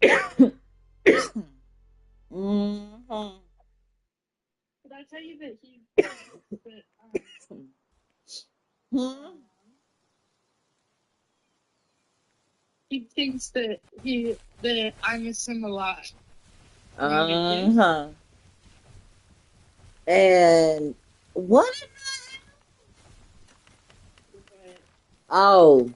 Mhm. Did I tell you that Hmm. he thinks that I miss him a lot when I get pissed? Uh-huh. And what? But Oh,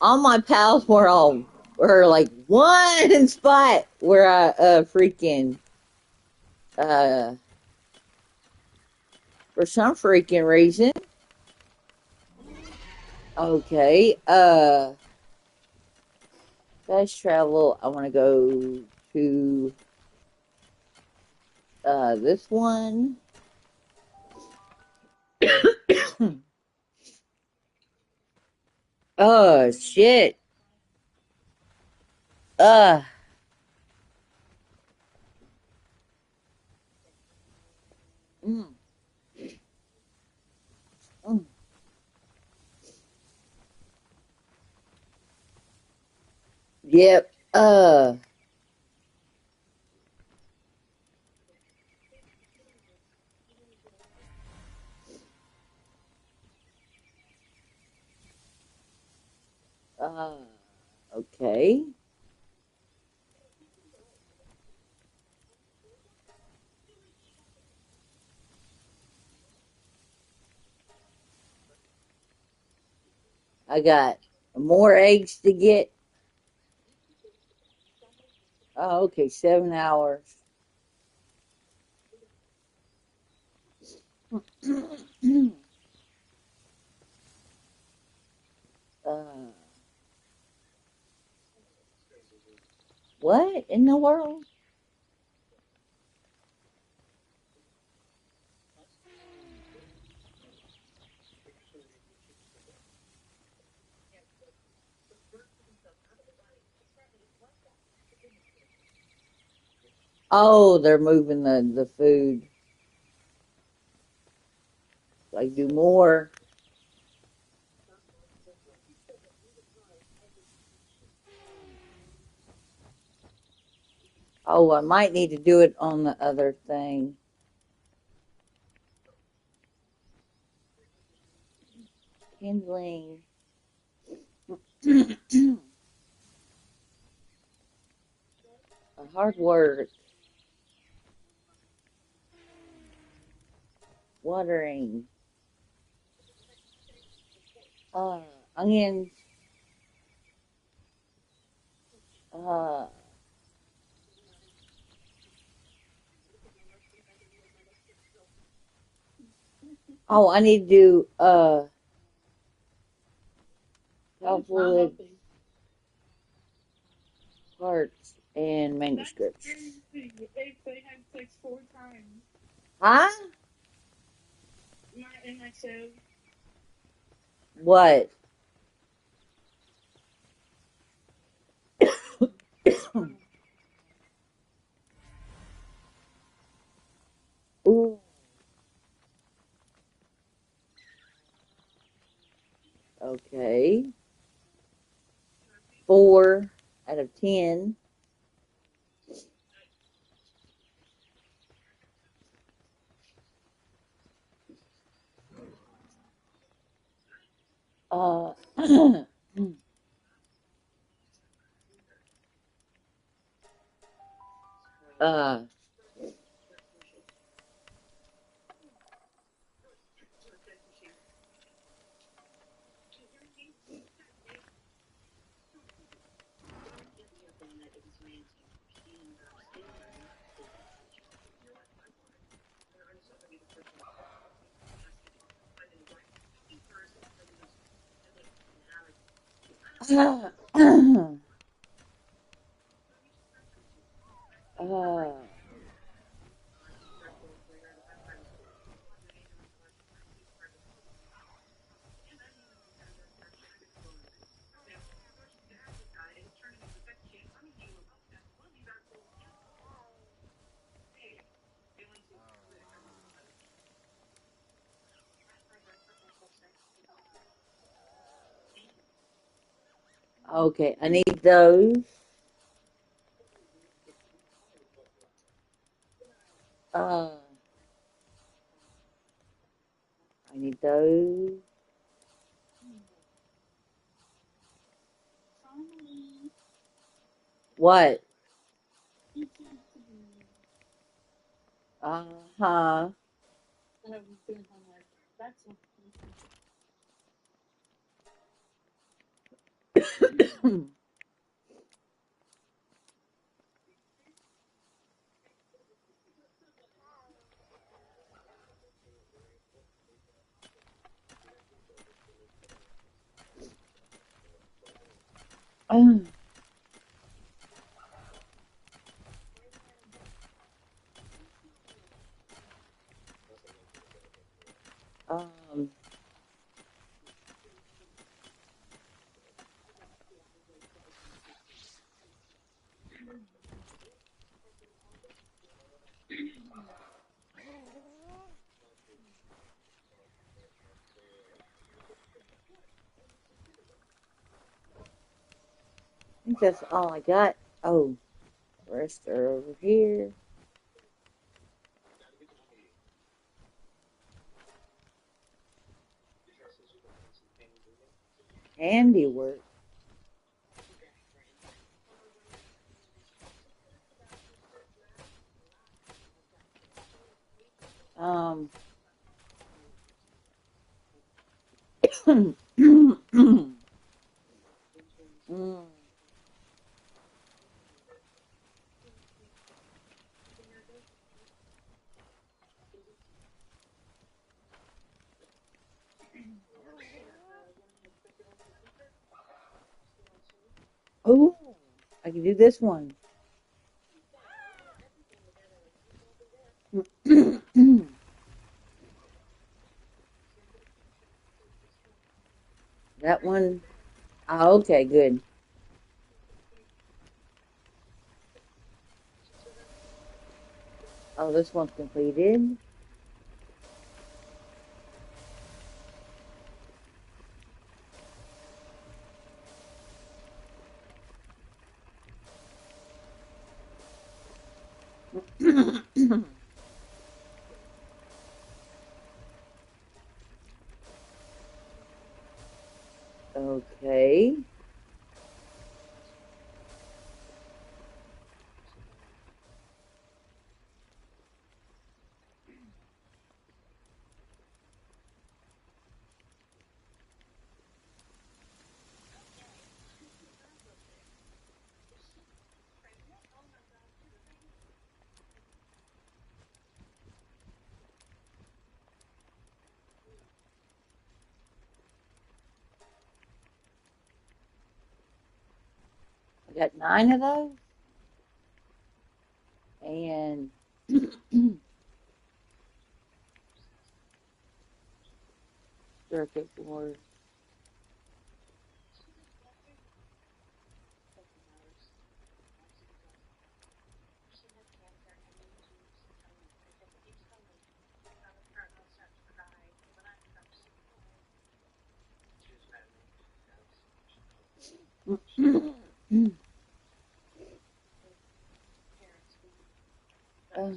all my pals were like one spot where I freaking uh for some freaking reason. Okay. Fast travel. I want to go to this one. Oh shit. Uh. Mm, mm. Yep. Uh. Okay. I got more eggs to get. Oh, okay. 7 hours. uh. What in the world? Oh, they're moving the food. Like do more. Oh, I might need to do it on the other thing. Kindling. Hard work. Watering. Uh, onions. Uh, oh, I need to do that is not Palworld healthy. parts and That's manuscripts. crazy. If they had sex 4 times, Huh? and I said, What? Ooh. Okay. 4 out of 10. Uh. uh. uh. Okay, I need those. those. What? Uh-huh. Um, I think that's all I got. Oh, the rest are over here. Handiwork. Um, mm, oh, I can do this one. That one. Oh, okay, good. Oh, this one's completed. Okay. I got 9 of those. And circuit board. Uh,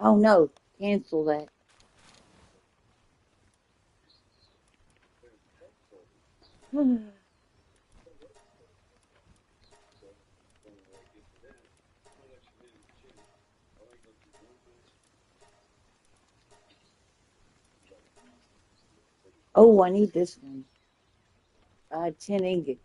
oh no, cancel that. Oh, I need this one. 10 ingots.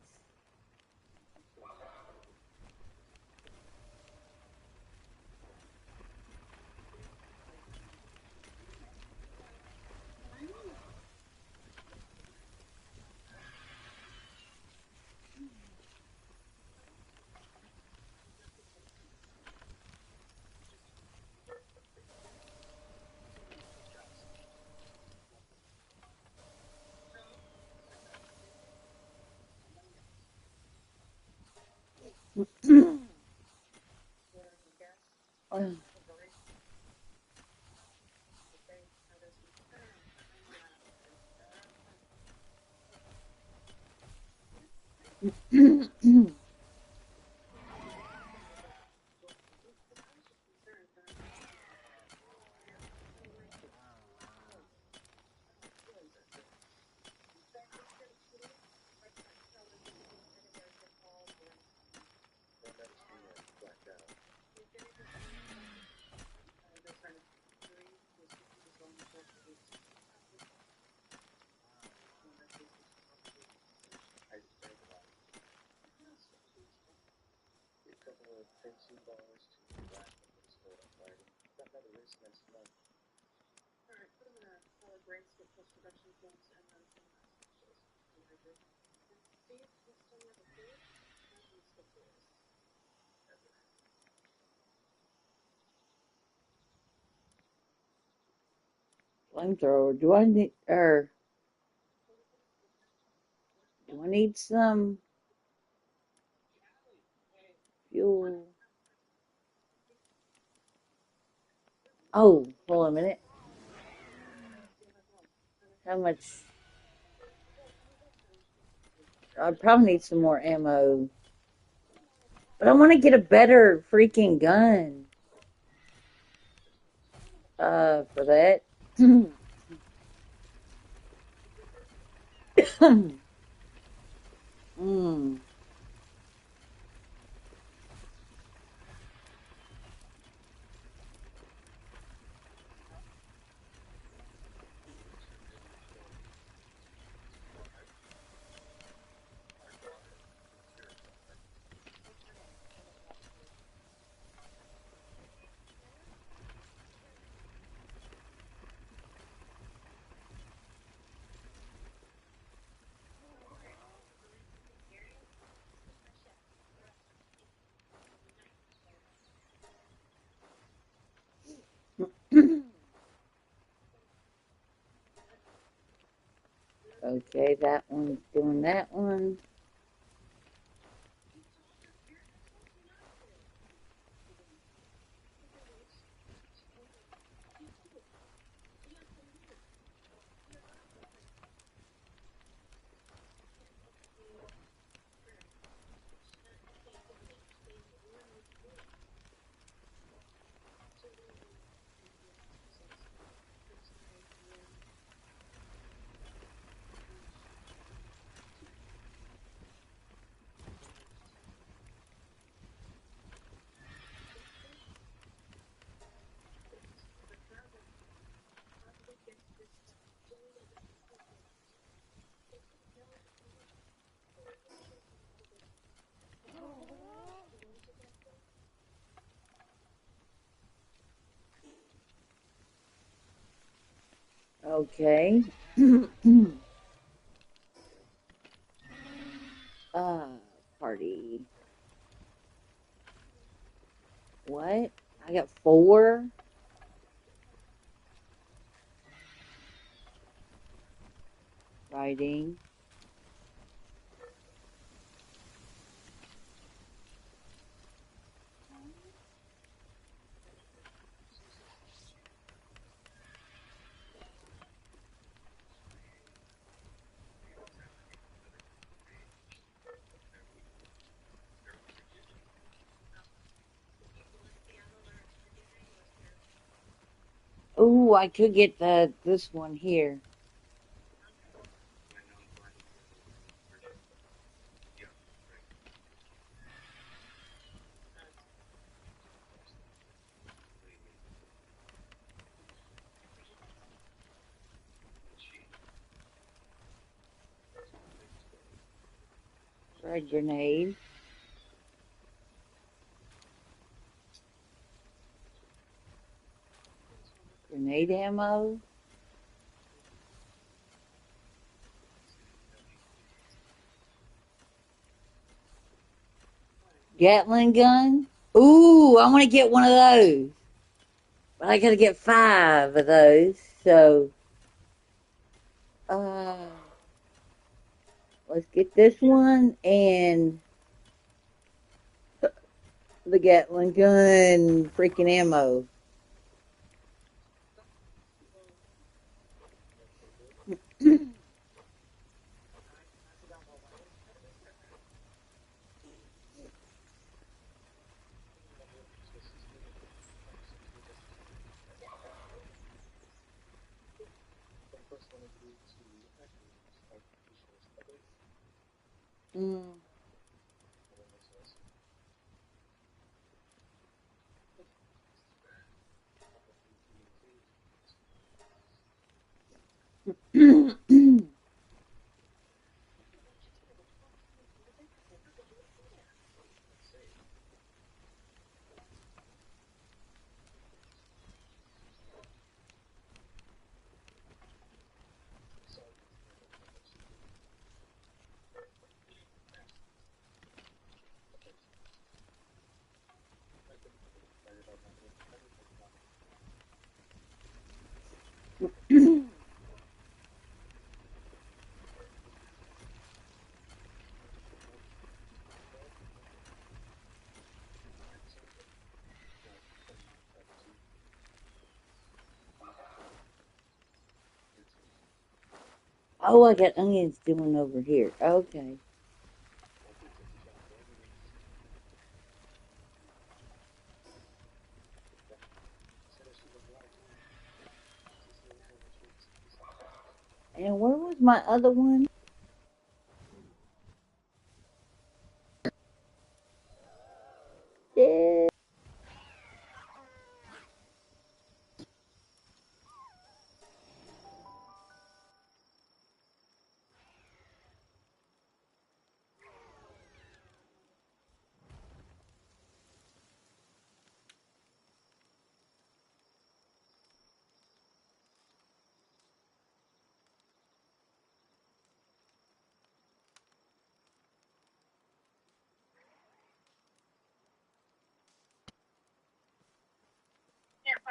Flamethrower. Do I need some fuel? Oh, hold on a minute. How much? I probably need some more ammo. But I want to get a better freaking gun. For that. mm. Okay, that one's doing that one. Okay. uh, Party. What? I got 4. Fighting. Oh, I could get this one here. Frag grenade. Grenade ammo. Gatling gun. Ooh, I want to get one of those. But I gotta get 5 of those. So, uh, let's get this one and The Gatling gun, freaking ammo. Mm. Oh, I got onions doing over here. Okay. And where was my other one? Yeah.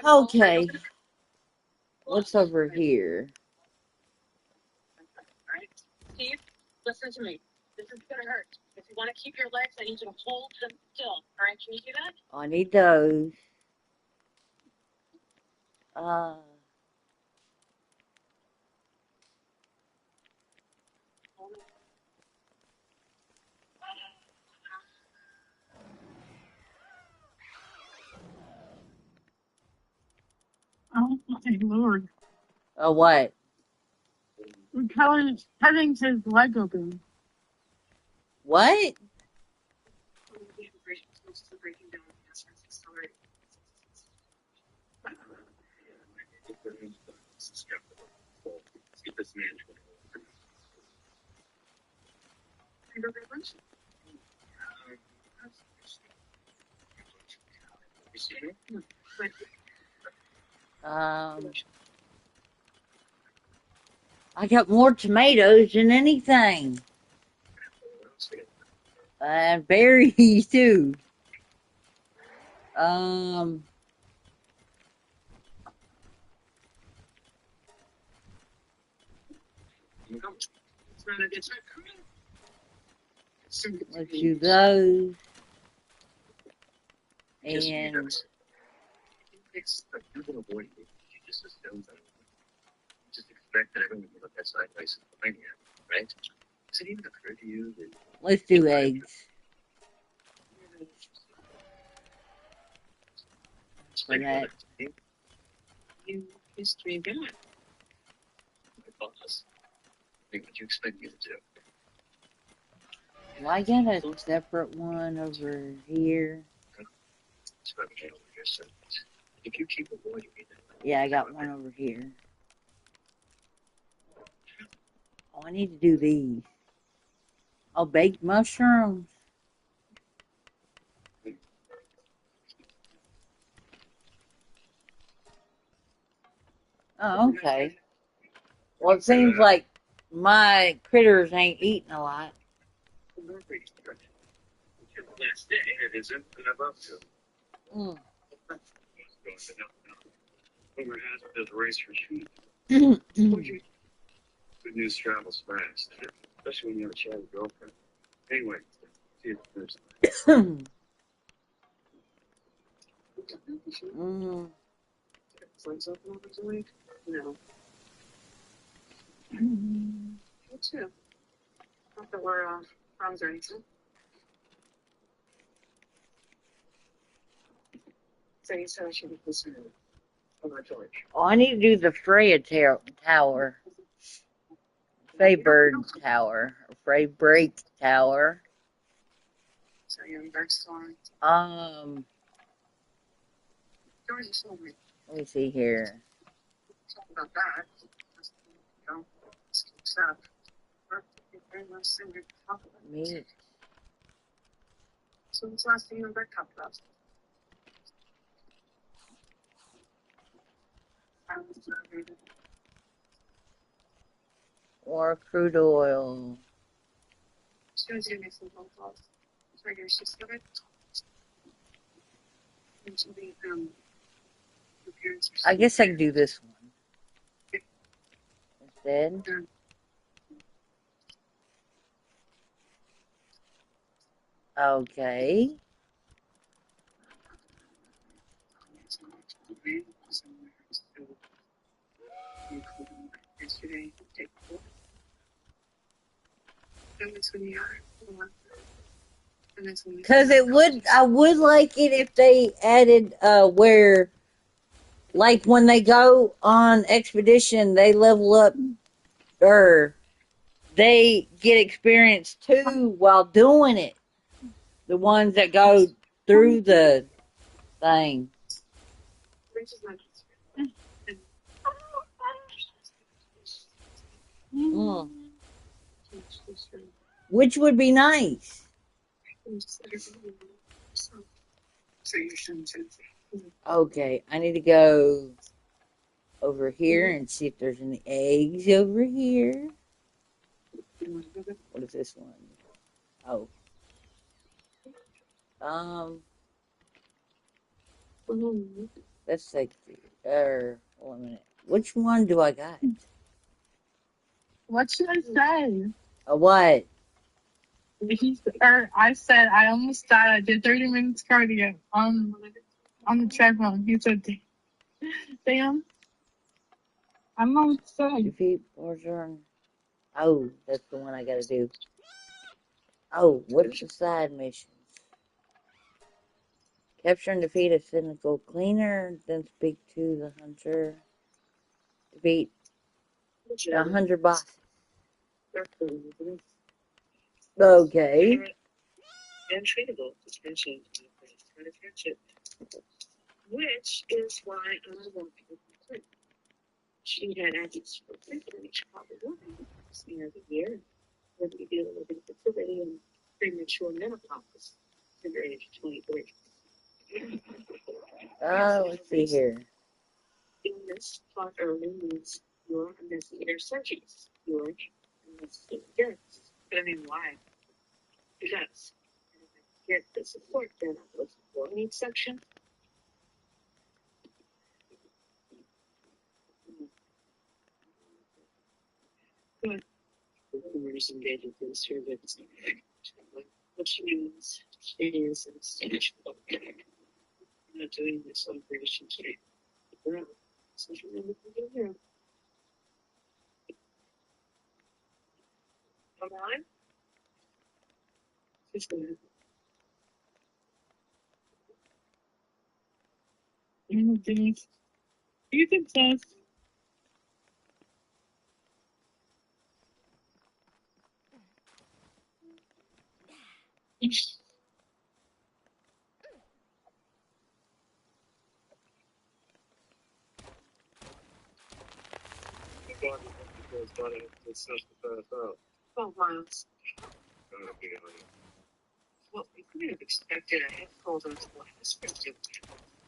Okay. What's over here? Right? Steve, listen to me. This is gonna hurt. If you want to keep your legs, I need you to hold them still. All right? Can you do that? I need those. Uh, Oh my lord! oh, what? We're cutting his leg open. What? Um, I got more tomatoes than anything. And berries too. Um, let's do those. And let's do eggs for that. Well, I got a separate one over here. Yeah, I got one over here. Oh, I need to do these. Oh, baked mushrooms. Oh, okay. Well, it seems like my critters ain't eating a lot. Mm. Mm. No. Me too. Not that we're friends or anything. So you said I should be concerned about George. Oh, I need to do the Freya tower. Freybird Tower. Freybreak Tower. So you're in Bergstone. George is so weird. Let me see here. Talk about that. You know, it's stuff. Meat. So what's the last thing you ever talked about? Or crude oil. She was gonna make some phone calls. So I guess she's gonna. And she'll be, her parents are I guess I can do this one instead. Okay. Yesterday, Because I would like it if they added, where, like when they go on expedition, they level up, or they get experience too while doing it. The ones that go through the thing. Mm. Which would be nice. Okay, I need to go over here and see if there's any eggs over here. What is this one? Oh. Let's take hold on a minute. Which one do I got? What should I say? A what? I said I almost died. I did 30 minutes cardio on the treadmill. He said, "Damn, I'm outside." Defeat Borger. Oh, that's the one I gotta do. Oh, what's the side missions? Capture and defeat a cynical cleaner, then speak to the hunter. Defeat 100 bosses. Okay. Untreatable detention of attention, which is why I want to complain. She had access for privilege, probably the year, when we deal with infertility and premature menopause at the age of 23. Let's see here. Illness caught early means your investigator surgeries, your investigator deaths. But I mean, why? Because get the support that I'm looking for. Any exception? Good. We're just engaging in service. Which means is an extension of I'm not doing this on British Street. So remember to do here. Come on. Just go ahead. You can test. Oh, miles. Well, we could have expected a head cold on the descriptive.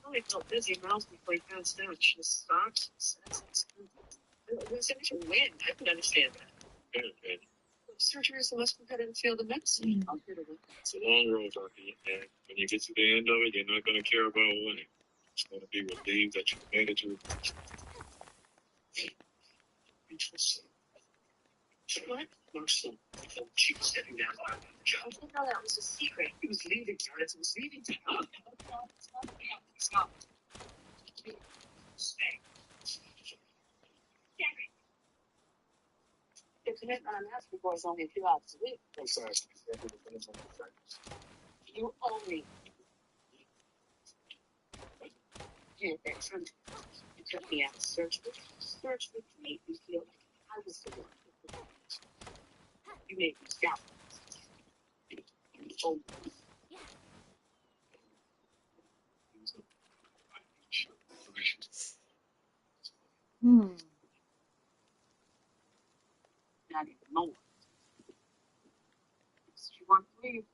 I felt busy miles before he passed out. She stops and says, it was such a win. I could understand that. Okay. Surgery is the most competitive field of medicine. It's a long road, Doctor. And when you get to the end of it, you're not going to care about winning. It's going to be relieved that you made it to the what? Marshall. She was stepping down by the job. I didn't know that was a secret. He was leaving, guys. It was leaving. The commitment I'm asking for is only a few hours a week. I'm sorry. You owe me. You took me out to search with me. You feel like I was the one. You made me stop. You told me. Hmm. Not even more. You want to leave?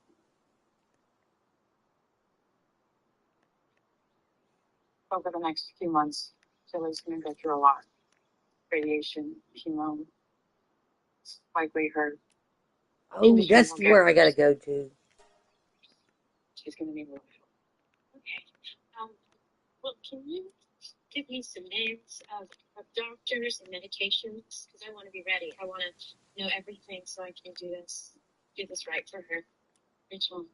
Over the next few months, Tilly's going to go through a lot. Radiation, chemo, likely her Oh, imaging that's will get where I gotta worse. go to. She's going to need a little help. Okay. Well, can you give me some names of doctors and medications? Because I want to be ready. I want to know everything so I can do this right for her. Rachel.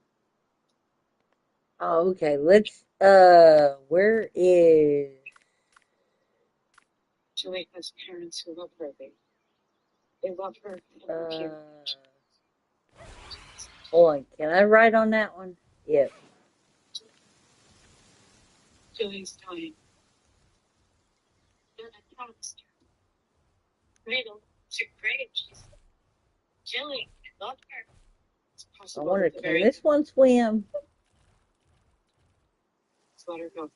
Oh, okay. Let's. Where is? Julie has parents who love her. They love her and her parents. Hold on. Can I write on that one? Yep. Julie's dying. And I promised her. Rachel, she's great. She's Julie. I love her. It's I possible wonder, that the can very this one swim? Let's let her go.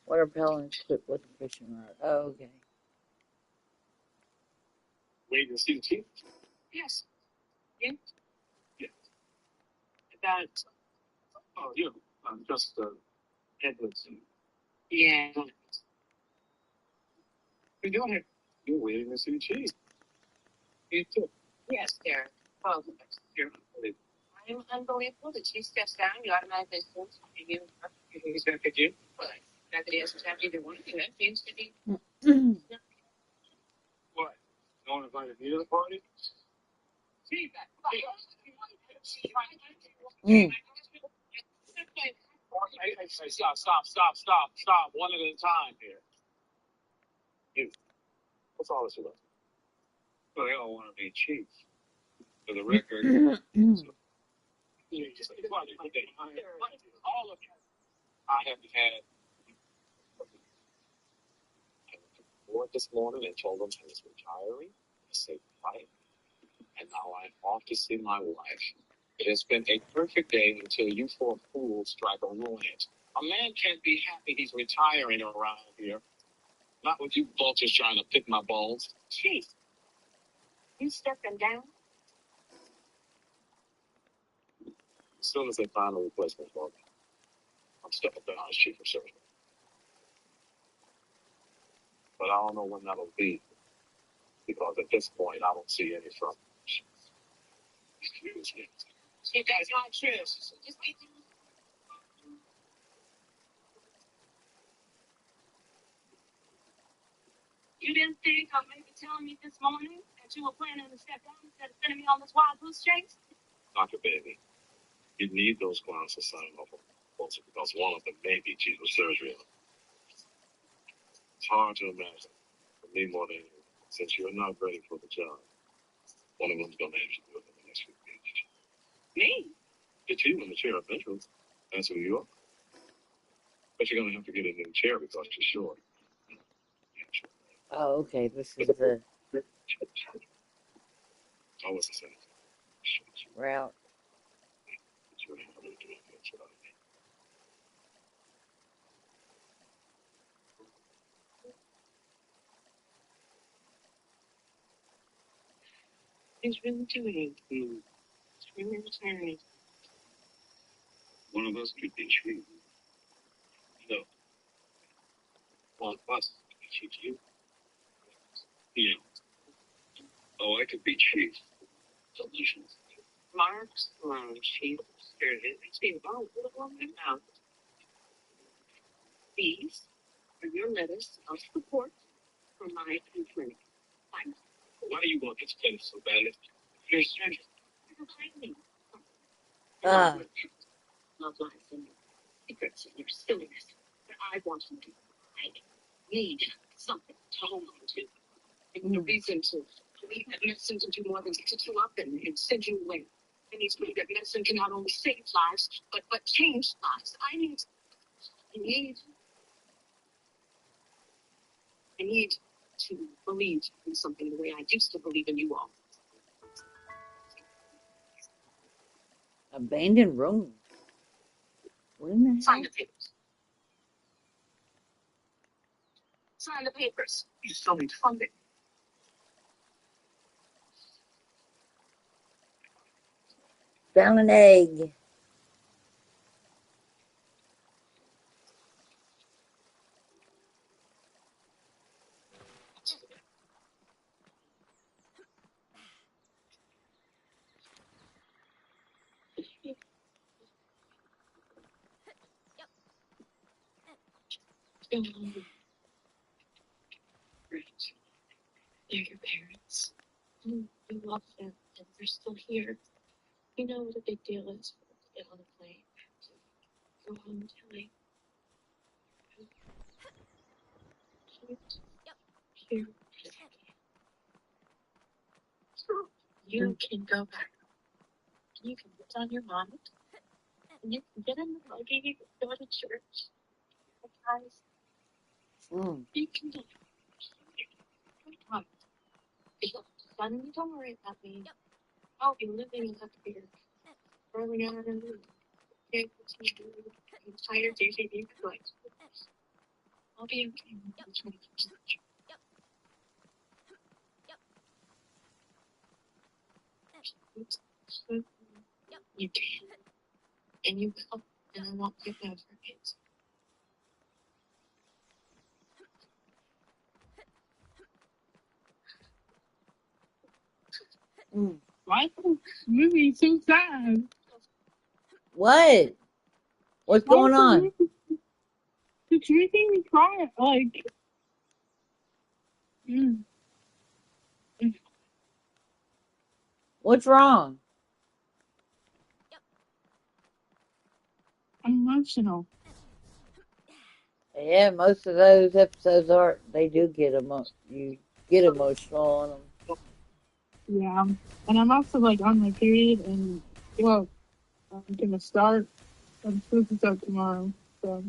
Water repellent equipped with a fishing rod. Oh, okay. Wait and see the chief? Yes. You? Yeah. About oh you. I'm just Edwards. Yeah. You're doing it. You're waiting to see the chief. You too. Yes, Derek. Oh, you're unbelievable. I'm unbelievable. The chief steps down, you automatically assume you think he's gonna pick you? Well, not that he hasn't tapped either one of you. That seems to be what? No one invited me to the party? See that? Mm. Hey, stop. One at a time here. You. What's all this about? Well, they all want to be chief. For the record. So, all of you. I have had I went this morning and told them I was retiring. I said, right. And now I'm off to see my wife. It has been a perfect day until you four fools try to ruin it. A man can't be happy he's retiring around here. Not with you vultures trying to pick my balls. Chief, you stepping down? As soon as they find a replacement for me, I'm stepping down as chief of service. But I don't know when that'll be, because at this point, I don't see any from. Excuse me. You guys not serious. You didn't think of maybe telling me this morning that you were planning to step down instead of sending me on this wild goose chase? Dr. Baby, you need those grounds to sign off on, also because one of them may be chief of surgery. It's hard to imagine, for me more than anyone, since you're not ready for the job. One of them's going to have to do it in the next few weeks. Me? It's you in the chair of veterans. That's who you are. But you're going to have to get a new chair because you're short. Yeah, sure. Oh, okay. This is the Oh, what's the sentence? route. He's really doing it. It's really retiring. One of us could be chief. No, one of us could be chief. You? Yeah. Oh, I could be chief. Solutions. Mark's chief. Here it is. Chief. Oh, look now. These are your letters of support from my I am free. Why do you want this place so badly? You're a stranger. You're hiding. Uh, Love lies in your secrets and your silliness. But I want you to hide. Need something to hold on to. I need a reason to believe that medicine can do more than pick you up and send you away. I need to believe that medicine can not only save lives, but change lives. I need to believe in something the way I used to believe in you all. abandoned room. What in the Sign hell? the papers. Sign the papers. You still need funding. Found an egg. They're your parents. You love them, and they're still here. You know what a big deal is for them to get on a plane, to go home telling cute, cute. You can go back. You can put on your mom, and you can get in the buggy, go to church. Guys, you can do it. Come on. Son, don't worry about me. I'll be living in that fear. Growing out and able to entire day life. I'll be okay when the 21st century. You can, and you will, and I won't give over it. Why is the movie so sad? What? What's Why is going the on? movie? It's making me cry. Like, mm, What's wrong? I'm emotional. Yeah, most of those episodes are. They do get you get emotional on them. Yeah, and I'm also like on my period, and well, I'm gonna start. I'm supposed to start tomorrow. So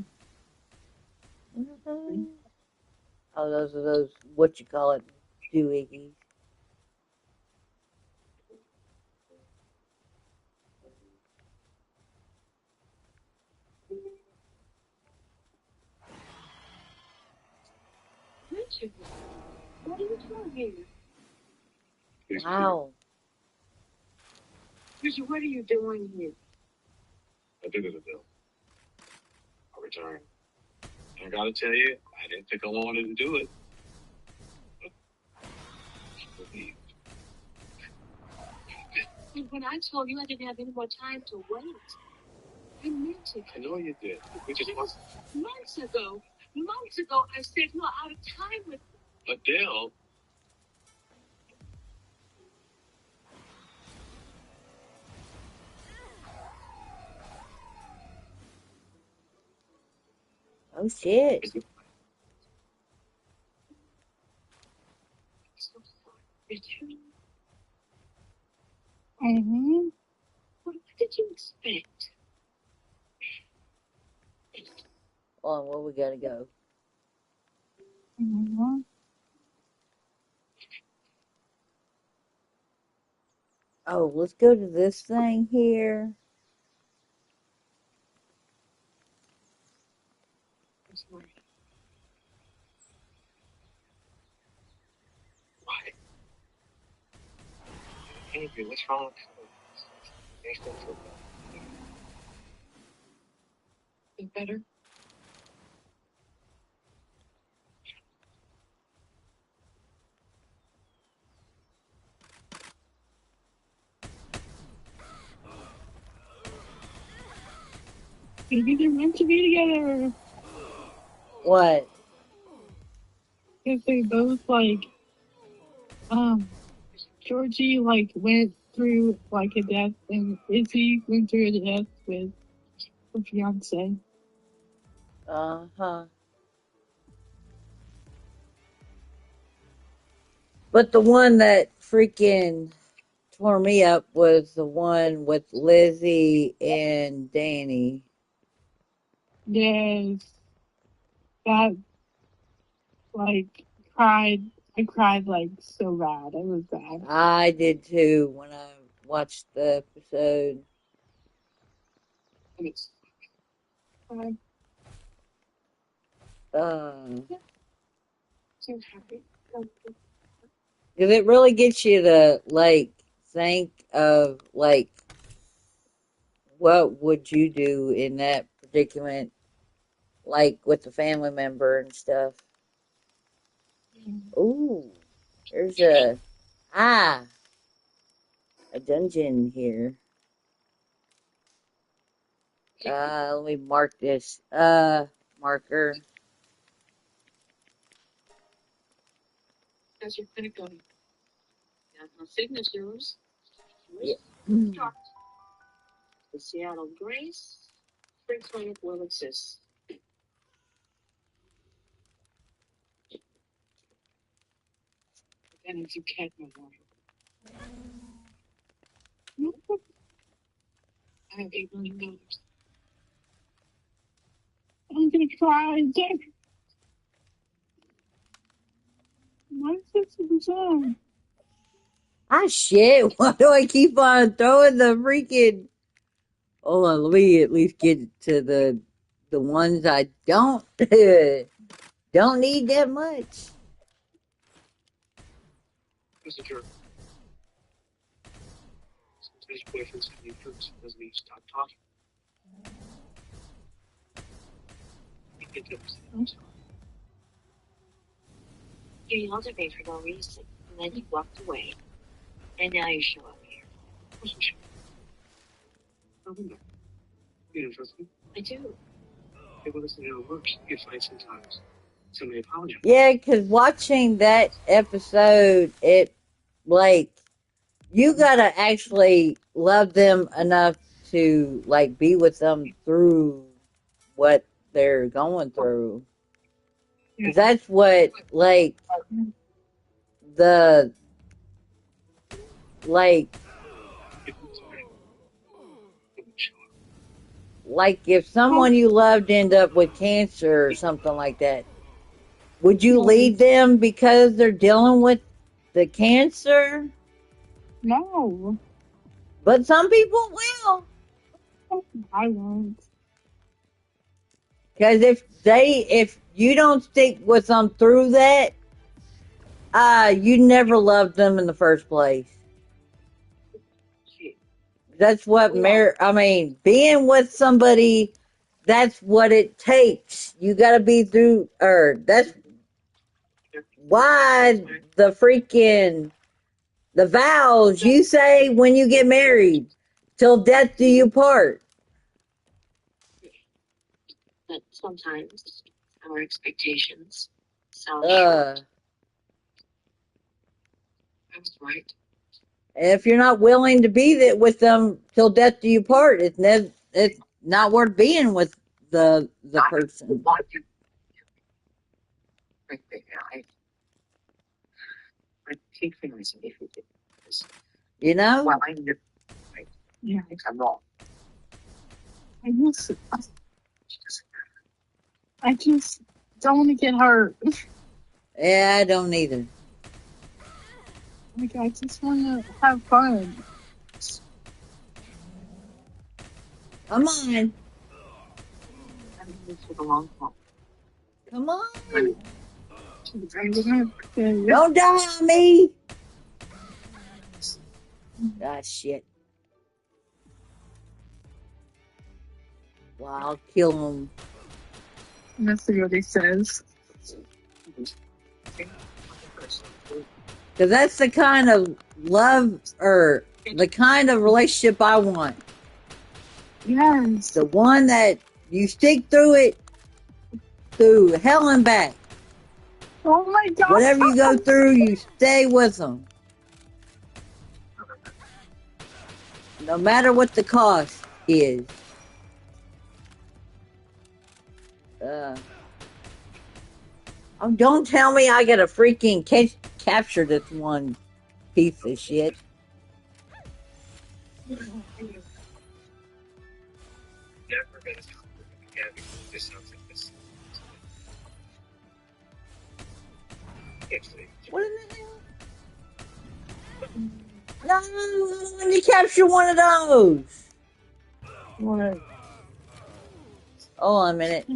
Oh, those are those what you call it, doohickeys. Richard, what are you doing here? Wow. Richard, what are you doing here? I did it, Bill. I returned. I gotta tell you, I didn't think I wanted to do it. And when I told you I didn't have any more time to wait, I meant it. I know you did. Which is months ago. Months ago, I said you are out of time with me. Adele. Oh shit. Richard, mm-hmm. what did you expect? On where we gotta go. Mm-hmm. Oh, let's go to this thing here. I'm sorry. Why? Andrew, what's wrong with you? I still feel bad. Feel better? Maybe they're meant to be together. What? because they both like Georgie like went through like a death, and Izzy went through a death with her fiance. Uh-huh. But the one that freaking tore me up was the one with Lizzie and Danny. Yes, that like cried. I cried like so bad. It was bad. I did too when I watched the episode. I Uh, So happy. Because it really gets you to like think of like what would you do in that predicament, like with the family member and stuff. Ooh, there's ah a dungeon here. Let me mark this. Marker. How's your clinic going? Got no signatures. Yeah. The Seattle Grace. Spring clinic will exist. And if you can't move on. I have $8 million. I'm gonna cry. Jack, my sister's on. Ah shit! Why do I keep on throwing the freaking? Hold on, let me at least get to the ones I don't don't need that much. Mr. Jerk. Sometimes boyfriends have new fruits. Doesn't mean you stop talking. You get to understand. You yelled at me for no reason, and then you walked away, and now you show up here. Of course you should. Oh, no. You don't trust me? I do. Okay, well, listen, how it works. You get fight sometimes. Somebody apologize. Yeah, because watching that episode, it like you gotta actually love them enough to like be with them through what they're going through. Because that's what like the like like if someone you loved end up with cancer or something like that, would you leave them because they're dealing with the cancer? No, But some people will. I won't. Because if you don't stick with them through that, you never loved them in the first place. That's what I mean, being with somebody, that's what it takes. You gotta be through, or that's why the vows you say when you get married, till death do you part. But sometimes our expectations sound short. I was right. If you're not willing to be with them till death do you part, it's not worth being with the person. I keep feelings if you did this. You know? Well, I knew. Yeah, I'm wrong. I just don't want to get hurt. Yeah, I don't either. Like, I just want to have fun. Come on. I'm in this for the long haul. Come on. Okay. Don't die on me. Ah, shit. Well, I'll kill him. That's what he says. Because that's the kind of love or the kind of relationship I want. Yes. The one that you stick through it, through hell and back. Oh my god. Whatever you go through, you stay with them. No matter what the cost is. Oh, don't tell me I gotta freaking capture this one piece of shit. Never gonna talk again because this sounds like this. What in the hell? No, I don't want to capture one of those. What? Hold on a minute.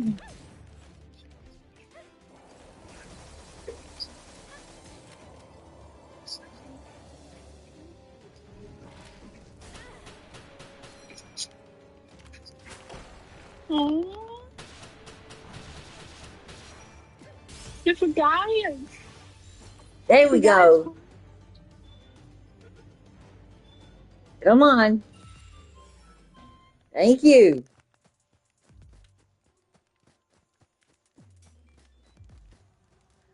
Oh. It's a guy. There we go. Come on. Thank you.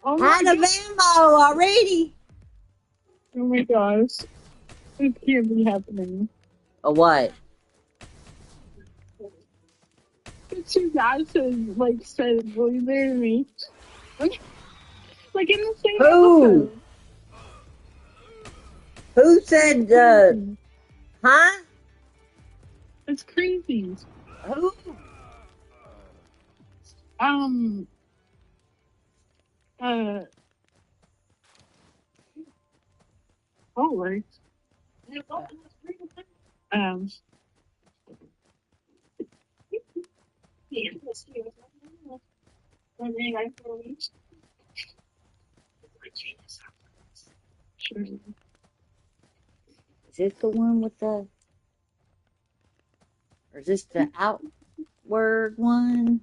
Oh my Out of ammo already. Oh my gosh. This can't be happening. Or what? The two guys like started bullying me. Like in the same Who? episode. Who said, huh? It's crazy. Who? Uh, oh, right. Um, sure. Is this the one with the, or is this the outward one?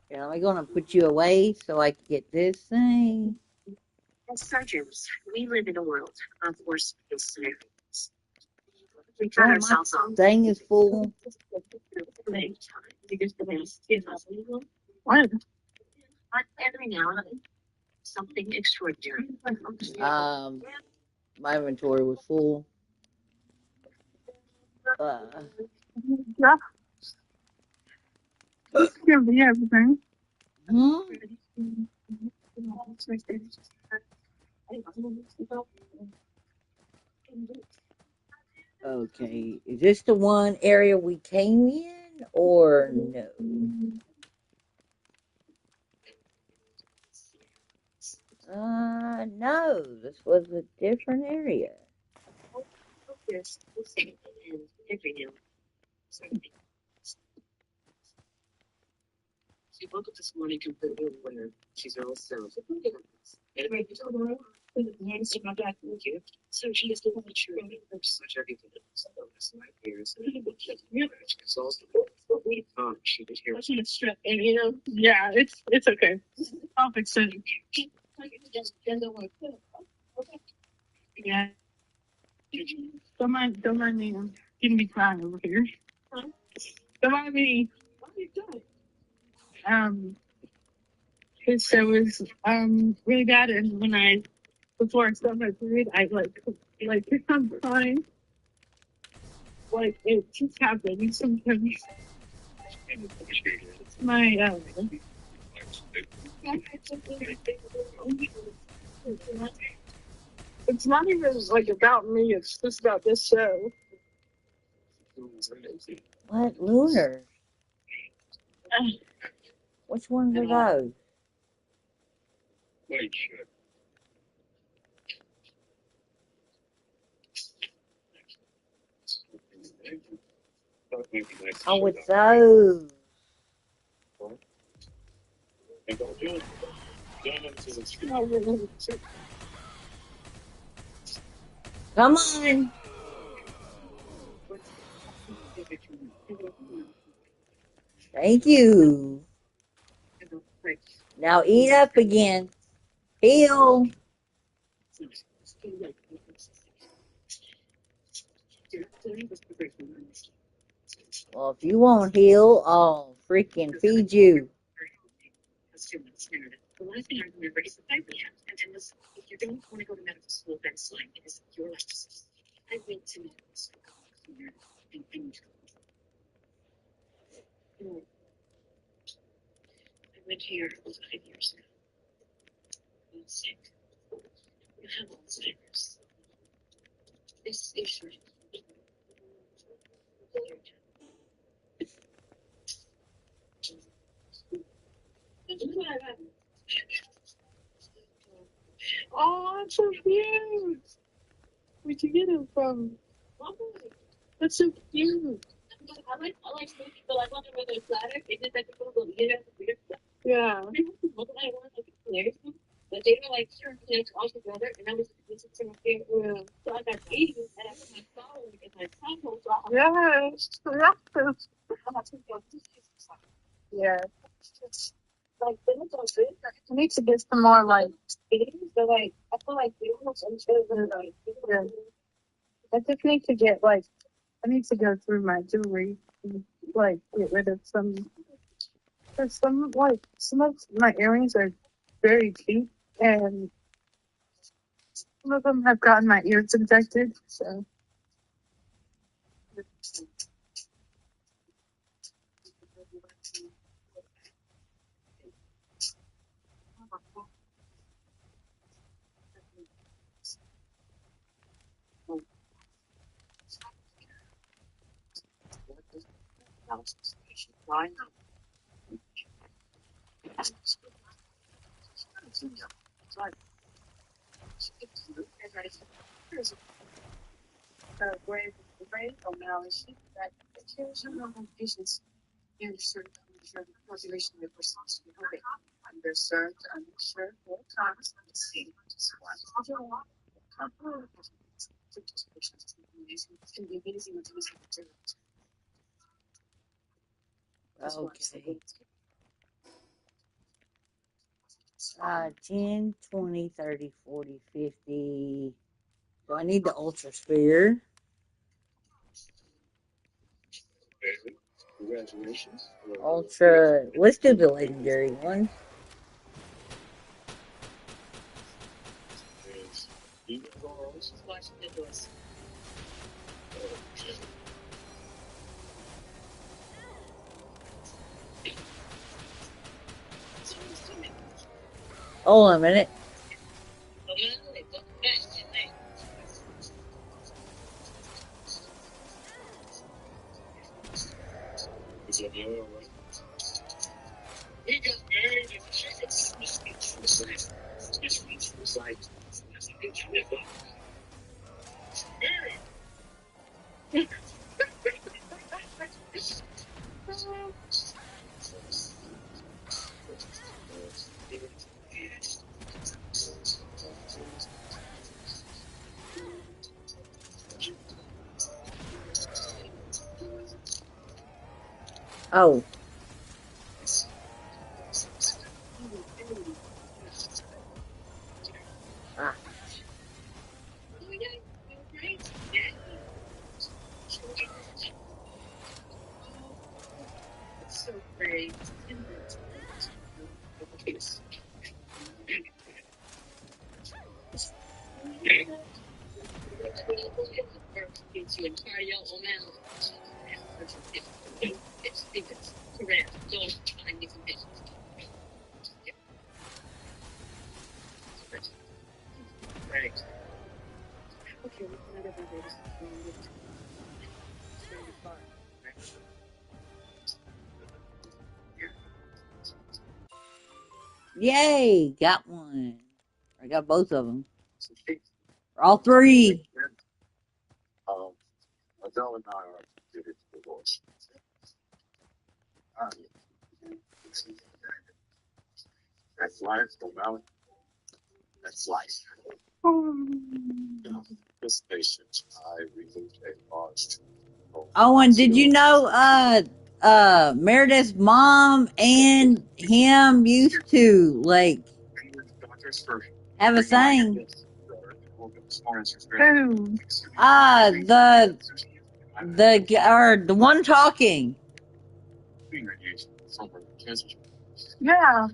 Yeah, I'm gonna put you away so I can get this thing. As surgeons, we live in a world of worst case scenarios. We Oh, cut my ourselves off. thing is full. What? But every now and then, something extraordinary. My inventory was full. Yeah. Can't be everything. Hmm? Okay, is this the one area we came in, or no? No, this was a different area. Yes, we'll see. And every now and then, she woke up this morning completely aware. She's all sound. Anyway, you told her yes, my dad thank you. So she is the one that you're such everything else. That's my ears. It's also we thought she would hear. Yeah, it's okay. I'll fix it. Yeah. Don't mind me. I'm gonna be crying over here. Don't mind me. It was really bad, and when before I started my period, I like if I'm crying, like it just happens sometimes. It's my it's not even like about me. It's just about this show. What lunar? Which ones are those? Oh, it's those. Come on. Thank you. Now eat up again. Heal. Well, if you won't heal, I'll freaking feed you. The last thing I remember is the fight we had. And listen, if you don't want to go to medical school, that's fine. It is your life decision. I went to medical school here, and I need to go. You know, I went here 5 years now. I'm sick. You have Alzheimer's. This is your Oh, it's so cute. Where'd you get him from? That's so cute. I like Snoopy, but I want him with a platter. It's just like a little weird. Yeah. But they were like certain connects all together, and I was this is from here. Yeah. So I got 80, and I put my phone in my phone. So yes, yes. Yeah. Like they look all good. I need to get some more like speedings, but like I feel like they almost unfair like yeah. I just need to get like I need to go through my jewelry and like get rid of some. Cause some of my earrings are very cheap, and some of them have gotten my ears infected. So Okay. 10, 20, 30, 40, 50. Do I need the Ultra Sphere? Ultra. Let's do the legendary one. Hold on a minute. Oh. Ah. Yay! Got one. I got both of them. All three. Adele and I are committed to divorce. That's life, O'Malley. That's life. This patient, I removed a large. Owen, did you know Meredith's mom and him used to like have a thing? who? The one talking. Yeah.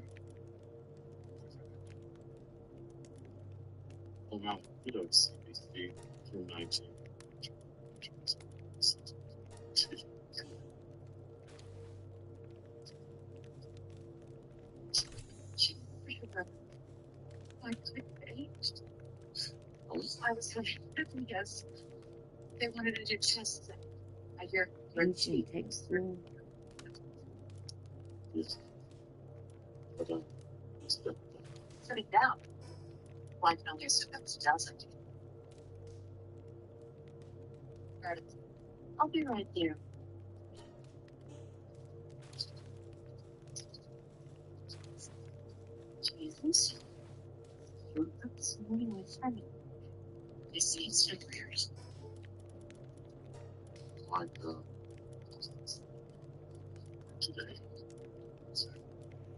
Ancient textbook.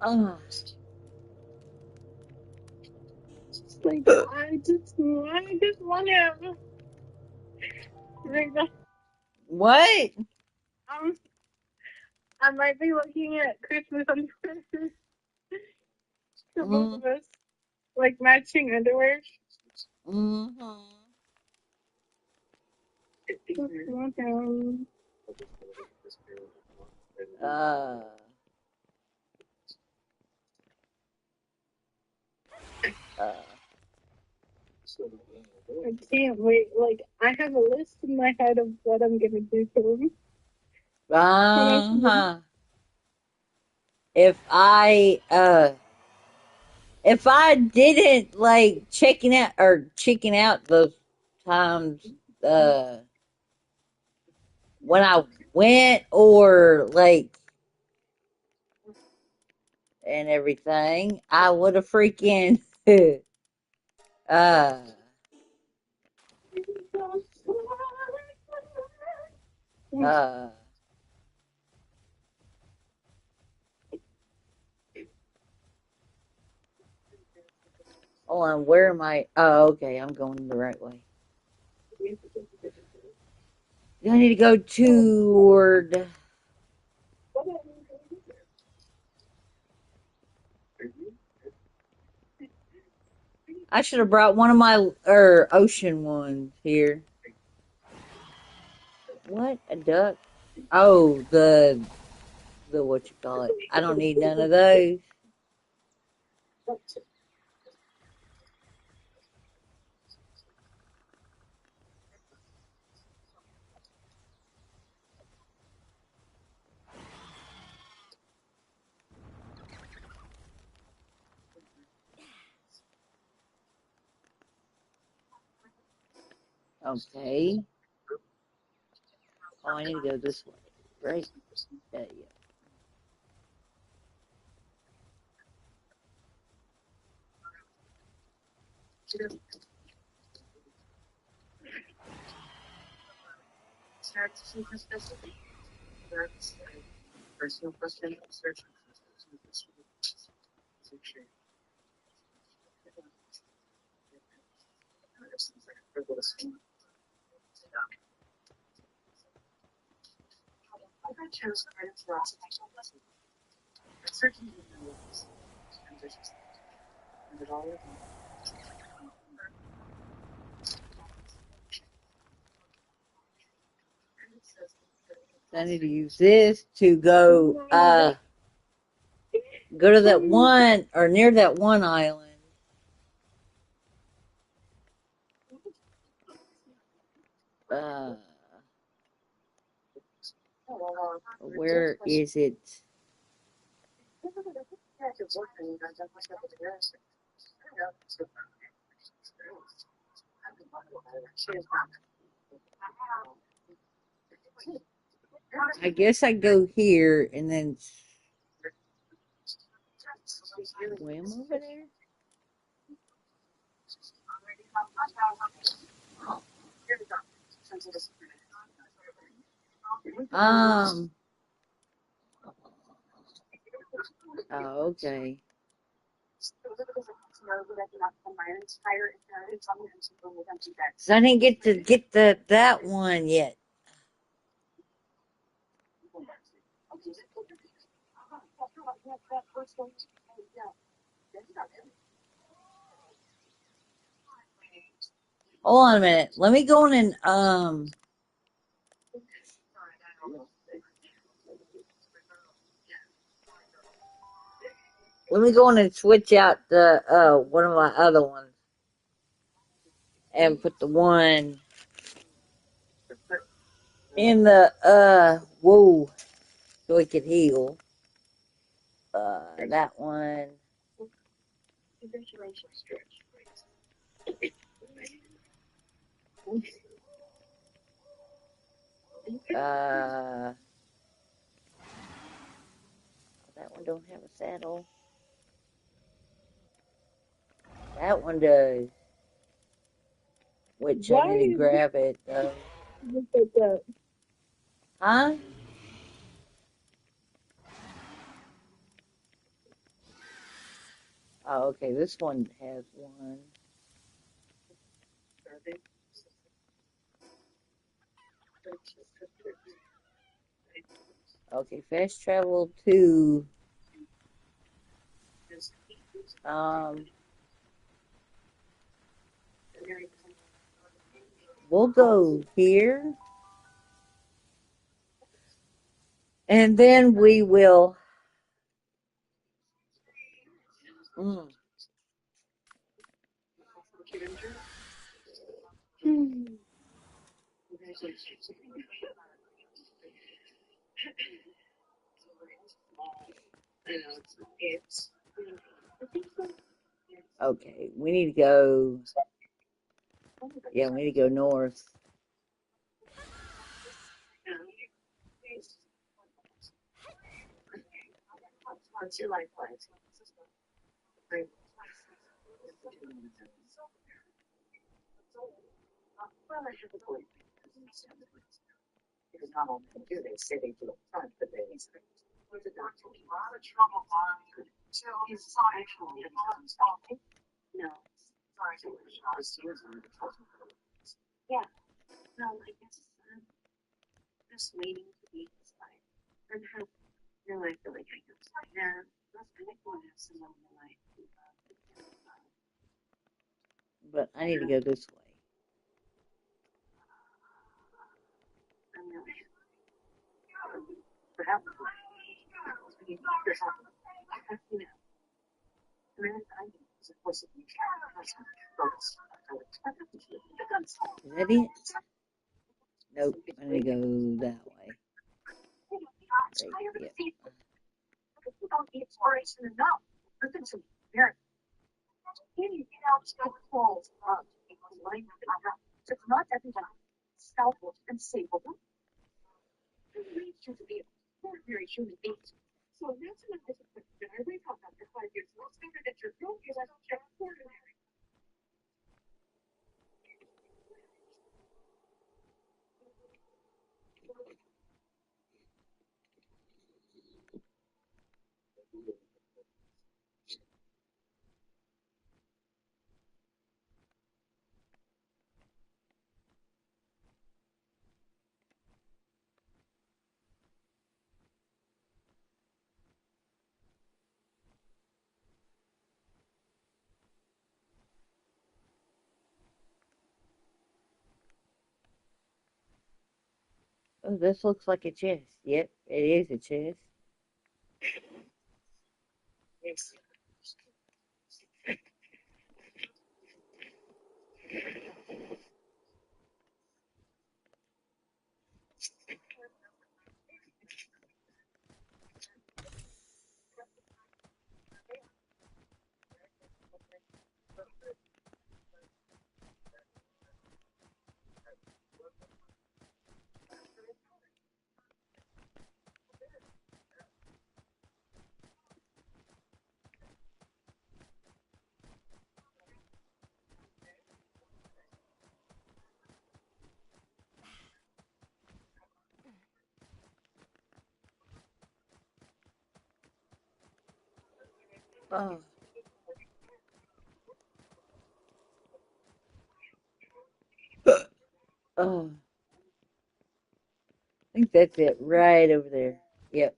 Oh, Like I just want him. Like, what? um, I might be looking at Christmas underwear for both Mm, of us, like matching underwear. mm-hmm. Just want him. Uh, uh, I can't wait. Like I have a list in my head of what I'm gonna do for him when I see him. uh-huh. If if I didn't like checking out those times, uh, when I went or like and everything, I would have freaking, uh, uh, hold on, where am I? Oh, okay, I'm going the right way. Do I need to go toward? I should have brought one of my ocean ones here. What a duck! Oh, the what you call it? I don't need none of those. Okay. Oh, I need to go this way, right? Yeah. So I need to use this to go to that one or near that one island. Uh, where is it? I guess I go here and then swim over there. Um. Oh, okay. So I didn't get to get that one yet. Hold on a minute. Let me go in and let me go in and switch out the one of my other ones and put the one in the whoa so it could heal. That one. That one don't have a saddle. That one does, which I Why need to grab it though. look at that? Huh? Oh, okay. This one has one. Okay, fast travel to um. We'll go here, and then we will. Mm, okay, we need to go. Yeah, we need to go north. But I need to go this way. Is that it? Nope. I need to go that way. Right. Yeah. Oh, this looks like a chest. Yep, it is a chest. Oh. Oh. I think that's it right over there. Yep.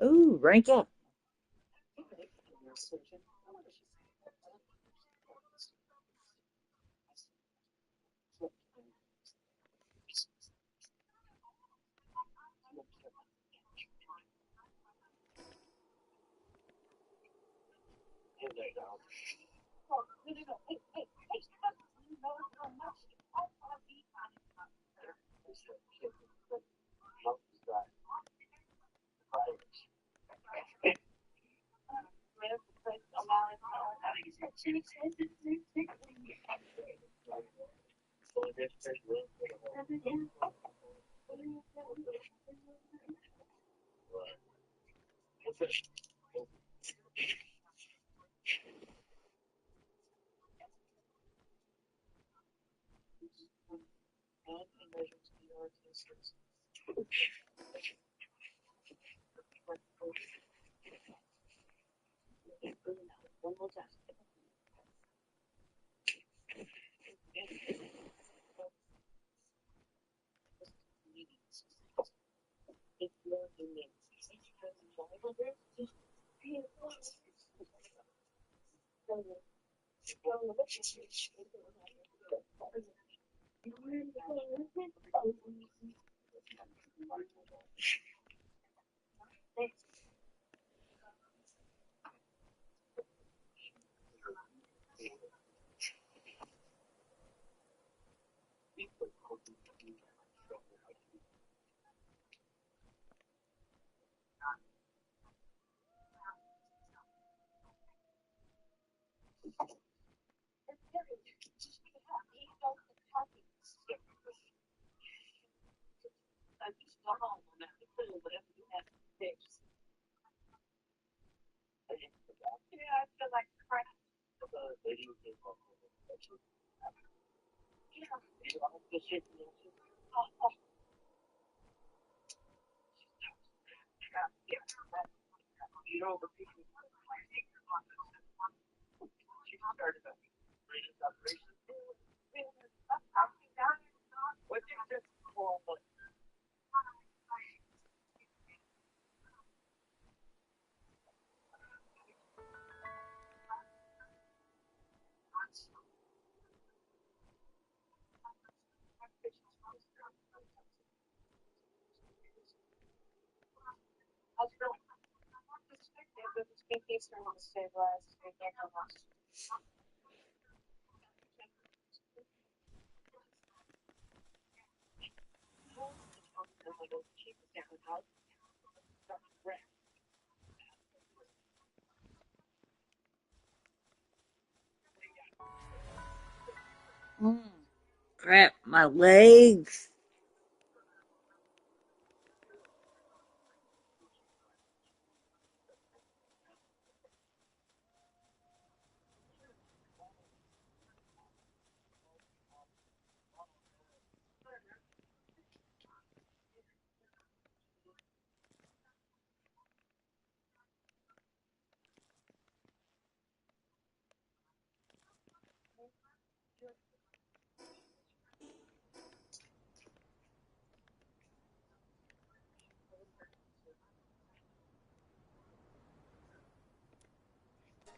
Ooh, rank up. Mm, crap, my legs.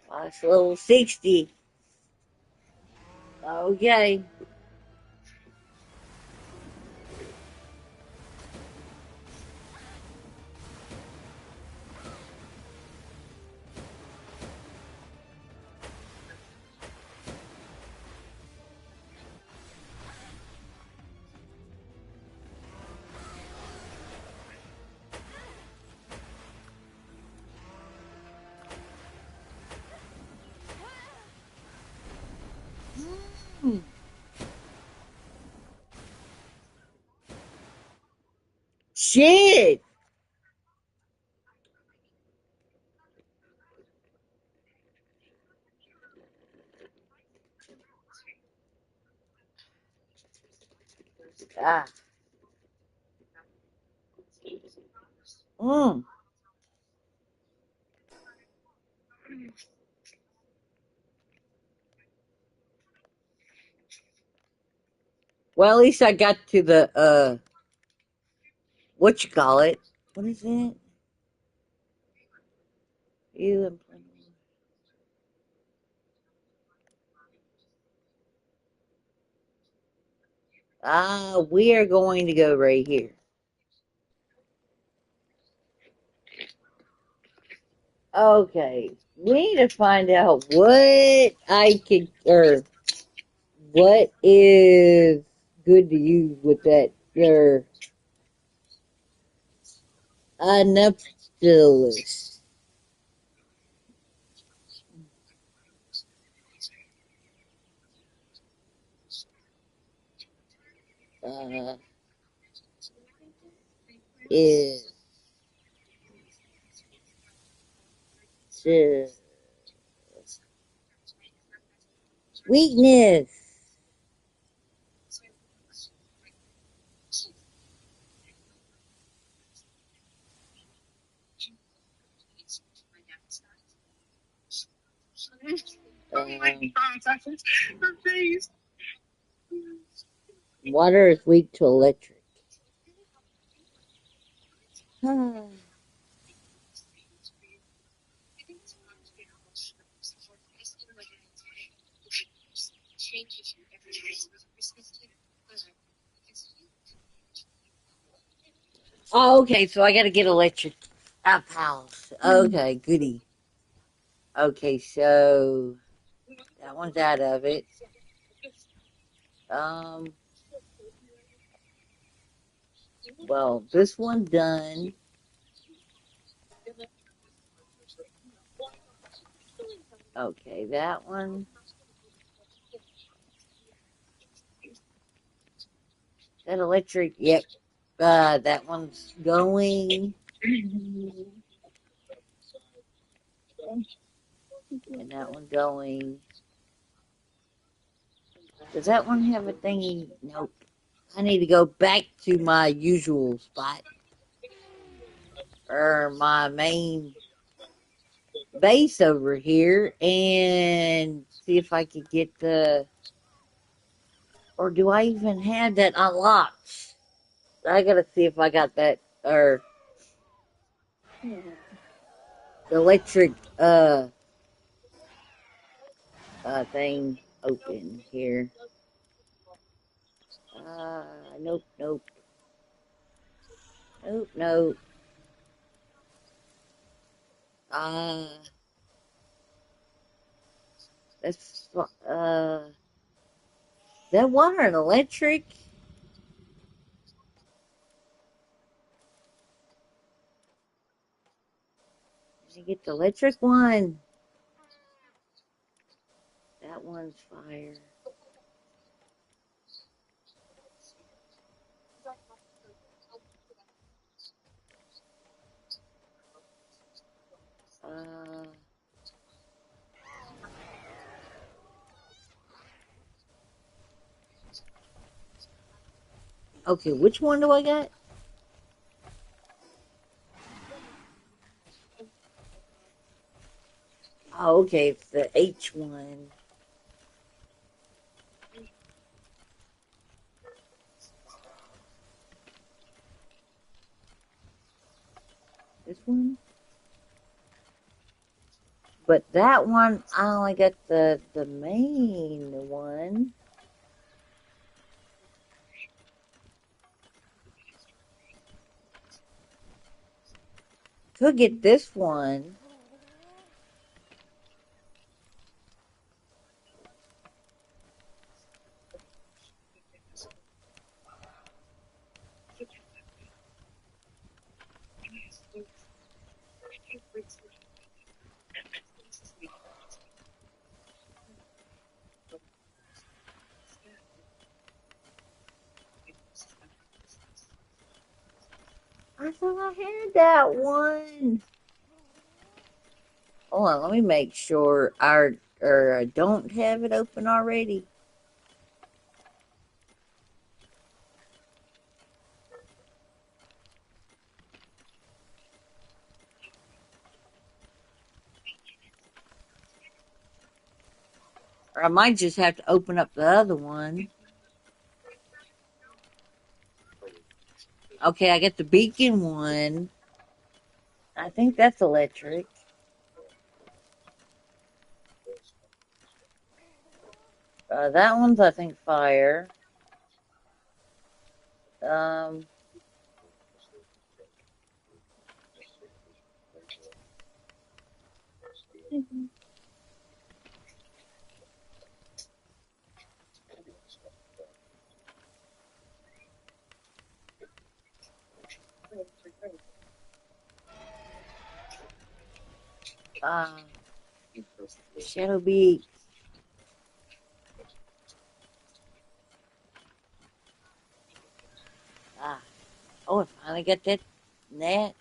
That's level 60. Okay. Hmm. Shit. Ah. Mm. Well, at least I got to the what you call it? What is it? You we are going to go right here. Okay, we need to find out what I could or what is good to use with that or Anopheles. Uh, is uh, weakness. Um, water is weak to electric. Oh, okay, so I gotta get electric up house. Okay, goody. Okay, so that one's out of it. Um, well, this one done. Okay, that one. That electric, yep. That one's going, and that one going. Does that one have a thingy? Nope. I need to go back to my usual spot, or my main base over here, and see if I could get the, or do I even have that unlocked? I gotta see if I got that, or the electric, thing open here. Nope, nope, nope, nope. Uh, that's, that water and electric? Did you get the electric one? That one's fire. Uh, okay, which one do I got? Oh, okay, it's the H one. This one? But that one, I only got the main one. Could get this one. I thought I had that one. Hold on, let me make sure I don't have it open already. Or I might just have to open up the other one. Okay, I get the beacon one. I think that's electric. That one's, I think, fire. Um, uh, Shadow Beak. Ah, oh, I finally got that net.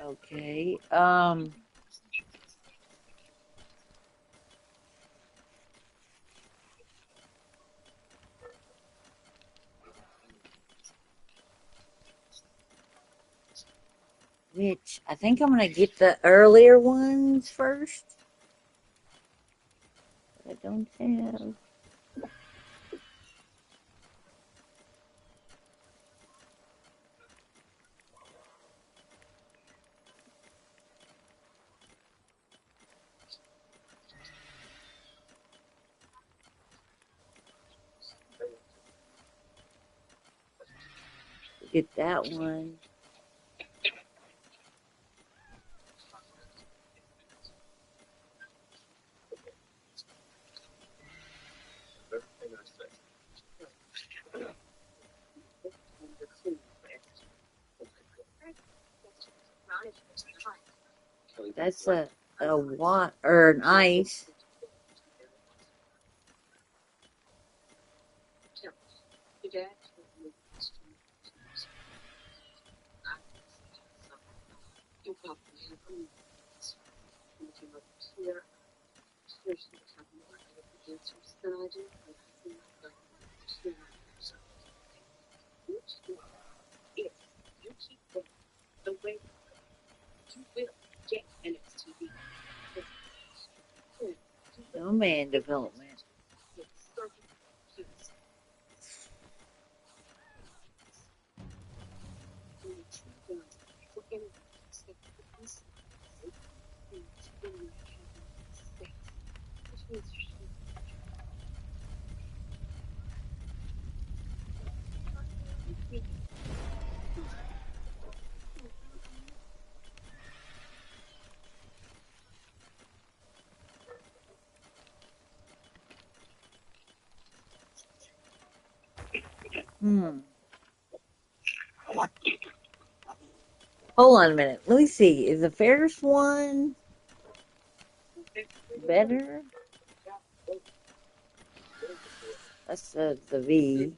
Okay. Which I think I'm gonna get the earlier ones first. But I don't have. Get that one. That's a water or an ice. Snowman development. Hmm. Hold on a minute. Let me see. Is the Ferris one better? That's the V.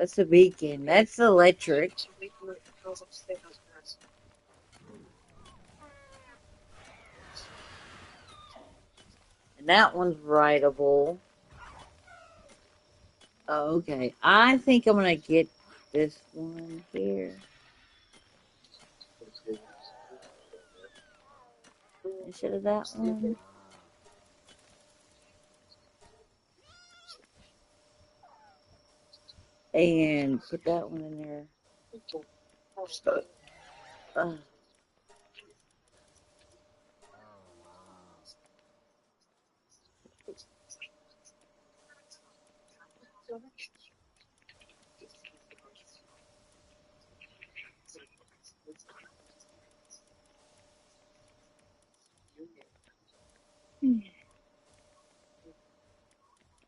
That's the beacon. That's electric. And that one's rideable. Oh, okay. I think I'm gonna get this one here instead of that one. And put that one in there. Uh,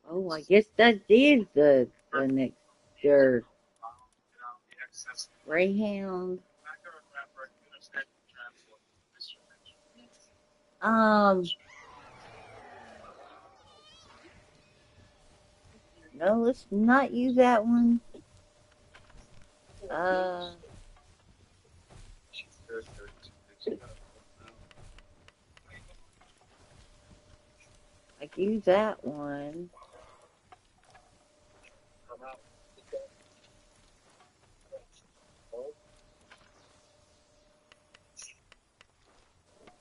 oh, I guess that is the next their Greyhound. Um, no, let's not use that one. Uh, do that one.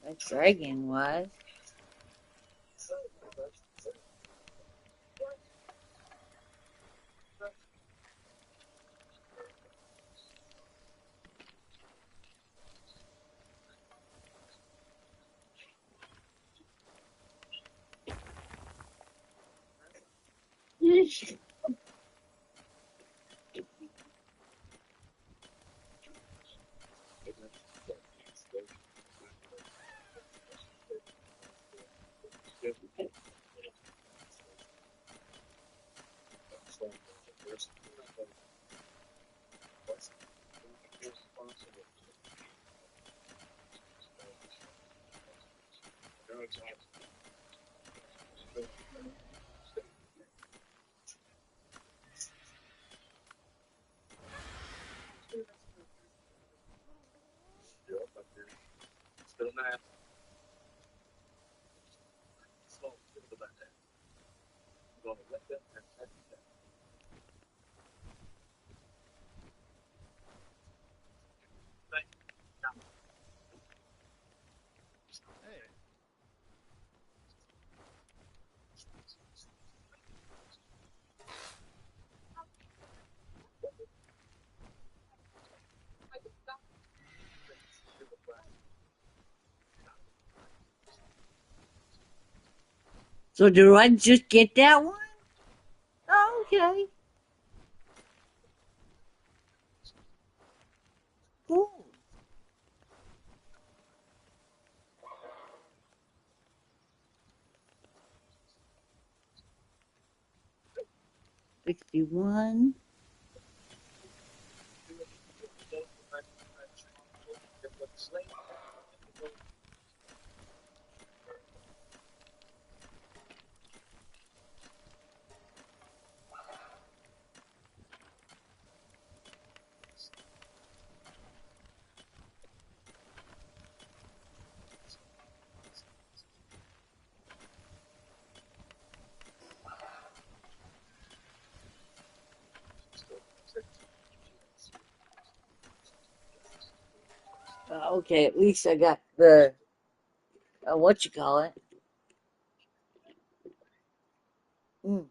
That dragon was. Hey, 'So do I just get that one? Oh, okay. Cool. 61. Okay, at least I got the, what you call it. Mm.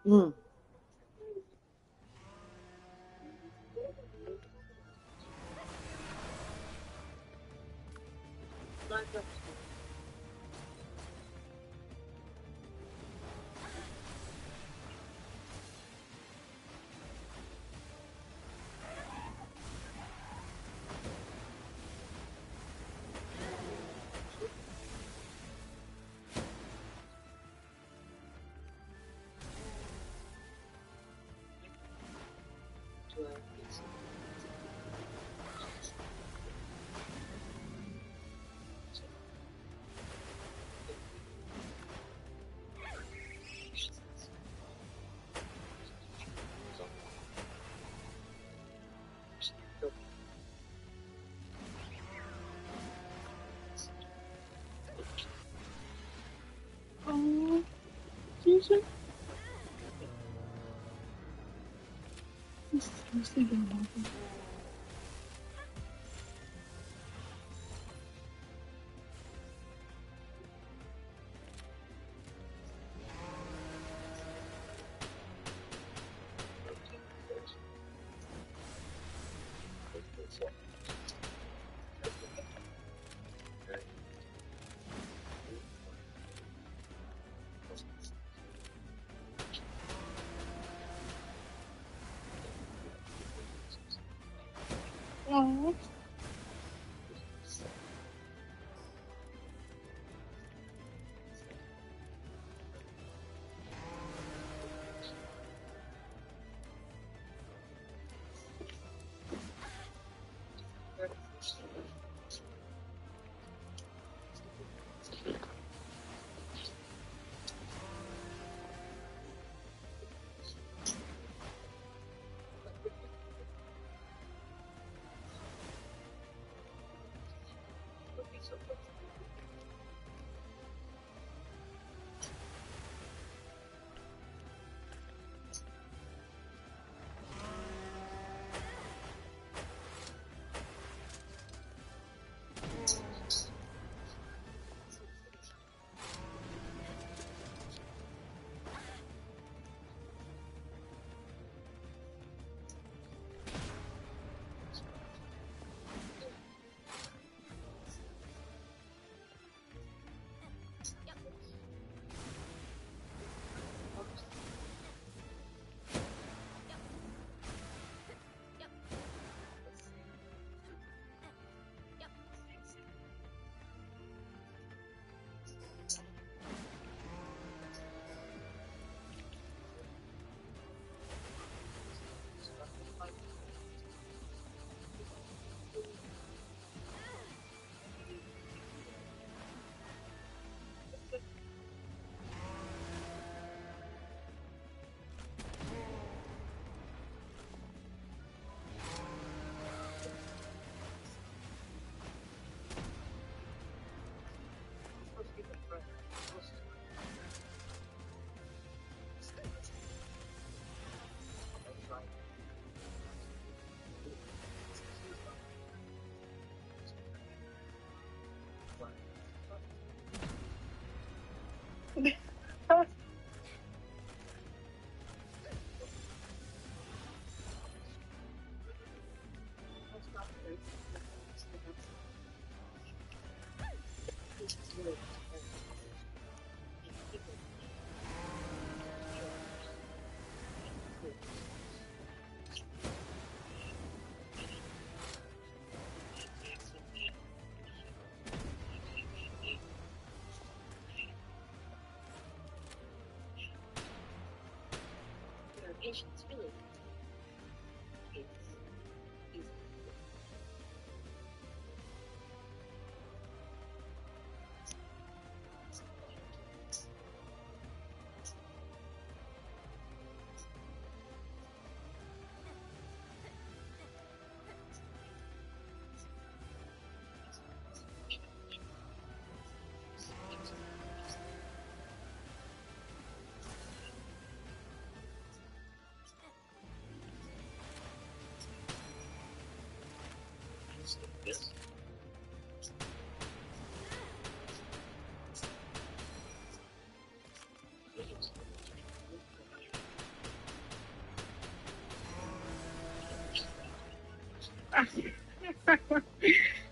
Mm. Oh, Jesus. This is seriously gonna happen.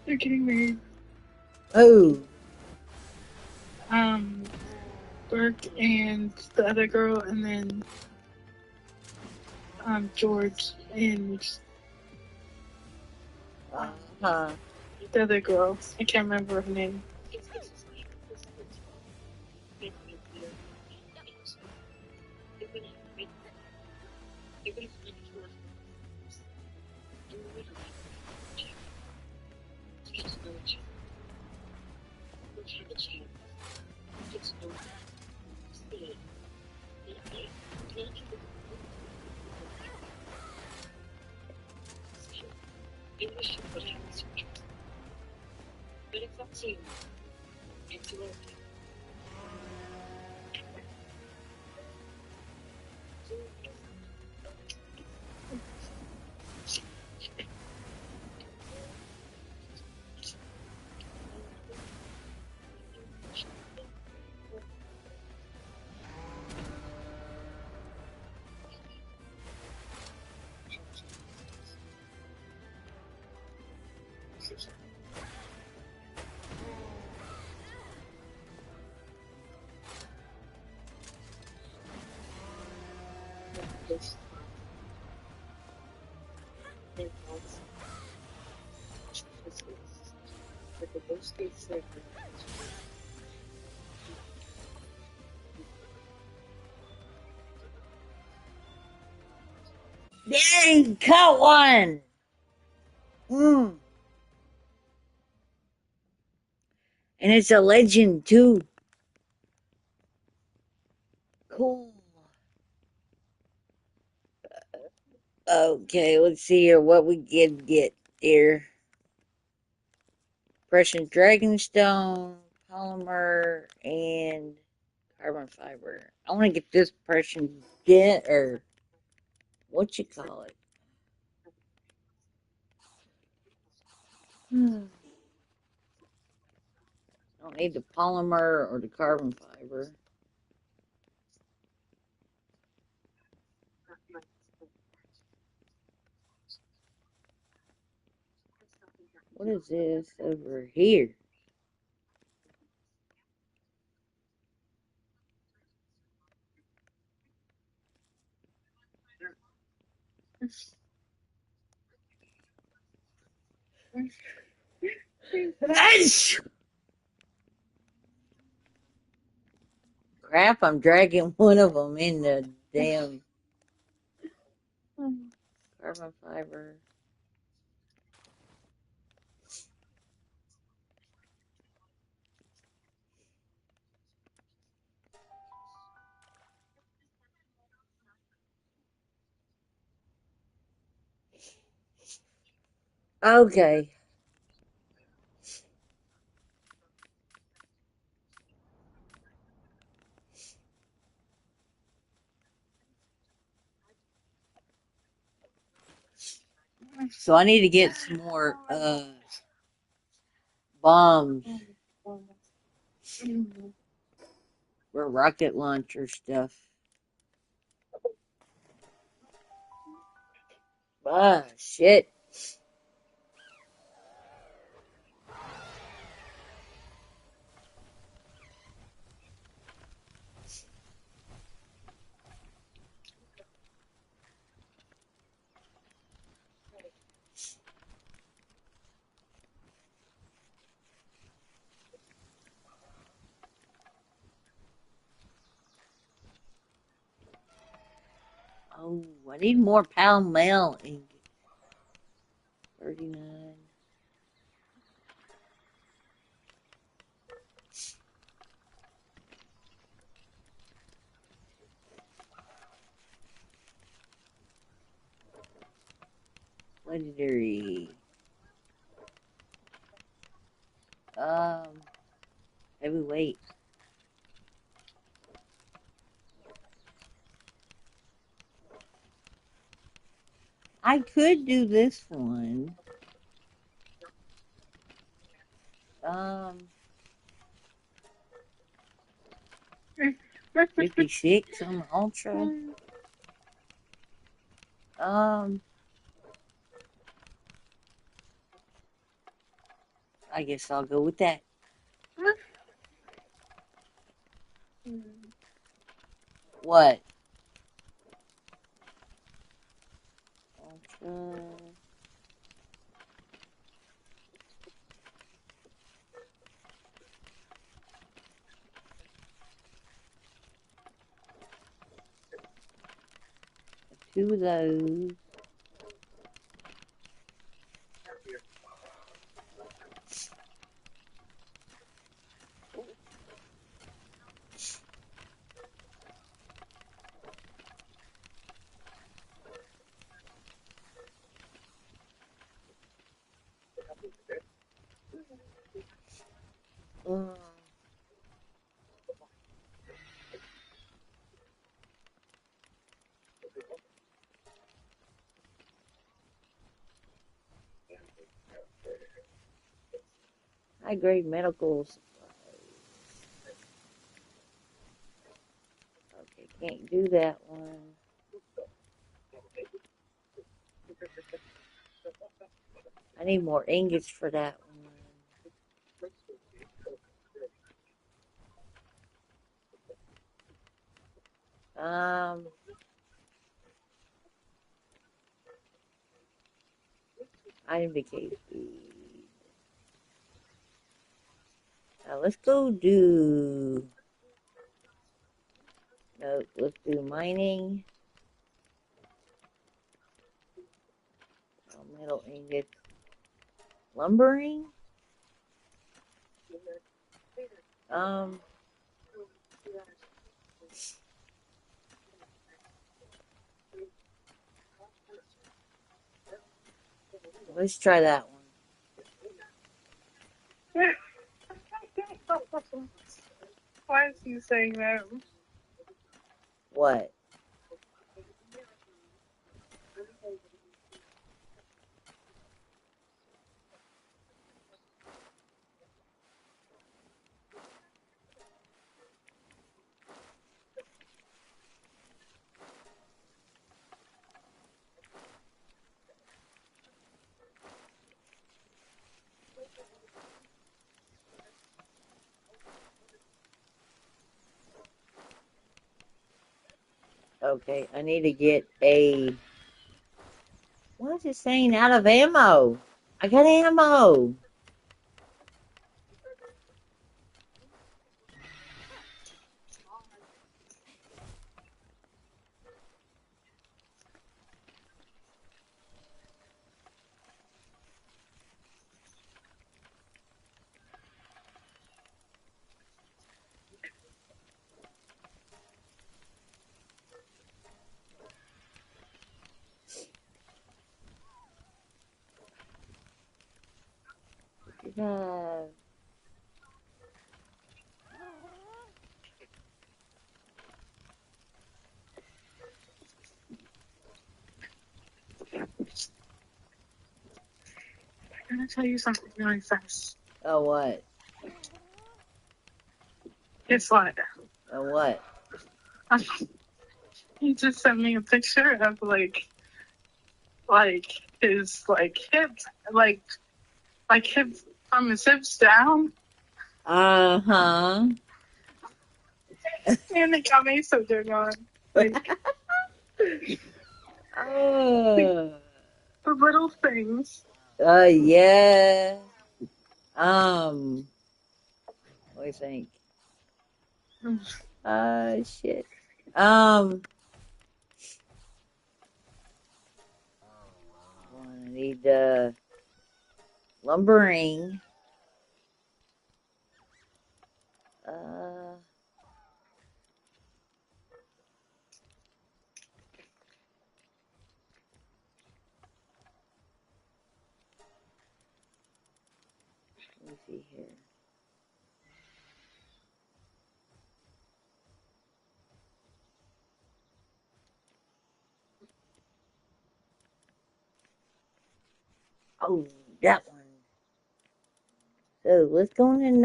They're getting married. Oh, Burke and the other girl, and then George and huh. the other girl. I can't remember her name. Dang, caught one. Mm. And it's a legend too. Cool. Okay, let's see here what we can get here. Prussian Dragonstone, polymer, and carbon fiber. I want to get this Prussian dent or what you call it. I don't need the polymer or the carbon fiber. What is this over here? Crap, I'm dragging one of them in the damn carbon fiber. Okay. So I need to get some more bombs or rocket launcher stuff. Ah, shit. Oh, I need more pound mail ink. 39. Legendary. Um, heavyweight. I could do this one. Um, 56 on the Ultra. Um, I guess I'll go with that. What? Ultra. Two of those. Mm, high grade medicals. Okay, can't do that one. I need more ingots for that one. Item decay speed. Let's go do. No, let's do mining. Metal ingots. Lumbering. Let's try that one. Why is he saying that? What? Okay, I need to get a. What is it saying? Out of ammo. I got ammo. Uh, I'm gonna tell you something really fast. oh, what? Guess what? Oh, what? He just sent me a picture of his hips, hips from his hips down, Uh-huh. and it got me so darn on. Like Oh. the little things. Yeah. What do you think? Shit. I need, lumbering. Uh, let me see here. Oh, that one. So let's go in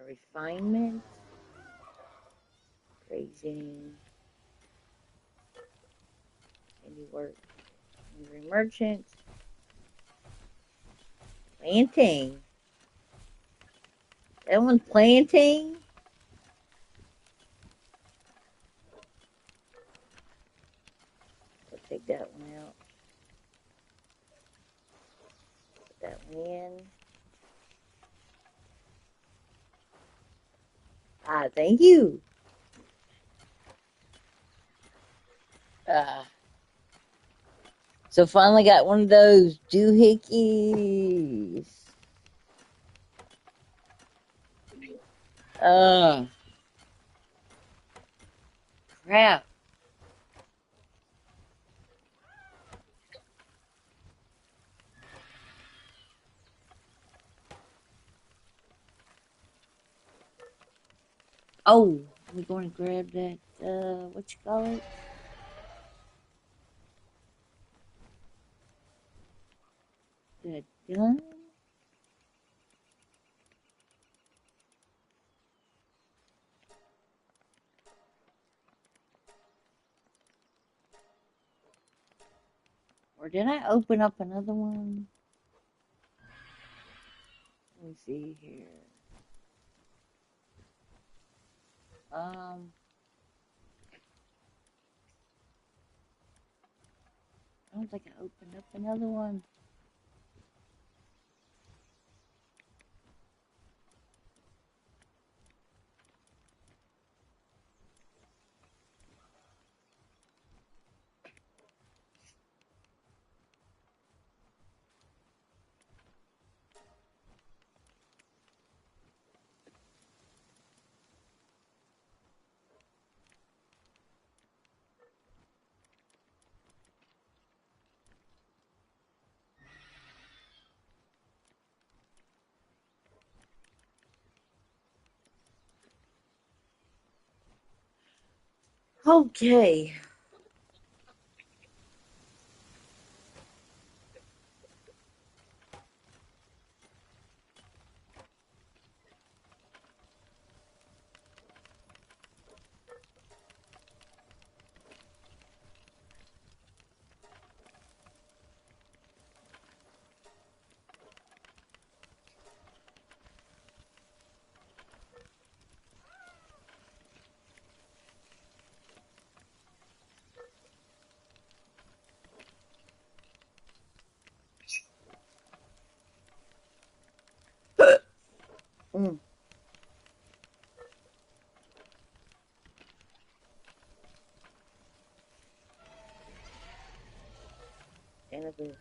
refinement, grazing, handiwork, angry merchant, planting. That one's planting. We'll take that one out. Put that one in. Thank you. So finally got one of those doohickeys. Crap. Oh, we're going to grab that, what you call it? That gun? Or did I open up another one? Let me see here. don't think I opened up another one. Okay. Mm. Another.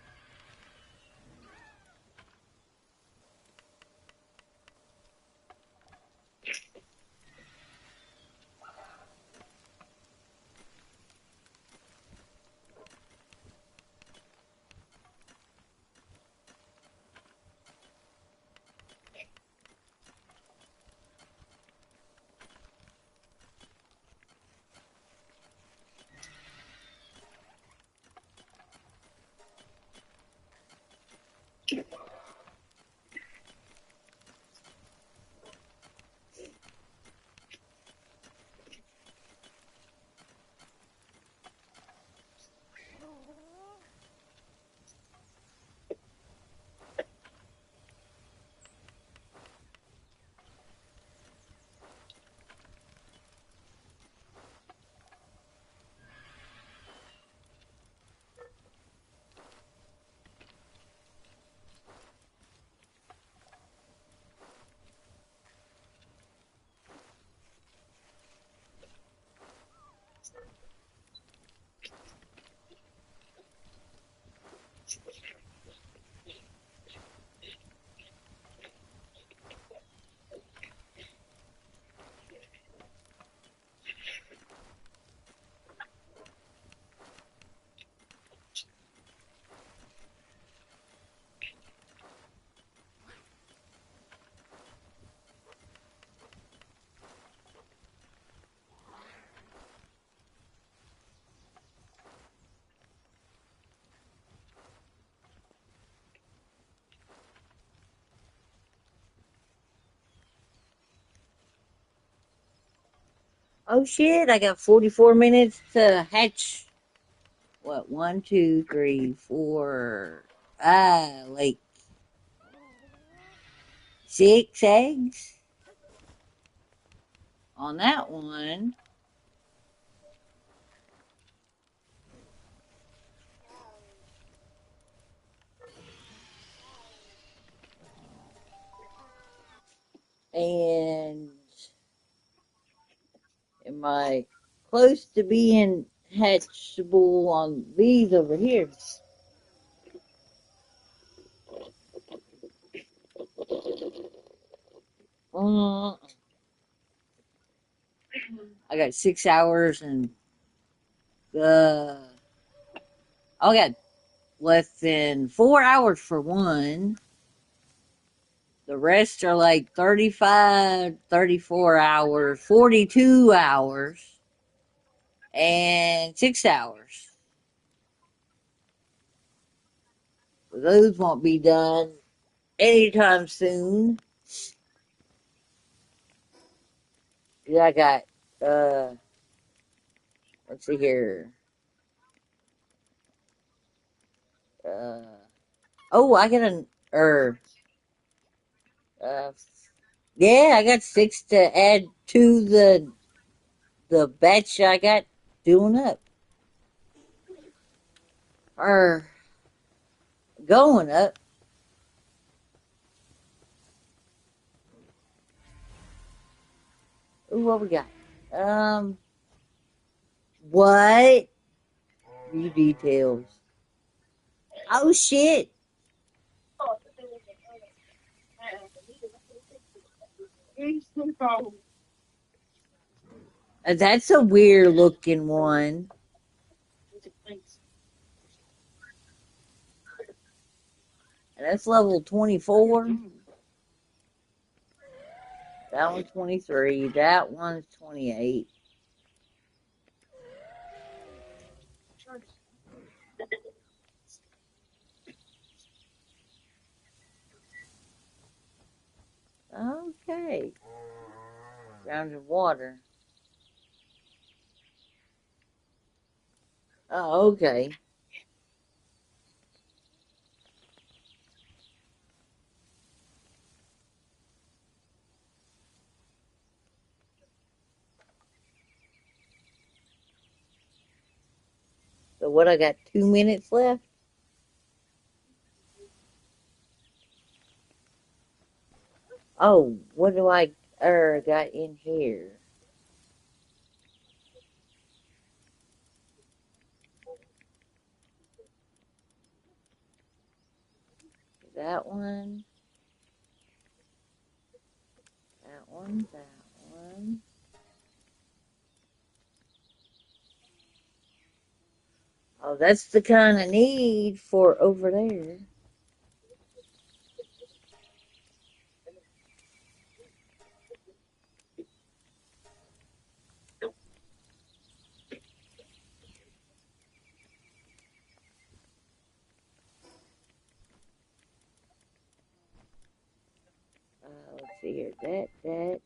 Oh shit! I got 44 minutes to hatch. What? One, two, three, four. Like 6 eggs on that one. And am I close to being hatchable on these over here? Uh, I got 6 hours and I got less than 4 hours for one. The rest are like 35, 34 hours, 42 hours, and 6 hours. Those won't be done anytime soon. Yeah, I got, uh, let's see here. Uh, oh, I got uh, yeah, I got six to add to the batch I got doing up. are going up. Ooh, what we got? What? View details. Oh shit! That's a weird looking one. And that's level 24. That one's 23. That one's 28. Okay. Grounded water. Oh, okay. So what, I got 2 minutes left? Oh, what do I got in here? That one, that one, that one. Oh, that's the kind I need for over there. Let's see here. That.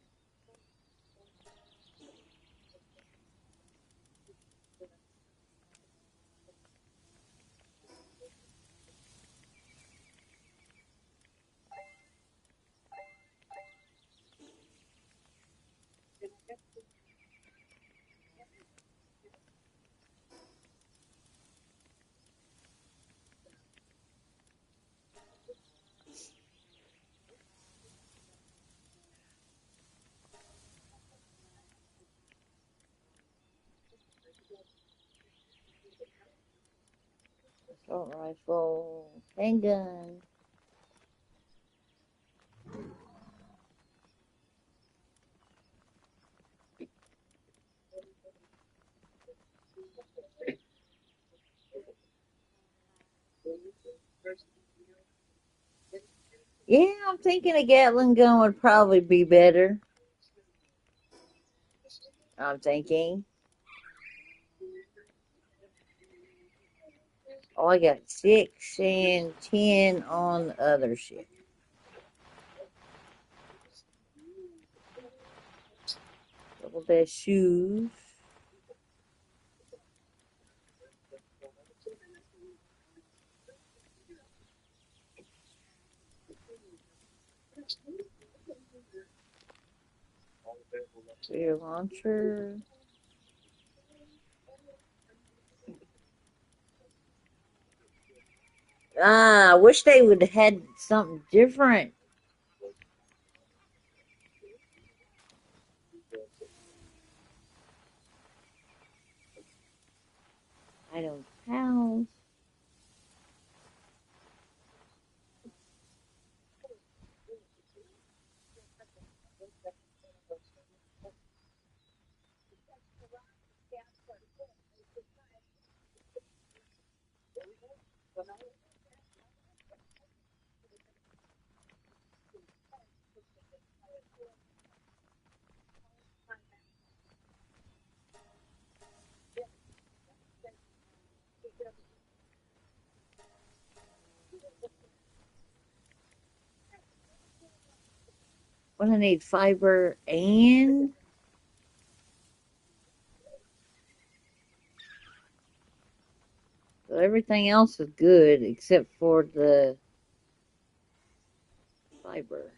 Assault rifle. Handgun. Yeah, I'm thinking a Gatling gun would probably be better. I'm thinking. Oh, I got 6 and 10 on the other ship. Double dash shoes. Rear launcher. I wish they would have had something different. Items house. What I need, fiber and so everything else is good except for the fiber.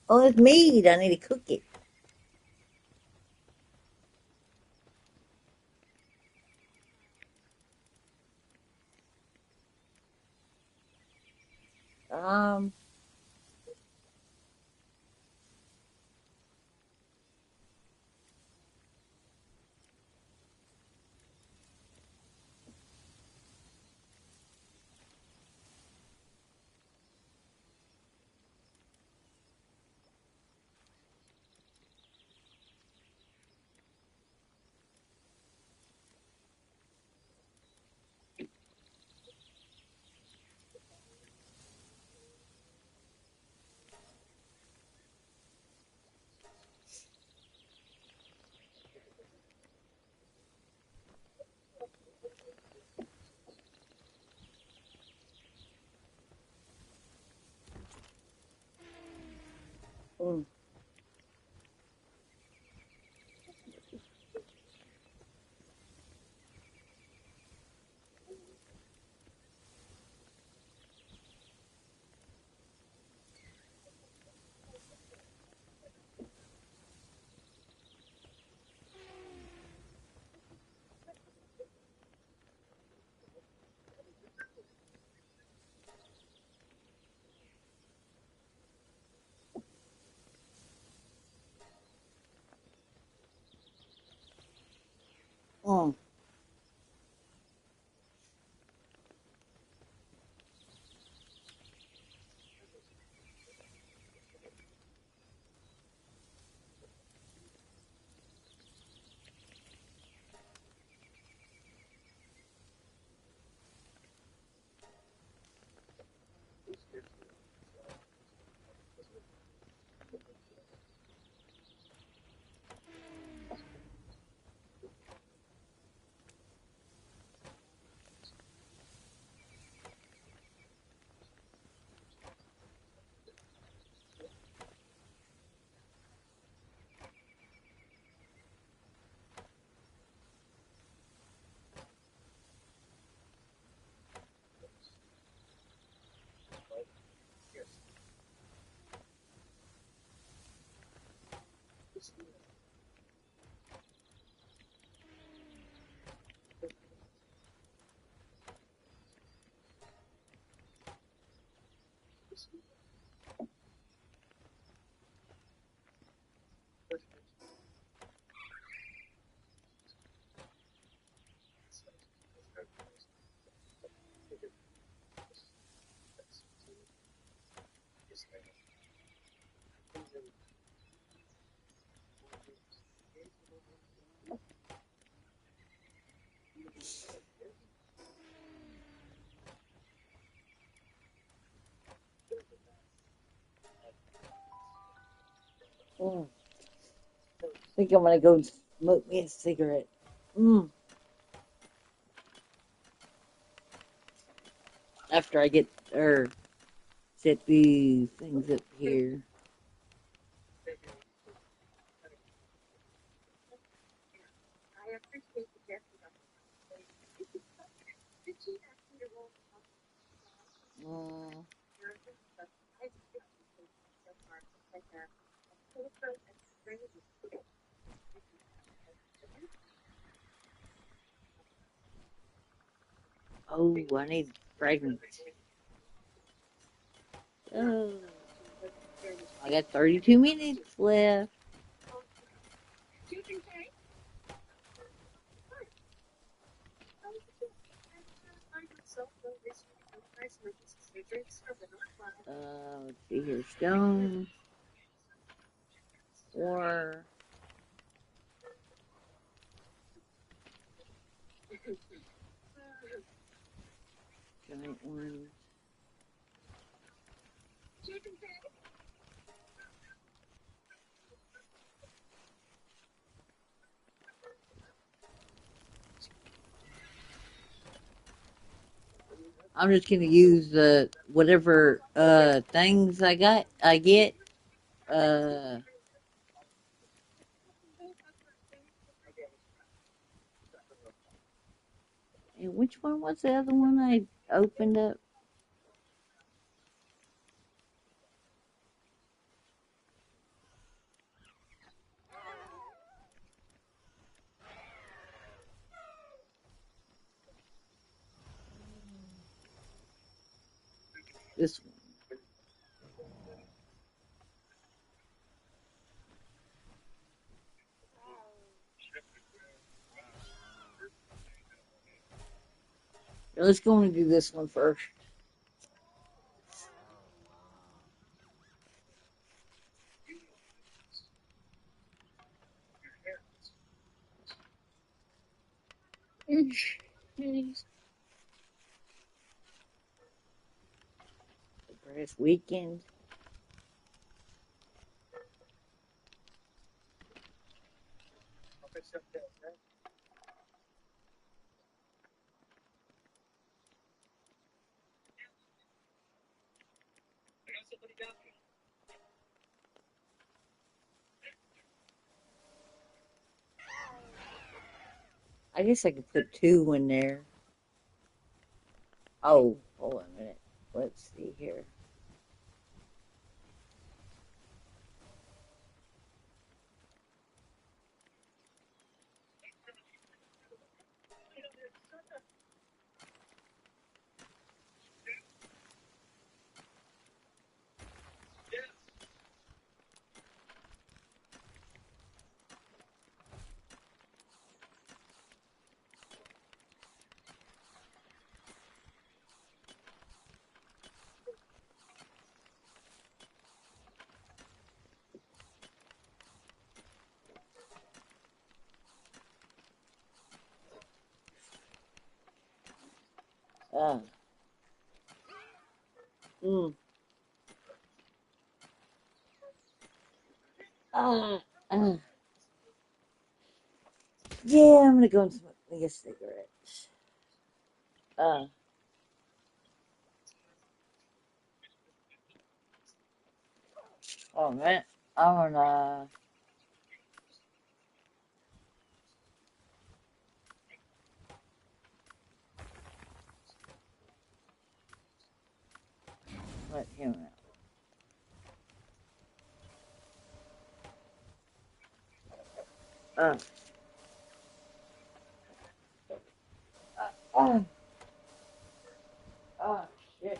Oh, it's meat. I need to cook it. Um, mm, mm, mm. Think I'm gonna go smoke me a cigarette. Mm. After I get or set these things up here. Mm. Oh, I need fragments. Oh, I got 32 minutes left. Let's see here. Stone or giant ones. I'm just gonna use the whatever things I get. Uh, and which one was the other one I opened up? This one. Let's go and do this one first. Press weekend. I guess I could put two in there. Oh, hold on a minute. Let's see here. Uh, mm, uh, uh. Yeah, I'm gonna go and smoke me a cigarette. Uh, oh man, I'm gonna let him out. Uh, oh shit.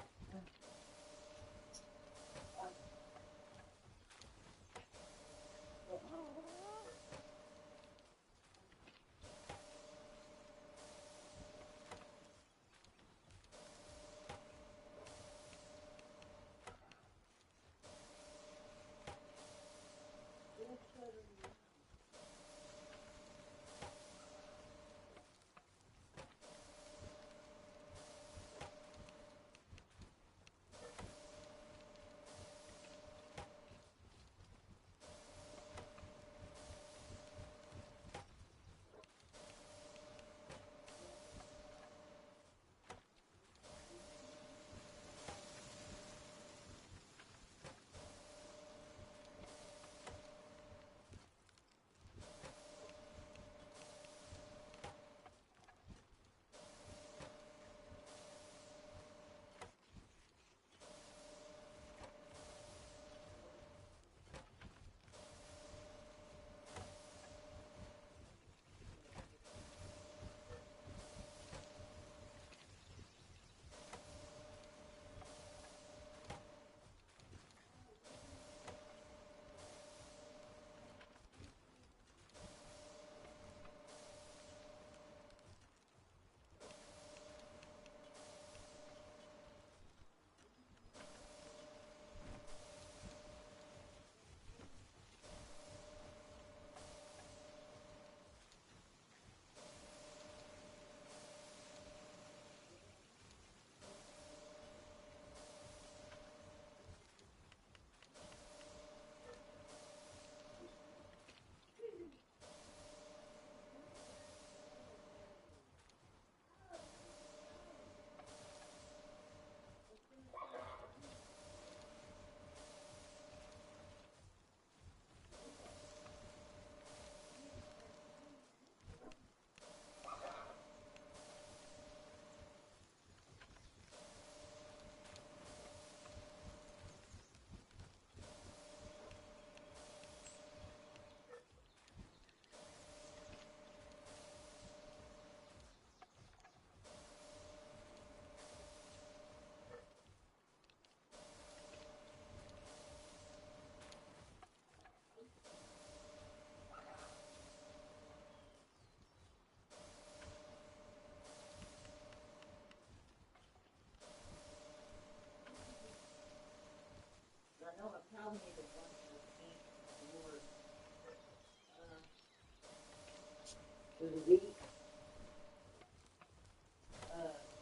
through the week.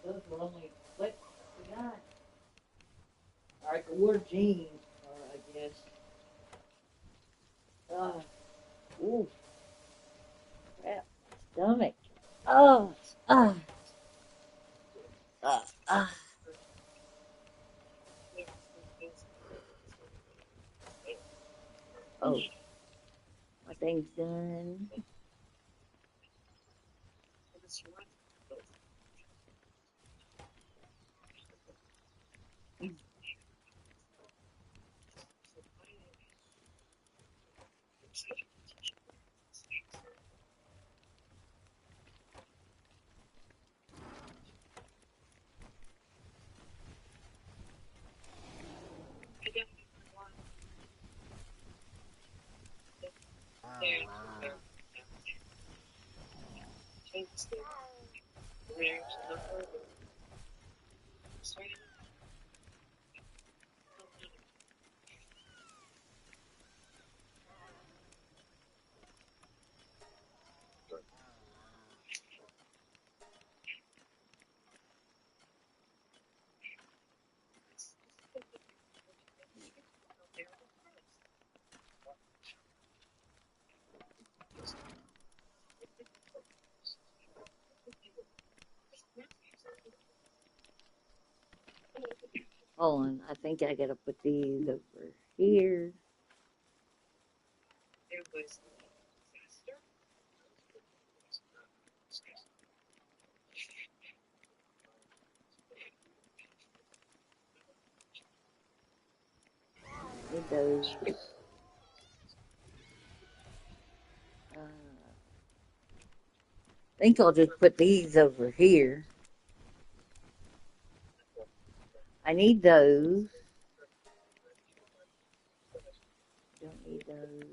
Those were only what we got. All right, the word jeans, I guess. Uh, ooh, crap, my stomach. Oh, ah, ah, ah. Oh, my thing's done. Hold on, I think I gotta put these over here. Need those. I think I'll just put these over here. I need those. Don't need those.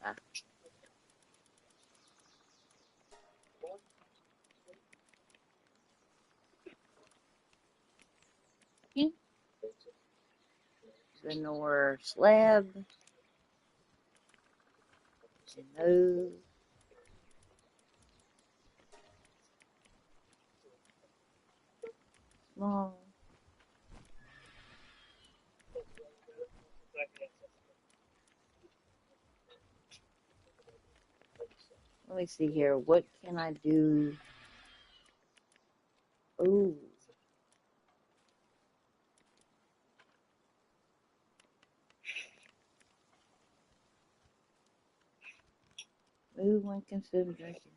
Ah, veneer slab. And those. Small. Let me see here. What can I do? Oh, move when consumed drinking.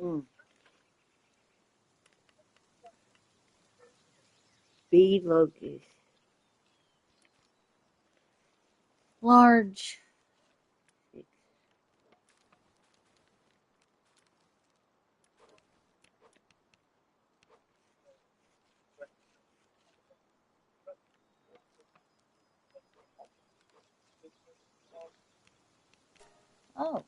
Mm. Bead locust. Large. Oh.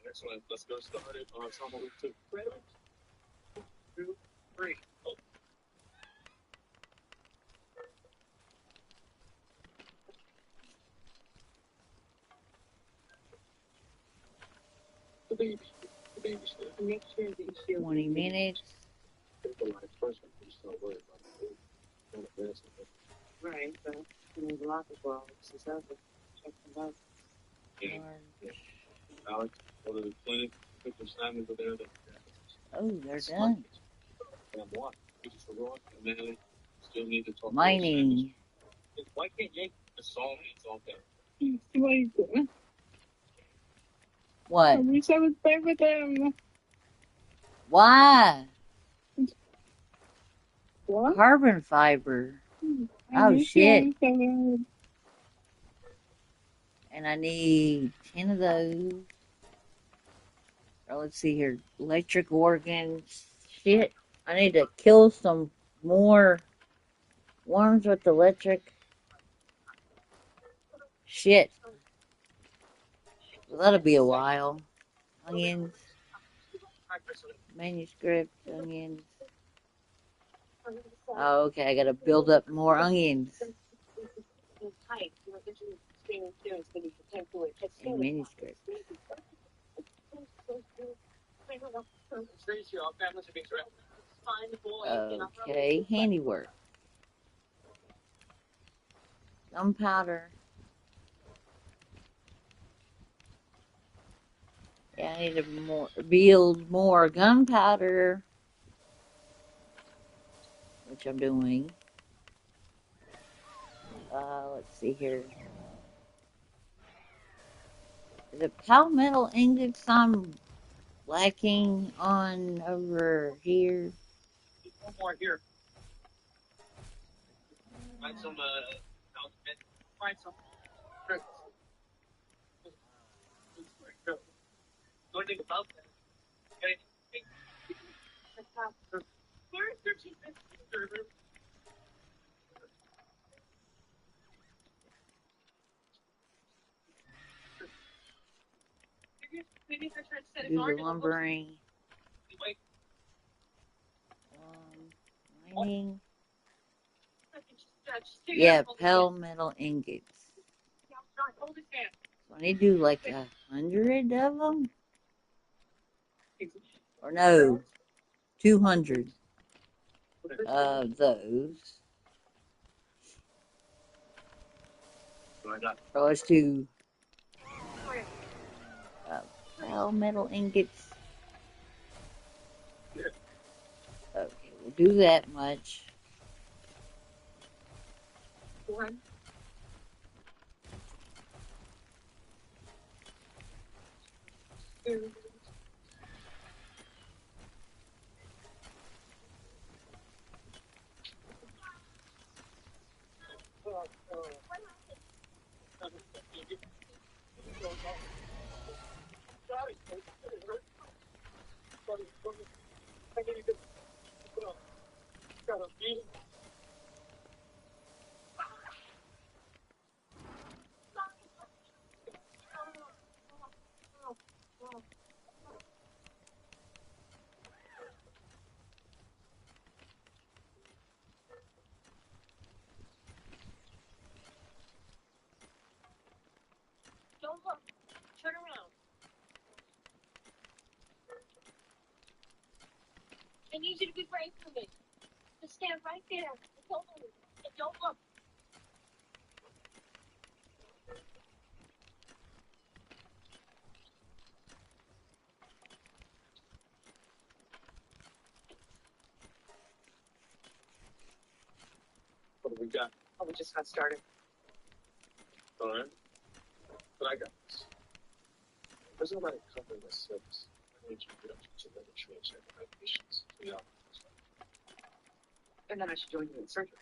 Excellent. Let's go start it on Ensemble Week 2. Ready? 2, 3. Oh. The baby. The baby still. Make sure that you feel 20 minutes. the life first when you start worrying about it. Don't advance it. Right, but you need a lot of well, this is over. Check them out. Yeah. Alex, go to the clinic, pick your assignment over there. Oh, they're done. And what? We just forgot, and then still need to talk. Mining. Why can't you solve it? It's all better. What? I wish I was there with them. Why? What? Carbon fiber. I Oh, miss shit. you so bad. And I need 10 of those. Or let's see here. Electric organs. Shit. I need to kill some more ones with electric. Shit. Well, that'll be a while. Onions. Manuscript. Onions. Oh, okay. I gotta build up more onions. And manuscript. Okay. Handiwork. Gunpowder. Yeah, I need to build more gunpowder, which I'm doing. Let's see here. Is it palmetto ingots I'm lacking on over here? One more here. Find some, find some. Don't think about that. Do the lumbering. Mining. Yeah, palmetto ingots. So I need to do like 100 of them? Or no, 200 of those. So let's do palmetto ingots. Okay, we'll do that much. Don't look. Turn around. I need you to be brave for me. Just stand right there. Don't move. And don't look. What do we got? Oh, we just got started. All right. But I got this. There's nobody covering this service. I need you to get up to the change and patients. Yeah. And then I should join you in surgery.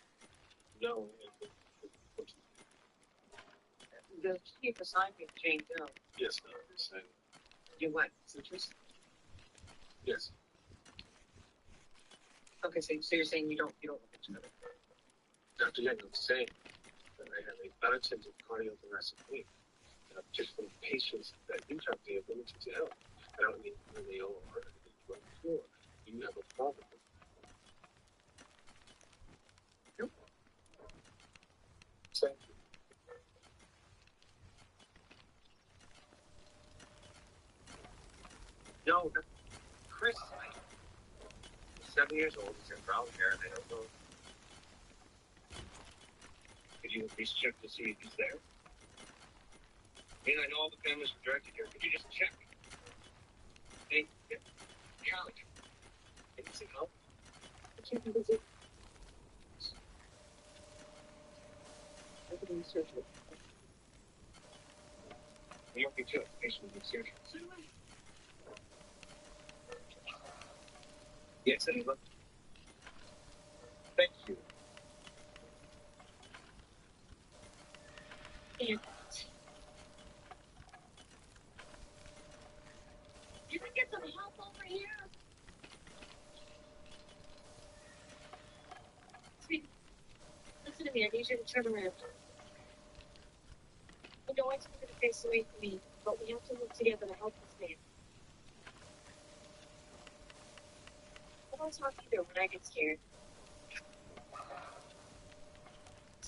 No. The chief assigned me to Jane Doe. Yes, no, you're saying. You what? Citrus? Yes. Okay, so you're saying you don't look at each other. Dr. Yang, I'm saying that I have a unattended cardiothoracic pain. And I'm just for patients that you have the ability to help. I don't need where they are or anything to run for. You have a problem. Nope. Thank you. No, Chris, he's 7 years old. He's in brown hair. I don't know. Could you at least check to see if he's there? I know all the families were directed here. Could you just check? Hey, yeah. Callie, I need some help. I can't be busy. I could do surgery. You don't need to. Patient needs surgery. So do I. Yes, anyone? Thank you. And can I get some help over here? Sweet, listen to me. I need you to turn around. I know I took the face away from me, but we have to work together to help this man. I don't talk either when I get scared.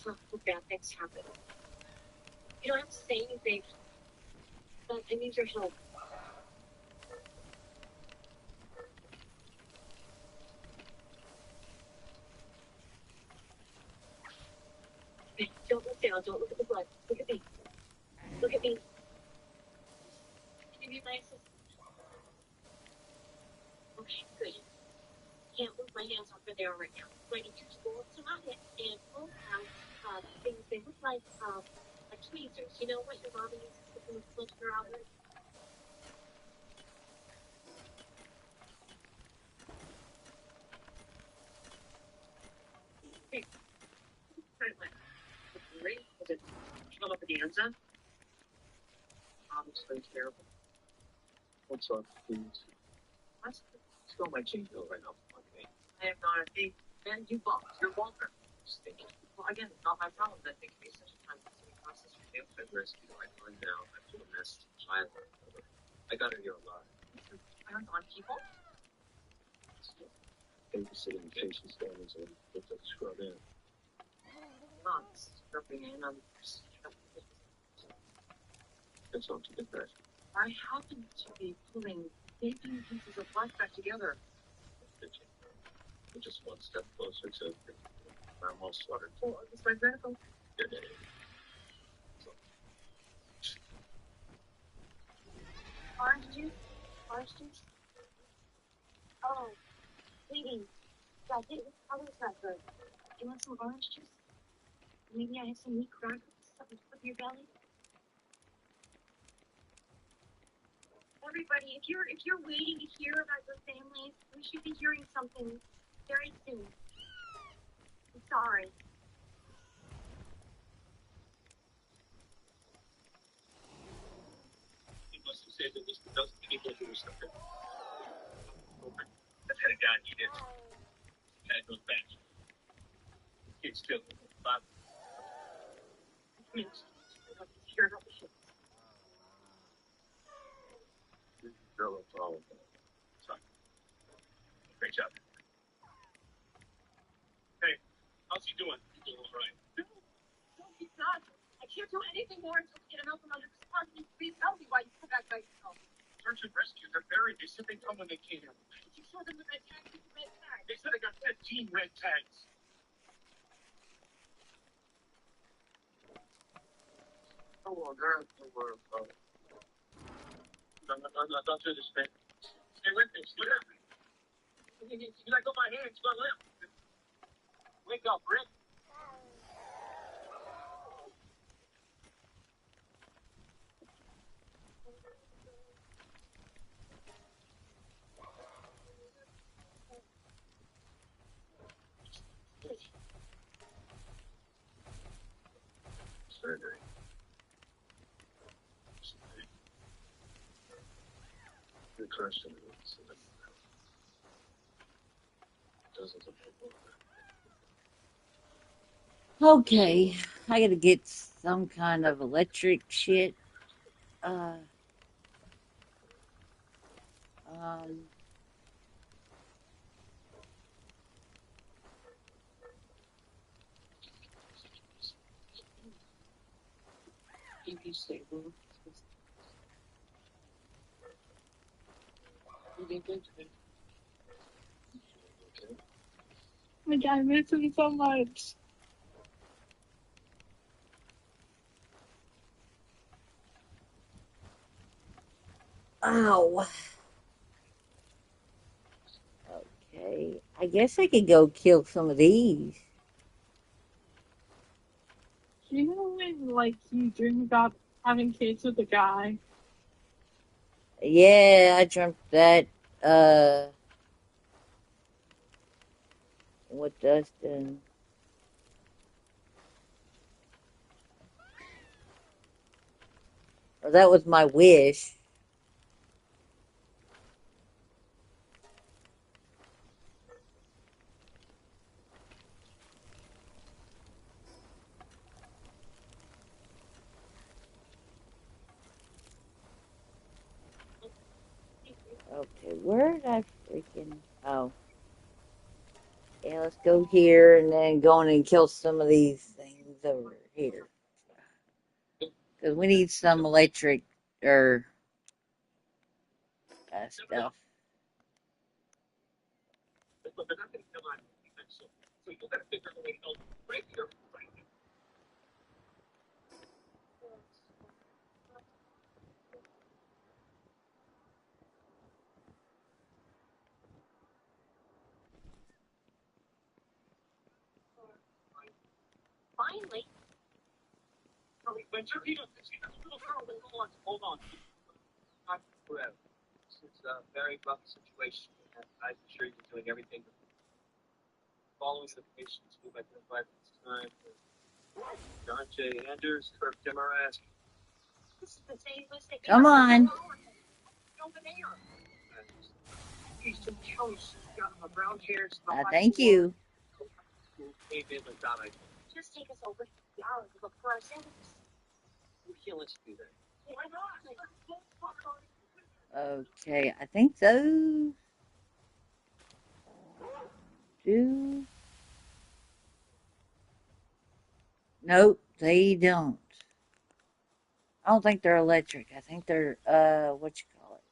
Talk when bad things happen. You don't have to say anything, but I need your help. Okay, don't look down. Don't look at the blood. Look at me. Look at me. Can you be my assistant? Okay, good. Can't move my hands over there right now. So I need you to go up to my head and pull out things. They look like tweezers. You know what your mom uses to pull the filter out with? Hey, great. Was it extravaganza? Obviously terrible. What's up, please? Let's Still my Jane Doe right now. Okay. I have not a thing. Man, you bought. You're vulgar. Stinky. Well, again, it's not my problem that they can be such a time-consuming process for you. I rescued her. I find out. I put a message to child. I got her here alive. Violence on people? Babysitting patients' families and put that scrub in. Nuts. Jumping in on It's on to get back. I happen to be pulling baking pieces of life back together. We're just one step closer to grandma's slaughter. Well, it's my medical. Yeah. So, Orange juice? Orange juice? Oh, sweetie. Yeah, this color's not good. You want some orange juice? Maybe I have some meat crackers, something to put in your belly. Everybody, if you're waiting to hear about your families, we should be hearing something very soon. I'm sorry. he must have said that this doesn't people who was something. That's how God you did. That goes back. Kids still but Here, help me. girl up all of them. Sorry. Great job. Hey, how's he doing? He's doing all right. No, he's not. I can't do anything more until we get him out from under this park. Please tell me why you put that by yourself. Search and rescue. They're buried. They said they'd come when they can. Did you show them the red tags with the red tags? They said I got 15 red tags. Oh, well, girl, we're I'm not sure this thing. Stay with me. Stay with me. You let go of my hands. You got limp. Wake up, Rick. Surgery. Good question. Doesn't Okay, I gotta get some kind of electric shit. Uh, um, EP stable. You did good today. Okay. My God, I miss him so much. ow. Okay, I guess I could go kill some of these. You know when, like, you dream about having kids with a guy? Yeah, I dreamt that. With Dustin. Or that was my wish. Okay, where did I freaking... Oh. Yeah, let's go here and then go in and kill some of these things over here. Because we need some electric or stuff. Finally. Hold on. Not forever. It's a very rough situation. I'm sure you're doing everything following the patients who've identified at this time. John J. Anders, Kirk Demarest. This is the same mistake. Come on. Over there. Eastern County, she's got my brown hairs. Thank you. Who came in with that idea? Just take us over to the hour to look for ourselves. We can't let you do that. Why not? Okay, I think those do. Nope, they don't. I don't think they're electric. I think they're, what you call it?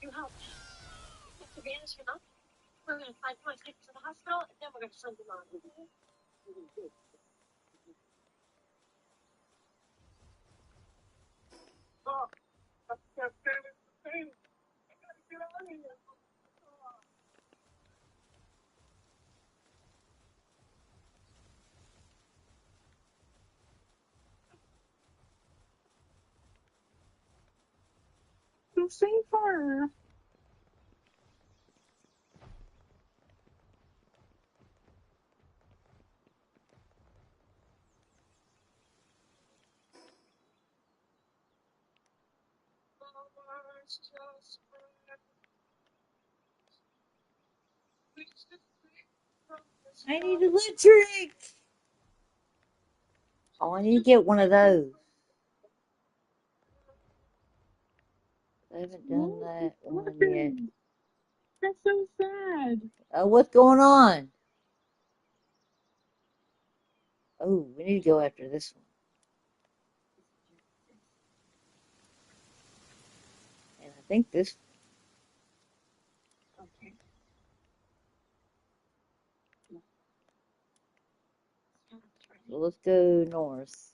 You help. Mr. Vanish, you know? We're going to find my tickets to the hospital, and then we're going to send them on. Oh, that's famous. I gotta get out of here. So save her. I need electric. Oh, I need to get one of those. I haven't done that one yet. That's so sad. What's going on? Oh, we need to go after this one. And I think this. Okay. So let's go north.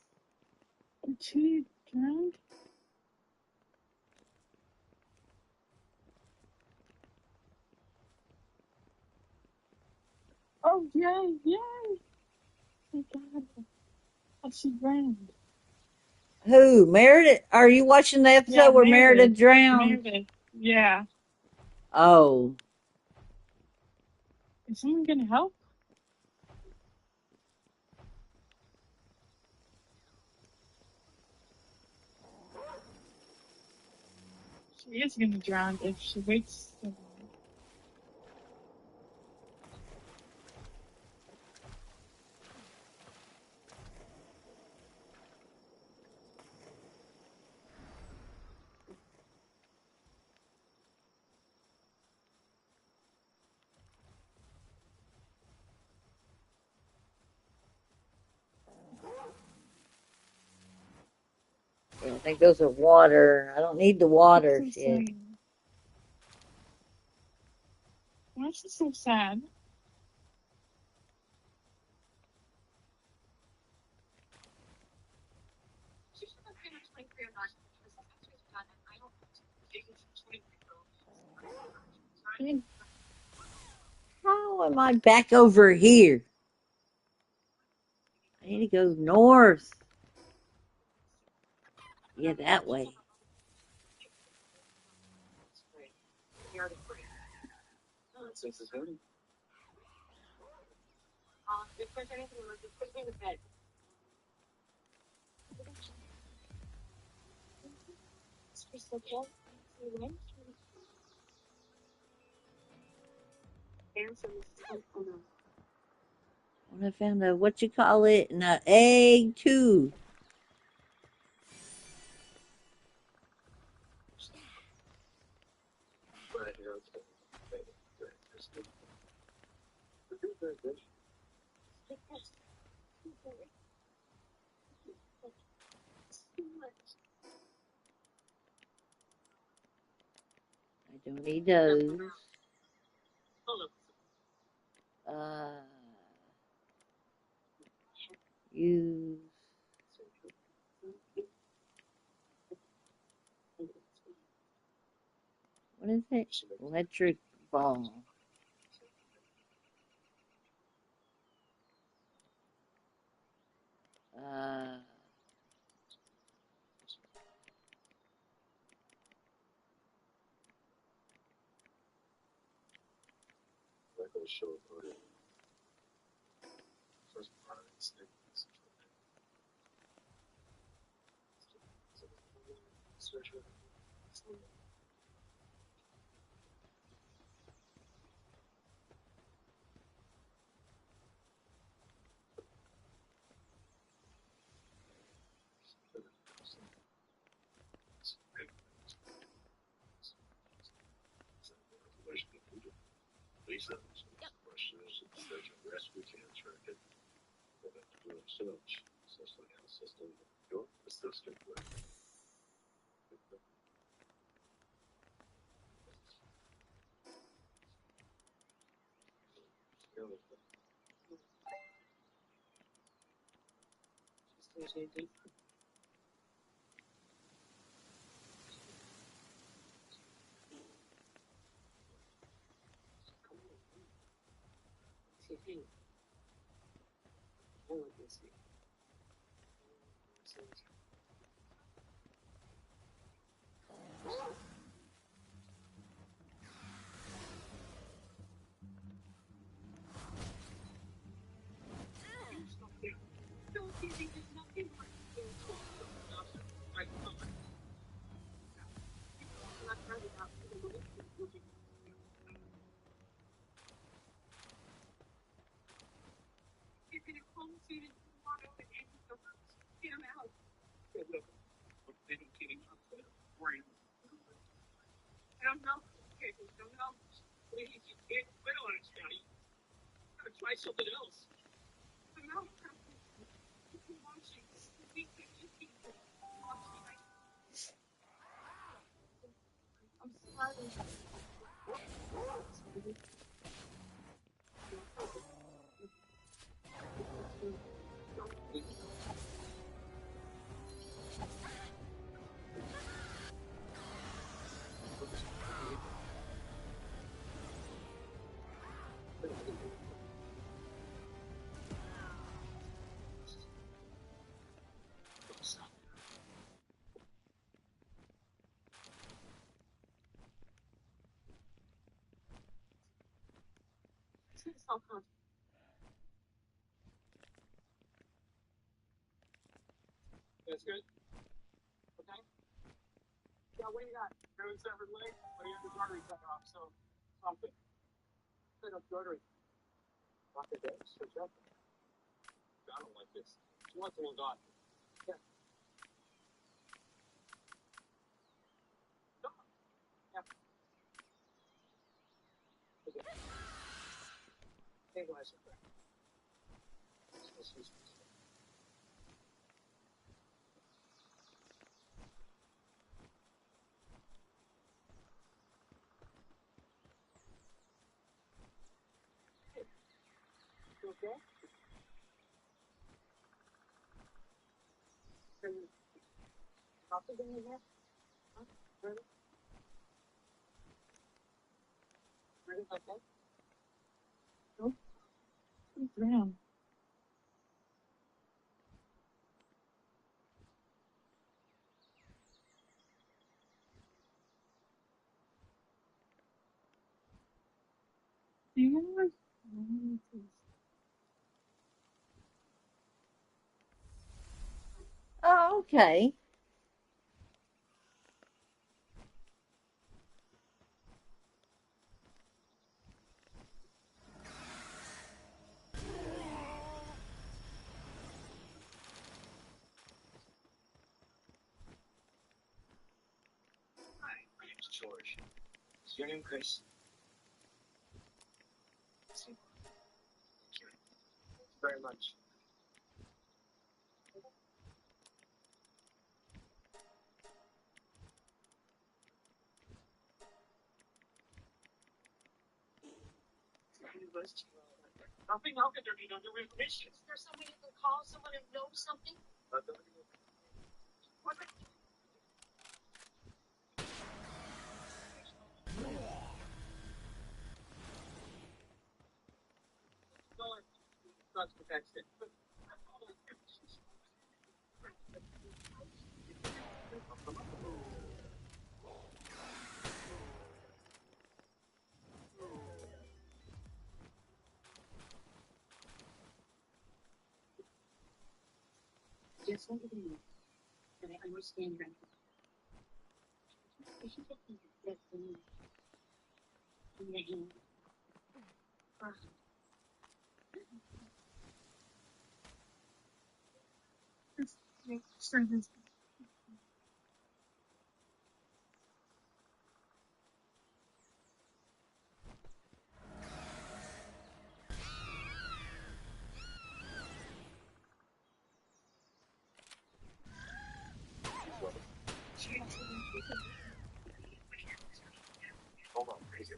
She drowned? Oh, yay, yay! Thank God. Oh, she drowned. Who? Meredith? Are you watching the Yeah, episode where Meredith drowned? Meredith. Yeah. Oh. Is someone gonna help? She is gonna drown if she waits so long. Yeah, I think those are water. I don't need the water That's so shit. sad. Why is she so sad? How am I back over here? I need to go north. Yeah, that way. When I found a what you call it, and an egg too. I don't need those. Uh, use what is it? Electric ball. Uh, That's good. Okay. Yeah, what do you got? Very severed leg, but he has his artery cut off, so something. Set up the artery. Lock it down, switch up. I don't like this. She wants to move on. Yeah. No. Yeah. Okay. Stabilize it. You okay? Can you stop it in your head? Huh? Ready? Ready like that? No? What's wrong? Yeah. Oh, okay. Hi, my name's George. Is your name Chris? Thank you. Thank you very much. Nothing. How could there be no new information? Is there someone you can call? Someone who knows something? What? Not to text it. Yes, I agree. And I understand that. I should take that in your hand. Let's make sure this. Hold on, crazy.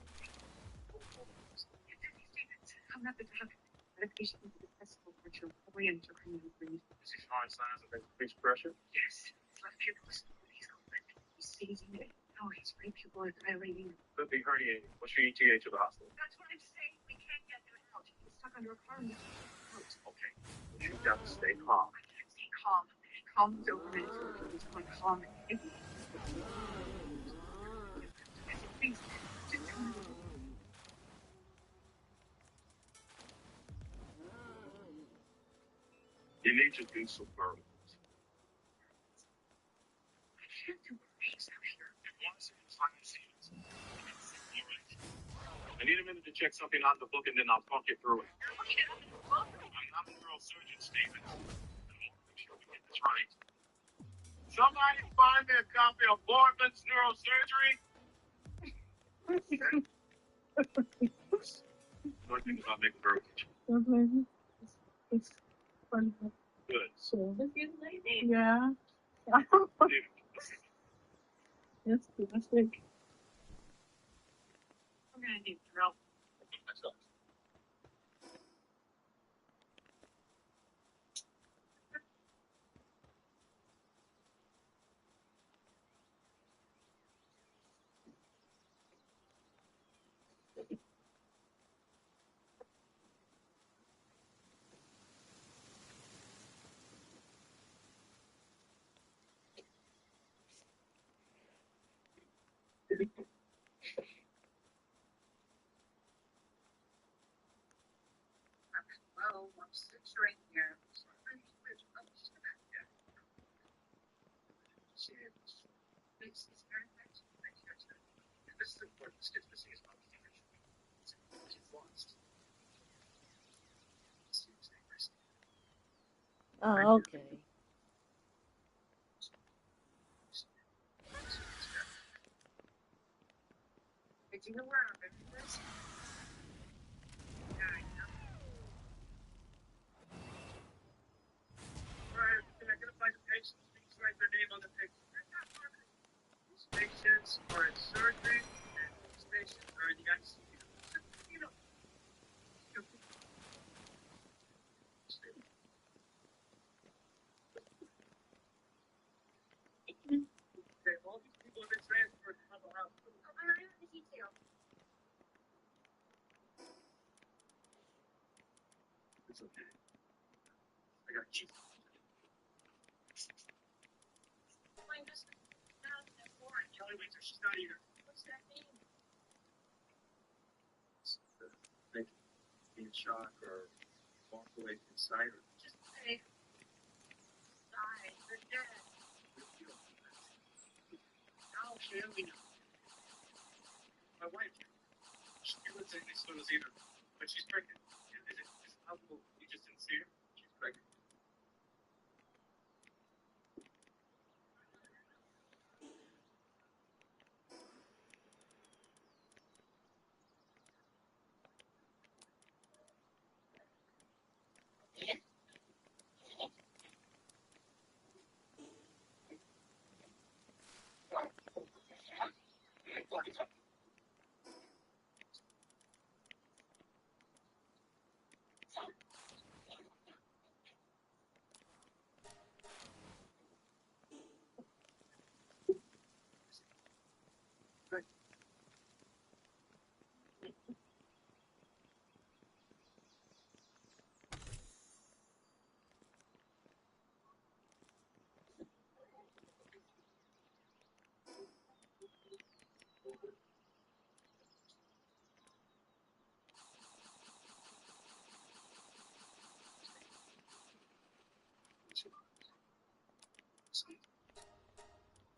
I'm not the doctor. The patient needs to test for pressure. Orient your cranial breathe. Is he showing signs of increased pressure? Yes. His left pupil is he's open. He's seizing it. No, his right pupil is dilating. Could be herniated. What's your ETA to the hospital? That's what I'm saying. We can't get him out. He's stuck under a car and okay. But you've got to stay calm. I can't stay calm. Calm is overrated for people to like calm. Please, just tell me. You need to do some burn. I can't do things out here. You want to see the final scenes? All right. I need a minute to check something on the book and then I'll talk you through it. You're looking at the book? I'm the neurosurgeon, Stevens. I want to make sure we get this right. Somebody find me a copy of Boardman's Neurosurgery. What thing about making burgers? It's fun. Good. So, yeah. That's good. That's good. I'm gonna need your help. That's all. Oh, okay.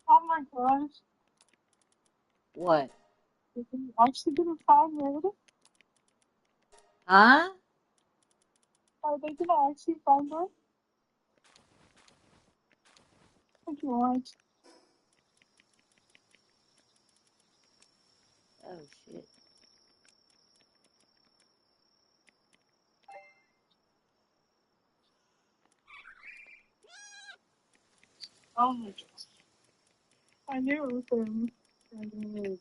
Oh my gosh. What? Is he actually gonna find Meredith? Huh? Are they gonna actually find her? What do you want? Oh, shit. Oh my gosh. I knew it was him. I knew it.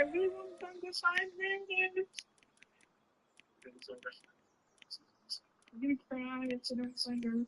Everyone's on the side, Meredith. I'm gonna cry if I don't find her.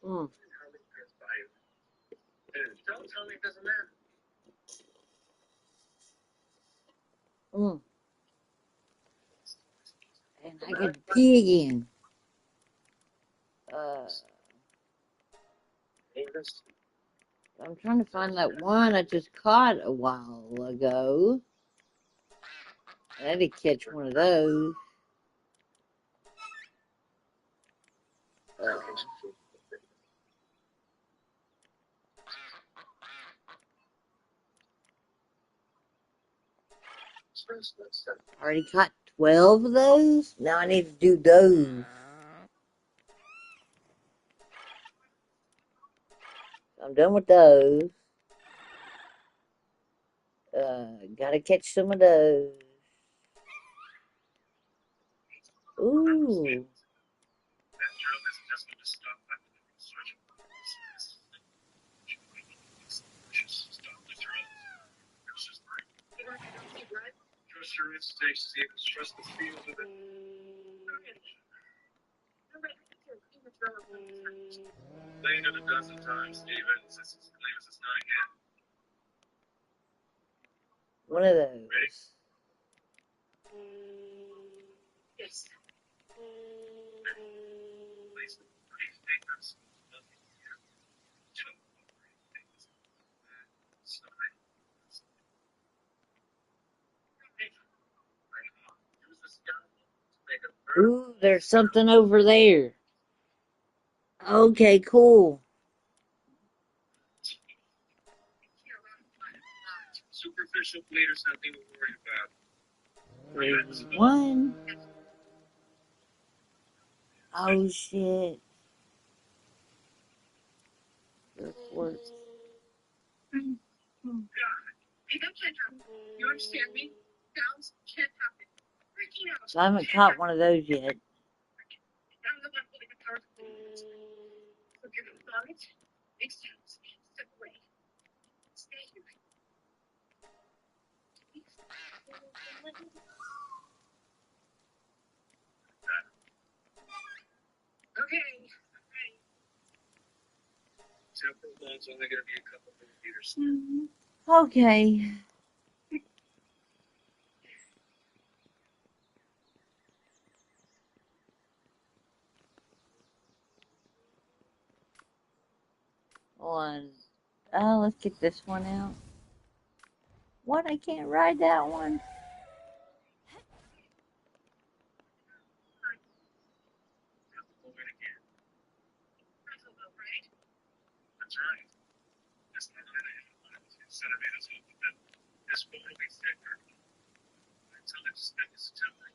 Mm. Don't tell me it doesn't matter. Mm. And I could pee again. I'm trying to find that one I just caught a while ago. I had to catch one of those. Already caught 12 of those? Now I need to do those. I'm done with those. Gotta catch some of those. Ooh. Trust your instincts, Stevens. Trust the feel of it. Played it a dozen times, Stevens. It's not again. One of those. Ready? Yes. Please, please take this. Ooh, there's something over there. Okay, cool. Superficial bleeders, nothing to worry about. There's one. Oh, shit. Earthworks. You understand me? Sounds can't happen. Freaking out. So I haven't caught one of those yet. I'm the one holding the power. So if you're gonna vomit, make sounds. Step away. Stay here. Okay. Temporal bone's only going to be a couple millimeters. Okay. On. Let's get this one out. What? I can't ride that one. That's right. This one had a 2 centimeters open, but this one will be thicker. Until it's thick as a temper.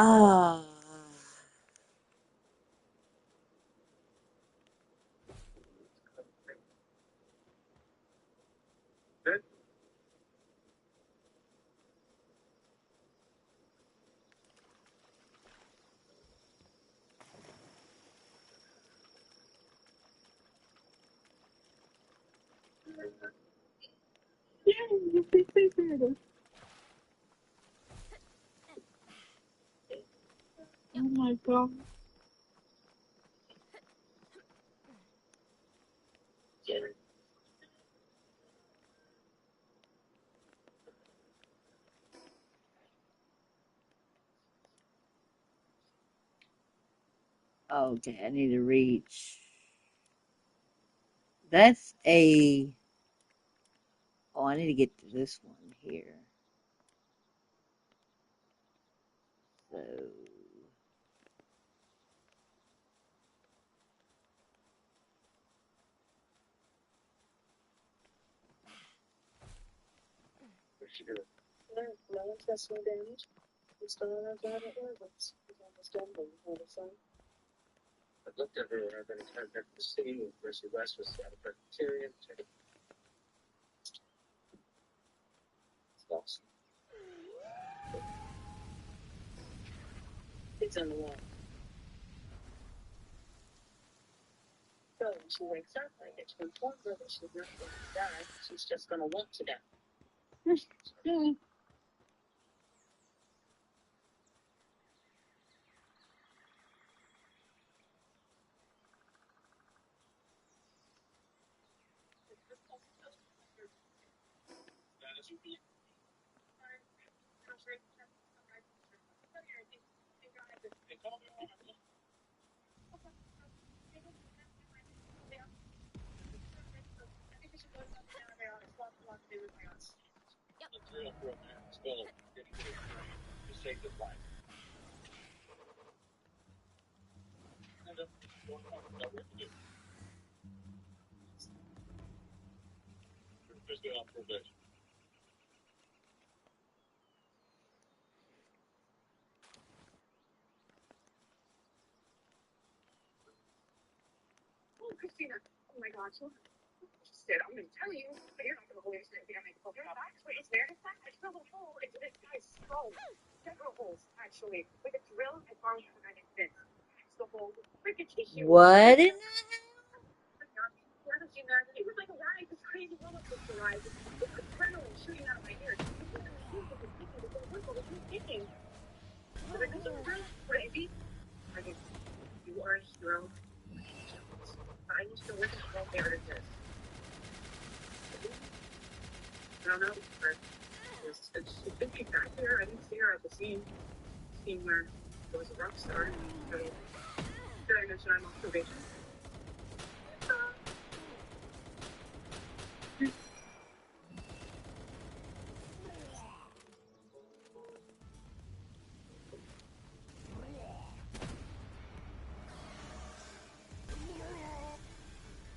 Ah. Good. Oh my god. Okay, I need to reach. That's a. Oh, I need to get to this one here. So. No intestinal damage. He's still on our job at Orleans. He's almost done with all the sun. I looked at her when I've been in contact with the city, and Mercy West was out of Presbyterian. It's lost. It's on the wall. So when she wakes up, I get to inform her that she's not going to die. She's just going to want to die. Oh, Christina. Oh my God. So she said, I'm going to tell you, but you're not going to believe it. You're going to make a phone call. Actually, it's very fast. It's a little hole into this guy's skull. Several holes, actually. With a drill and borrowed from an fence. That's the whole freaking tissue. What in It was like a ride, this crazy roller coaster ride. With adrenaline shooting out of my ears. What was he thinking? But it doesn't sound crazy. I mean, you are a hero. I used to live in small marriages. I don't know, but she could be back there. I didn't see her at the scene where there was a rock star. So, did I mention I'm on probation?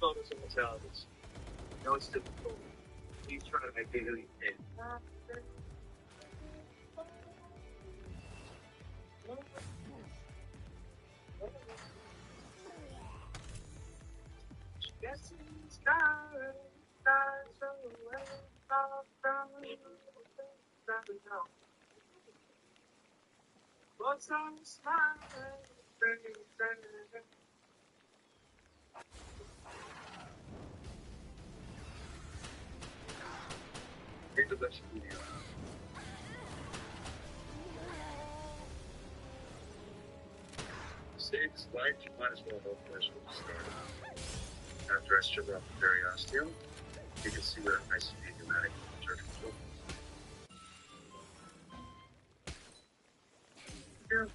Photos and mentalities. No, it's difficult. He's trying to make it really thin. Save his life, you might as well know first when you started. After I strip off the periosteum, you can see what a nice pneumatic surgical tool. Yeah.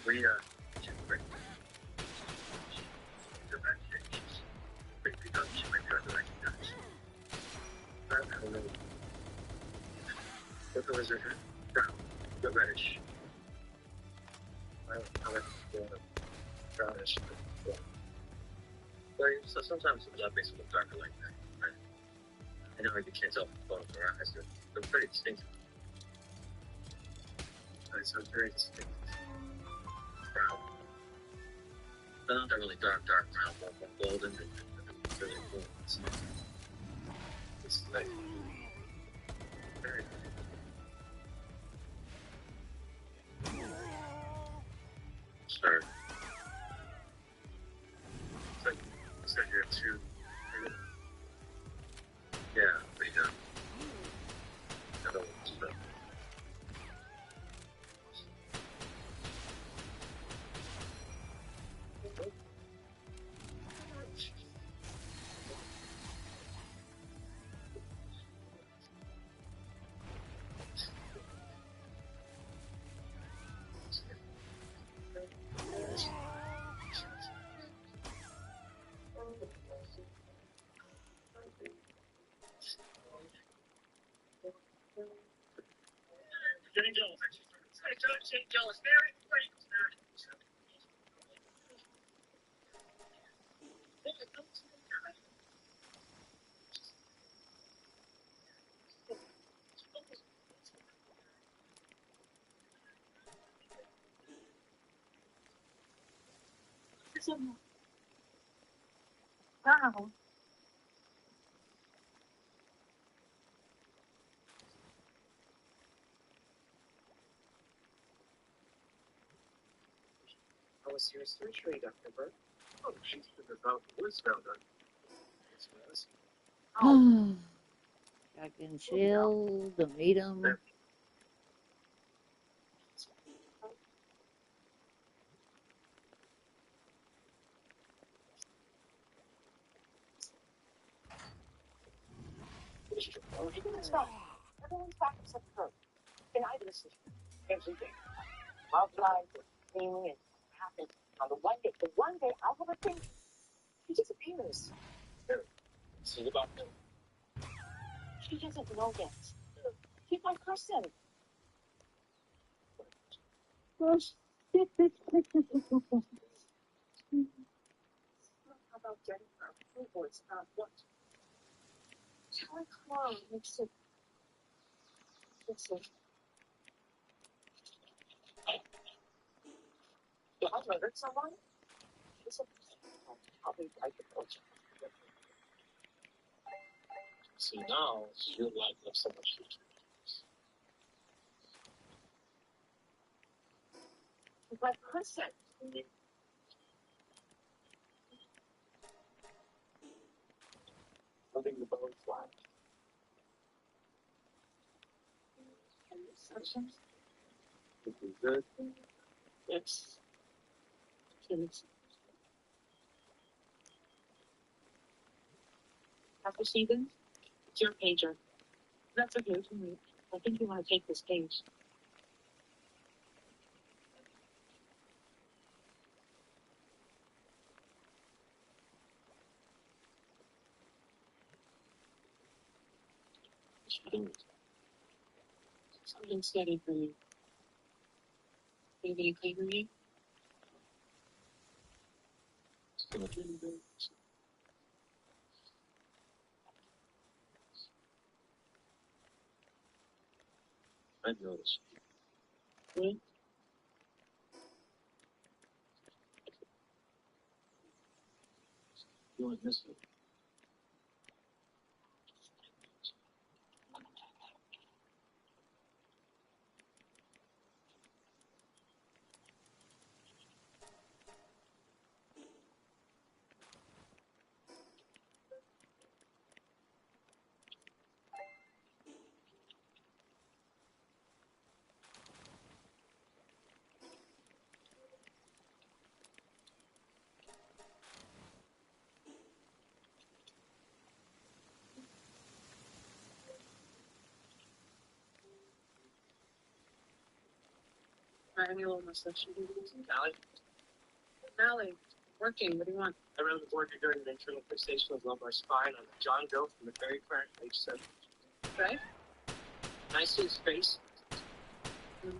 We quick. Quickly done. She might be under recognize. I don't know. What color is it? Brown. The reddish. I don't know. Brownish. But so sometimes the blood makes it look darker like that. Right? I know you can't tell from the photo of her eyes. They're pretty distinctive. Right, so very distinct. Brown. They're not really dark brown, more golden and really cool. It's like very sure. It's like you said you have two. Yeah, but you know. Another one. So. Wow. How was your surgery, Dr. Burke? Oh, she's been about the woods now, done. Shotgun shell, don't need them. Everyone's back. Everyone's back except her. And I listen to everything. Love life, thing, and happens. On the one day, I have a thing. She disappears. See about her. She doesn't know yet. She's my person. How about getting her billboards about what? Tell her Carl makes it. Listen. If I murdered someone, listen. Probably like the culture. See, now your life looks so much easier. She's my person. Letting the boat fly. Sections. Looking good. Yes. Kids. After Stevens, it's your pager. That's okay for me. I think you want to take this page. Something steady for you. Maybe a cleaner you? It's gonna do good. I noticed. Really? You want this one? Any little mustache. Allie? Allie, working. What do you want? I ran the board during the internal fixation of lumbar spine on John Doe from the very current age 7. Okay. Can I see his face?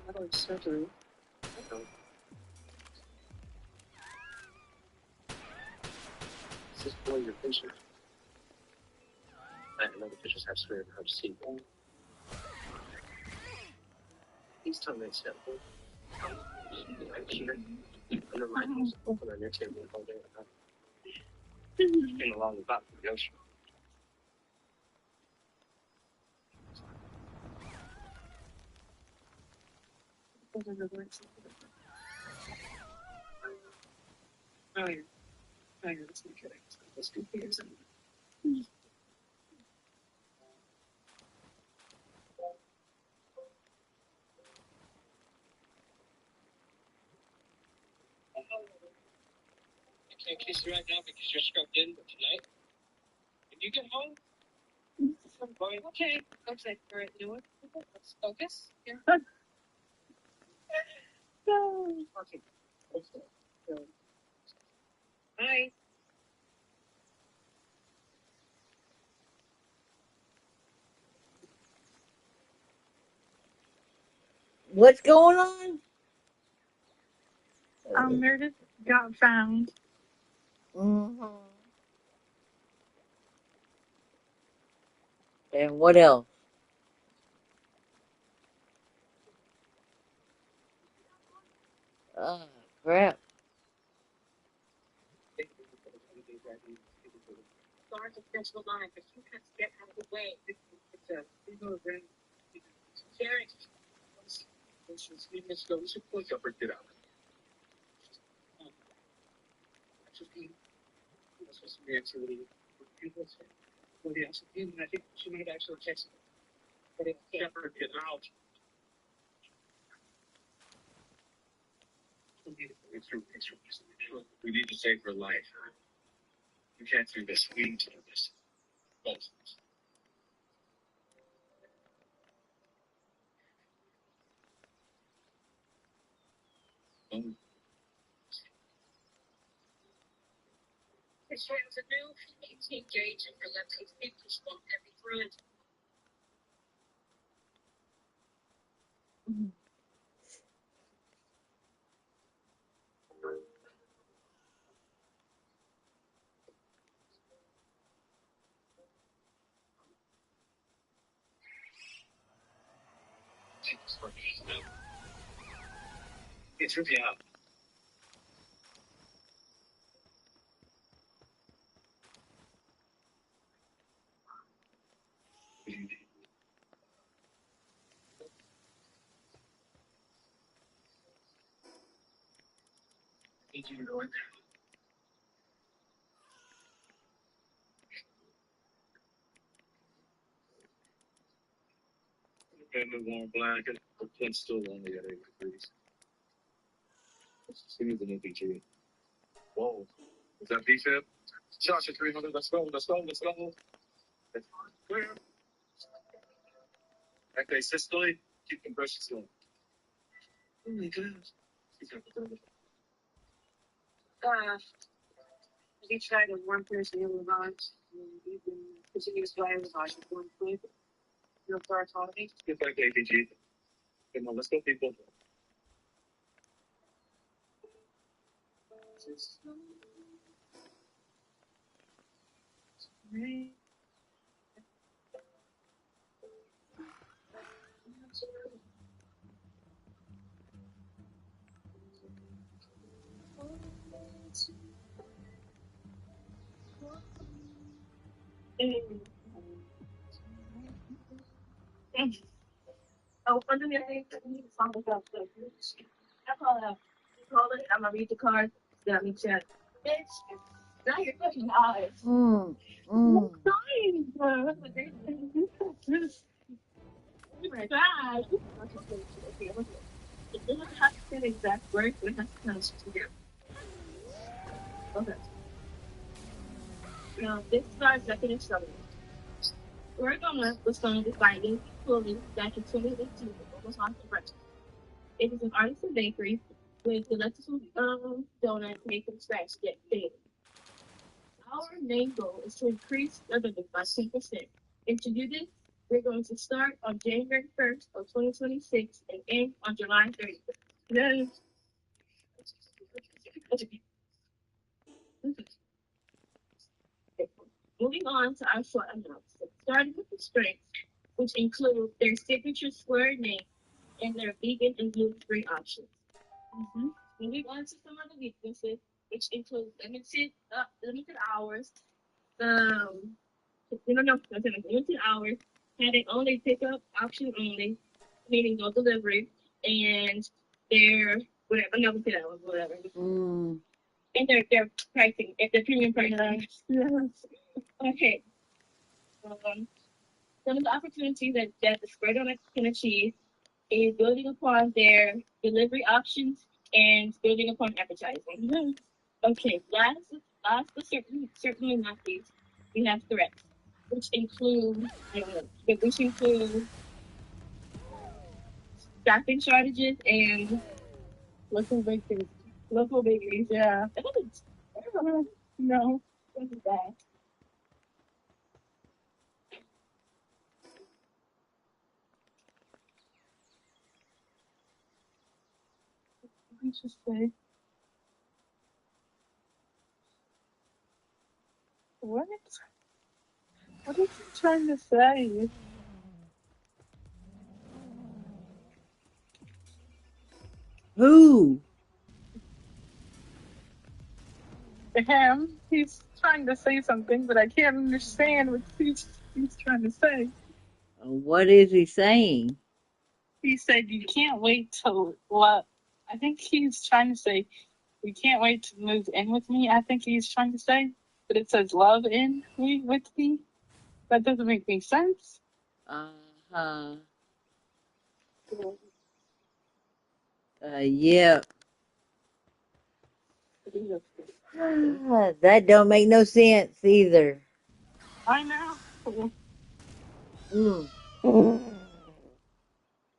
That was surgery. No. Is this boy your patient? I know the pictures have square hard to see. Please tell me it's him. I'm here. Under my house, open on your table all day. Been along the bottom of the ocean. Oh, yeah. Oh, yeah, that's not kidding. Let's do figures. I can't kiss you right now because you're scrubbed in, but tonight, when you get home, I'm going, okay. Okay, all right, you know what? Let's focus here. No. Okay. Bye. What's going on? Meredith got found. Mm-hmm. And what else? Oh, crap. Start to finish the line, but you have to get out of the way. It's a sharing. We should push up or get out. Just be supposed to be activity. Well, the activity, and I think she might actually text me. But it can't get out. We need to save her life. You can't do this. We need to do this. Both. It's a new 18 gauge and for left people swap every thread. It's really out. Need you to go in there. And the warm blanket. The plant's still only at 8 degrees. It's an APG. Whoa. Is that VFib? Josh at 300. Let's go. Let's go. Let's go. It's clear. Okay, systole. Keep compressions going. Oh my God. We tried a warm person in the box. You can continue to fly in the box with one foot. No for autonomy. Get back to APG. Come on, let's go, people. Oh, underneath the song about the I call it. You call it. I'm gonna read the card. That means that. Bitch. Now you're fucking eyes. Mm. I'm Mm. dying. Oh my God. Okay, look. It doesn't have to say the exact words, but it has to kind of together. Okay. Now, this is our executive summary. We're gonna was going to define Yankee clothing back in 2018 with almost on the breakfast. It is an artisan bakery with delectable donut made from scratch yet daily. Our main goal is to increase revenue by 10%. And to do this, we're going to start on January 1st of 2026 and end on July 31st. Yes. Moving on to our short announcement, starting with the strengths, which include their signature square name and their vegan and gluten-free options. Moving on to some other weaknesses, which include limited hours, um, limited hours, having only pickup option only, meaning no delivery, and their whatever, no pickup, whatever. Mm. And their pricing, if the premium pricing. Okay. Some of the opportunities that the spread on can achieve is building upon their delivery options and building upon advertising. Okay, last but certainly not least, we have threats, which include which include staffing shortages and local bakeries. Local bakeries, yeah. No, what is that? to say? What? What is he trying to say? Who? To him, he's trying to say something, but I can't understand what he's trying to say. What is he saying? He said, "You can't wait till what?" I think he's trying to say, "You can't wait to move in with me." I think he's trying to say, but it says "love in me with me." That doesn't make any sense. Uh-huh. Yeah. That don't make no sense either. I know. Mm.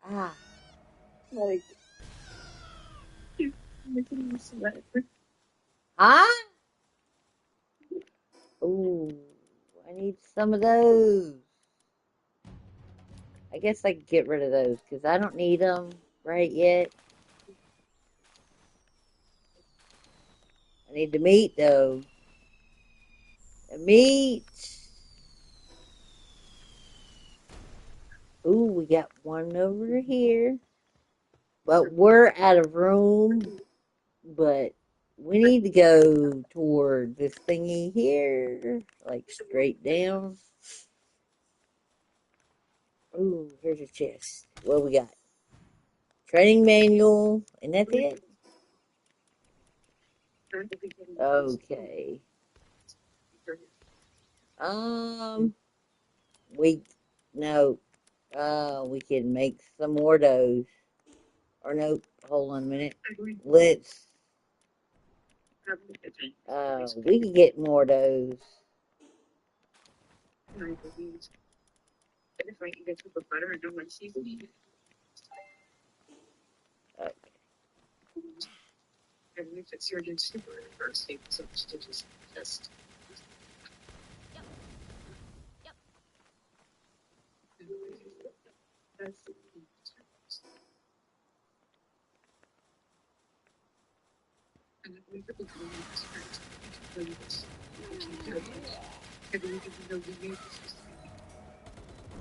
Ah. Like, he's making me sweat. Huh? Ooh, I need some of those. I guess I could get rid of those because I don't need them right yet. I need the meat though. The meat. Ooh, we got one over here. But we're out of room. But we need to go toward this thingy here. Like straight down. Ooh, here's a chest. What we got? Training manual. And that's it? Okay. We no. We can make some more doughs. Or nope. Hold on a minute. Let's. We can get more doughs. Okay.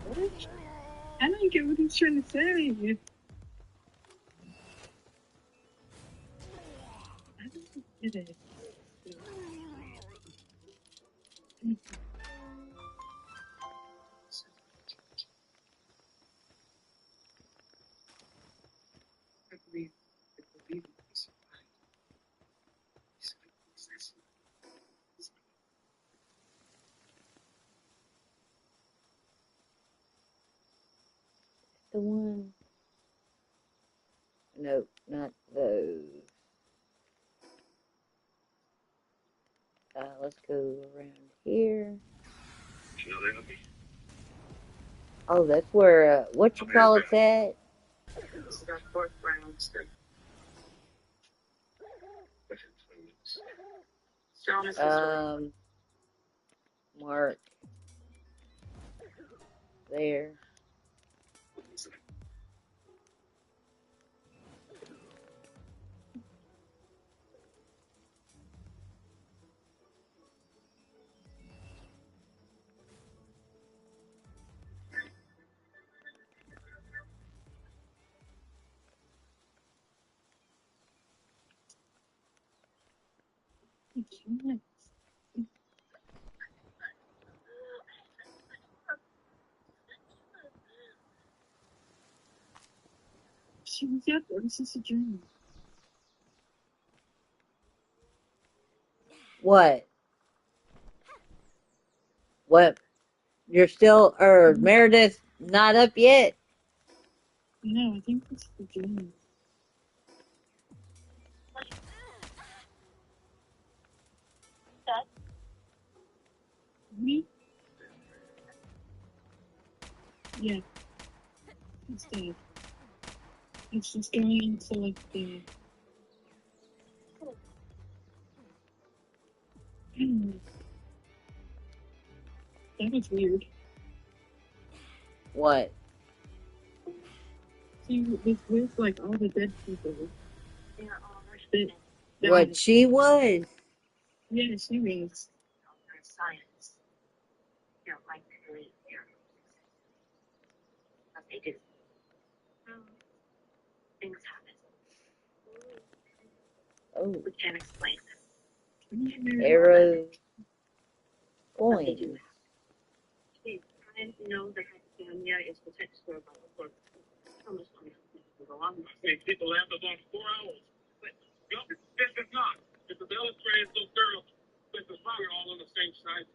What? I don't get what he's trying to say. I don't get it. The one. Nope, not those. Let's go around here. Oh, that's where, what you call it's at? Um, Mark, there. I can't. She was out there. This is a dream. What? What? You're still, or Meredith not up yet? No, I think this is a dream. Me? Yeah, it's dead. It's just going into like the. That was weird. What? She was with like all the dead people. But What she was? yeah, she was. Science. You don't like to believe miracles. But they do. Things happen. Oh, We can't explain them. arrow But they do point. happen. Hey, I know that academia is potential for so much money. Hey, people have about 4 hours. But no, this is not. If the bell is trained so thorough, this is probably all on the same side.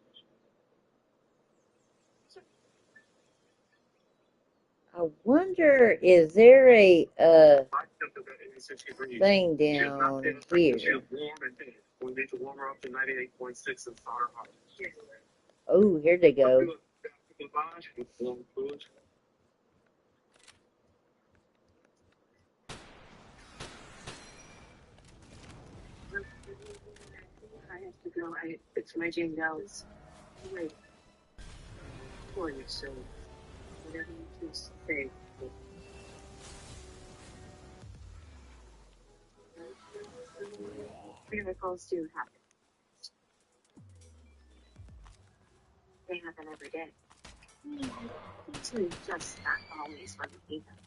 I wonder, is there a thing down here? We need to warm her up to 98.6 and start her heart. Oh, here they go. I have to go. It's my Jane Dallas. Wait. For you, so whatever you choose to say. Miracles do happen. They happen every day. It's just not always when we need them.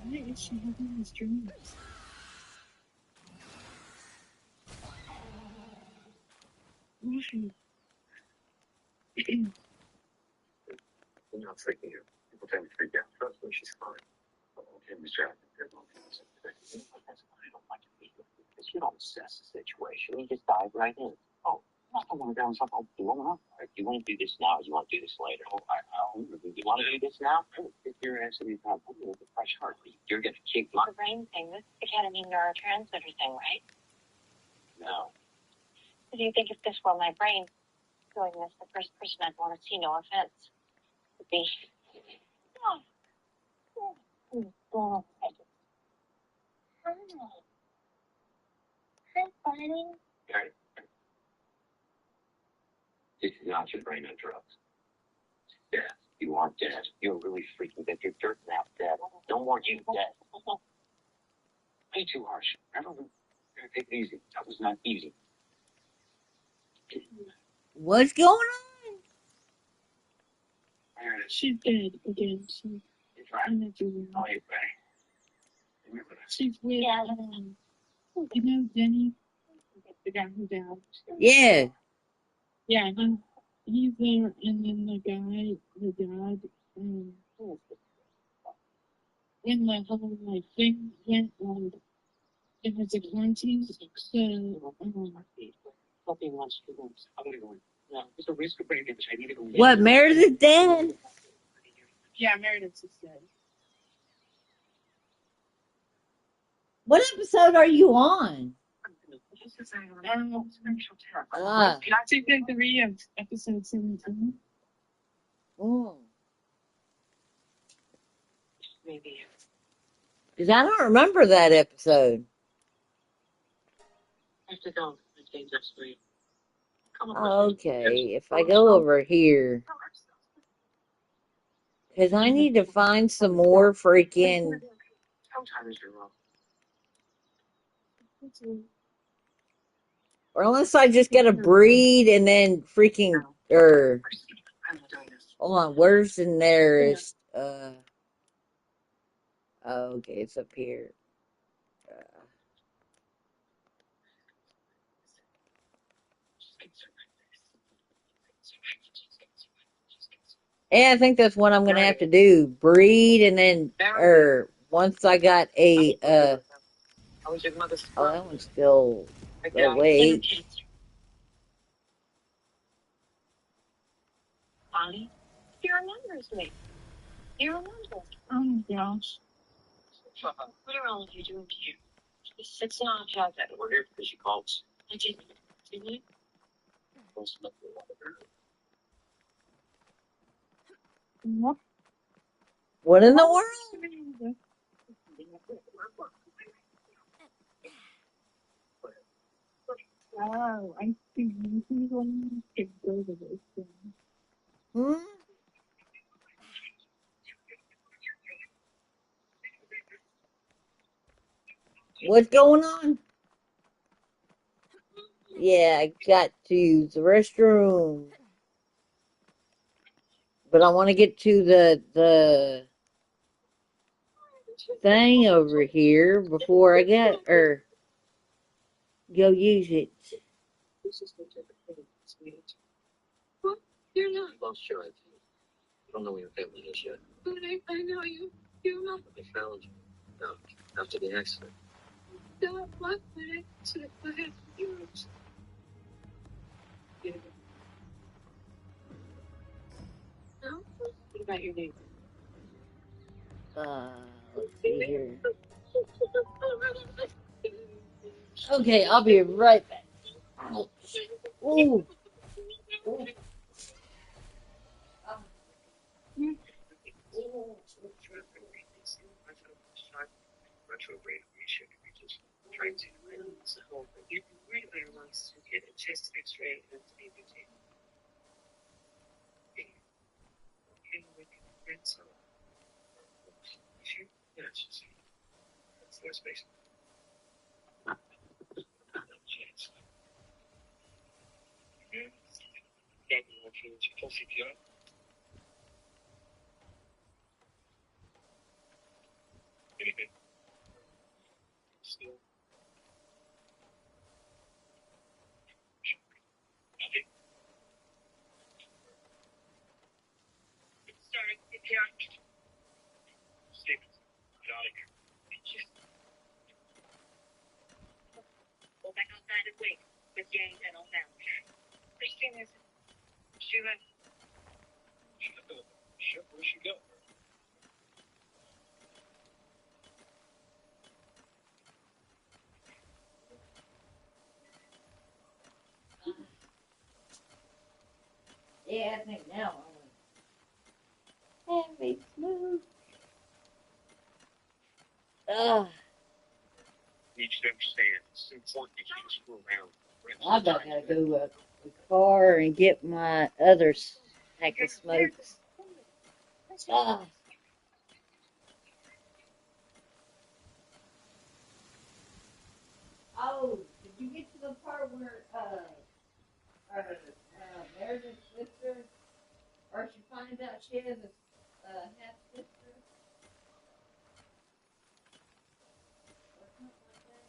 Why is she having these dreams? Why? I'm not freaking out. People tend to freak out. Trust me, she's fine. I'm distracted. That's why I don't like to be with you, because you don't assess the situation. You just dive right in. Oh, I'm not going down something. Do you want to do this now or do you want to do this later? Oh, you want to do this now? If you're asking me about with a fresh heart, you're going to kick my... The brain thing, this academy neurotransmitter thing, right? No. Do you think if this were my brain doing this, the first person I'd want to see, no offense, would be... Hi, buddy. Gary, this is not your brain on drugs. Death. You are dead. You're really freaking dead. You're dirt now dead. No more you dead. Way too harsh. Everyone, take it easy. That was not easy. What's going on? She's dead again. She's in the dream. Oh, you're ready. Remember that. She's with, you know, Denny, the guy who died. Yeah. Yeah, he's there, and then the guy who died, when the whole like thing went on, it was a quarantine, so Nothing wants to go. I'm gonna go in. No, there's a risk of brain damage. I need to go in. What, Meredith dead? yeah, Meredith's is dead. What episode are you on? Ah. Season 3 of episode 17. Oh. Maybe. Because I don't remember that episode. I have to go. My days are sweet. Okay, if I go over here, because I need to find some more freaking... Sometimes you're wrong. Or unless I just get a breed and then freaking... Or... I'm not doing this. Hold on, where's the nearest... Oh, okay, it's up here. Yeah, I think that's what I'm gonna have to do. Breed and then... Or... Once I got a... How was your mother's Oh, that one's still... awake. Bonnie, he remembers me. He remembers. Oh my gosh. What are all of you doing here? It's not a job that We're here because she called us. I didn't. Didn't you? What? What in the world? Oh, I see. He's one to go to this thing. Hmm? What's going on? Yeah, I got to use the restroom, but I want to get to the thing over here before I get or go use it. Well, you're not. Well, sure. I don't know where your family is yet. But I know you. You know. They found you. No, after the accident. No, what? What happened? You no? What about your neighbor? Let's see here. Okay, I'll be right back. Ouch. Ooh. Ooh. Ah. Ooh. Retrograde should be just trying to so you really wants to get a chest x-ray and everything. And we can print some. Sure. Yeah, it's just floor space. No chance. That you want to full CPR? Anything? Still? Nothing? Starting CPR. Statements. Get out of here. Go back outside and wait. But you ain't that on now. Christine is she went. Sure, where'd she go? Yeah, I think now I'm have a smooth. Ah, Need you to understand, it's important that you screw around. I about gotta go up the car and get my other pack of smokes. Ah. Oh, did you get to the part where Meredith's sister, or she finds out she has a half sister or something like that?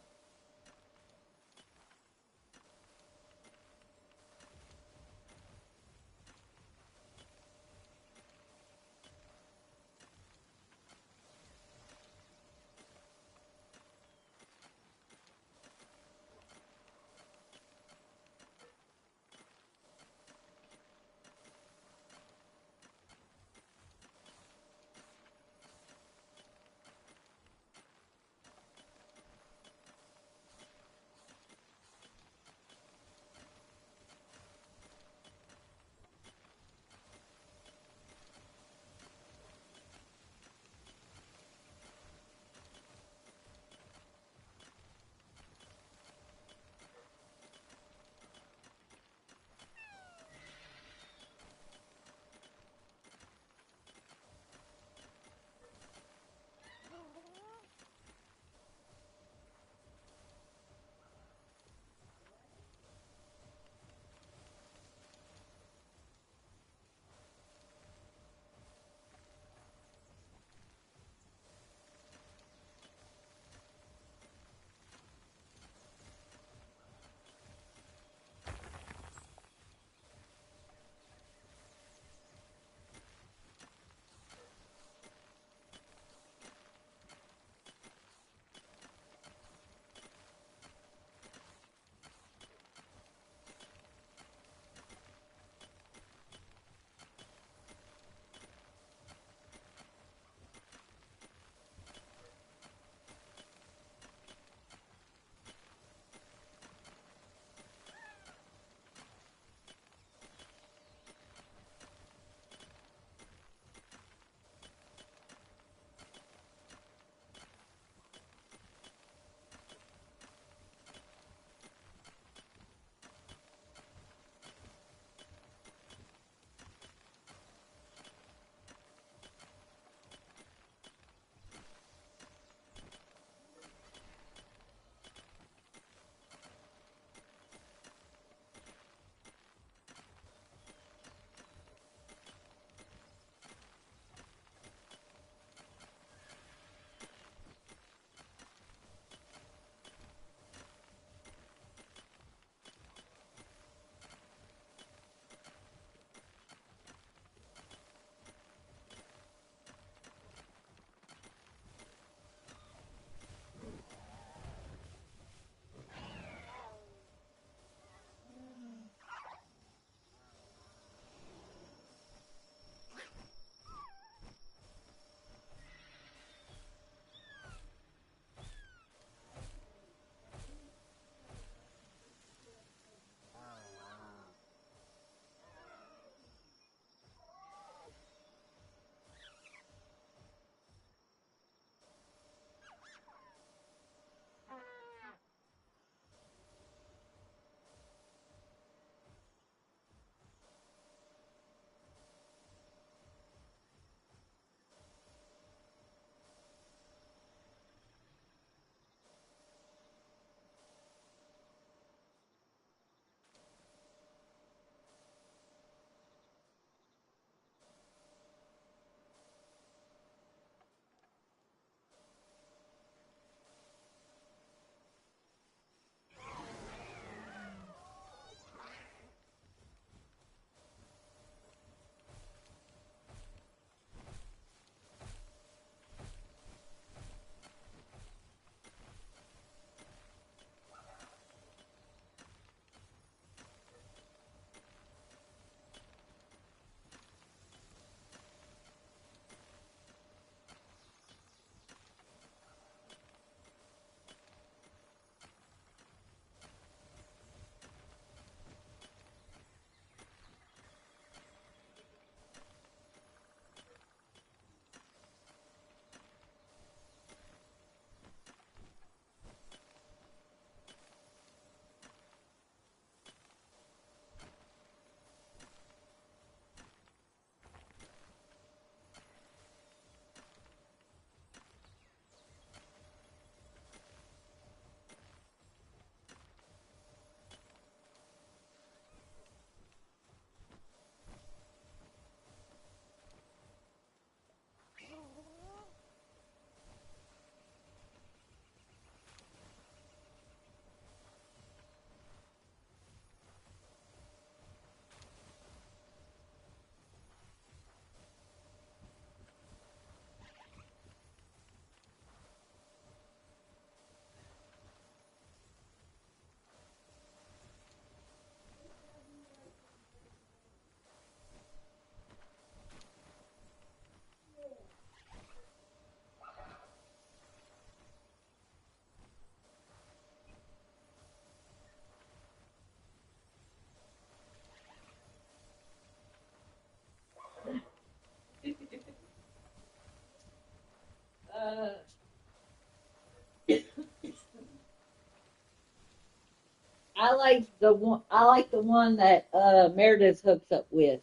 I like the one. I like the one that Meredith hooks up with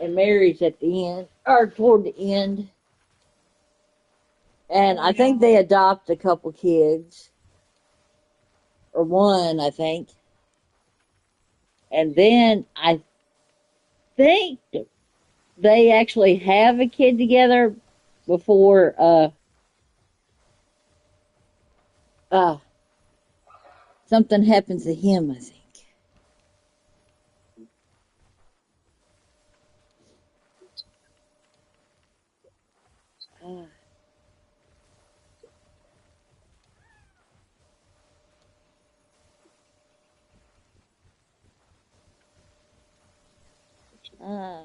and marries at the end or toward the end. And Oh I think yeah. they adopt a couple kids or one, I think. And then I think they actually have a kid together before uh something happens to him, I think. Uh, uh,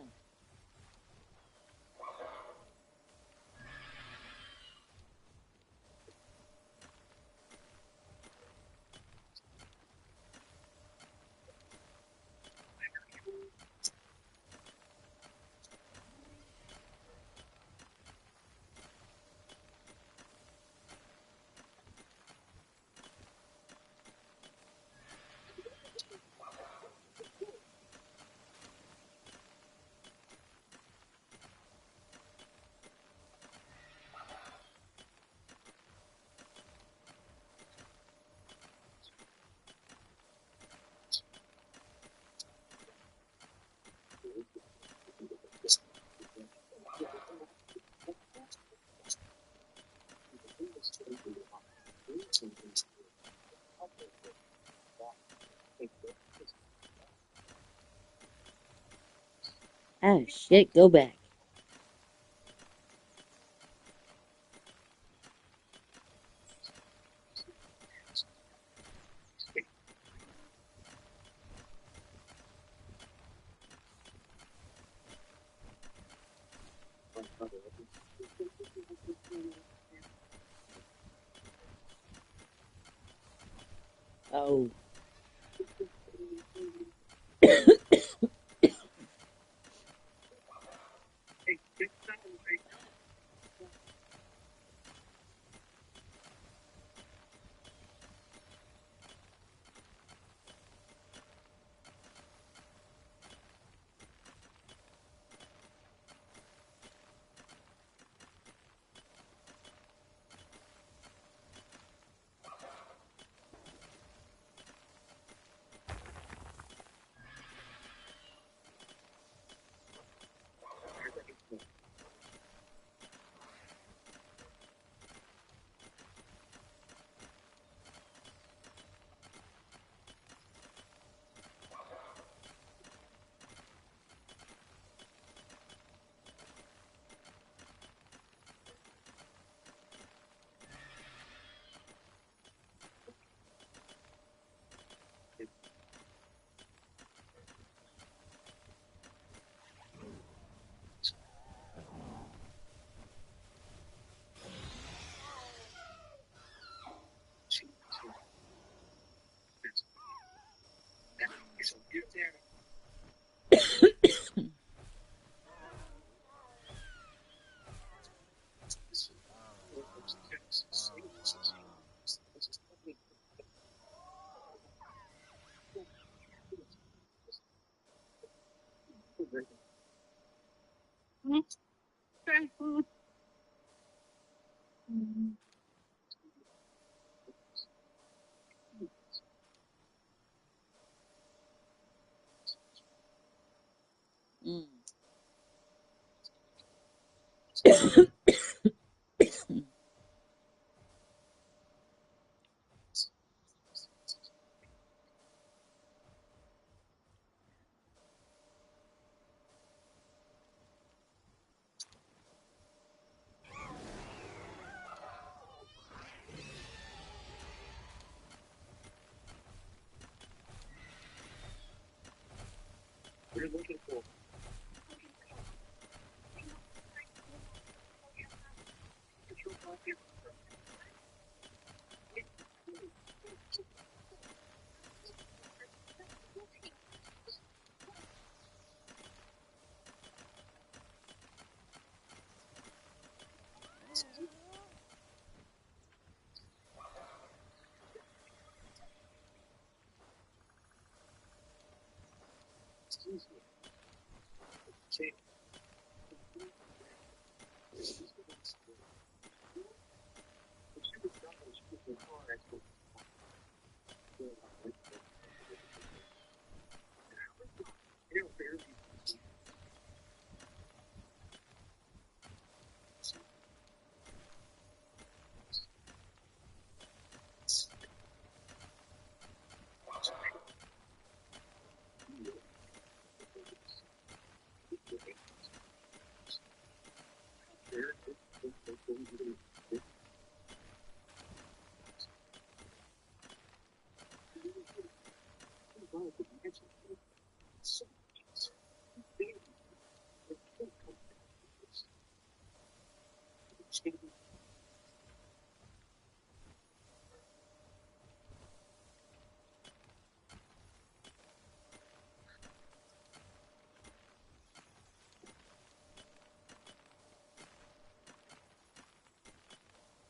oh shit, go back. Oh. Mm.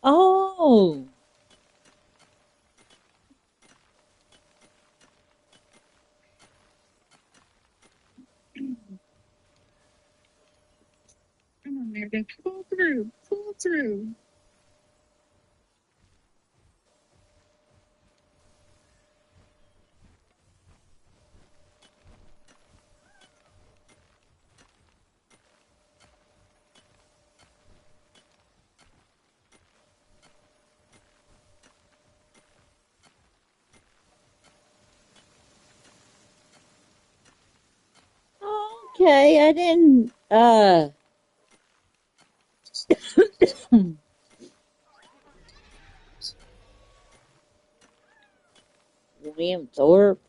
Oh, Come on, Meredith. Pull through. Pull through. okay. I didn't. William Thorpe.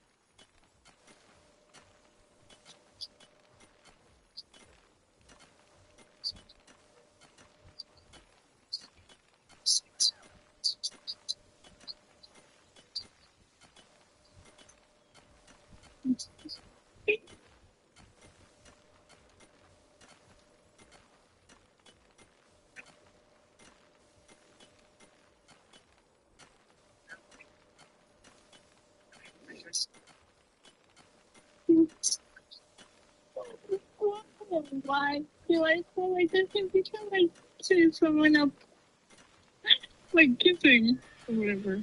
Why do I feel like this can become like to someone up, like kissing or whatever?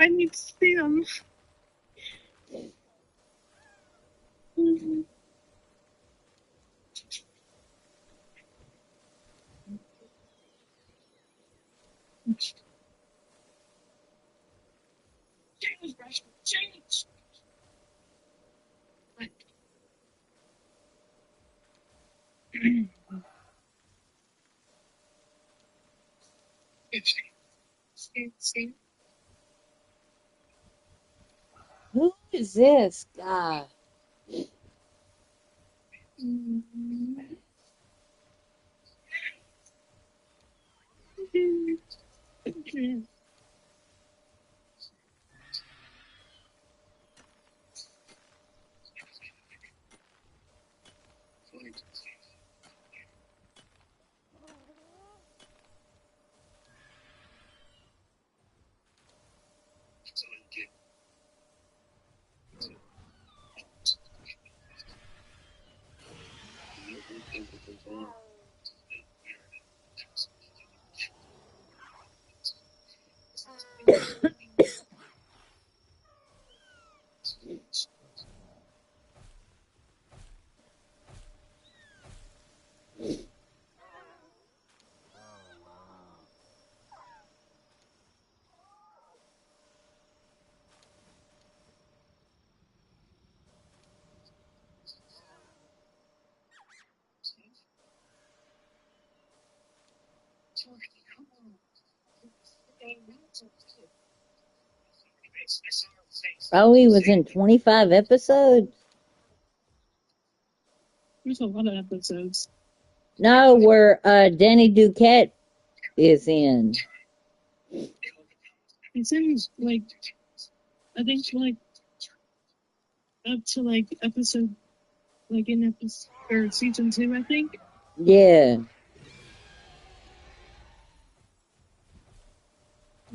I need to see them. Change. See. Who is this guy? Oh, he was in 25 episodes? There's a lot of episodes. No, where Danny Duquette is in. It's in like I think like up to like episode like in episode or season 2, I think. Yeah.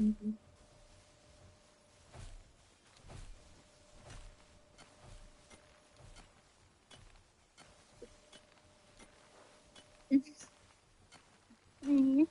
Mm-hmm. Mm-hmm.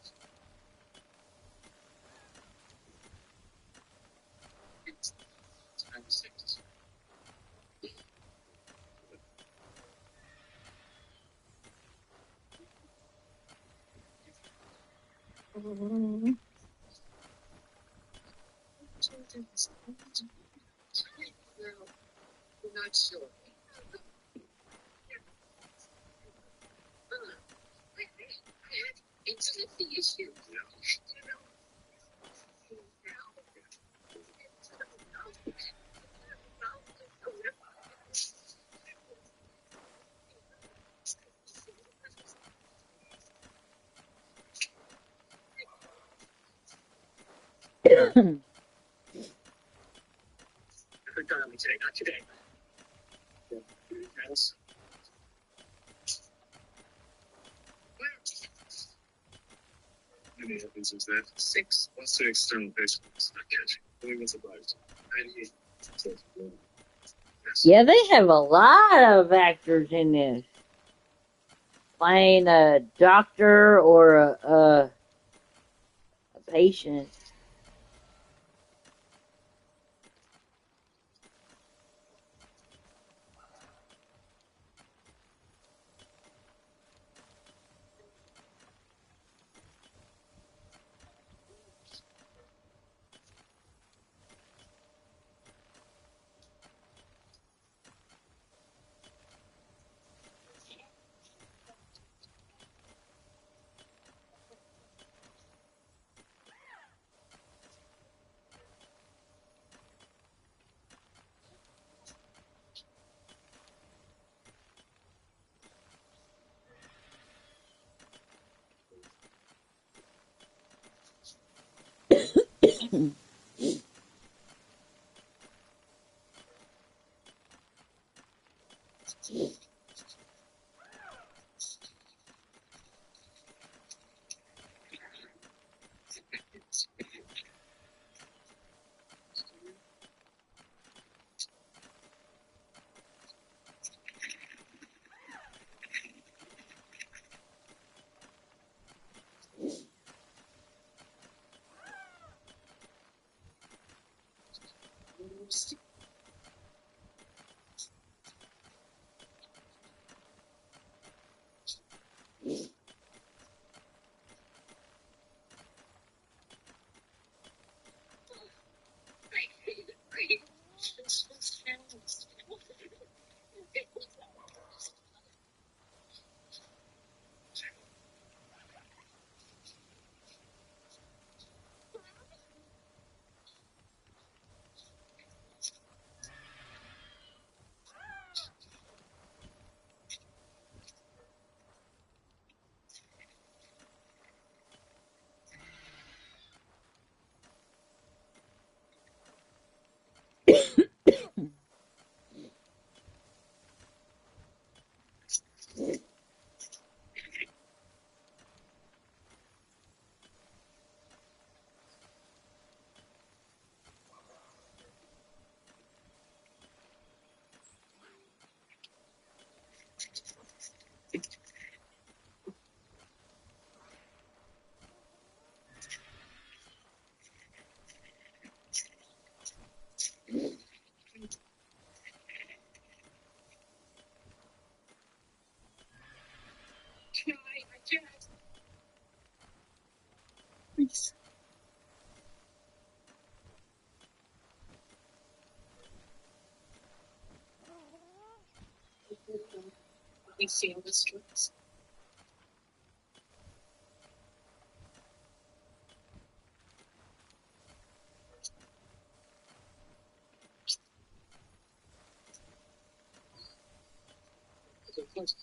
Yeah, they have a lot of actors in this. Playing a doctor or a patient.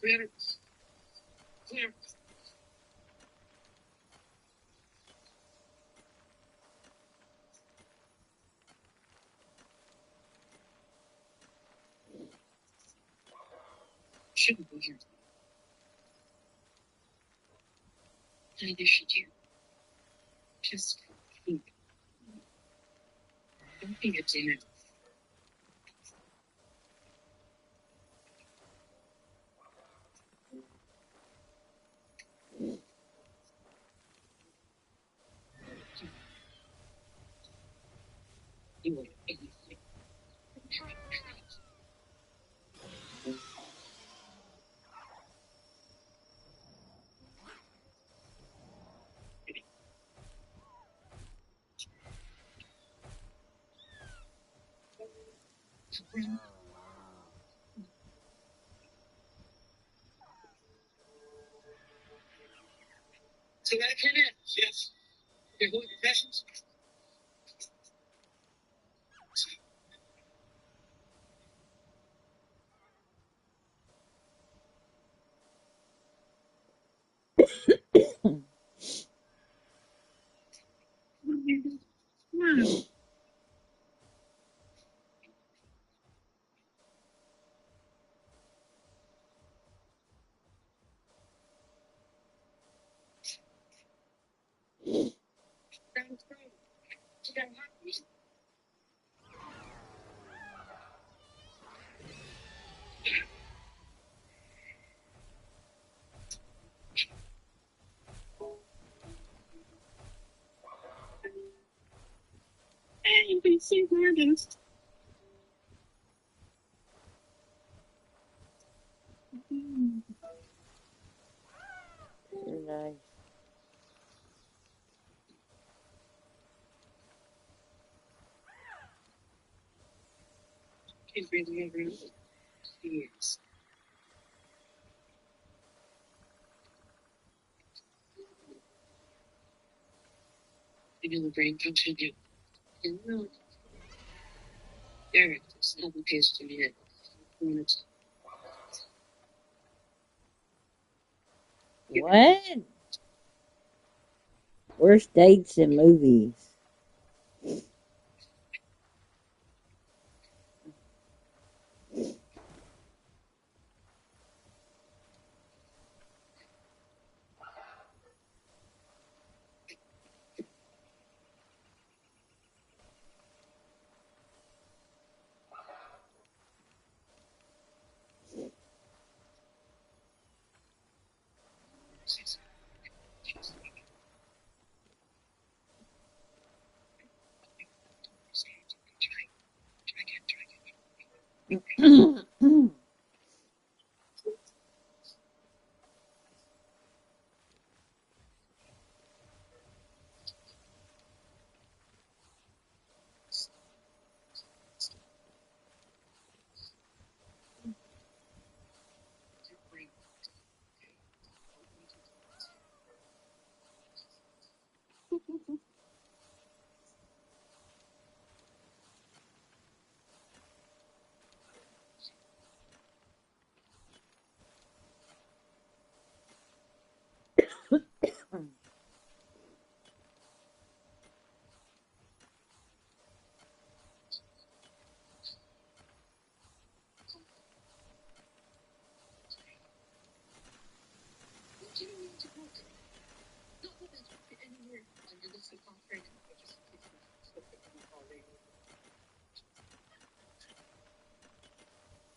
Clear. Clear. Shouldn't be here. Neither should you. Just think. Don't be a dinner. You want anything. So that came in. Yes. You're holding confessions? No. That was great. You got happy. Hey, you can see Gordon's. Very nice. He's really around. He is. You know the brain function you. You know. Eric, this album pays to me. What? Worst dates in movies.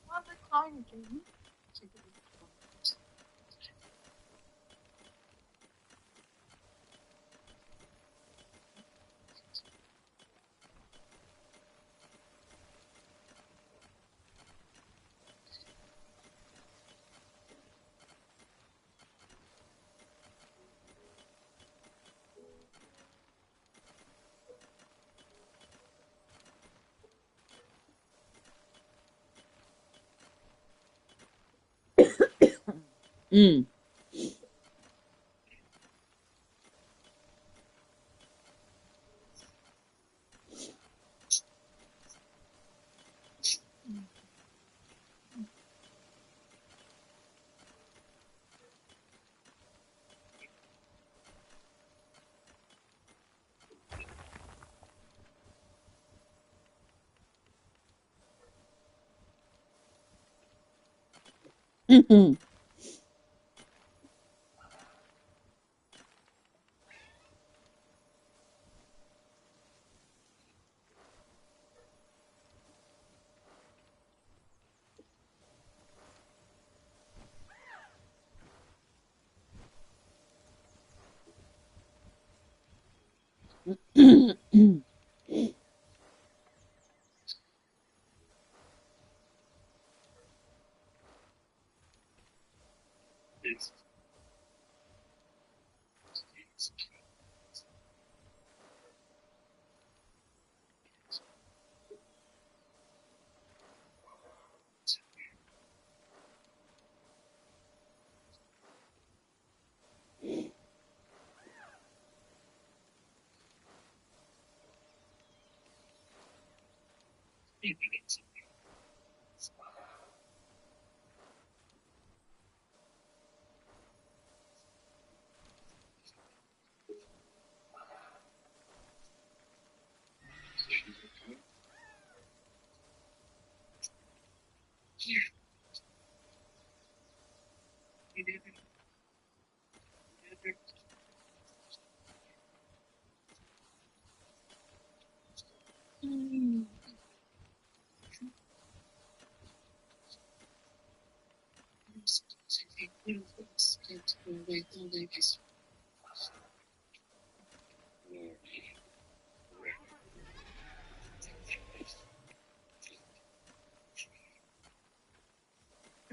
What the time, Jamie? Mm. I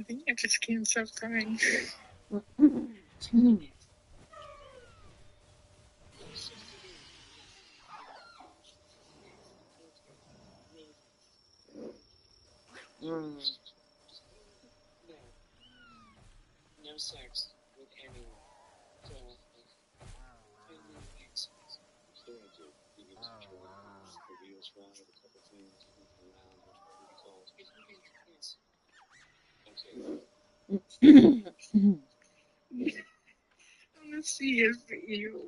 think I just can't stop crying. No sex with anyone. So, I knew it's so I did. He gives a try. Reveals why a couple things moving around with booty calls. Yes. Okay. I want to see his evil.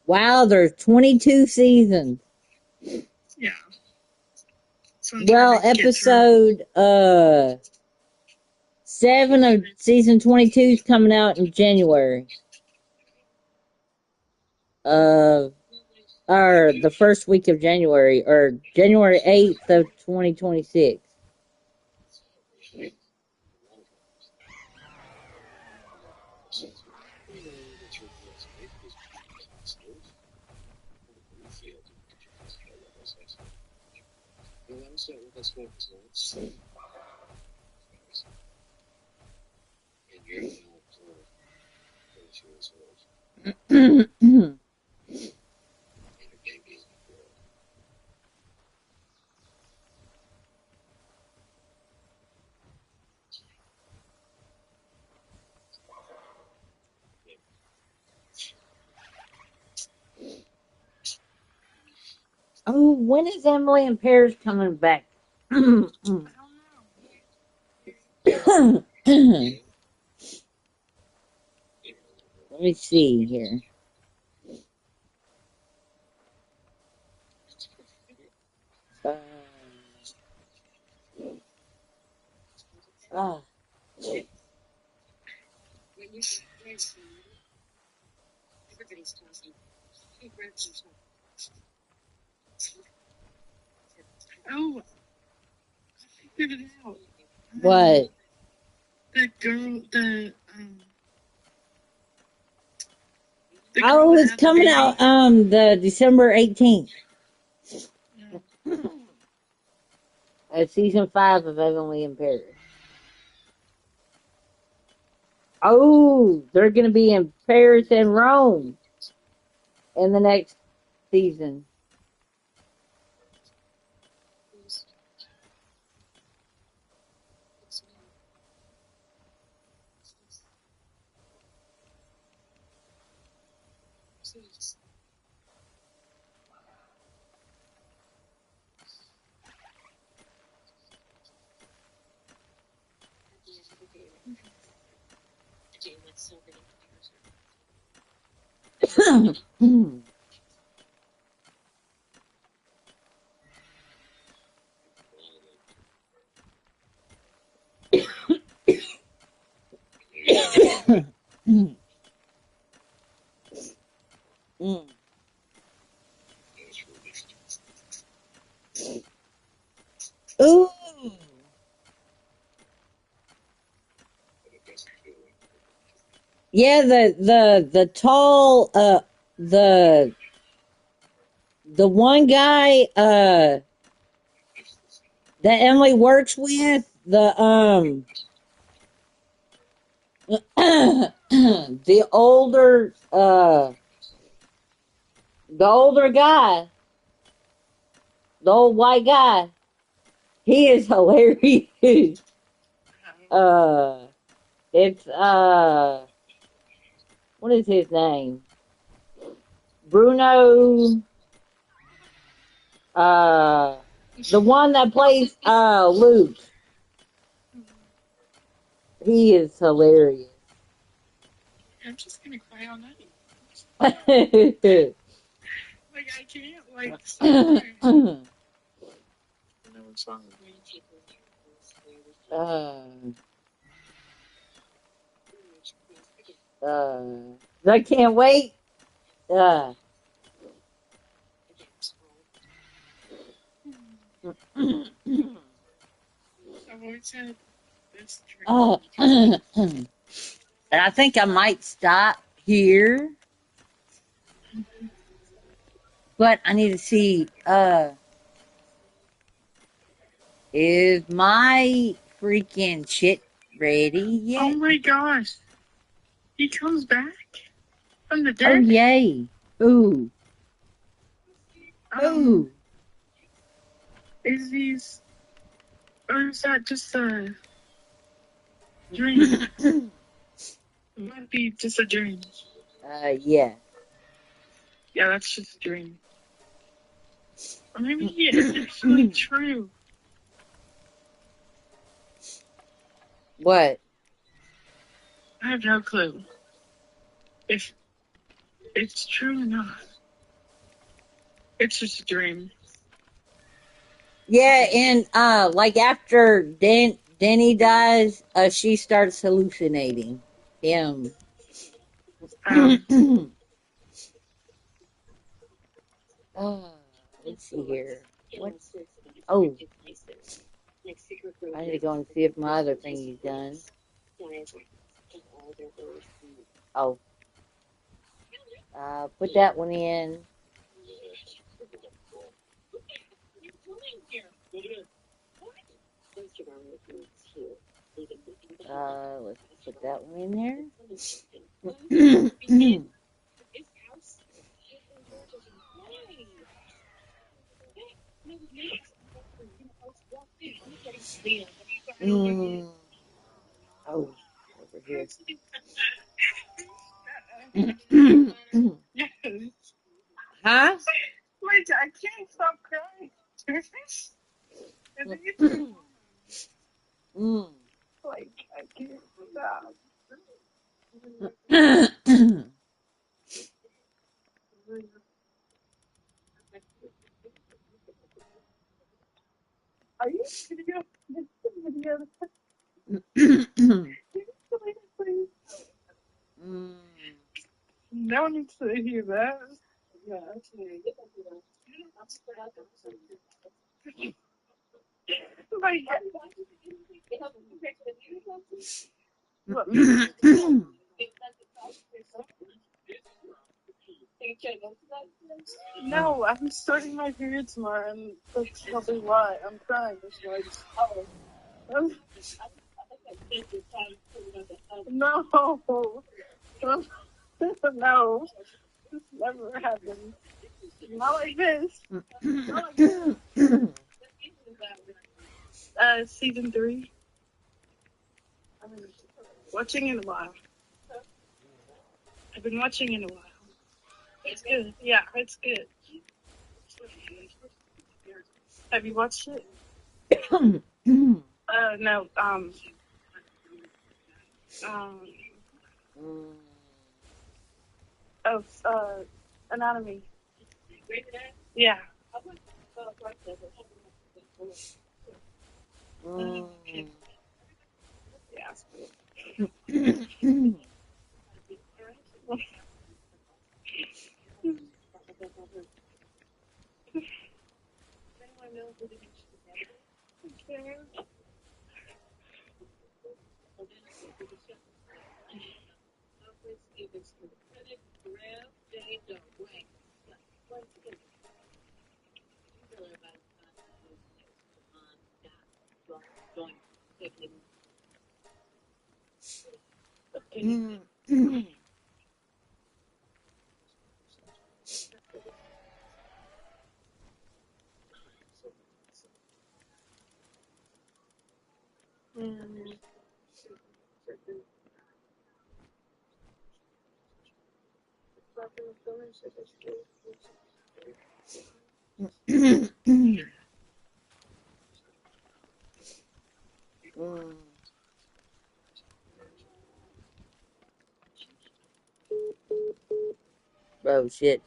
Wow, there's 22 seasons. Yeah. So Well, episode 7 of season 22 is coming out in January. Or the first week of January, or January 8th of 2026. Oh, when is Emily in Paris coming back? Let me see here. Uh, ah, Oh, I figured it out. what? The girl, the girl Oh, that it's had the coming baby. out the December 18th. Yeah. Season 5 of Emily in Paris. Oh, they're going to be in Paris and Rome in the next season. Ooh. Yeah, the tall the one guy that Emily works with, the older guy, the old white guy, he is hilarious. uh it's what is his name? Bruno, uh the one that plays Luke. He is hilarious. I'm just gonna cry all night. Like I can't stop crying. I know what's wrong with me. uh, I can't wait. Uh, I've always had this dream. and I think I might stop here, but I need to see. Is my freaking shit ready Oh yet? my gosh. He comes back from the Oh dead? yay! Ooh, ooh. Is these or is that just a dream? It might be just a dream. Yeah. Yeah, that's just a dream. Or maybe it's actually true. What? I have no clue if it's true or not. It's just a dream. Yeah, and like after Denny dies, she starts hallucinating him. uh, let's see here. What? Oh, I need to go and see if my other thing is done. Oh, put that one in. Let's put that one in there. mm. Oh, over here. Yes. Huh? Like I can't stop crying. I think it's too Mm. like I can't stop. Are you video? Video? Please. Mm. No one needs to hear that. Like, what me? No, I'm starting my period tomorrow, and that's probably why I'm crying. Um, no, no, this never happened. Not like this. Season 3. Watching in a while. I've been watching in a while. It's good. Yeah, it's good. Have you watched it? No. Mm. Of anatomy. Yeah. Mm. Oh shit.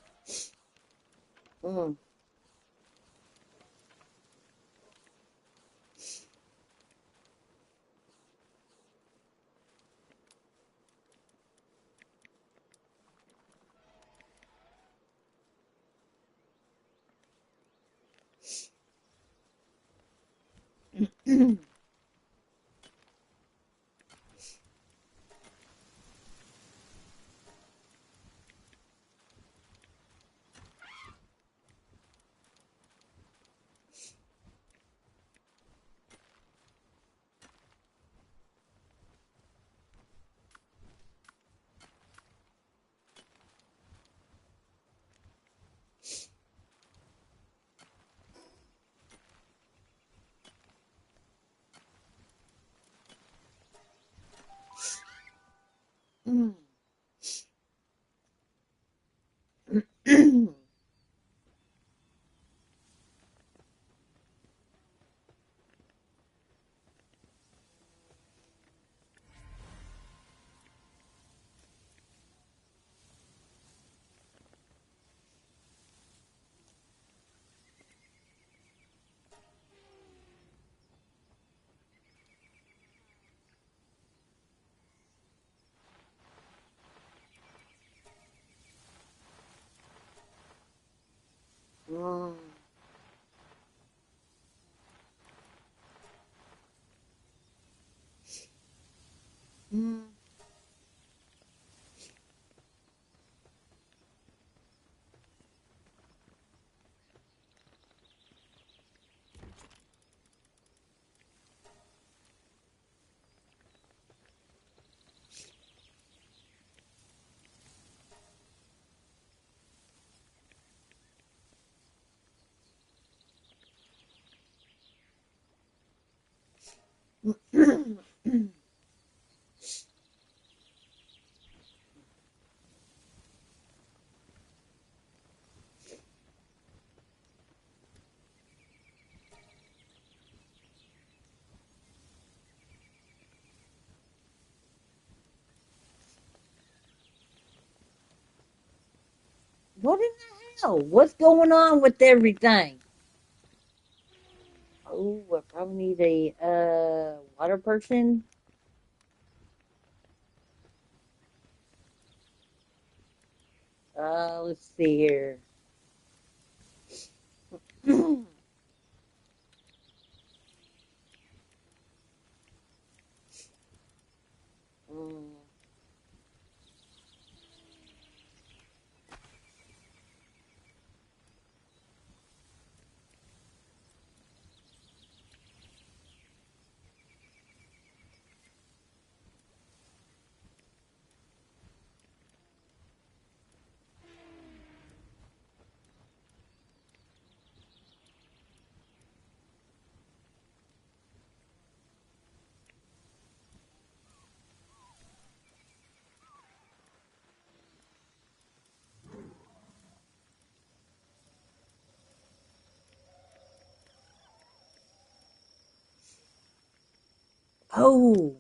Mm. What in the hell? What's going on with everything? Oh, I probably need a water person. Let's see here. Oh.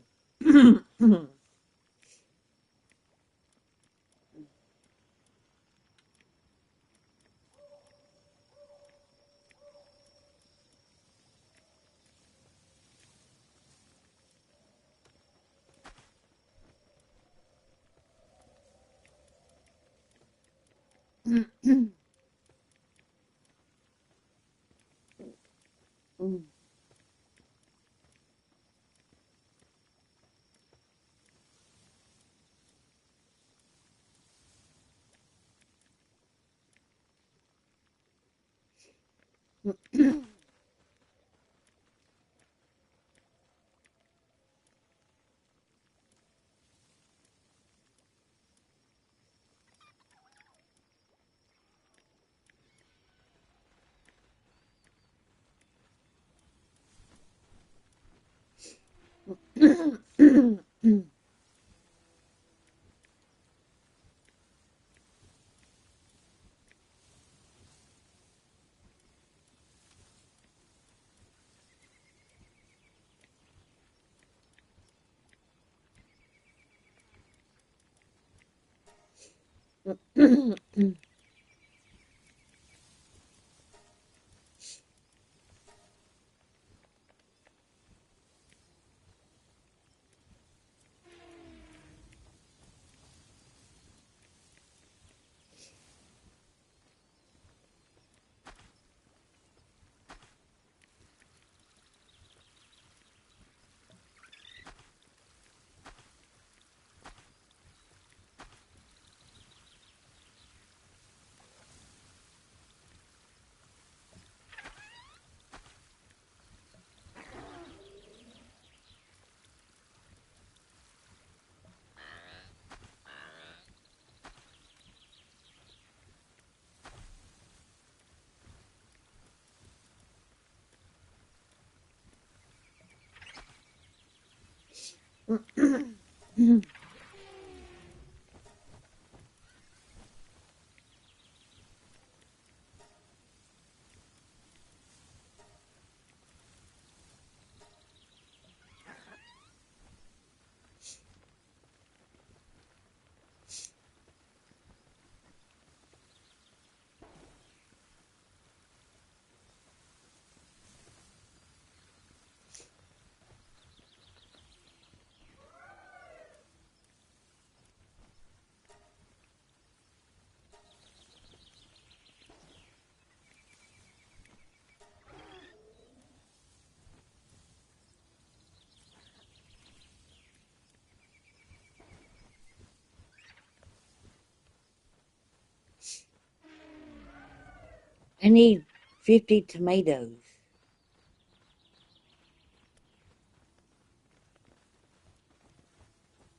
I need 50 tomatoes.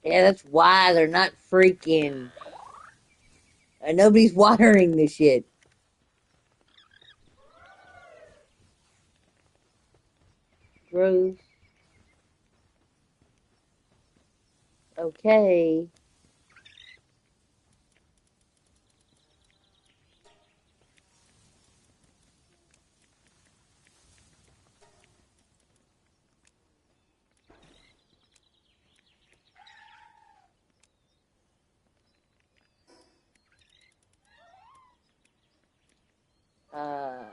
Yeah, that's why they're not freaking. Nobody's watering this shit. Gross. Okay. Uh.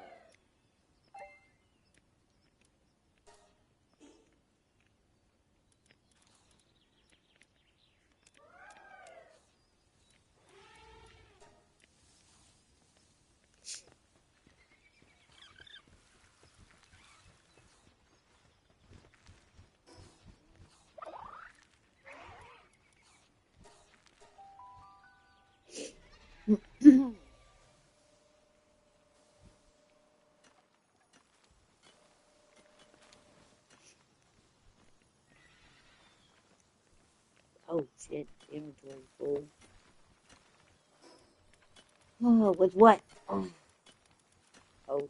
Oh shit, inventory full. Oh, with what? Oh, oh.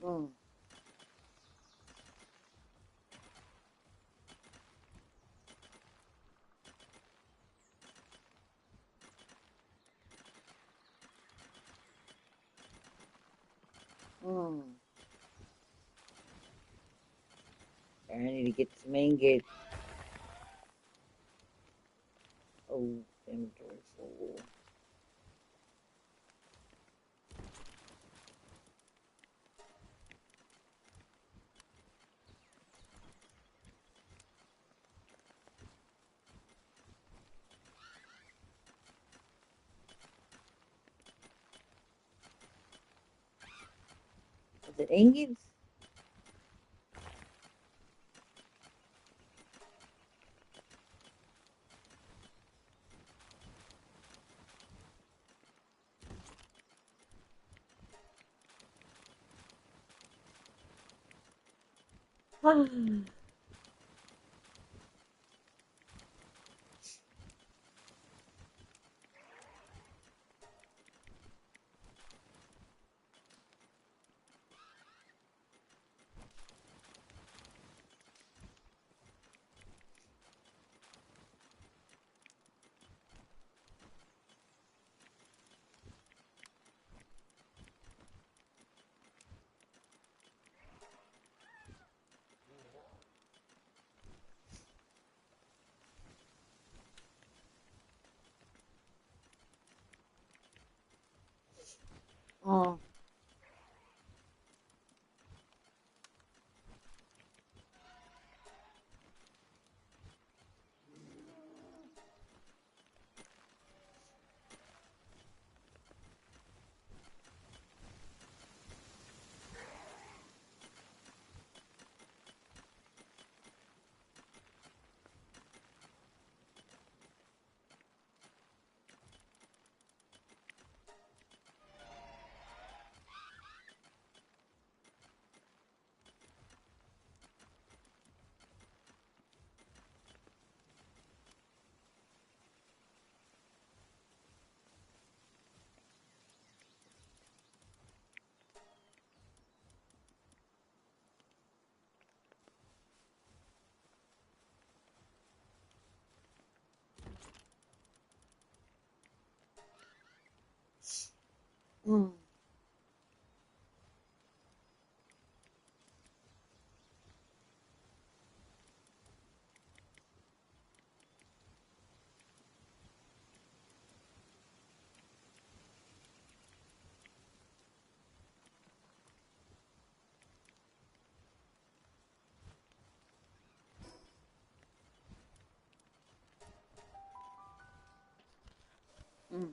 Mm. Mm. I need to get some ingots. Oh, inventory full. Is it ingots? Oh. Mm. Mm.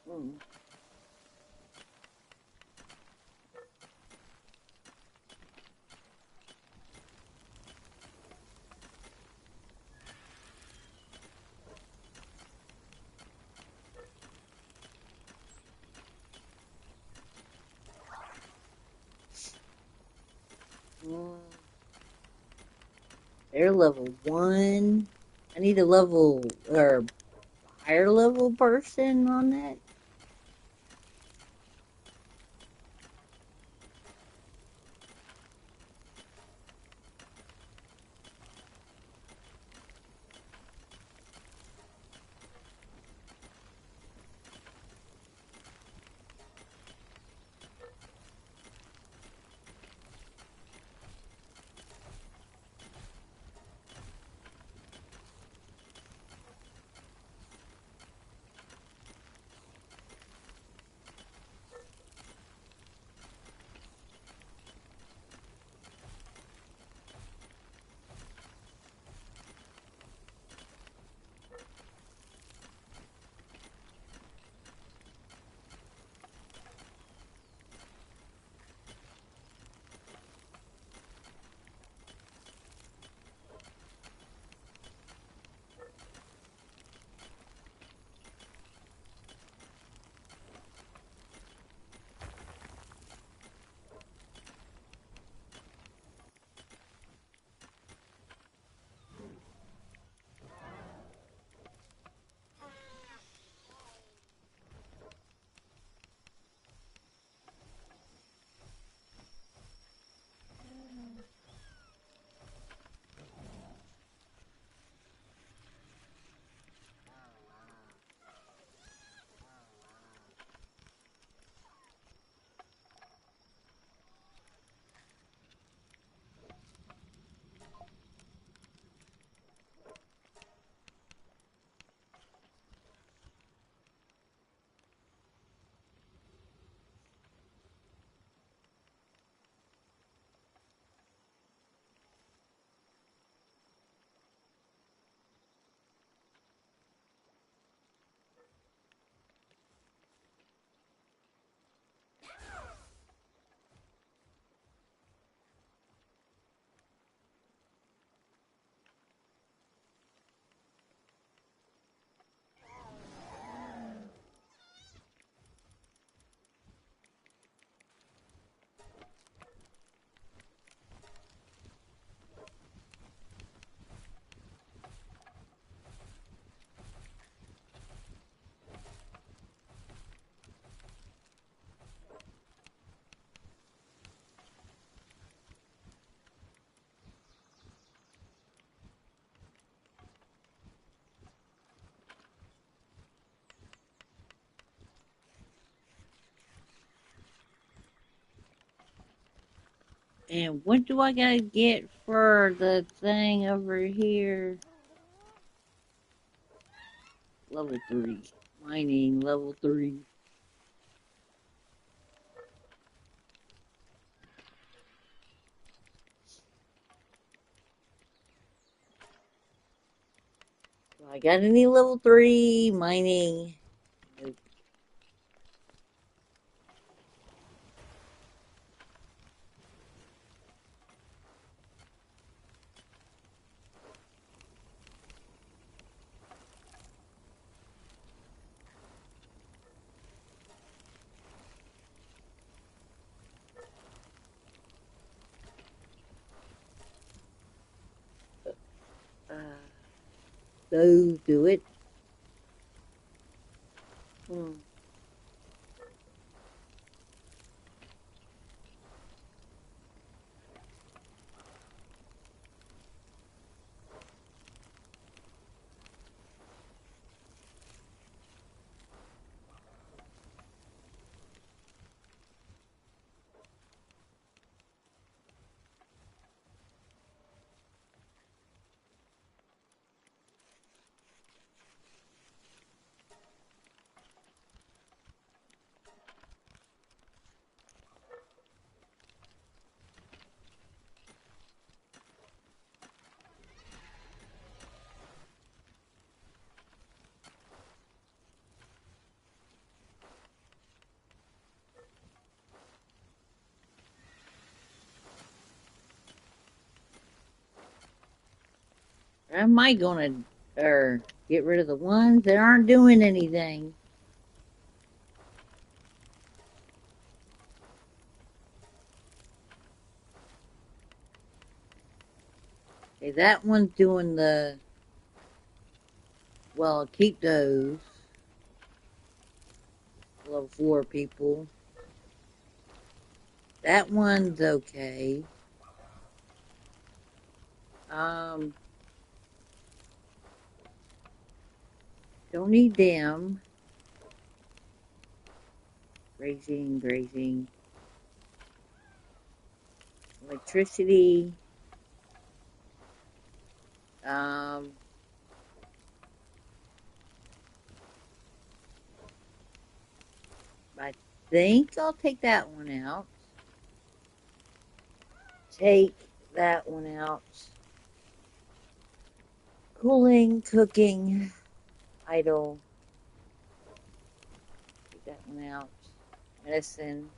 Mm. Mm. They're level 1. I need a level or higher level person on that. And what do I gotta get for the thing over here? Level 3. Mining, level 3. Do I got any level 3 mining? Nope. Uh, those do it. Hmm. Or am I gonna get rid of the ones that aren't doing anything? Okay, that one's doing the. Well, I'll keep those. Level 4 people. That one's okay. Um, don't need them. Grazing, grazing. Electricity. Um, I think I'll take that one out. Take that one out. Cooling, cooking, idle. Take that one out. Medicine.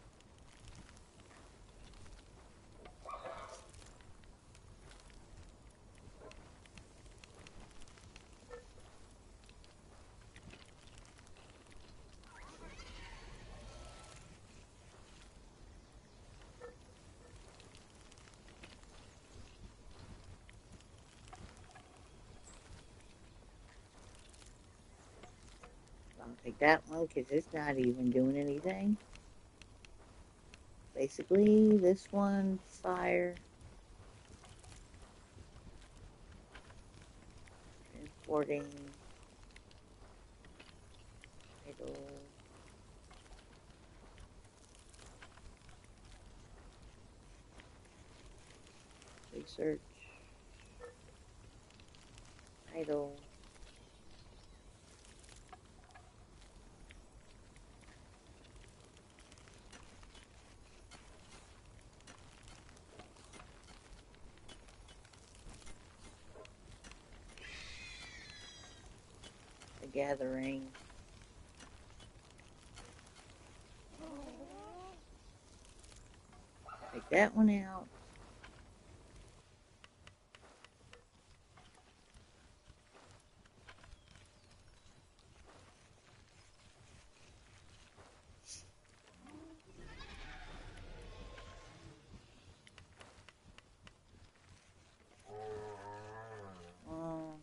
I'll take that one because it's not even doing anything. Basically, this one, fire. Transporting. Idle. Research. Idle. The gathering. Take that one out. Um,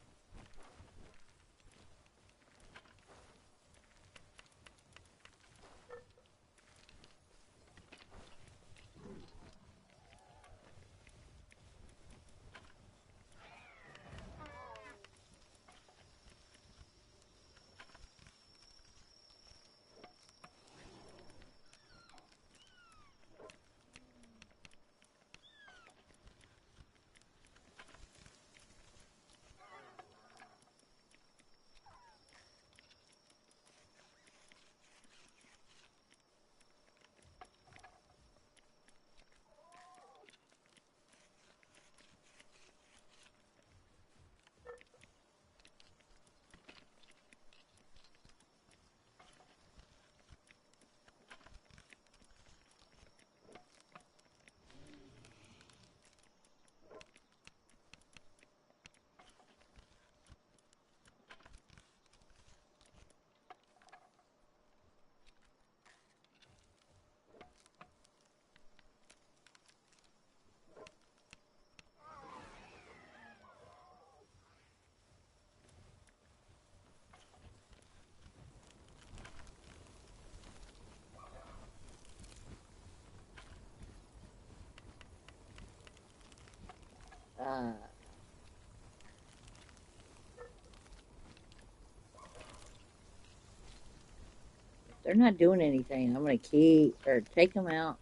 They're not doing anything. I'm gonna key or take them out.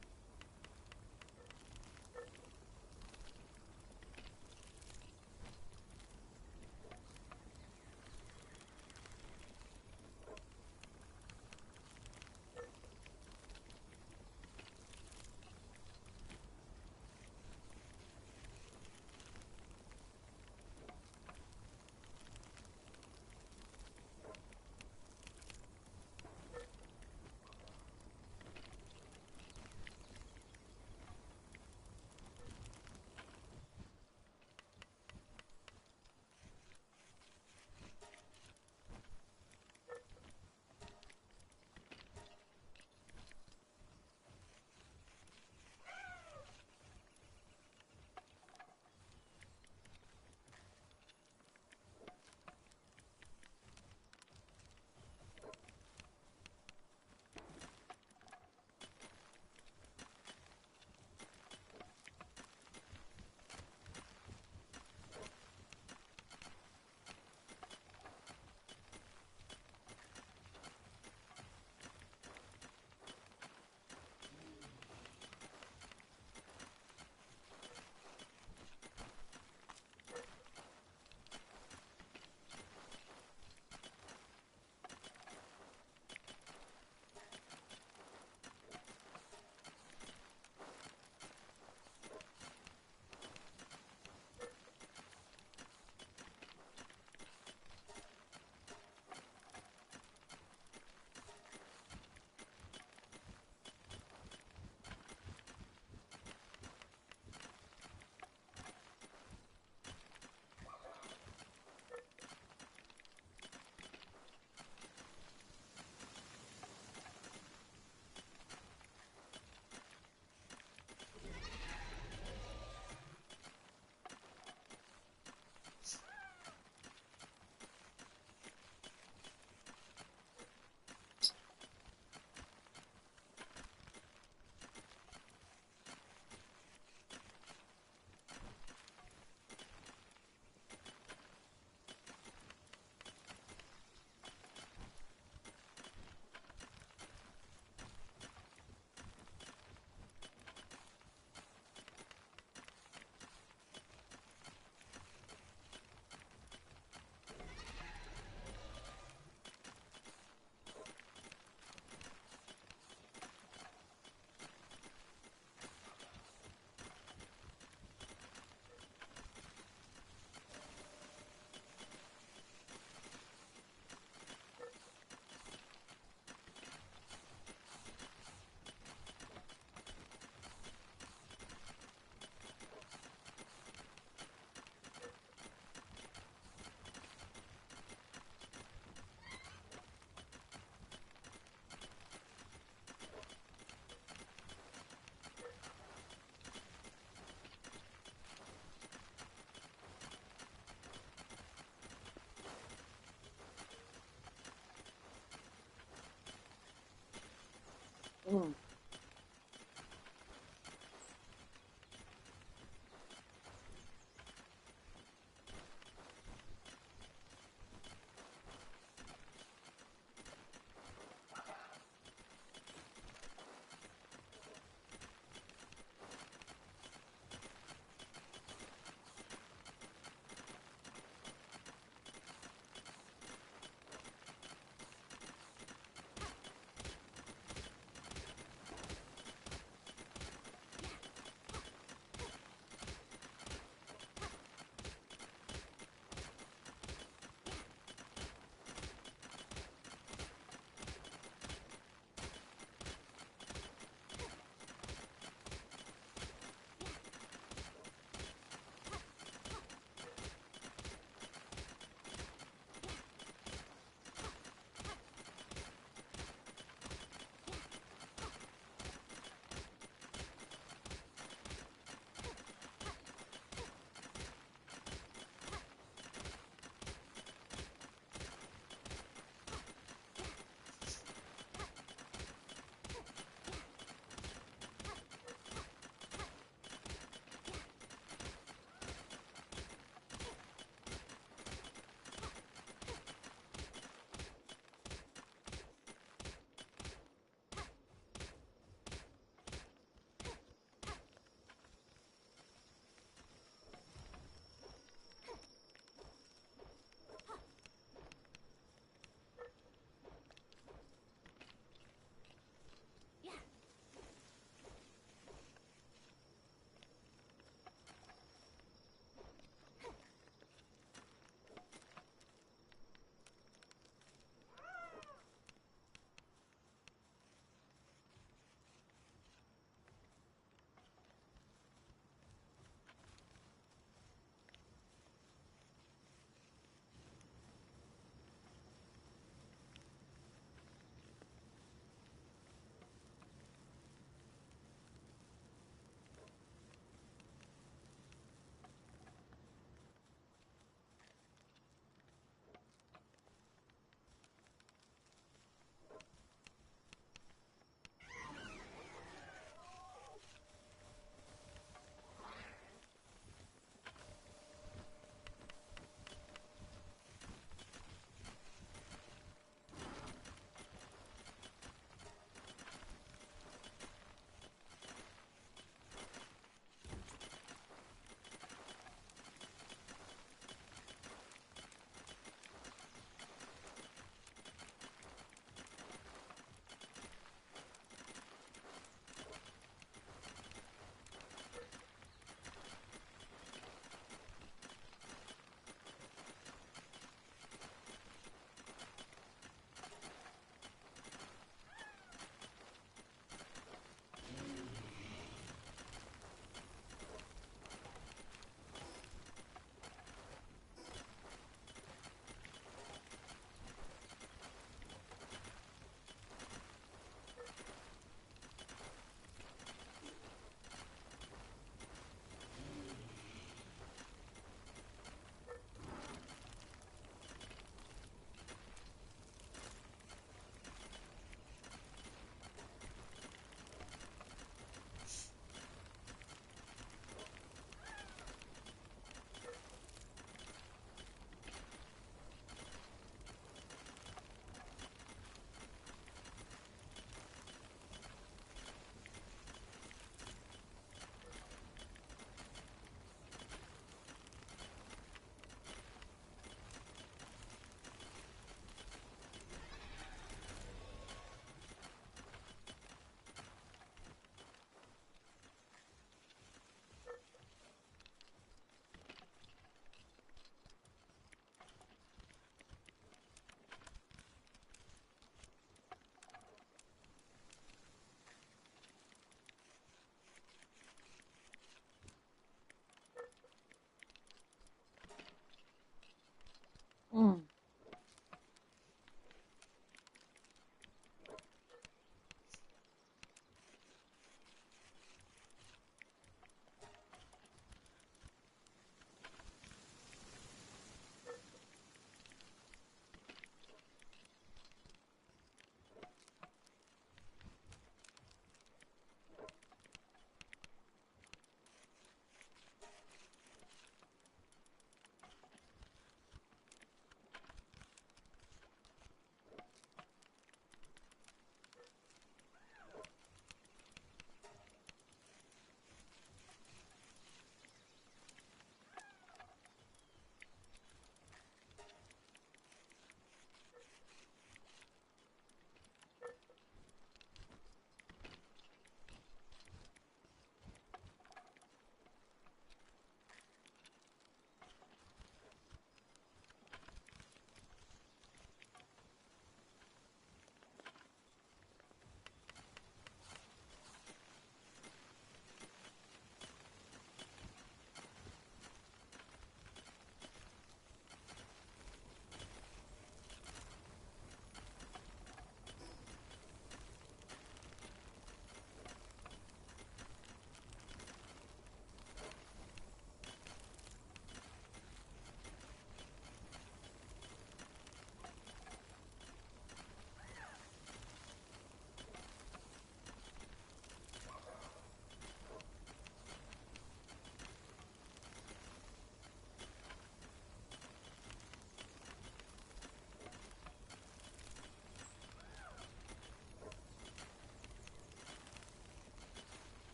Mm.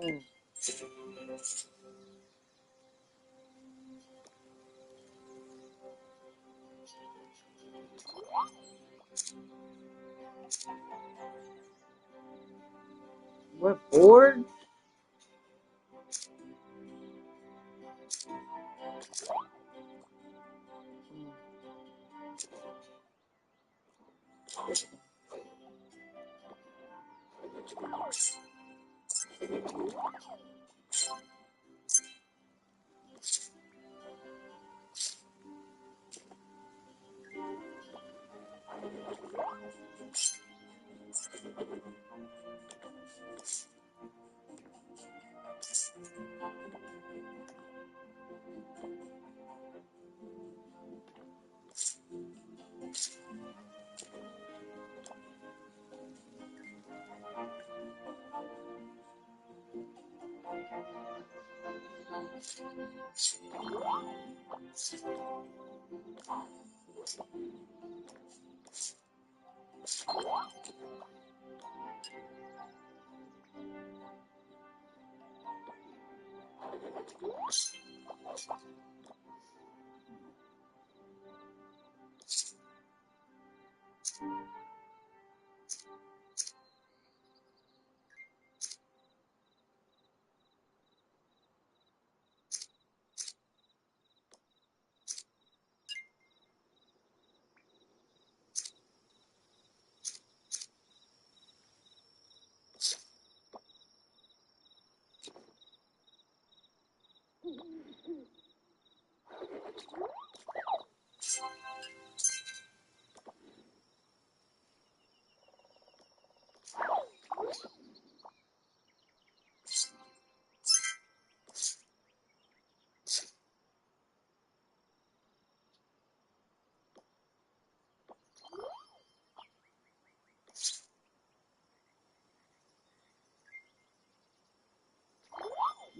Mm. We're bored.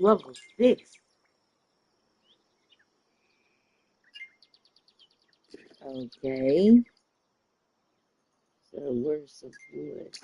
Level 6. Okay. So where's the wood?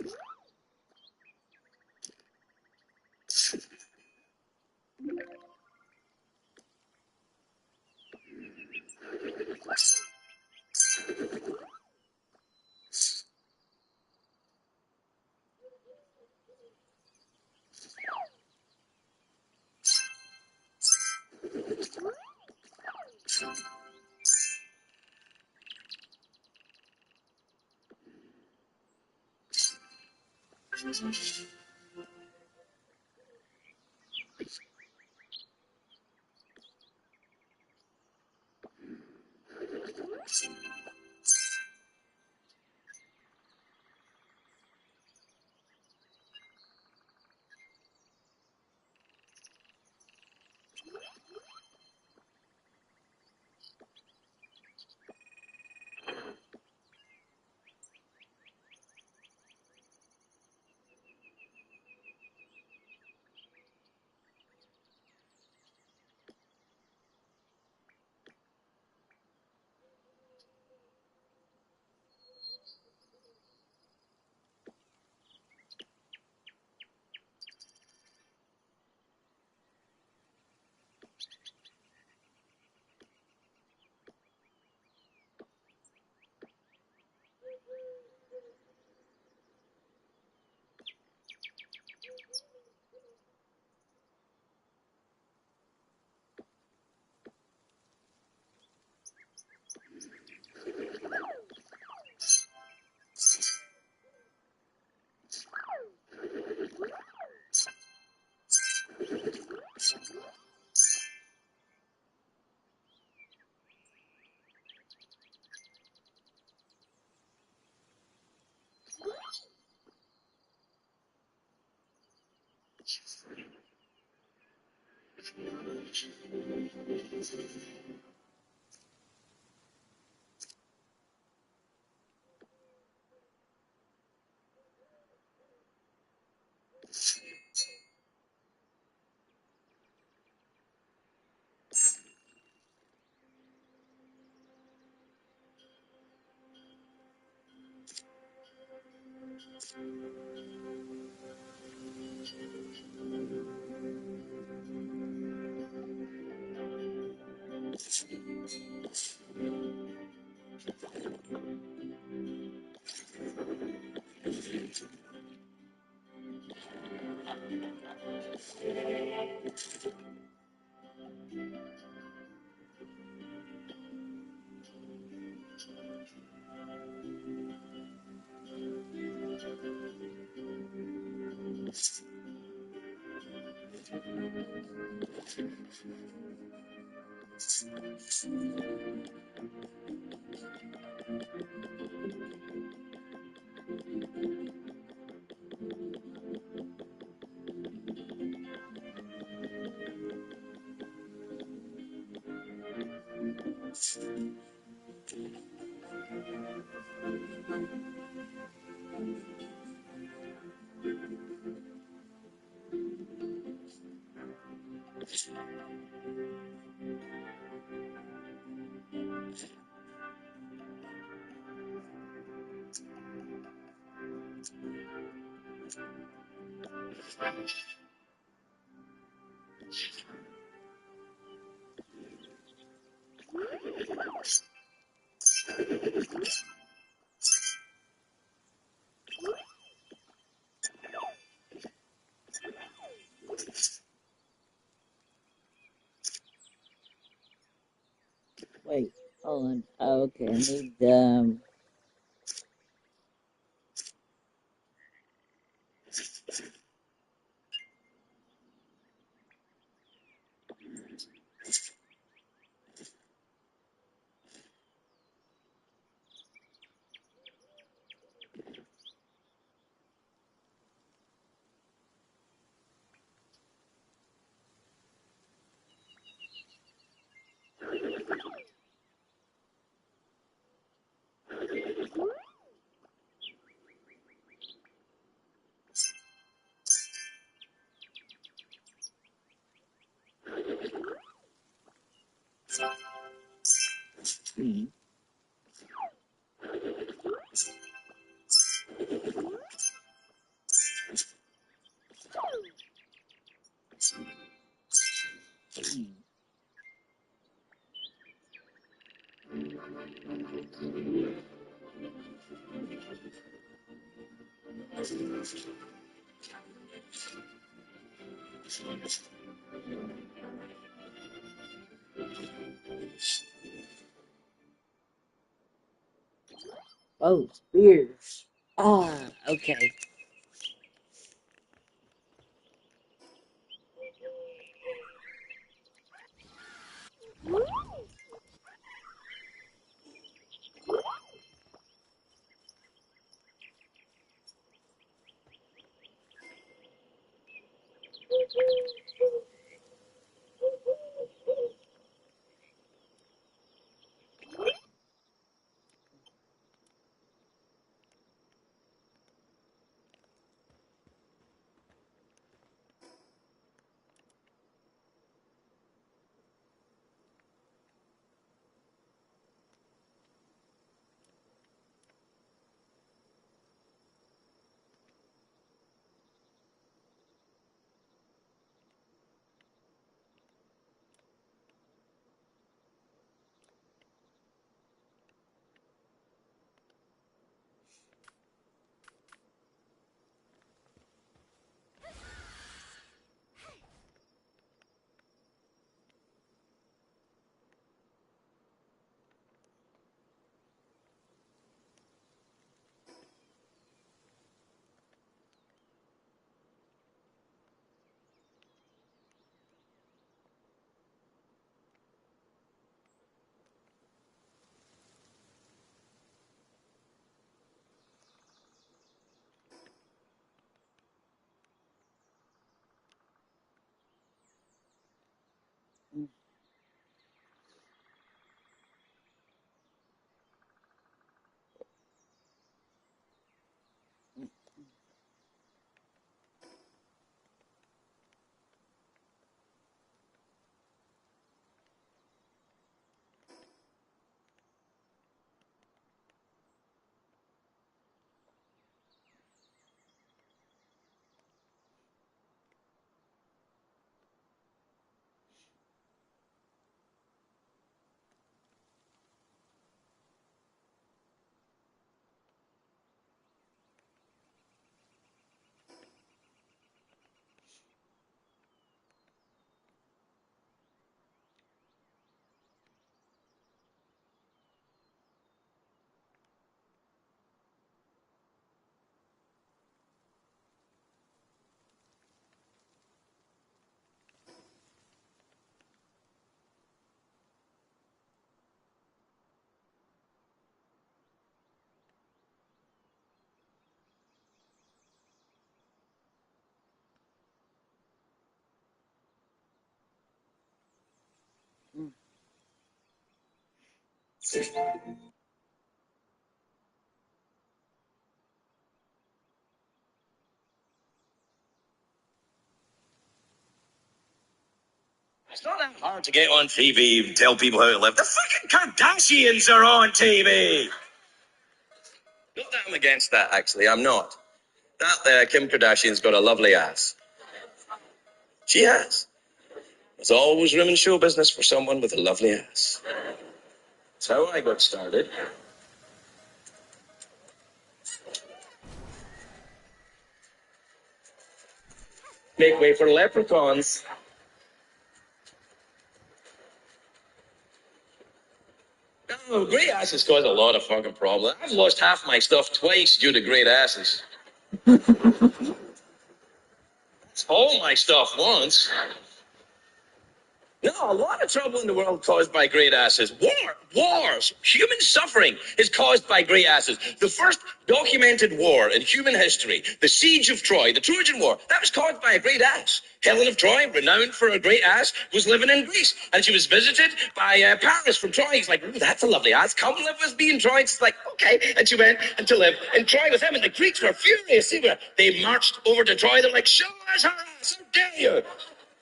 Wait, hold on. Oh, okay, I need oh, spears. Ah, okay. It's not that hard to get on TV and tell people how to live. The fucking Kardashians are on TV. Not that I'm against that, actually. I'm not. That Kim Kardashian's got a lovely ass. She has. There's always room in show business for someone with a lovely ass. That's how I got started. Make way for leprechauns. No, great asses cause a lot of fucking problems. I've lost half my stuff twice due to great asses. That's all my stuff once. No, a lot of trouble in the world caused by great asses. Wars, human suffering is caused by great asses. The first documented war in human history, the siege of Troy, the Trojan War, that was caused by a great ass. Helen of Troy, renowned for a great ass, was living in Greece, and she was visited by Paris from Troy. He's like, ooh, that's a lovely ass. Come live with me in Troy. She's like, okay. And she went and to live in Troy with him, and the Greeks were furious. They marched over to Troy. They're like, show us her ass, how dare you?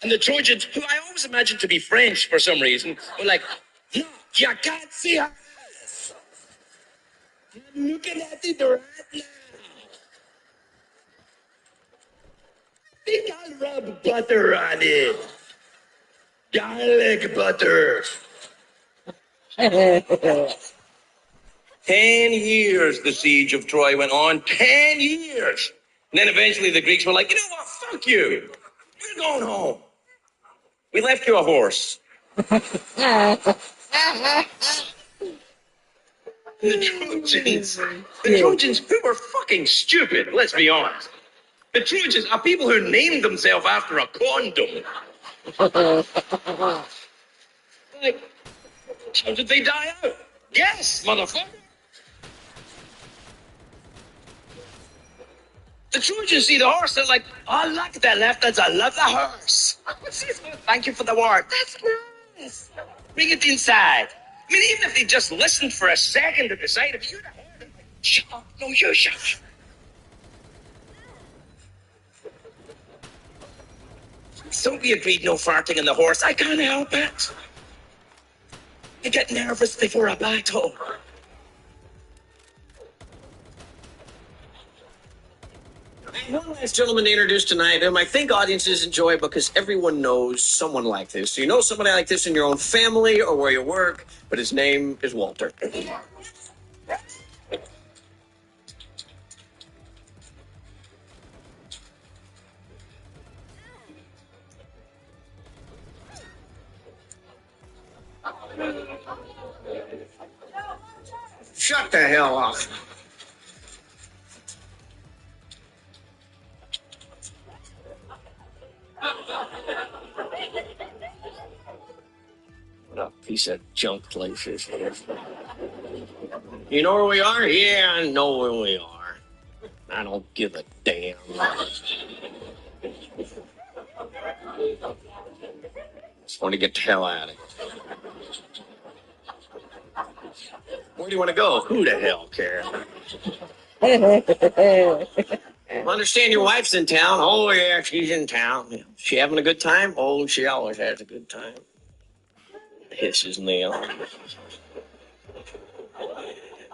And the Trojans, who I always imagined to be French for some reason, were like, no, you can't see her ass. I'm looking at it right now. I think I'll rub butter on it. Garlic butter. 10 years the siege of Troy went on. 10 years. And then eventually the Greeks were like, you know what, fuck you. We're going home. We left you a horse. The Trojans, who were fucking stupid, let's be honest. The Trojans are people who named themselves after a condom. Like, how did they die out? Yes, motherfucker. The Trojans see the horse, they're like, oh, look at that left, that's I love the horse. Thank you for the word. That's nice. Bring it inside. I mean, even if they just listened for a second to decide, if you'd have heard them, like, shut up, no, you shut up. So we agreed no farting in the horse. I can't help it. I get nervous before a battle. One last gentleman to introduce tonight, whom I think audiences enjoy because everyone knows someone like this. So you know somebody like this in your own family or where you work, but his name is Walter. Shut the hell up. What a piece of junk place this is. You know where we are? Yeah, I know where we are. I don't give a damn. Just want to get the hell out of here. Where do you want to go? Who the hell cares? I understand your wife's in town. Oh, yeah, she's in town. She having a good time? Oh, she always has a good time. Hisses Neil.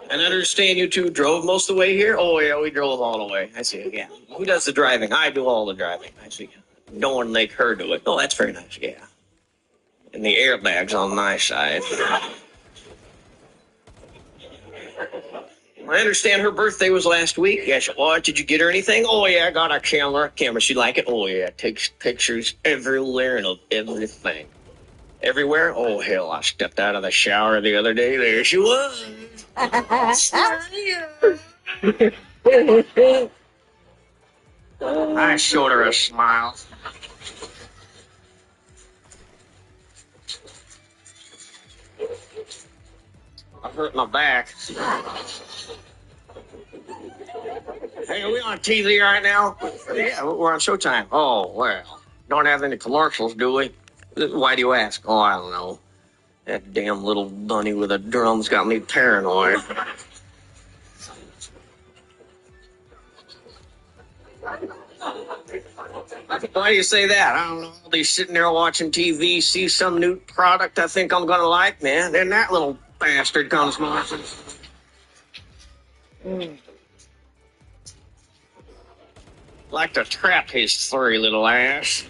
And I understand you two drove most of the way here? Oh, yeah, we drove all the way. I see, yeah. Who does the driving? I do all the driving. I see. No one make her do it. Oh, that's very nice, yeah. And the airbag's on my side. I understand her birthday was last week. Yes, what? Did you get her anything? Oh, yeah, I got a camera. She like it? Oh, yeah, takes pictures everywhere and of everything. Everywhere? Oh, hell, I stepped out of the shower the other day. There she was. I showed her a smile. I hurt my back. Hey, are we on TV right now? Yeah, we're on Showtime. Oh, well. Don't have any commercials, do we? Why do you ask? Oh, I don't know. That damn little bunny with the drums got me paranoid. Why do you say that? I don't know. I'll be sitting there watching TV, see some new product I think I'm gonna like, man. Then that little bastard comes marching. Like to trap his furry little ass.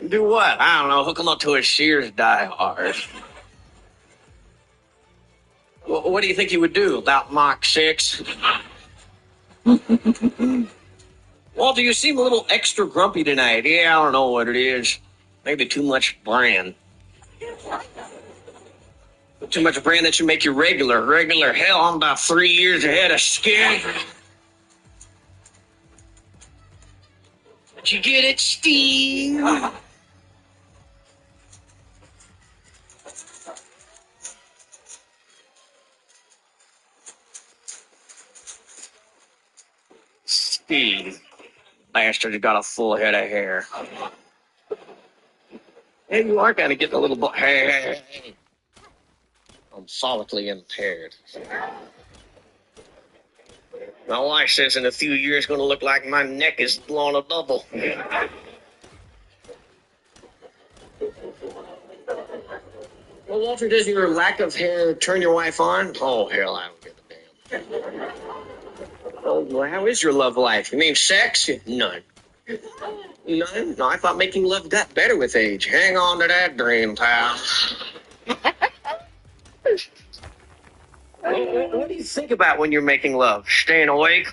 Do what? I don't know. Hook him up to a Sears die hard. What do you think he would do about Mach 6? Walter, you seem a little extra grumpy tonight. Yeah, I don't know what it is. Maybe too much brand. Too much brand that should make you regular. Regular. Hell, I'm about 3 years ahead of schedule. Did you get it, Steve? Steve. Bastard's got a full head of hair. Hey, you are kind of getting a little bit. Hey. I'm solically impaired. My wife says in a few years going to look like my neck is blown a bubble. Well, Walter, does your lack of hair turn your wife on? Oh, hell, I don't give a damn. Oh, well, how is your love life? You mean sex? None. None? No, I thought making love got better with age. Hang on to that dream, pal. What do you think about when you're making love? Staying awake?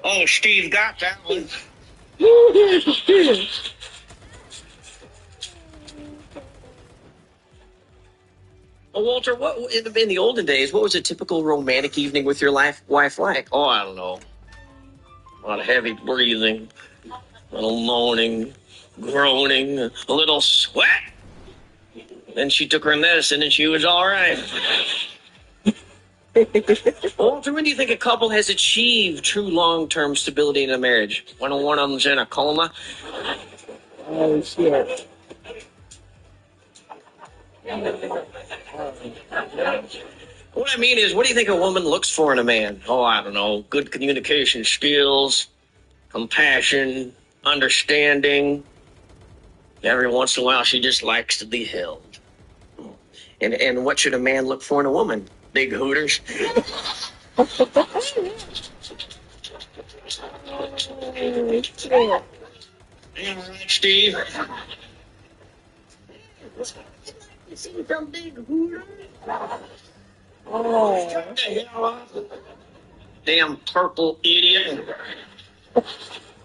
Oh, Steve got that one. Well, Walter, what in the olden days, what was a typical romantic evening with your wife like? Oh, I don't know. A lot of heavy breathing, a little moaning, groaning, a little sweat. Then she took her medicine and she was all right. Walter, when do you think a couple has achieved true long-term stability in a marriage? When one of them's in a coma? Oh, shit. What I mean is, what do you think a woman looks for in a man? Oh, I don't know. Good communication skills, compassion, understanding. Every once in a while, she just likes to be held. And what should a man look for in a woman? Big hooters? Damn right, Steve. You see some big hooters? Oh. Shut the hell up. Damn purple idiot.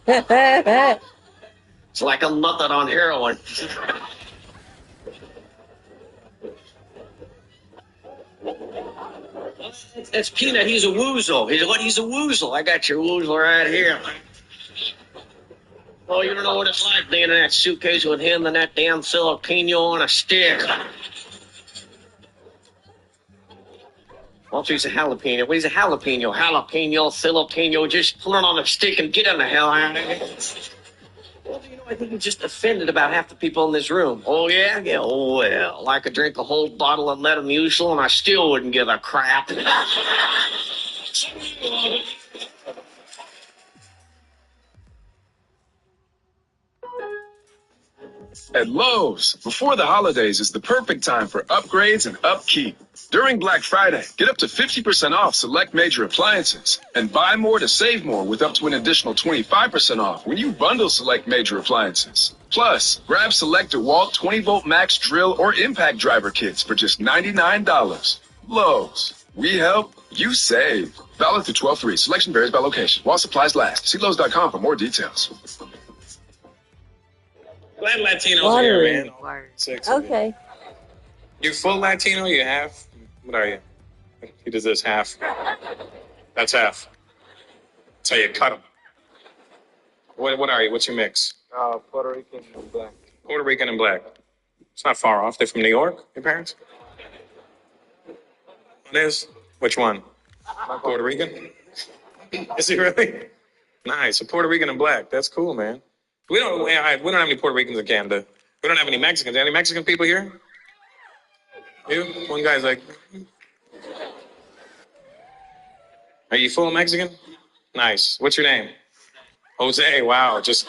It's like a muppet on heroin. That's Peanut. He's a woozle. He's a woozle. I got your woozle right here. Oh, you don't know what it's like being in that suitcase with him and that damn Filipino on a stick. Walter, he's a jalapeno. Well, he's a jalapeno. Jalapeno, Filipino. Just put it on a stick and get him the hell out of here. Well, you know, I think you just offended about half the people in this room. Oh, yeah? Yeah, oh, well. I could drink a whole bottle of Metamucil and I still wouldn't give a crap. At Lowe's, before the holidays is the perfect time for upgrades and upkeep. During Black Friday, get up to 50% off select major appliances and buy more to save more with up to an additional 25% off when you bundle select major appliances. Plus, grab select DeWalt 20-volt max drill or impact driver kits for just $99. Lowe's, we help, you save. Valid through 12/3. Selection varies by location. While supplies last. See Lowe's.com for more details. Glad Latino's Water. here, man. Sexy. Okay. You full Latino? You half? What are you? He does this half. That's half. That's how you cut them. What are you? What's your mix? Puerto Rican and black. Puerto Rican and black. It's not far off. They're from New York, your parents? It is? Which one? Puerto Rican? Is he really? Nice. A Puerto Rican and black. That's cool, man. We don't have any Puerto Ricans in Canada. We don't have any Mexicans. Any Mexican people here? You? One guy's like, are you full Mexican? Nice. What's your name? Jose. Wow. Just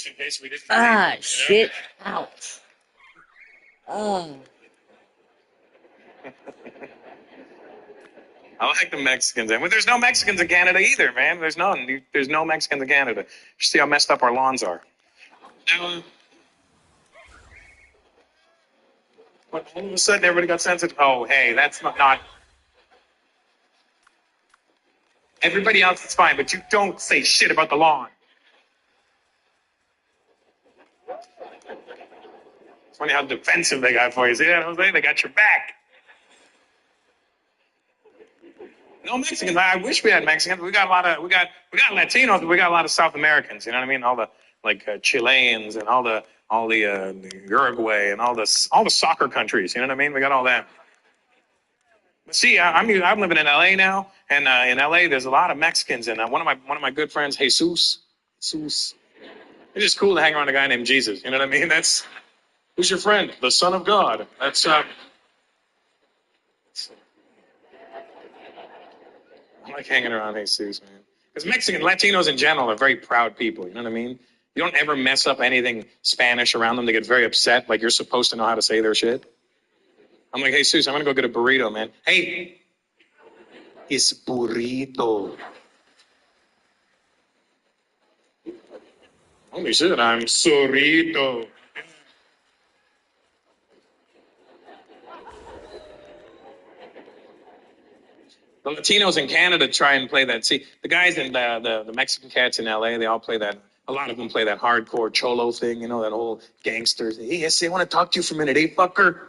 in case we didn't. Ah, shit. Ouch. Oh. I like the Mexicans. And there's no Mexicans in Canada either, man. There's none. There's no Mexicans in Canada. You see how messed up our lawns are. Now, all of a sudden, everybody got sensitive. Oh, hey, that's not. Everybody else is fine, but you don't say shit about the lawn. It's funny how defensive they got for you. See that, Jose? They got your back. No Mexicans. I wish we had Mexicans. We got a lot of we got Latinos, but we got a lot of South Americans. You know what I mean? All the Chileans and all the Uruguay and all the soccer countries. You know what I mean? We got all that. But see, I'm living in LA now, and in LA there's a lot of Mexicans, and one of my good friends, Jesus. It's just cool to hang around a guy named Jesus. You know what I mean? That's who's your friend? The Son of God. That's I like hanging around Jesus, man. Because Latinos in general are very proud people. You know what I mean? You don't ever mess up anything Spanish around them. They get very upset. Like you're supposed to know how to say their shit. I'm like, Jesus, I'm going to go get a burrito, man. Hey, it's burrito. Holy shit, I'm sorrito. The Latinos in Canada try and play that. See, the guys in the Mexican cats in LA, they all play that. A lot of them play that hardcore cholo thing, you know, that whole gangsters. Hey, yes, I want to talk to you for a minute, hey, fucker.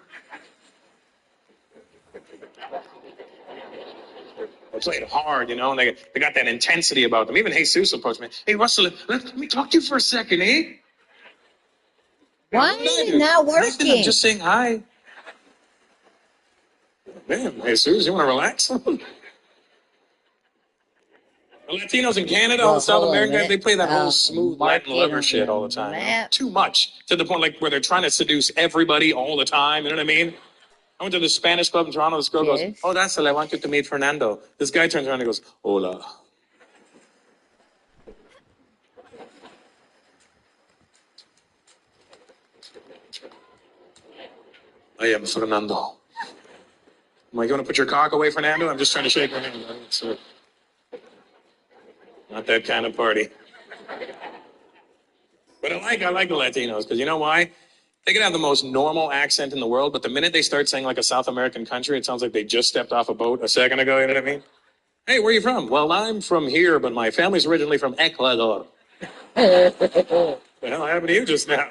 They play it hard, you know, and they got that intensity about them. Even Jesus approached me. Hey, Russell, let me talk to you for a second, eh? Why is it not Nothing, I'm working? just saying hi. Damn, Jesus, you want to relax? The Latinos in Canada, all Well, the South hold on a Americans, they minute. play that whole smooth Mark Latin it lover on shit the all the time. You know? map. Too much. To the point like where they're trying to seduce everybody all the time. You know what I mean? I went to the Spanish club in Toronto. This girl goes, Yes. oh, that's it. I want you to meet Fernando. This guy turns around and goes, hola. I am Fernando. I'm like, you want to put your cock away, Fernando? I'm just trying to shake her hand. It's not that kind of party. But I like the Latinos because you know why? They can have the most normal accent in the world, but the minute they start saying like a South American country, it sounds like they just stepped off a boat a second ago. You know what I mean? Hey, where are you from? Well, I'm from here, but my family's originally from Ecuador. The hell happened to you just now?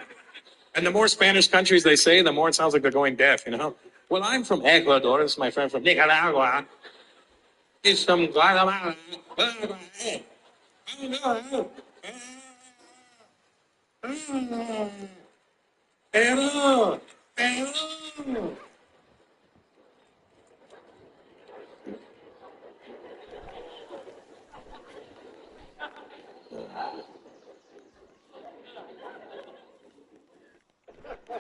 And the more Spanish countries they say, the more it sounds like they're going deaf, you know? Well, I'm from Ecuador. This is my friend from Nicaragua. He's from Guatemala. Hello. Hello.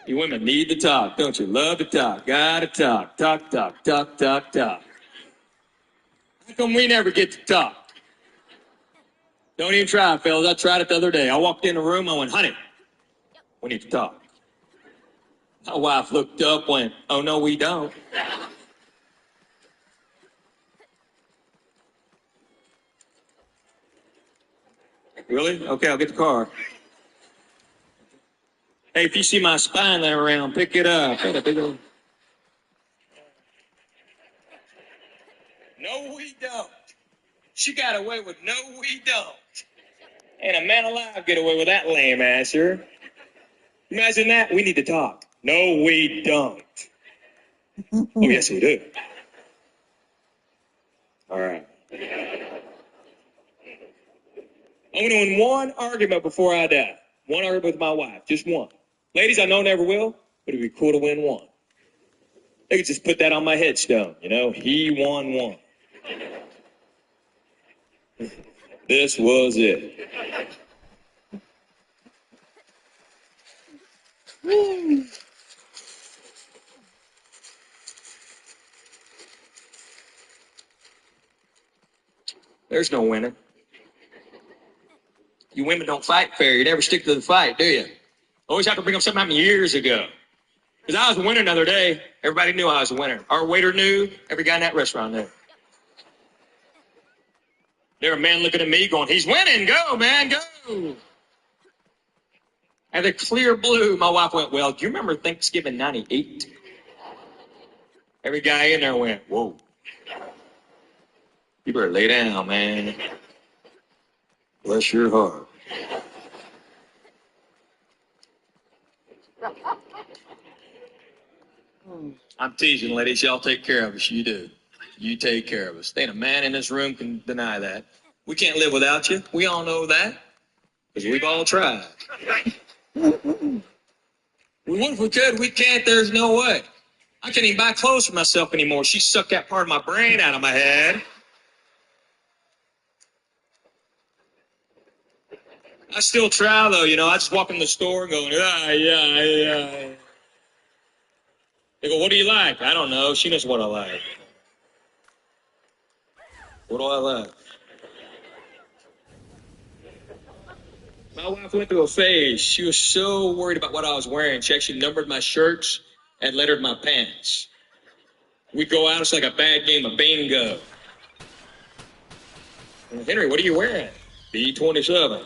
You women need to talk, don't you? Love to talk. Gotta talk. Talk, talk, talk, talk, talk. How come we never get to talk? Don't even try, fellas. I tried it the other day. I walked in the room, I went, honey, we need to talk. My wife looked up, went, oh, no, we don't. Really? Okay, I'll get the car. Hey, if you see my spine laying around, pick it up. No, we don't. She got away with no, we don't. Ain't a man alive get away with that lame ass here. Imagine that. We need to talk. No, we don't. Oh, yes, we do. All right. I'm going to win one argument before I die. One argument with my wife. Just one. Ladies, I know never will, but it'd be cool to win one. They could just put that on my headstone, you know? He won one. This was it. There's no winner. You women don't fight fair. You never stick to the fight, do you? Always have to bring up something happened years ago. Because I was a winner the other day. Everybody knew I was a winner. Our waiter knew. Every guy in that restaurant knew. There were men looking at me going, he's winning. Go, man, go. And the clear blue, my wife went, well, do you remember Thanksgiving 98? Every guy in there went, whoa. You better lay down, man. Bless your heart. I'm teasing, ladies. Y'all take care of us. You do. You take care of us. There ain't a man in this room can deny that. We can't live without you. We all know that. Because we've all tried. We would if we could. We can't. There's no way. I can't even buy clothes for myself anymore. She sucked that part of my brain out of my head. I still try, though. You know, I just walk in the store and go, yeah. They go, what do you like? I don't know. She knows what I like. What do I like? My wife went through a phase. She was so worried about what I was wearing. She actually numbered my shirts and lettered my pants. We'd go out, it's like a bad game of bingo. Henry, what are you wearing? B-27.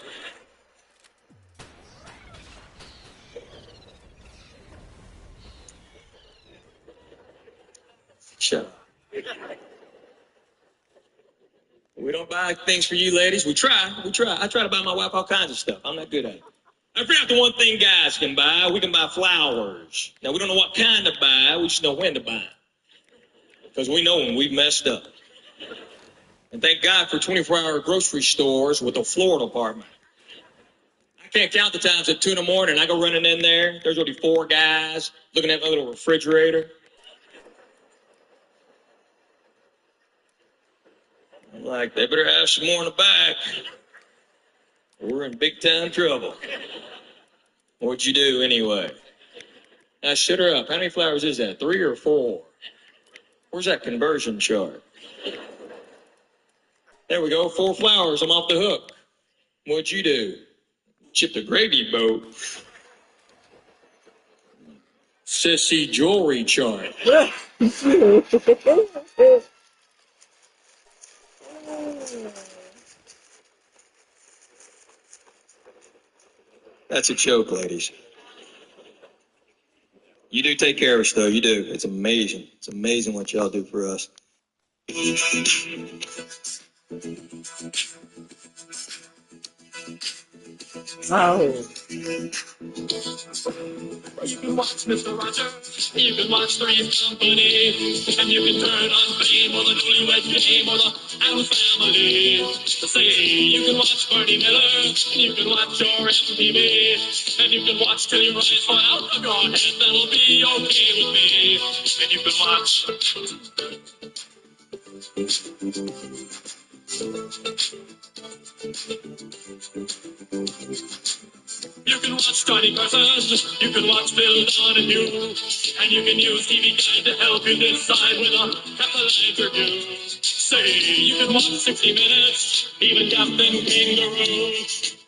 Shut up. We don't buy things for you ladies. We try. I try to buy my wife all kinds of stuff. I'm not good at it. I forgot the one thing guys can buy. We can buy flowers. Now, we don't know what kind to buy. We just know when to buy them. Because we know when we've messed up. And thank God for 24-hour grocery stores with a floral department. I can't count the times at 2 in the morning I go running in there. There's already 4 guys looking at my little refrigerator. I'm like, they better have some more in the back. We're in big time trouble. What'd you do anyway? Now shut her up. How many flowers is that? 3 or 4? Where's that conversion chart? There we go. 4 flowers. I'm off the hook. What'd you do? Chip the gravy boat. Sissy jewelry chart. That's a joke, ladies. You do take care of us, though. You do. It's amazing. It's amazing what y'all do for us. Oh. You can watch Mr. Rogers, you can watch Three's Company, and you can turn on Fame or the Newlywed Game or the Addams Family. Say, you can watch Barney Miller, you can watch your MTV, and you can watch till your eyes fall out of your head. That'll be okay with me. And you can watch. You can watch Johnny Carson, you can watch Bill Donahue, and you can use TV Guide to help you decide with a capital interview. Say, you can watch 60 Minutes, even Captain Kangaroo,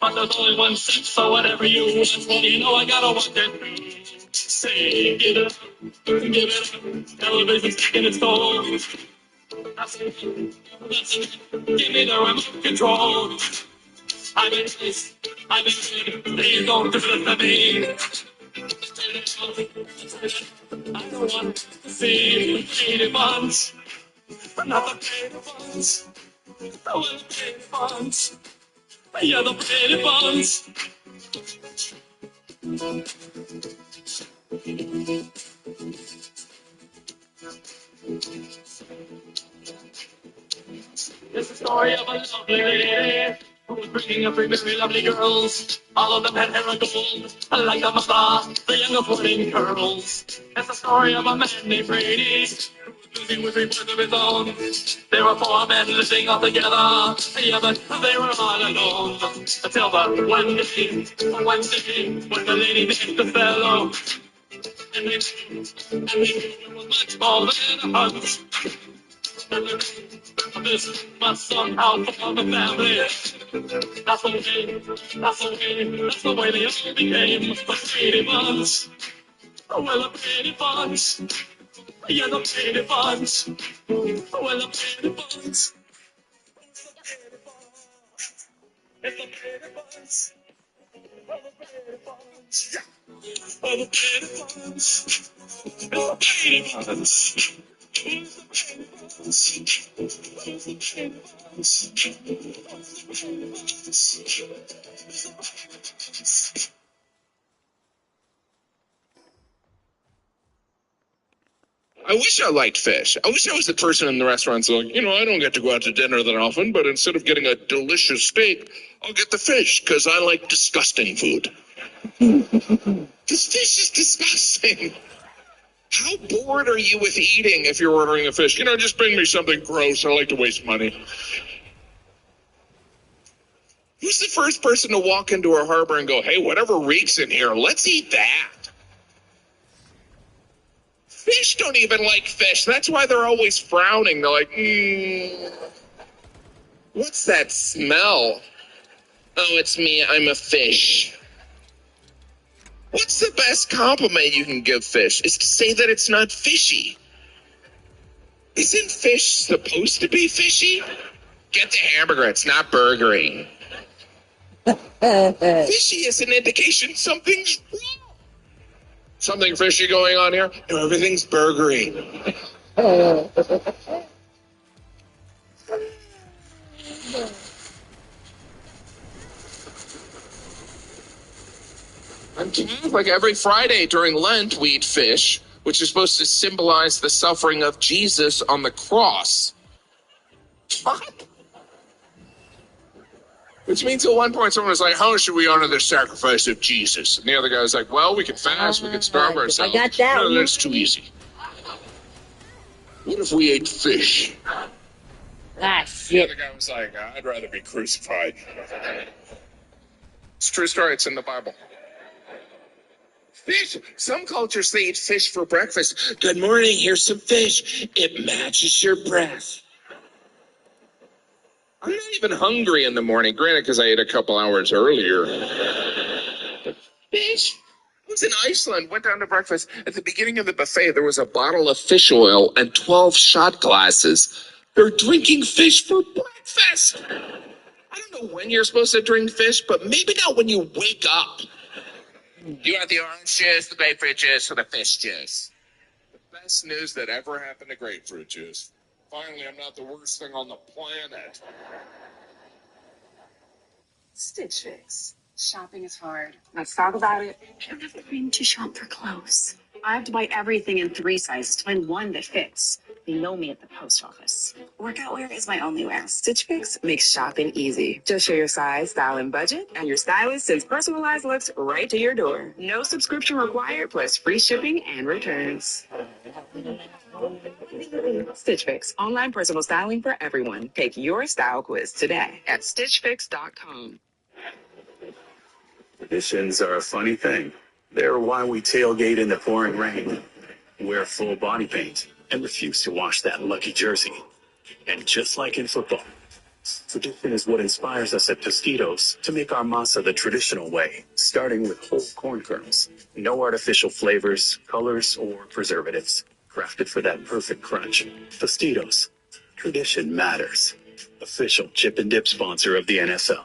but there's only one set, so whatever you want, well, you know I gotta watch it too. Say, give it up, television's taking its toll. That's it, give me the remote control. I'm in this, please don't listen to me. I don't want to see the pretty ones, not the pretty ones. The pretty ones, yeah, the pretty ones. It's the story of a lovely lady who was bringing up three very lovely girls. All of them had hair of gold, like a star, the young of morning curls. It's the story of a man named Brady, who was busy with a birth of his own. There were four men living all together, yeah, but they were all alone. Until the one day, when the lady met the fellow, and they knew it was much more than a hunt. And they knew this must somehow form a family. That's the way, that's the way they all became the Brady Bunch. Oh, well, the Brady Bunch. Yeah, the Brady Bunch. Oh, well, the Brady Bunch. It's the Brady Bunch. Oh, the Brady Bunch. Oh, the Brady Bunch. It's the Brady Bunch. I wish I liked fish. I wish I was the person in the restaurant so, I don't get to go out to dinner that often, but instead of getting a delicious steak, I'll get the fish because I like disgusting food. This fish is disgusting. How bored are you with eating if you're ordering a fish? Just bring me something gross. I like to waste money. Who's the first person to walk into a harbor and go, hey, whatever reeks in here, let's eat that? Fish don't even like fish. That's why they're always frowning. They're like, what's that smell? Oh, it's me. I'm a fish. What's the best compliment you can give fish? Is to say that it's not fishy. Isn't fish supposed to be fishy? Get the hamburger. It's not burgery. Fishy is an indication something's wrong. Something fishy going on here? No, everything's burgery. I'm Catholic. Every Friday during Lent, we eat fish, which is supposed to symbolize the suffering of Jesus on the cross. What? Which means at one point someone was like, how should we honor the sacrifice of Jesus? And the other guy was like, well, we can fast, we can starve ourselves. I got that No, one. that's too easy. What if we ate fish? Ah, The shit. other guy was like, I'd rather be crucified. It's a true story. It's in the Bible. Fish. Some cultures, they eat fish for breakfast. Good morning, here's some fish. It matches your breath. I'm not even hungry in the morning, granted, because I ate a couple hours earlier. Fish. I was in Iceland, went down to breakfast. At the beginning of the buffet, there was a bottle of fish oil and 12 shot glasses. They're drinking fish for breakfast. I don't know when you're supposed to drink fish, but maybe not when you wake up. You want the orange juice, the grapefruit juice, or the fish juice? The best news that ever happened to grapefruit juice. Finally, I'm not the worst thing on the planet. Stitch Fix. Shopping is hard. Let's talk about it. I don't have the room to shop for clothes. I have to buy everything in 3 sizes to find one that fits. They know me at the post office. Workout wear is my only wear. Stitch Fix makes shopping easy. Just share your size, style, and budget, and your stylist sends personalized looks right to your door. No subscription required, plus free shipping and returns. Stitch Fix. Online personal styling for everyone. Take your style quiz today at stitchfix.com. Traditions are a funny thing. They're why we tailgate in the pouring rain, wear full body paint, and refuse to wash that lucky jersey. And just like in football, tradition is what inspires us at Tostitos to make our masa the traditional way, starting with whole corn kernels. No artificial flavors, colors, or preservatives. Crafted for that perfect crunch. Tostitos. Tradition matters. Official chip and dip sponsor of the NFL.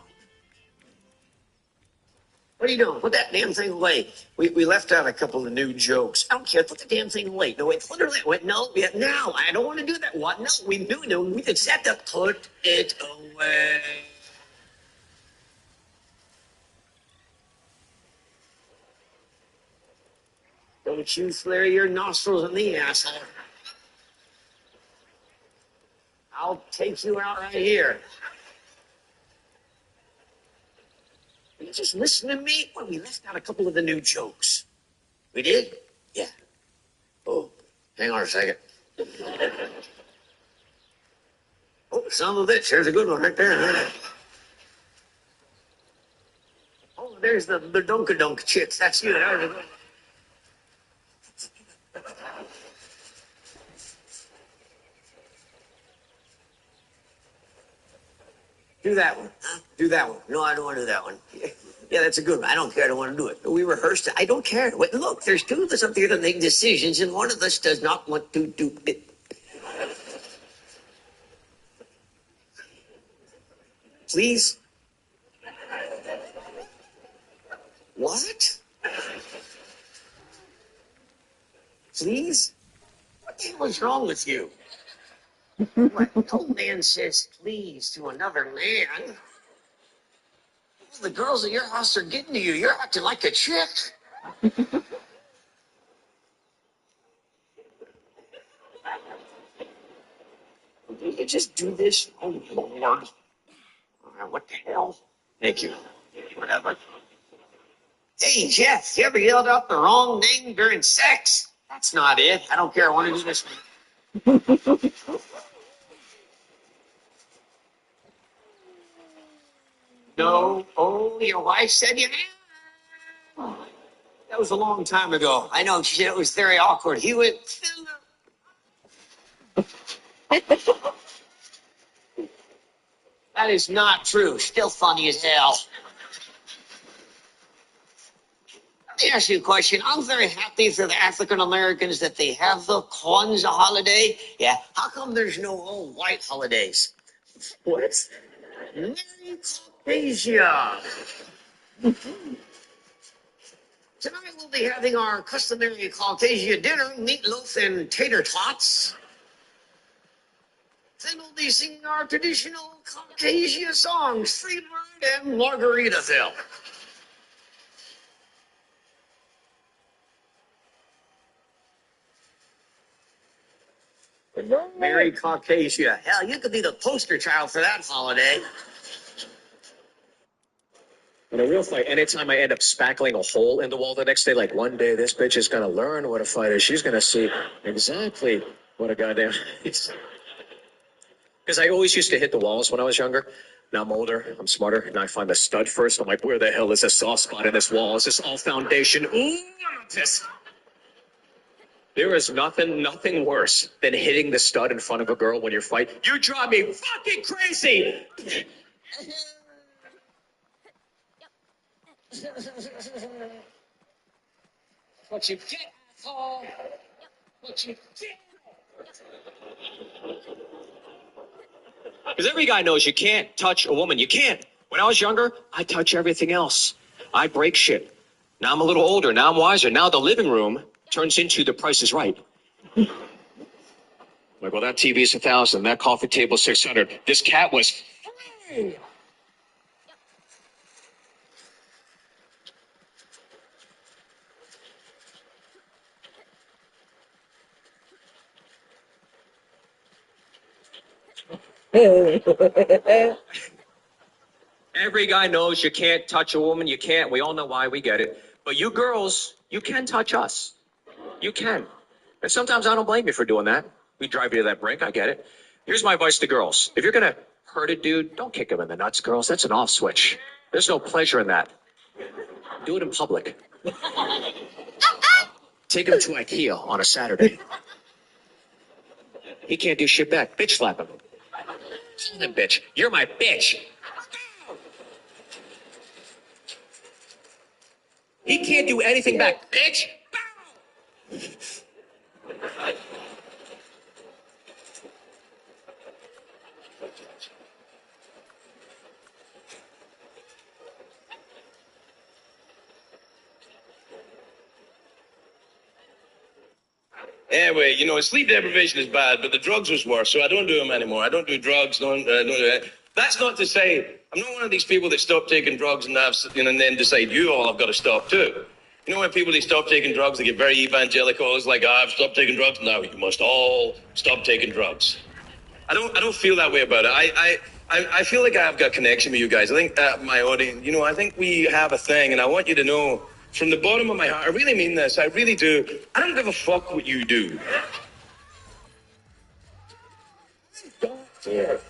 What are you doing? Put that damn thing away. We left out a couple of new jokes. I don't care. Put the damn thing away. No, wait, literally. Wait, no, yeah, no, I don't want to do that. What? No, we do. No, we just have to put it away. Don't you flare your nostrils at me, asshole. I'll take you out right here. you just listen to me? Well, we left out a couple of the new jokes. We did? Yeah. Oh, hang on a second. Oh, son of a bitch. There's a good one right there. Oh, there's the Dunk chicks. That's you. There's a good one. Do that one. Huh? Do that one. No, I don't want to do that one. Yeah, that's a good one. I don't care. I don't want to do it. We rehearsed it. I don't care. Wait, look, there's two of us up here to make decisions, and one of us does not want to do it. Please? What? Please? What the hell is wrong with you? What? No man says please to another man. The girls at your house are getting to you. You're acting like a chick. You could just do this. Oh, Lord. All right, what the hell? Thank you. Whatever. Hey, Jeff, you ever yelled out the wrong name during sex? That's not it. I don't care. I want to do this one. No. Oh, your wife said you. That was a long time ago. I know. She said it was very awkward. He went. That is not true. Still funny as hell. Let me ask you a question. I'm very happy for the African Americans that they have the Kwanzaa holiday. Yeah. How come there's no all white holidays? What? Merry Caucasia. Tonight we'll be having our customary Caucasia dinner, meatloaf and tater tots. Then we'll be singing our traditional Caucasia songs, Freebird and Margaritaville. Merry Caucasia. Hell, you could be the poster child for that holiday. In a real fight, anytime I end up spackling a hole in the wall the next day, like one day this bitch is going to learn what a fight is. She's going to see exactly what a goddamn is. Because I always used to hit the walls when I was younger. Now I'm older, I'm smarter, and I find the stud first. I'm like, where the hell is this soft spot in this wall? Is this all foundation? Ooh, I'm pissed. There is nothing worse than hitting the stud in front of a girl when you're fighting. You drive me fucking crazy! What you get, asshole? What you get? Because every guy knows you can't touch a woman. You can't. When I was younger, I touch everything else. I break shit. Now I'm a little older. Now I'm wiser. Now the living room turns into The Price is Right. Like, well, that TV's 1,000. That coffee table's 600. This cat was free. Every guy knows you can't touch a woman. You can't. We all know why. We get it. But you girls, you can touch us. You can. And sometimes I don't blame you for doing that. We drive you to that brink. I get it. Here's my advice to girls. If you're going to hurt a dude, don't kick him in the nuts, girls. That's an off switch. There's no pleasure in that. Do it in public. Take him to IKEA on a Saturday. He can't do shit back. Bitch slap him. Call him bitch. You're my bitch. He can't do anything back. Bitch. Anyway, you know, sleep deprivation is bad, but the drugs was worse, so I don't do them anymore. I don't do drugs, don't do that. That's not to say, I'm not one of these people that stop taking drugs and and then decide you all have got to stop too. You know when people, they stop taking drugs, they get very evangelical. It's like, I've stopped taking drugs. Now you must all stop taking drugs. I don't feel that way about it. I feel like I've got a connection with you guys. I think my audience, I think we have a thing, and I want you to know from the bottom of my heart, I really mean this. I really do. I don't give a fuck what you do. Doctor.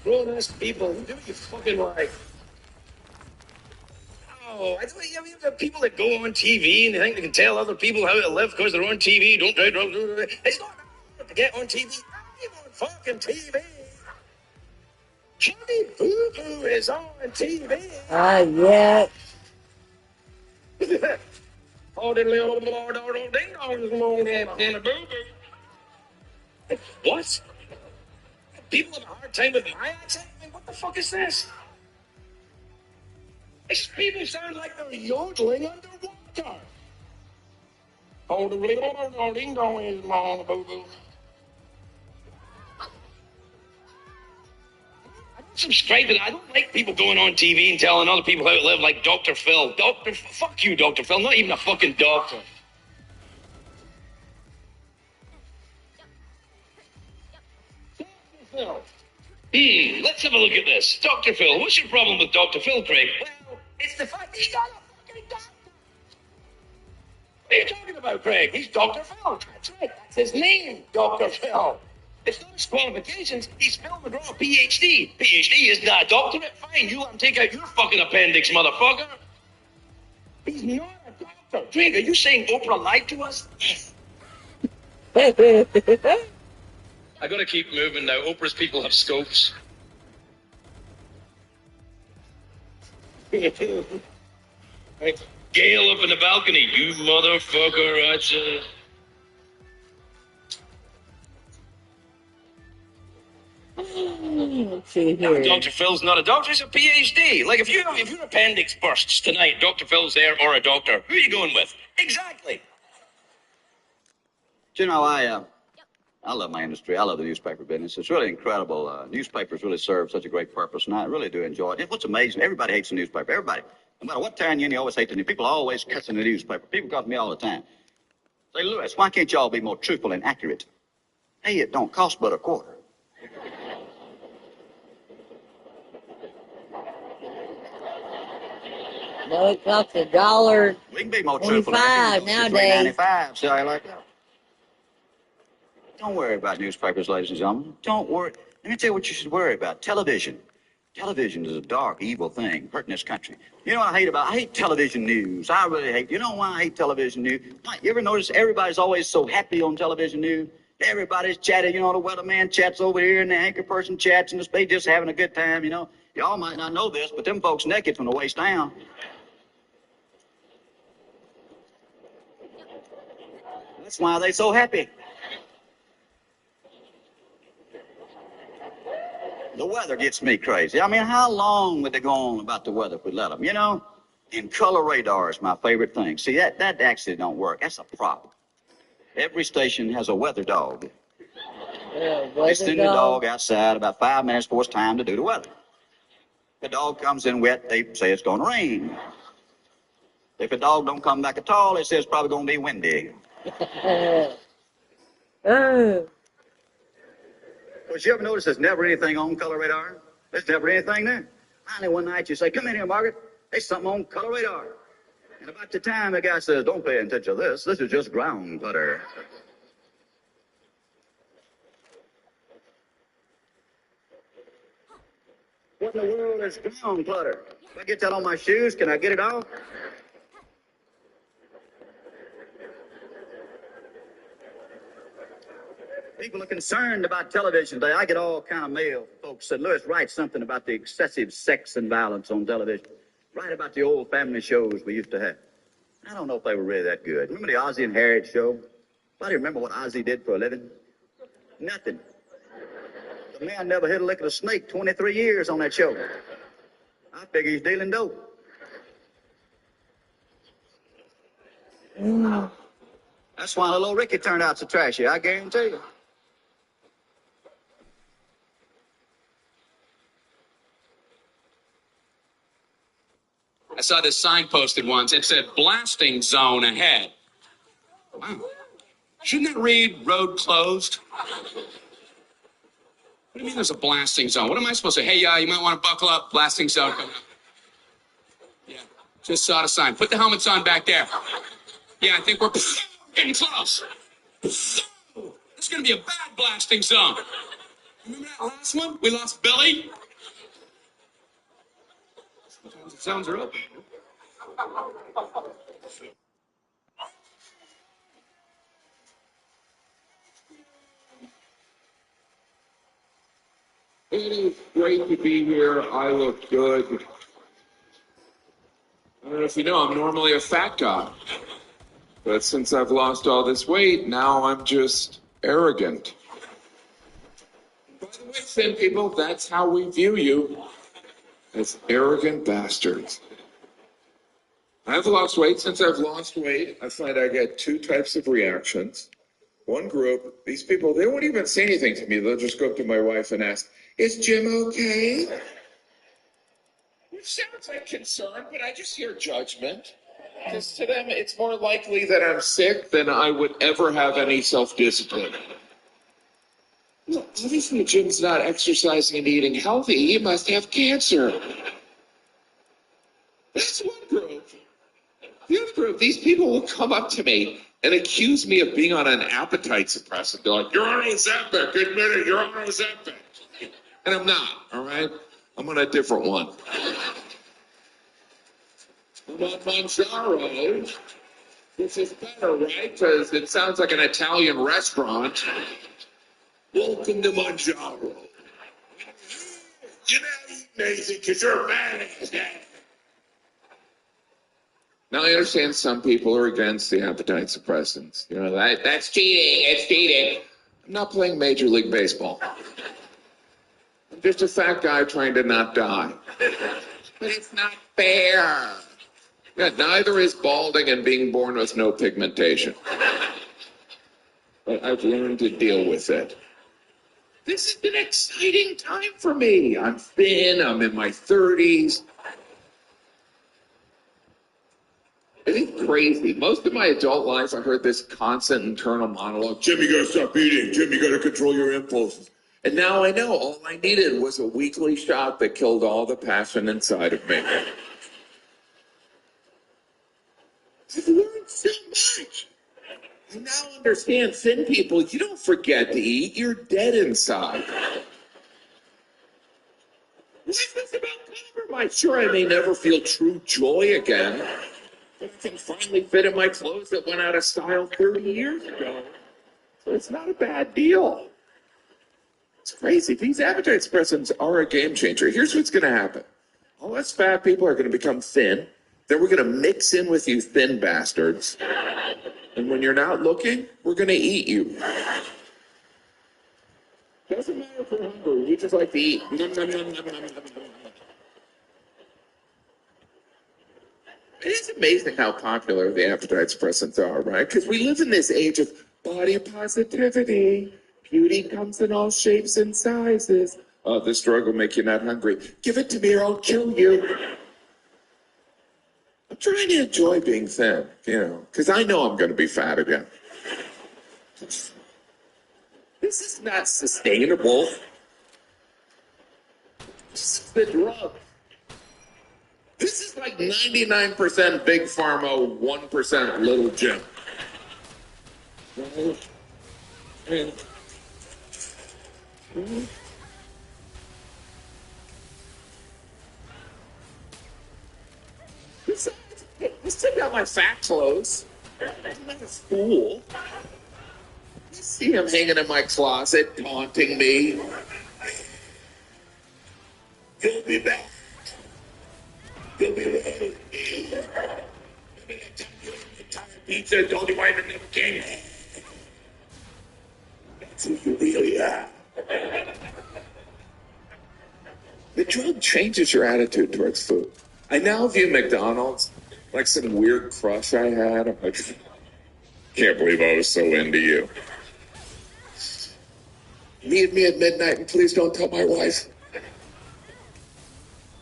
Grown-ass people, do what you fucking like. Oh, I don't, you have people that go on TV and they think they can tell other people how to live because they're on TV. Don't try drugs. It's not hard to get on TV. I'm on fucking TV. Johnny Boo Boo is on TV. Yeah. Oh, diddly old lord, old ding dong is long damn Johnny Boo Boo. What? People have a hard time with my accent? I mean, what the fuck is this? These people sound like they're yodeling underwater. Oh, diddly old ding dong is long boo boo. Subscribe to that. I don't like people going on TV and telling other people how to live like Dr. Phil. Fuck you, Dr. Phil. Not even a fucking doctor. Dr. Phil. Let's have a look at this. Dr. Phil. What's your problem with Dr. Phil, Craig? Well, it's the fact he's not a fucking doctor. What are you talking about, Craig? He's Dr. Phil. That's right. That's his name, Dr. Phil. It's not his qualifications. He's Phil McGraw, PhD. PhD is not a doctorate. Fine, you let him take out your fucking appendix, motherfucker. He's not a doctor. Craig, are you saying Oprah lied to us? Yes. I gotta keep moving now. Oprah's people have scopes. Right. Gail up in the balcony. You motherfucker. That's Let's see here. Dr. Phil's not a doctor, he's a PhD. Like, if your appendix bursts tonight, Dr. Phil's there or a doctor, who are you going with? Exactly. You know, I love my industry. I love the newspaper business. It's really incredible. Newspapers really serve such a great purpose, and I really do enjoy it. What's amazing, everybody hates the newspaper. Everybody. No matter what town you're in, you always hate the newspaper. People are always cussing the newspaper. People come to me all the time. Say, Lewis, why can't y'all be more truthful and accurate? Hey, it don't cost but a quarter. No, it costs $1. We can be more truthful and accurate. Nowadays. $3.95. See how you like that? Don't worry about newspapers, ladies and gentlemen. Don't worry. Let me tell you what you should worry about. Television. Television is a dark, evil thing hurting this country. You know what I hate about it? I hate television news. I really hate. You know why I hate television news? You ever notice everybody's always so happy on television news? Everybody's chatting. You know, the weatherman chats over here and the anchor person chats and they just having a good time, you know. Y'all might not know this, but them folks naked from the waist down. That's why they so happy. The weather gets me crazy. I mean, how long would they go on about the weather if we let them, you know? And color radar is my favorite thing. See, that actually don't work. That's a problem. Every station has a weather dog. They send the dog outside about 5 minutes before it's time to do the weather. If the dog comes in wet, they say it's going to rain. If the dog don't come back at all, they say it's probably going to be windy. Well, you ever notice there's never anything on color radar? There's never anything there. Finally, one night you say, come in here, Margaret. There's something on color radar. And about the time the guy says, don't pay attention to this. This is just ground clutter. What in the world is ground clutter? If I get that on my shoes, can I get it off? People are concerned about television today. I get all kind of mail. Folks said, Lewis, write something about the excessive sex and violence on television. Write about the old family shows we used to have. I don't know if they were really that good. Remember the Ozzie and Harriet show? Anybody remember what Ozzie did for a living? Nothing. The man never hit a lick of a snake 23 years on that show. I figure he's dealing dope. That's why little Ricky turned out so trashy, I guarantee you. I saw this sign posted once. It said, blasting zone ahead. Wow. Shouldn't it read road closed? do you mean there's a blasting zone? What am I supposed to say? Hey, you might want to buckle up. Blasting zone coming up. Yeah, just saw the sign. Put the helmets on back there. Yeah, I think we're getting close. This is going to be a bad blasting zone. Remember that last one? We lost Billy. Sometimes the zones are open. It is great to be here. I look good. I don't know if you know, I'm normally a fat guy. But since I've lost all this weight, now I'm just arrogant. By the way, thin people, that's how we view you. As arrogant bastards. I've lost weight. Since I've lost weight, I find I get two types of reactions. One group, these people, they won't even say anything to me. They'll just go up to my wife and ask, "Is Jim okay?" Which sounds like concern, but I just hear judgment. Because to them, it's more likely that I'm sick than I would ever have any self-discipline. Well, obviously, Jim's not exercising and eating healthy. He must have cancer. That's one group. The other group, these people will come up to me and accuse me of being on an appetite suppressant. They're like, "You're on Ozempic. Admit it, you're on Ozempic." And I'm not, all right? I'm on a different one. I'm on Manjaro. This is better, right? Because it sounds like an Italian restaurant. Welcome to Manjaro. You're not eating anything because you're a badass. Now, I understand some people are against the appetite suppressants. You know, that's cheating. It's cheating. I'm not playing Major League Baseball. I'm just a fat guy trying to not die. But it's not fair. Yeah, neither is balding and being born with no pigmentation. But I've learned to deal with it. This is an exciting time for me. I'm thin. I'm in my 30s. It's crazy. Most of my adult life, I heard this constant internal monologue. "Jim, you gotta stop eating. Jim, you gotta control your impulses." And now I know all I needed was a weekly shot that killed all the passion inside of me. I've learned so much. I now understand thin people, you don't forget to eat. You're dead inside. Life is about compromise. Sure, I may never feel true joy again. But I can finally fit in my clothes that went out of style 30 years ago. So it's not a bad deal. It's crazy. These appetite suppressants are a game changer. Here's what's going to happen. All us fat people are going to become thin. Then we're going to mix in with you thin bastards. And when you're not looking, we're going to eat you. Doesn't matter if we're hungry. We just like to eat. Nom, nom, nom, nom, nom, nom, nom. It is amazing how popular the appetite suppressants are, right? Because we live in this age of body positivity. Beauty comes in all shapes and sizes. Oh, this drug will make you not hungry. Give it to me or I'll kill you. I'm trying to enjoy being thin, you know, because I know I'm going to be fat again. This is not sustainable. This is the drug. This is like 99% Big Pharma, 1% Little Jim. Right? And, Let's take out my fat clothes. I'm not a fool. You see him hanging in my closet, taunting me. He'll be back. He'll be ready. Pizza told you why I never came. That's who you really are. The drug changes your attitude towards food. I now view McDonald's like some weird crush I had. I'm like, can't believe I was so into you. Meet me at midnight and please don't tell my wife.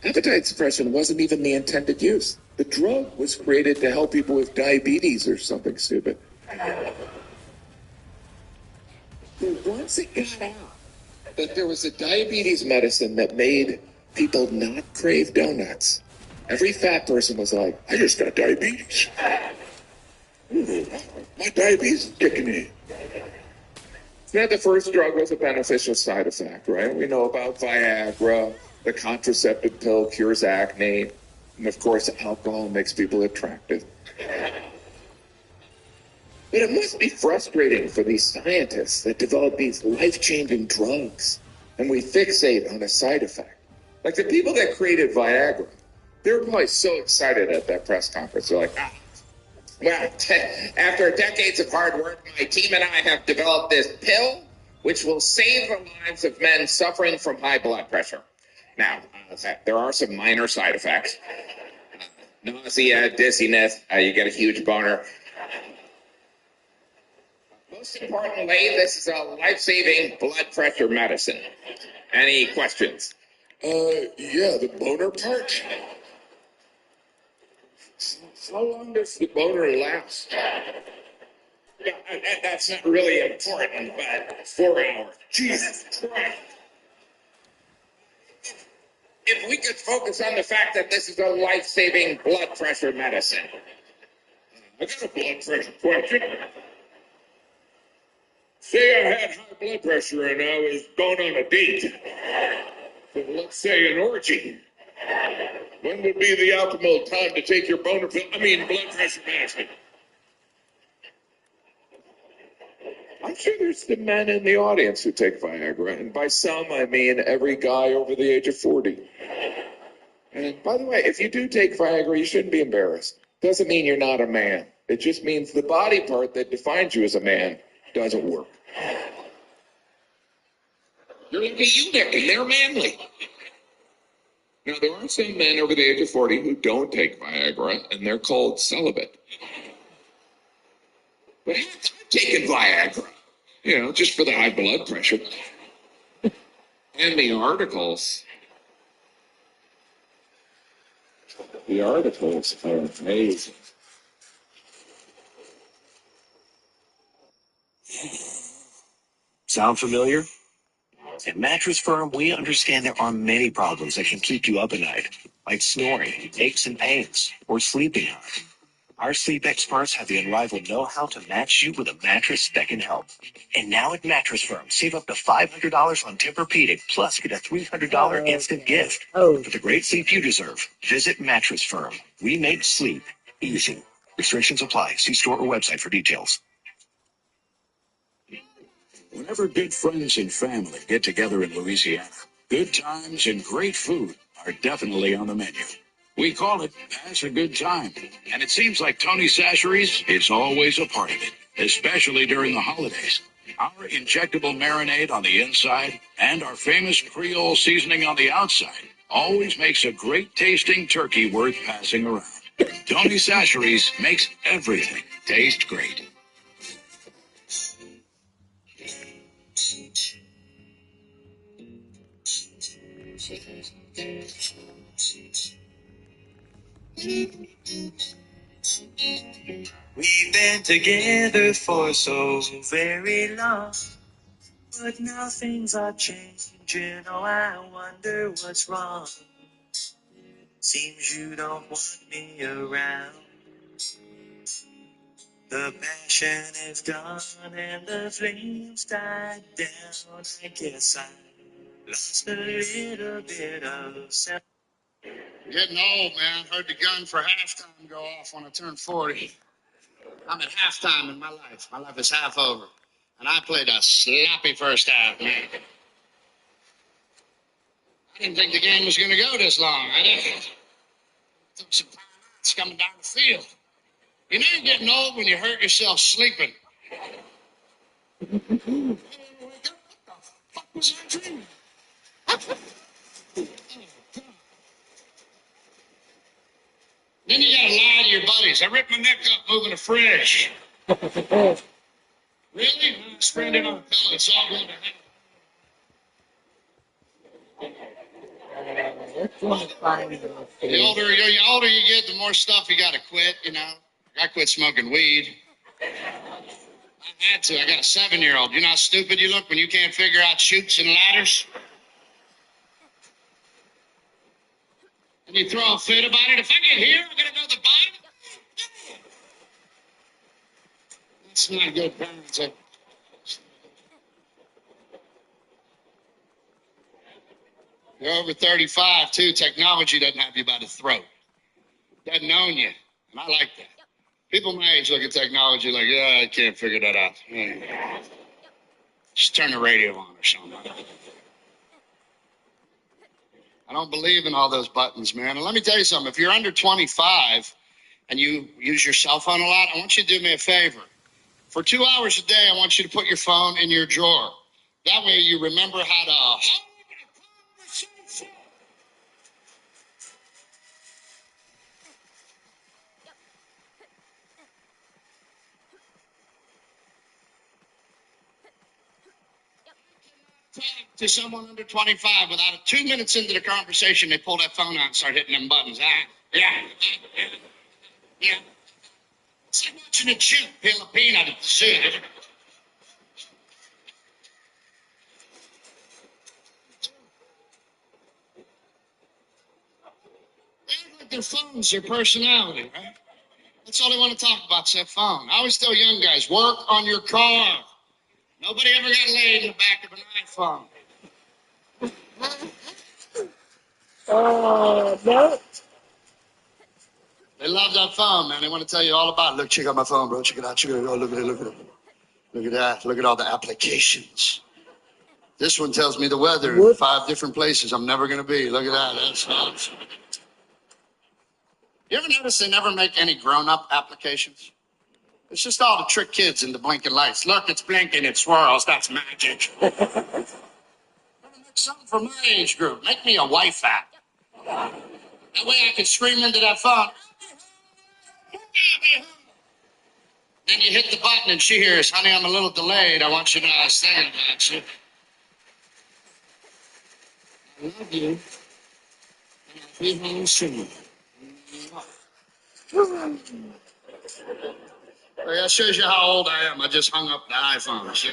Appetite suppression wasn't even the intended use. The drug was created to help people with diabetes or something stupid. But once it got out, that there was a diabetes medicine that made people not crave donuts. Every fat person was like, I just got diabetes. Ooh, my diabetes is kicking in. It's not the first drug with a beneficial side effect, right? We know about Viagra, the contraceptive pill cures acne, and of course, alcohol makes people attractive. But it must be frustrating for these scientists that develop these life-changing drugs, and we fixate on a side effect. Like the people that created Viagra, they were probably so excited at that press conference. They're like, well, after decades of hard work, my team and I have developed this pill which will save the lives of men suffering from high blood pressure. Now, there are some minor side effects. Nausea, dizziness, you get a huge boner. Most importantly, this is a life-saving blood pressure medicine. Any questions? Yeah, the boner part. How long does the boner last? Yeah, that's not really important, but 4 hours. Jesus Christ. If we could focus on the fact that this is a life-saving blood pressure medicine. I got a blood pressure question. Say I had high blood pressure and I was going on a date. So let's say an orgy. When would be the optimal time to take your blood pressure medicine? I'm sure there's the men in the audience who take Viagra, and by some I mean every guy over the age of 40. And by the way, if you do take Viagra, you shouldn't be embarrassed. Doesn't mean you're not a man. It just means the body part that defines you as a man doesn't work. You're like a eunuch, and they're manly. Now, there are some men over the age of 40 who don't take Viagra, and they're called celibate. But I'm taking Viagra, just for the high blood pressure. And the articles are amazing. Sound familiar? At Mattress Firm, we understand there are many problems that can keep you up at night, like snoring, aches and pains, or sleeping hard. Our sleep experts have the unrivaled know-how to match you with a mattress that can help. And now at Mattress Firm, save up to $500 on Tempur-Pedic, plus get a $300 instant gift. For the great sleep you deserve, visit Mattress Firm. We make sleep easy. Restrictions apply. See store or website for details. Whenever good friends and family get together in Louisiana, good times and great food are definitely on the menu. We call it Pass a Good Time, and it seems like Tony Chachere's is always a part of it, especially during the holidays. Our injectable marinade on the inside and our famous Creole seasoning on the outside always makes a great tasting turkey worth passing around. Tony Chachere's makes everything taste great. We've been together for so very long, but now things are changing. Oh, I wonder what's wrong. Seems you don't want me around. The passion is gone and the flames died down. I guess I lost a little bit of self. Getting old, man. Heard the gun for halftime go off when I turned 40. I'm at halftime in my life. My life is half over. And I played a sloppy first half, man. I didn't think the game was going to go this long. I didn't. Took some time out. It's coming down the field. You know you're getting old when you hurt yourself sleeping. What the fuck was I dreaming? Then you gotta lie to your buddies. I ripped my neck up moving a fridge. Really? I sprained it on a pillow. It's all going to hell. The older you get, the more stuff you gotta quit, I quit smoking weed. I had to. I got a 7-year-old. You know how stupid you look when you can't figure out chutes and ladders? And you throw a fit about it. If I get here, I'm going to go to the bottom. That's not good parenting. You're over 35, too. Technology doesn't have you by the throat. Doesn't own you. And I like that. People my age look at technology like, yeah, I can't figure that out. Yeah. Just turn the radio on or something. I don't believe in all those buttons, man. And let me tell you something. If you're under 25 and you use your cell phone a lot, I want you to do me a favor. For 2 hours a day, I want you to put your phone in your drawer. That way you remember how to hold a conversation. Talk to someone under 25 without 2 minutes into the conversation, they pull that phone out and start hitting them buttons. Yeah. It's like watching a chimp peel a peanut at the zoo. They act like their phone's their personality, right? That's all they want to talk about is that phone. I always tell young guys, work on your car. Nobody ever got laid in the back of an iPhone. No. They love that phone, man. They want to tell you all about it. Look, check out my phone, bro. Check it out. Check it out. Oh, look at it. Look at it. Look at that. Look at all the applications. This one tells me the weather in 5 different places I'm never going to be. Look at that. That's awesome. You ever notice they never make any grown-up applications? It's just all to trick kids into blinking lights. Look, it's blinking. It swirls. That's magic. Something for my age group. Make me a wife app. That way I can scream into that phone. Then you hit the button and she hears, honey, I'm a little delayed. I want you to know I was thinking about you. I love you. And I'll be home soon. Well, that shows you how old I am. I just hung up the iPhone. See?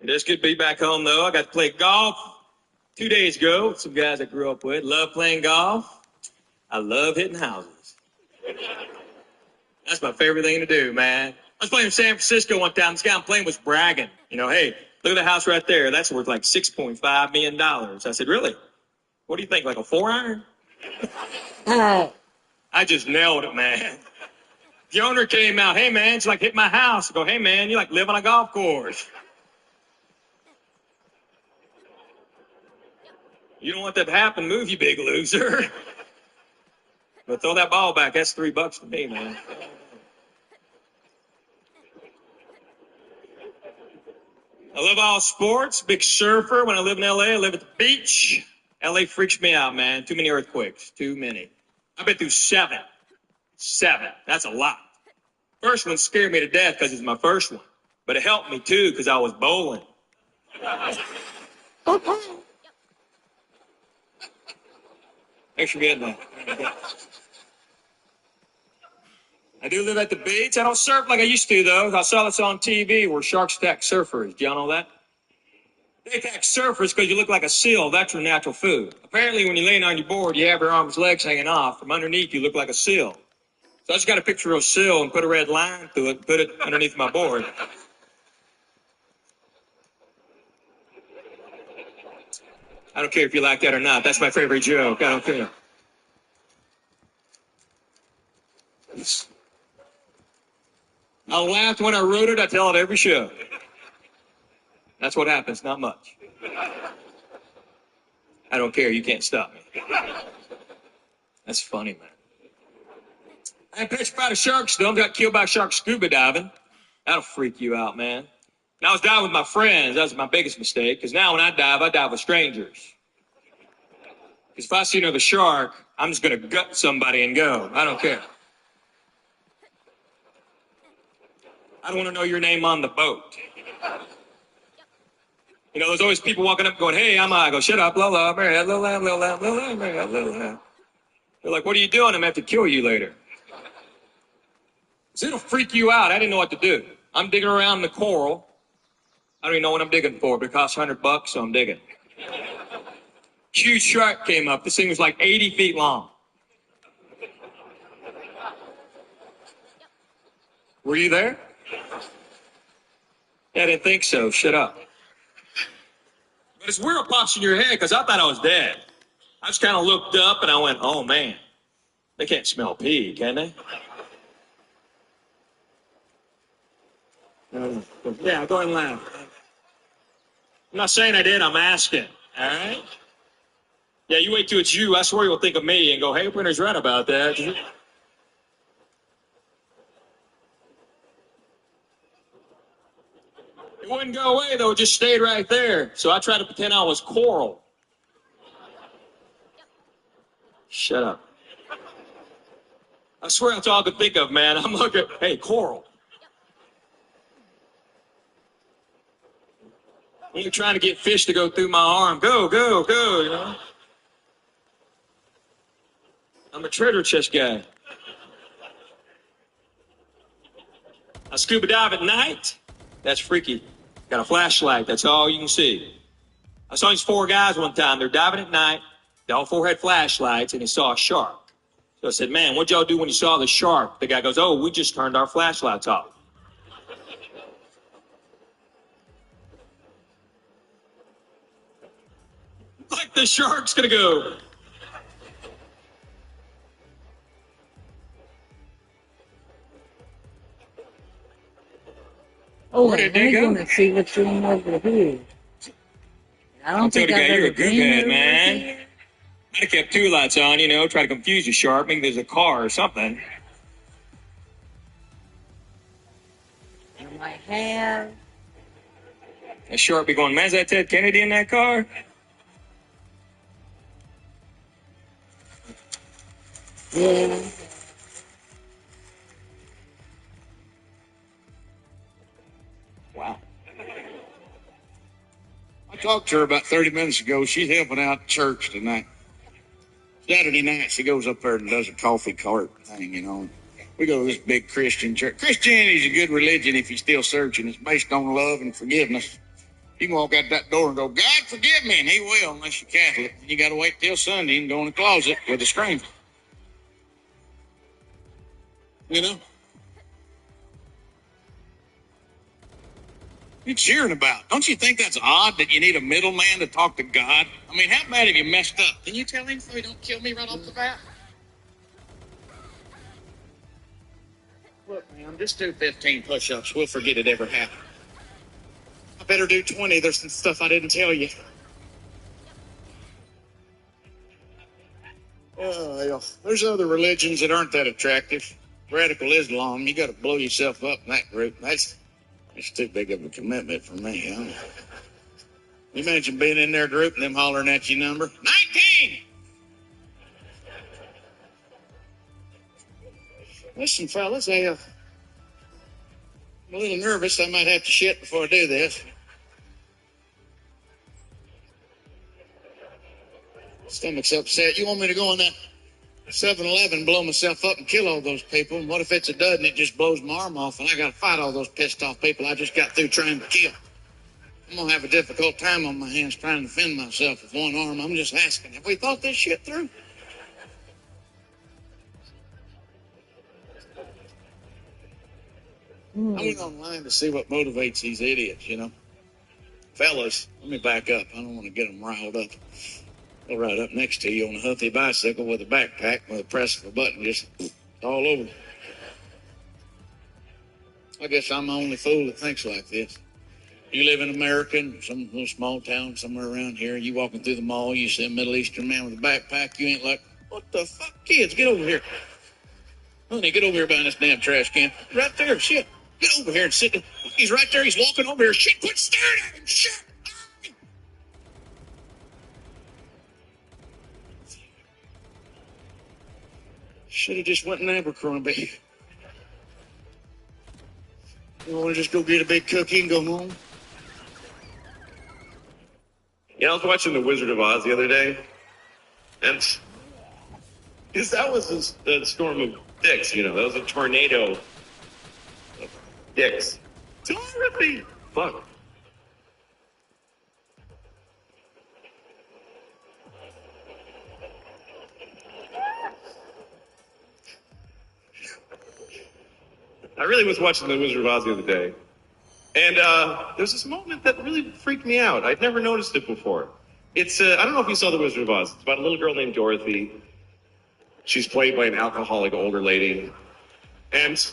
It's good to be back home, though. I got to play golf 2 days ago with some guys I grew up with. Love playing golf. I love hitting houses. That's my favorite thing to do, man. I was playing in San Francisco one time. This guy I'm playing was bragging. You know, hey, look at the house right there. That's worth like $6.5 million. I said, really? What do you think, like a 4-iron? I just nailed it, man. The owner came out, hey, man, it's like hit my house. I go, hey, man, you like live on a golf course. You don't want that to happen. Move, you big loser. But throw that ball back. That's $3 to me, man. I love all sports. Big surfer. When I live in L.A., I live at the beach. L.A. freaks me out, man. Too many earthquakes. Too many. I've been through 7. 7. That's a lot. First one scared me to death because it's my first one. But it helped me, too, because I was bowling. Thanks for getting that. I do live at the beach. I don't surf like I used to, though. I saw this on TV where sharks attack surfers. Do y'all know that? They attack surfers because you look like a seal. That's your natural food. Apparently, when you're laying on your board, you have your arms, legs hanging off. From underneath, you look like a seal. So I just got a picture of a seal and put a red line through it, put it underneath my board. I don't care if you like that or not. That's my favorite joke. I don't care. I laughed when I wrote it. I tell it every show. That's what happens. Not much. I don't care. You can't stop me. That's funny, man. I ain't petrified of sharks, though. I got killed by a shark scuba diving. That'll freak you out, man. And I was diving with my friends. That was my biggest mistake. Because now when I dive with strangers. Because if I see another shark, I'm just going to gut somebody and go. I don't care. I don't want to know your name on the boat. You know, there's always people walking up going, hey, I go, shut up, blah, blah, blah, blah, blah, blah, blah, blah, blah, blah, blah. They're like, what are you doing? I'm going to have to kill you later. So it'll freak you out. I didn't know what to do. I'm digging around in the coral. I don't even know what I'm digging for, but it costs $100, so I'm digging. Huge shark came up. This thing was like 80 feet long. Were you there? Yeah, I didn't think so. Shut up. But it's weird what pops in your head because I thought I was dead. I just kind of looked up and I went, oh, man. They can't smell pee, can they? Yeah, go ahead and laugh. I'm not saying I did. I'm asking. All right? Yeah, you wait till it's you. I swear you'll think of me and go, hey, Printer's right about that. It wouldn't go away, though. It just stayed right there. So I tried to pretend I was coral. Shut up. I swear that's all I could think of, man. I'm looking, hey, coral. You're trying to get fish to go through my arm. Go, go, go, you know. I'm a treasure chest guy. I scuba dive at night. That's freaky. Got a flashlight. That's all you can see. I saw these 4 guys one time. They're diving at night. They all 4 had flashlights, and they saw a shark. So I said, man, what'd y'all do when you saw the shark? The guy goes, oh, we just turned our flashlights off. Like the shark's gonna go. Oh, Where let did they me go? go and see what's going over here. I don't think the guy, I've you're ever a been goofhead, over man. here. I'd have kept 2 lights on, you know, try to confuse the shark. Maybe there's a car or something. I might have. A shark be going, man, is that Ted Kennedy in that car? Yeah. Wow. I talked to her about 30 minutes ago. She's helping out church tonight. Saturday night, she goes up there and does a coffee cart thing, you know. We go to this big Christian church. Christianity is a good religion if you're still searching. It's based on love and forgiveness. You can walk out that door and go, God, forgive me, and he will, unless you're Catholic. You got to wait till Sunday and go in the closet with a stranger. You know? What are you cheering about? Don't you think that's odd that you need a middleman to talk to God? I mean, how bad have you messed up? Can you tell him so he don't kill me right off the bat? Look, man, just do 15 push-ups. We'll forget it ever happened. I better do 20. There's some stuff I didn't tell you. Oh, hell. There's other religions that aren't that attractive. Radical Islam, you got to blow yourself up in that group. That's too big of a commitment for me, huh? You imagine being in their group and them hollering at your number? 19! Listen, fellas, I'm a little nervous. I might have to shit before I do this. Stomach's upset. You want me to go in that 7-Eleven, blow myself up and kill all those people? And what if it's a dud and it just blows my arm off and I got to fight all those pissed off people I just got through trying to kill? I'm going to have a difficult time on my hands trying to defend myself with one arm. I'm just asking, have we thought this shit through? I went online to see what motivates these idiots, you know. Fellas, let me back up. I don't want to get them riled up. They'll ride up next to you on a huffy bicycle with a backpack with a press of a button just all over. I guess I'm the only fool that thinks like this. You live in America, in some little small town somewhere around here, you walking through the mall, you see a Middle Eastern man with a backpack, you ain't like, what the fuck, kids, get over here. Honey, get over here behind this damn trash can. Right there, shit. Get over here and sit. He's right there, he's walking over here. Shit, quit staring at him, shit. Should have just went in Abercrombie. You want to just go get a big cookie and go home? You know, I was watching The Wizard of Oz the other day, and because that was a storm of dicks, you know, that was a tornado of dicks. Dorothy! Fuck. I really was watching The Wizard of Oz the other day, and there's this moment that really freaked me out. I'd never noticed it before. It's, I don't know if you saw The Wizard of Oz. It's about a little girl named Dorothy. She's played by an alcoholic older lady, and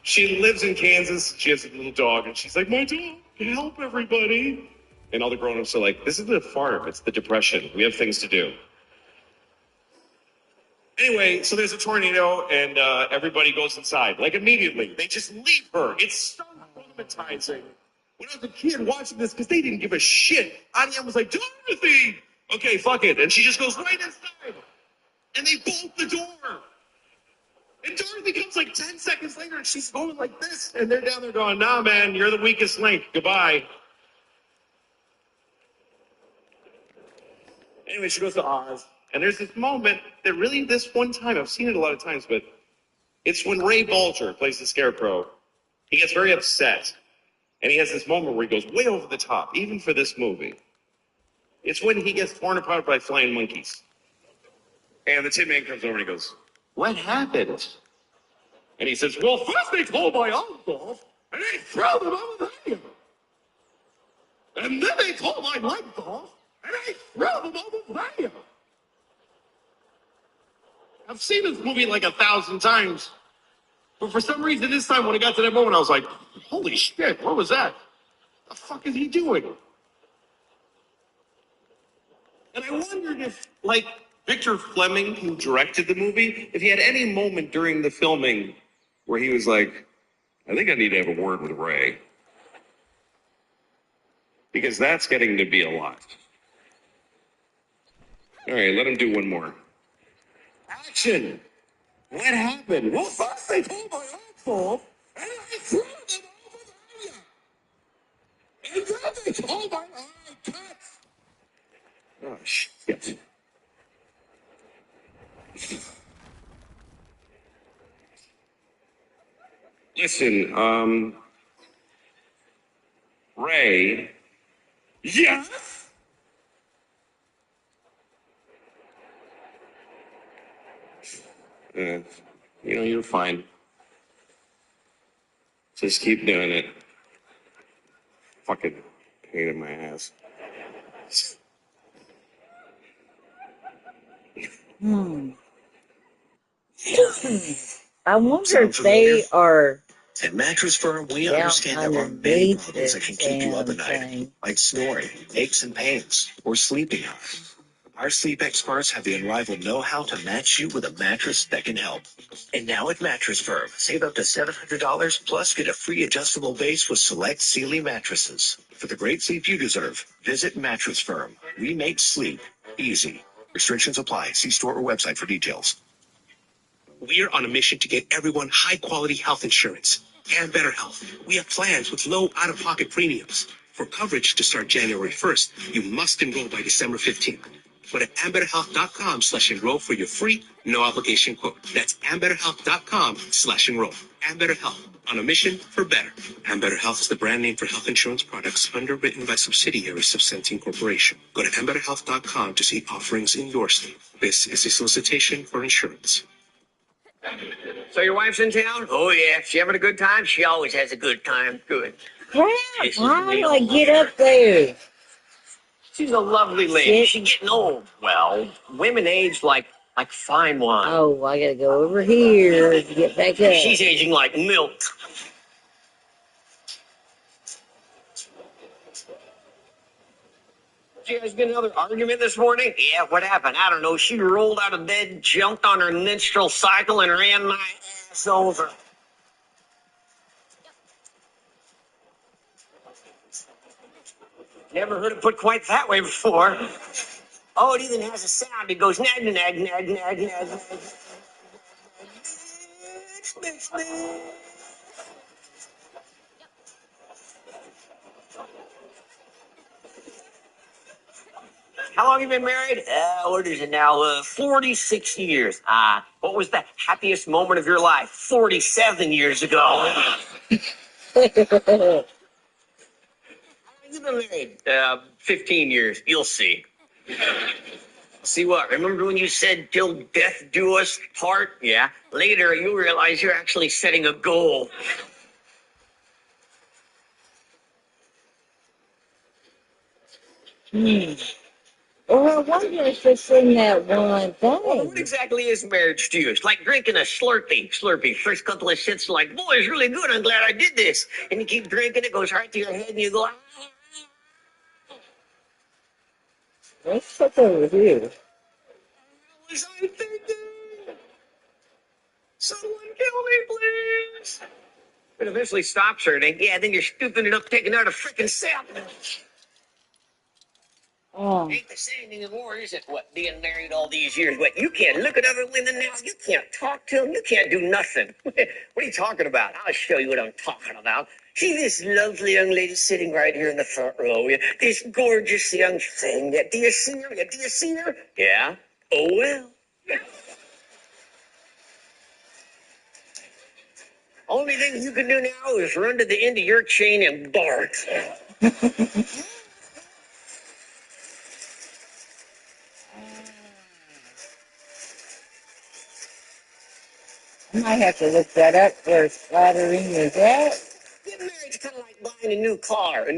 she lives in Kansas. She has a little dog, and she's like, my dog can help everybody. And all the grown-ups are like, this isn't a farm. It's the Depression. We have things to do. Anyway, so there's a tornado, and everybody goes inside. Like, immediately. They just leave her. It's so traumatizing. When I was a kid watching this, because they didn't give a shit, Anya was like, Dorothy! Okay, fuck it. And she just goes right inside. And they bolt the door. And Dorothy comes like 10 seconds later, and she's going like this. And they're down there going, nah, man, you're the weakest link. Goodbye. Anyway, she goes to Oz. And there's this moment that really, this one time, I've seen it a lot of times, but it's when Ray Bolger plays the Scarecrow. He gets very upset. And he has this moment where he goes way over the top, even for this movie. It's when he gets torn apart by flying monkeys. And the Tin Man comes over and he goes, what happened? And he says, well, first they told my uncle, and they threw them over there. And then they told my legs off, and they threw them over there. I've seen this movie like 1,000 times. But for some reason, this time when I got to that moment, I was like, holy shit, what was that? The fuck is he doing? And I wondered if, like, Victor Fleming, who directed the movie, if he had any moment during the filming where he was like, I think I need to have a word with Ray. Because that's getting to be a lot. All right, let him do one more. Action! What happened? Well, first they told my uncle, and I threw them over there. And then they told my cut. Oh, shit. Listen, Ray. Yes? You know, you're fine. Just keep doing it. Fucking pain in my ass. I wonder if they are At Mattress Firm, we down understand there are many underneath problems that this can keep you up damn at night, thing. like snoring, aches and pains, or sleeping hard. Our sleep experts have the unrivaled know-how to match you with a mattress that can help. And now at Mattress Firm, save up to $700 plus get a free adjustable base with select Sealy mattresses. For the great sleep you deserve, visit Mattress Firm. We make sleep easy. Restrictions apply. See store or website for details. We're on a mission to get everyone high-quality health insurance and better health. We have plans with low out-of-pocket premiums. For coverage to start January 1st, you must enroll by December 15th. Go to ambetterhealth.com/enroll for your free, no-obligation quote. That's ambetterhealth.com/enroll. Ambetter Health, on a mission for better. Ambetter Health is the brand name for health insurance products underwritten by subsidiaries of Centene Corporation. Go to ambetterhealth.com to see offerings in your state. This is a solicitation for insurance. So your wife's in town? Oh, yeah. She having a good time? She always has a good time. Good. Crap, This is how do real. I get up there? She's a lovely lady. Shit. She's getting old. Well, women age like fine wine. Oh, I gotta go over here to get back up. She's aging like milk. Did you guys get another argument this morning? Yeah, what happened? I don't know. She rolled out of bed, jumped on her menstrual cycle, and ran my ass over. Never heard it put quite that way before. Oh, it even has a sound. It goes nag, nag, nag, nag, nag, nag. How long have you been married? What is it now? 46 years. What was the happiest moment of your life? 47 years ago. How long have you been married? 15 years. You'll see. See what? Remember when you said, till death do us part? Yeah. Later, you realize you're actually setting a goal. Well, I wonder if it's in that one Well, thing. what exactly is marriage to you? It's like drinking a Slurpee. First couple of sips, like, boy, it's really good. I'm glad I did this. And you keep drinking, it goes right to your head, and you go, Let's look over here. what was I thinking? Someone kill me, please. It eventually stops hurting. Yeah, then you're stupid enough taking out a freaking sap. Ain't the same anymore, is it? What, being married all these years? What, you can't look at other women now? You can't talk to them? You can't do nothing. What are you talking about? I'll show you what I'm talking about. See this lovely young lady sitting right here in the front row? Yeah, this gorgeous young thing. Yeah, do you see her? Yeah, do you see her? Yeah. Oh, well. Only thing you can do now is run to the end of your chain and bark. I might have to look that up where splattering is at. Getting married's kind of like buying a new car.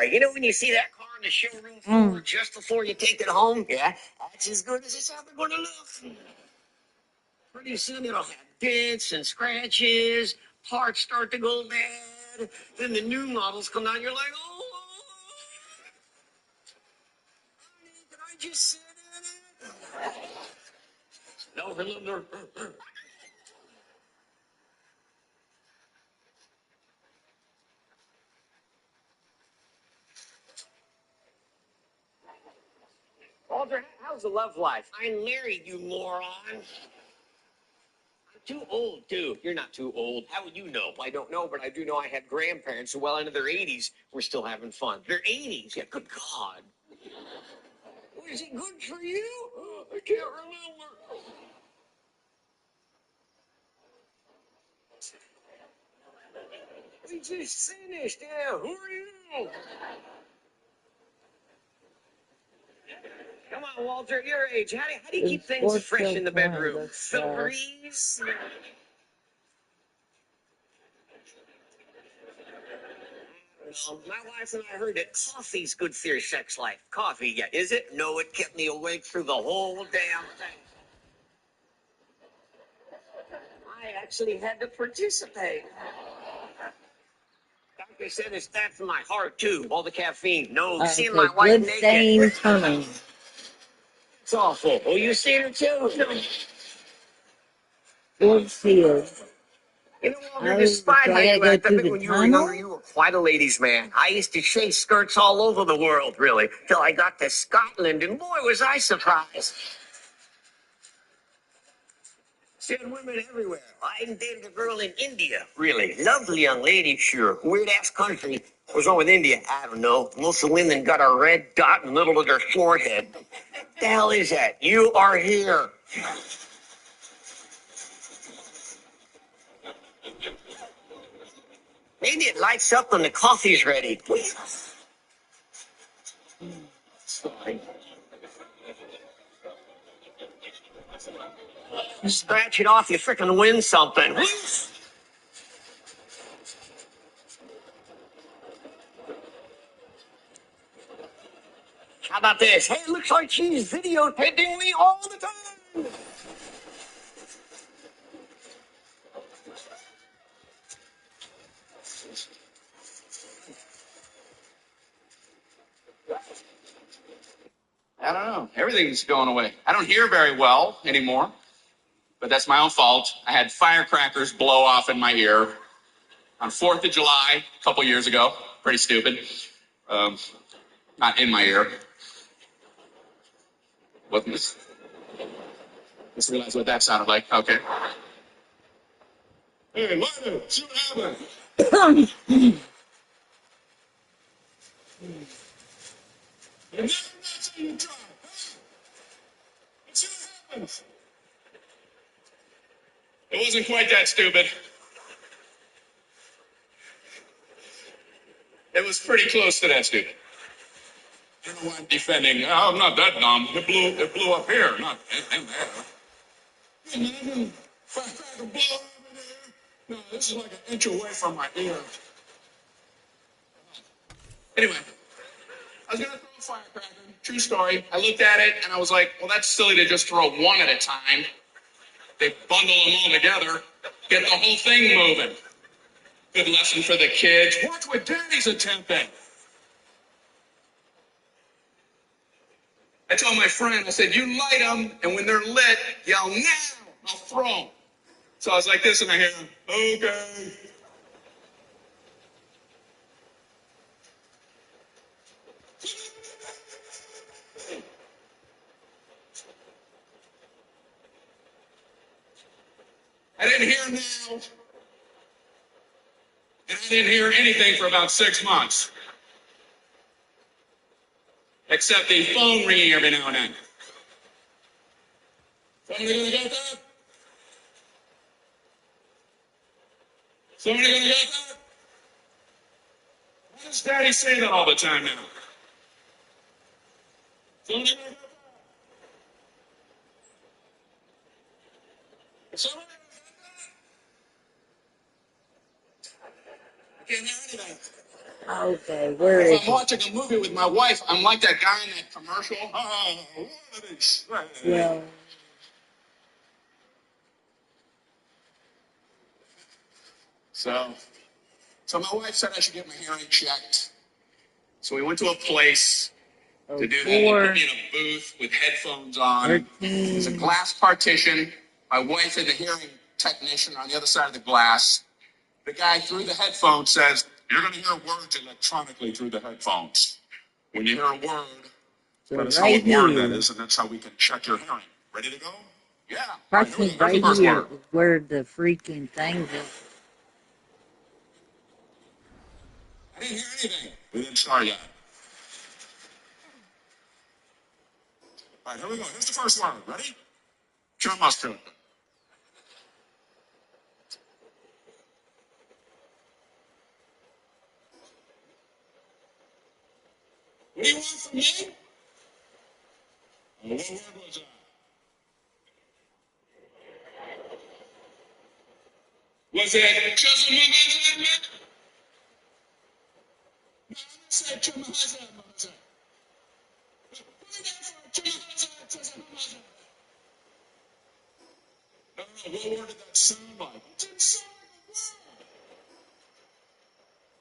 You know when you see that car in the showroom floor just before you take it home? Yeah, that's as good as it's ever going to look. Pretty soon it'll have dents and scratches, parts start to go bad. Then the new models come out and you're like, oh, honey, can I just sit in it? No, no. Walter, how's the love life? I'm married, you moron. I'm too old, too. You're not too old. How would you know? I don't know, but I do know I had grandparents who, well into their 80s, were still having fun. Their 80s? Yeah, good God. Was it good for you? I can't remember. We just finished. Yeah, who are you? Come on, Walter, your age. How do you keep things fresh in the bedroom? Febreze? My wife and I heard that coffee's good for your sex life. Coffee, yeah. Is it? No, it kept me awake through the whole damn thing. I actually had to participate. Doctor said it's bad for my heart, too. All the caffeine. No, seeing my wife naked. Coming. It's awful. Oh, you seen her, too? Good field. You know, Walter, despite how you act, I think when you were younger, you were quite a ladies' man. I used to chase skirts all over the world, really, till I got to Scotland, and boy, was I surprised. Seen women everywhere. I even dated a girl in India, really. Lovely young lady, sure. Weird-ass country. What's wrong with India? I don't know. Most of the women got a red dot in the middle of their forehead. What the hell is that? You are here. Maybe it lights up when the coffee's ready. Sorry. Scratch it off, you frickin' win something. How about this? Hey, it looks like she's videotaping me all the time. I don't know. Everything's going away. I don't hear very well anymore, but that's my own fault. I had firecrackers blow off in my ear on 4th of July a couple years ago. Pretty stupid. Not in my ear. Wasn't this? Just realized what that sounded like. Okay. Hey, Martin, see what happened? You never not say you try. It wasn't quite that stupid. It was pretty close to that stupid. I don't know why I'm defending. Oh, I'm not that dumb. It blew up here, not in there. Imagine firecracker blow over there. No, this is like an inch away from my ear. Anyway, I was gonna throw a firecracker. True story. I looked at it and I was like, well, that's silly to just throw one at a time. They bundle them all together, get the whole thing moving. Good lesson for the kids. Watch what Daddy's attempting. I told my friend, I said, you light them, and when they're lit, yell, now, I'll throw them. So I was like this, and I hear, okay. I didn't hear now, and I didn't hear anything for about 6 months. Except the phone ringing every now and then. Somebody gonna get that? Somebody gonna get that? Why does Daddy say that all the time now? Somebody gonna get that? Somebody gonna get that? I can't hear anything. Okay, where is If I'm it? watching a movie with my wife, I'm like that guy in that commercial. Oh, what are these? Yeah. So my wife said I should get my hearing checked. So we went to a place to do that. They put me in a booth with headphones on. There's a glass partition. My wife and the hearing technician are on the other side of the glass. The guy through the headphones says, you're going to hear words electronically through the headphones. When you hear a word, let us know what word that is, and that's how we can check your hearing. Ready to go? Yeah. All right, here we go. Here's the first here word. is where the freaking things are. I didn't hear anything. We didn't start yet. All right, here we go. Here's the first word. Ready? Show must do it. What do you want from me? What word was that? Was it Chuzamazet? No, I said Chumazet. I don't know, what word did that sound like? It didn't sound like a word.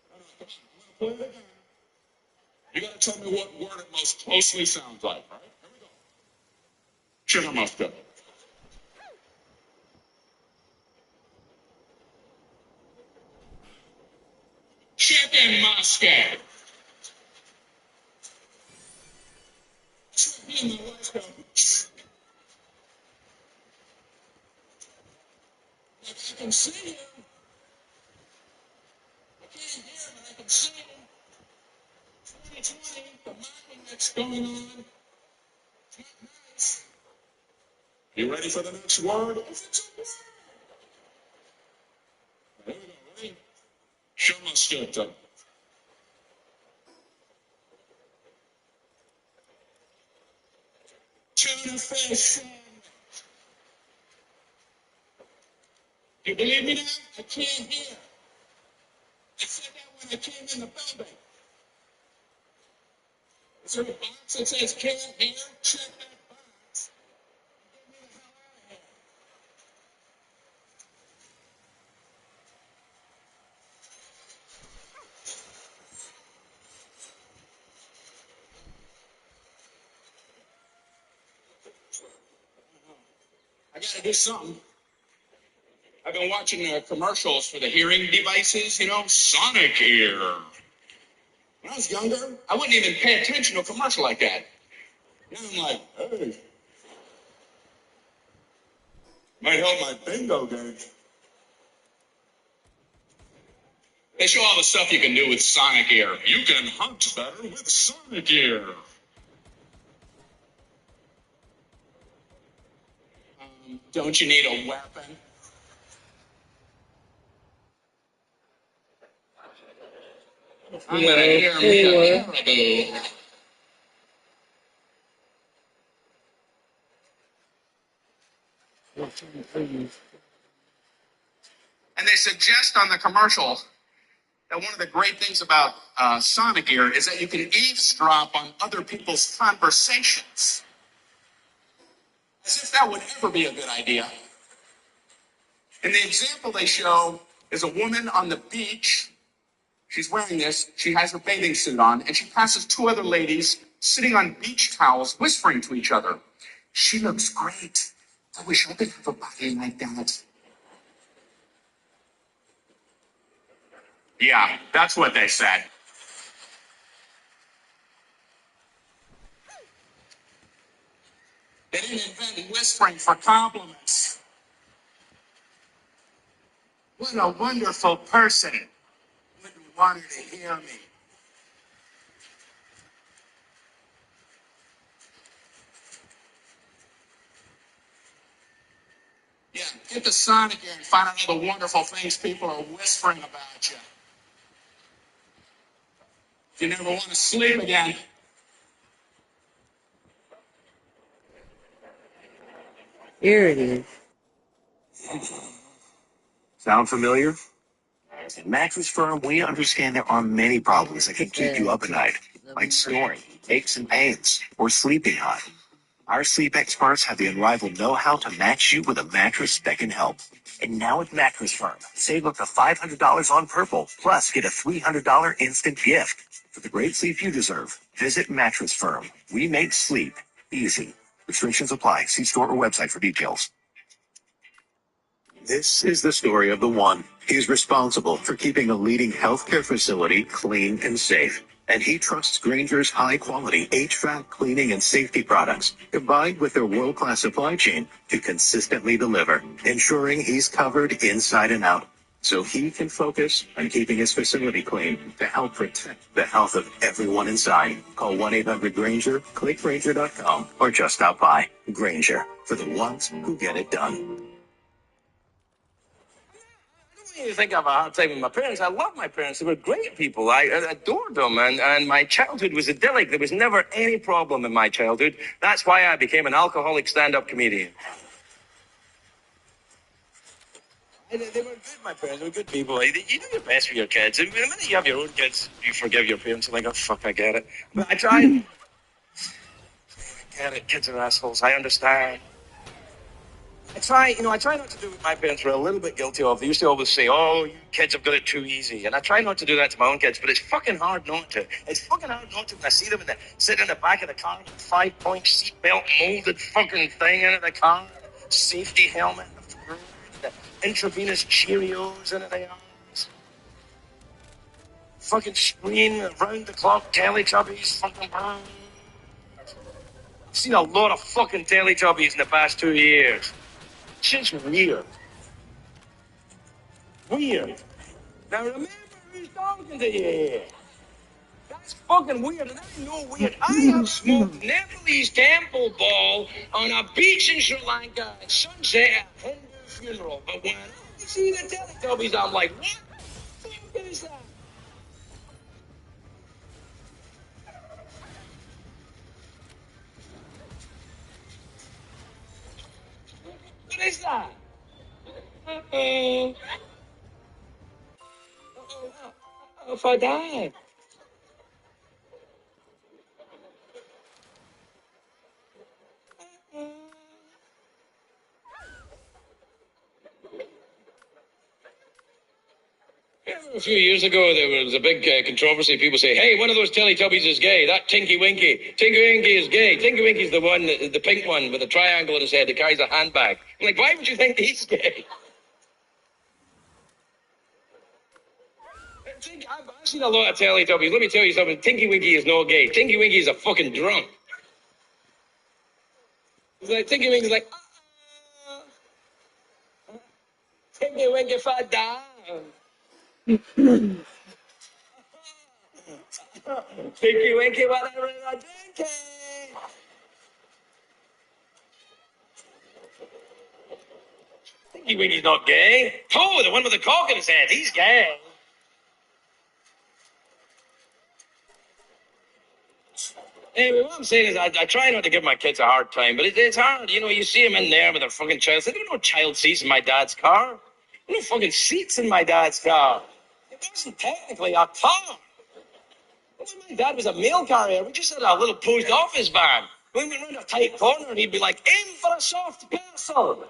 I don't know, come on, I'm going to play it again. You got to tell me what word it most closely sounds like, all right? Here we go. Chinamuska. Chicken musket. That's what me and my wife go. Like I can see him. I can't hear, but I can see him. 2020, the mocking that's going on. It's not nice. You ready for the next word? If it's a word. Here we go, ready? Chinamuska. Tuna fish sandwich. You believe me now? I can't hear. I said that when I came in the building. Is there a box that says can't hear? Check that box. Get me the hell out of here. I gotta do something. I've been watching commercials for the hearing devices, you know, Sonic Ear. When I was younger, I wouldn't even pay attention to a commercial like that. Now I'm like, hey, might help my bingo game. They show all the stuff you can do with Sonic Ear. You can hunt better with Sonic Ear. Don't you need a weapon? I'm gonna hear me a caribou. And they suggest on the commercial that one of the great things about Sonic Ear is that you can eavesdrop on other people's conversations. As if that would ever be a good idea. And the example they show is a woman on the beach. She's wearing this. She has her bathing suit on, and she passes two other ladies sitting on beach towels, whispering to each other. She looks great. I wish I could have a body like that. Yeah, that's what they said. They didn't invent whispering for compliments. What a wonderful person. Wouldn't want her to hear me. Yeah, get the Sonic Ear and find out all the wonderful things people are whispering about you. If you never want to sleep again. Here it is. Sound familiar? At Mattress Firm, we understand there are many problems that can keep you up at night, like snoring, aches and pains, or sleeping hot. Our sleep experts have the unrivaled know-how to match you with a mattress that can help. And now at Mattress Firm, save up to $500 on Purple, plus get a $300 instant gift. For the great sleep you deserve, visit Mattress Firm. We make sleep easy. Restrictions apply. See store or website for details. This is the story of the one. He's responsible for keeping a leading healthcare facility clean and safe. And he trusts Granger's high-quality HVAC cleaning and safety products, combined with their world-class supply chain, to consistently deliver, ensuring he's covered inside and out, so he can focus on keeping his facility clean to help protect the health of everyone inside. Call 1-800-GRANGER, click Granger.com, or just stop by. Granger, for the ones who get it done. I don't even think I have a hard time with my parents. I love my parents. They were great people. I adored them. And my childhood was idyllic. There was never any problem in my childhood. That's why I became an alcoholic stand-up comedian. They were good, my parents. They were good people. You do your best for your kids. And the minute you have your own kids, you forgive your parents. You're like, oh, fuck, I get it. But I tried. I get it. Kids are assholes. I understand. I try not to do what my parents were a little bit guilty of. They used to always say, oh, you kids have got it too easy. And I try not to do that to my own kids, but it's fucking hard not to. It's fucking hard not to when I see them sitting in the back of the car with a 5-point seatbelt molded fucking thing in the car, safety helmet, the intravenous Cheerios in the arms, fucking screen, round-the-clock Teletubbies, fucking... I've seen a lot of fucking Teletubbies in the past 2 years. Shit's weird. Weird. Now remember who's talking to you here. That's fucking weird, and I know weird. I have smoked Nepalese temple ball on a beach in Sri Lanka at sunset at a Hindu funeral. But when I see the Teletubbies, I'm like, what the fuck is that? What is that? Uh-oh. Uh-oh. If I die. A few years ago, there was a big controversy. People say, hey, one of those Teletubbies is gay. That Tinky Winky. Tinky Winky is gay. Tinky Winky's the one, the pink one with a triangle in his head that carries a handbag. I'm like, why would you think he's gay? I've seen a lot of Teletubbies. Let me tell you something. Tinky Winky is not gay. Tinky Winky is a fucking drunk. It's like, Tinky Winky's like, Tinky Winky fat down. Tinky Winky, whatever I'm drinking. Tinky Winky's not gay. Oh, the one with the cock in his head, he's gay. Anyway, what I'm saying is I try not to give my kids a hard time, but it's hard. You know, you see them in there with their fucking child. There were no child seats in my dad's car. There were no fucking seats in my dad's car. It wasn't technically a car. My dad was a mail carrier. We just had a little post office van. We went round a tight corner and he'd be like, aim for a soft parcel.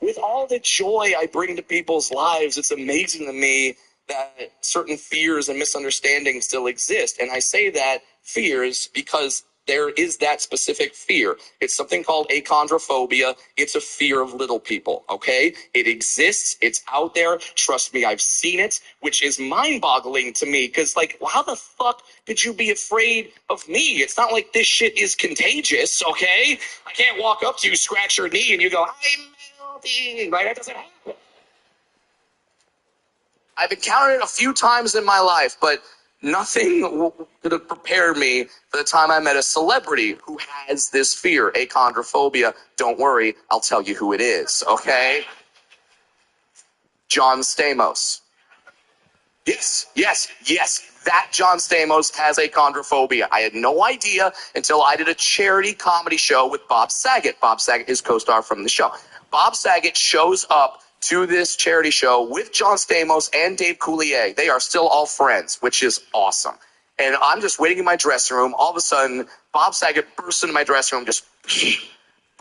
With all the joy I bring to people's lives, it's amazing to me that certain fears and misunderstandings still exist. And I say that fears because there is that specific fear. It's something called achondrophobia. It's a fear of little people, okay? It exists. It's out there. Trust me, I've seen it, which is mind-boggling to me because, like, how the fuck could you be afraid of me? It's not like this shit is contagious, okay? I can't walk up to you, scratch your knee, and you go, I'm melting. Like, that doesn't happen. I've encountered it a few times in my life, but nothing could have prepared me for the time I met a celebrity who has this fear, achondrophobia. Don't worry, I'll tell you who it is, okay? John Stamos. Yes, that John Stamos has achondrophobia. I had no idea until I did a charity comedy show with Bob Saget. Bob Saget is co-star from the show. Bob Saget shows up to this charity show with John Stamos and Dave Coulier. They are still all friends, which is awesome. And I'm just waiting in my dressing room. All of a sudden, Bob Saget bursts into my dressing room, just,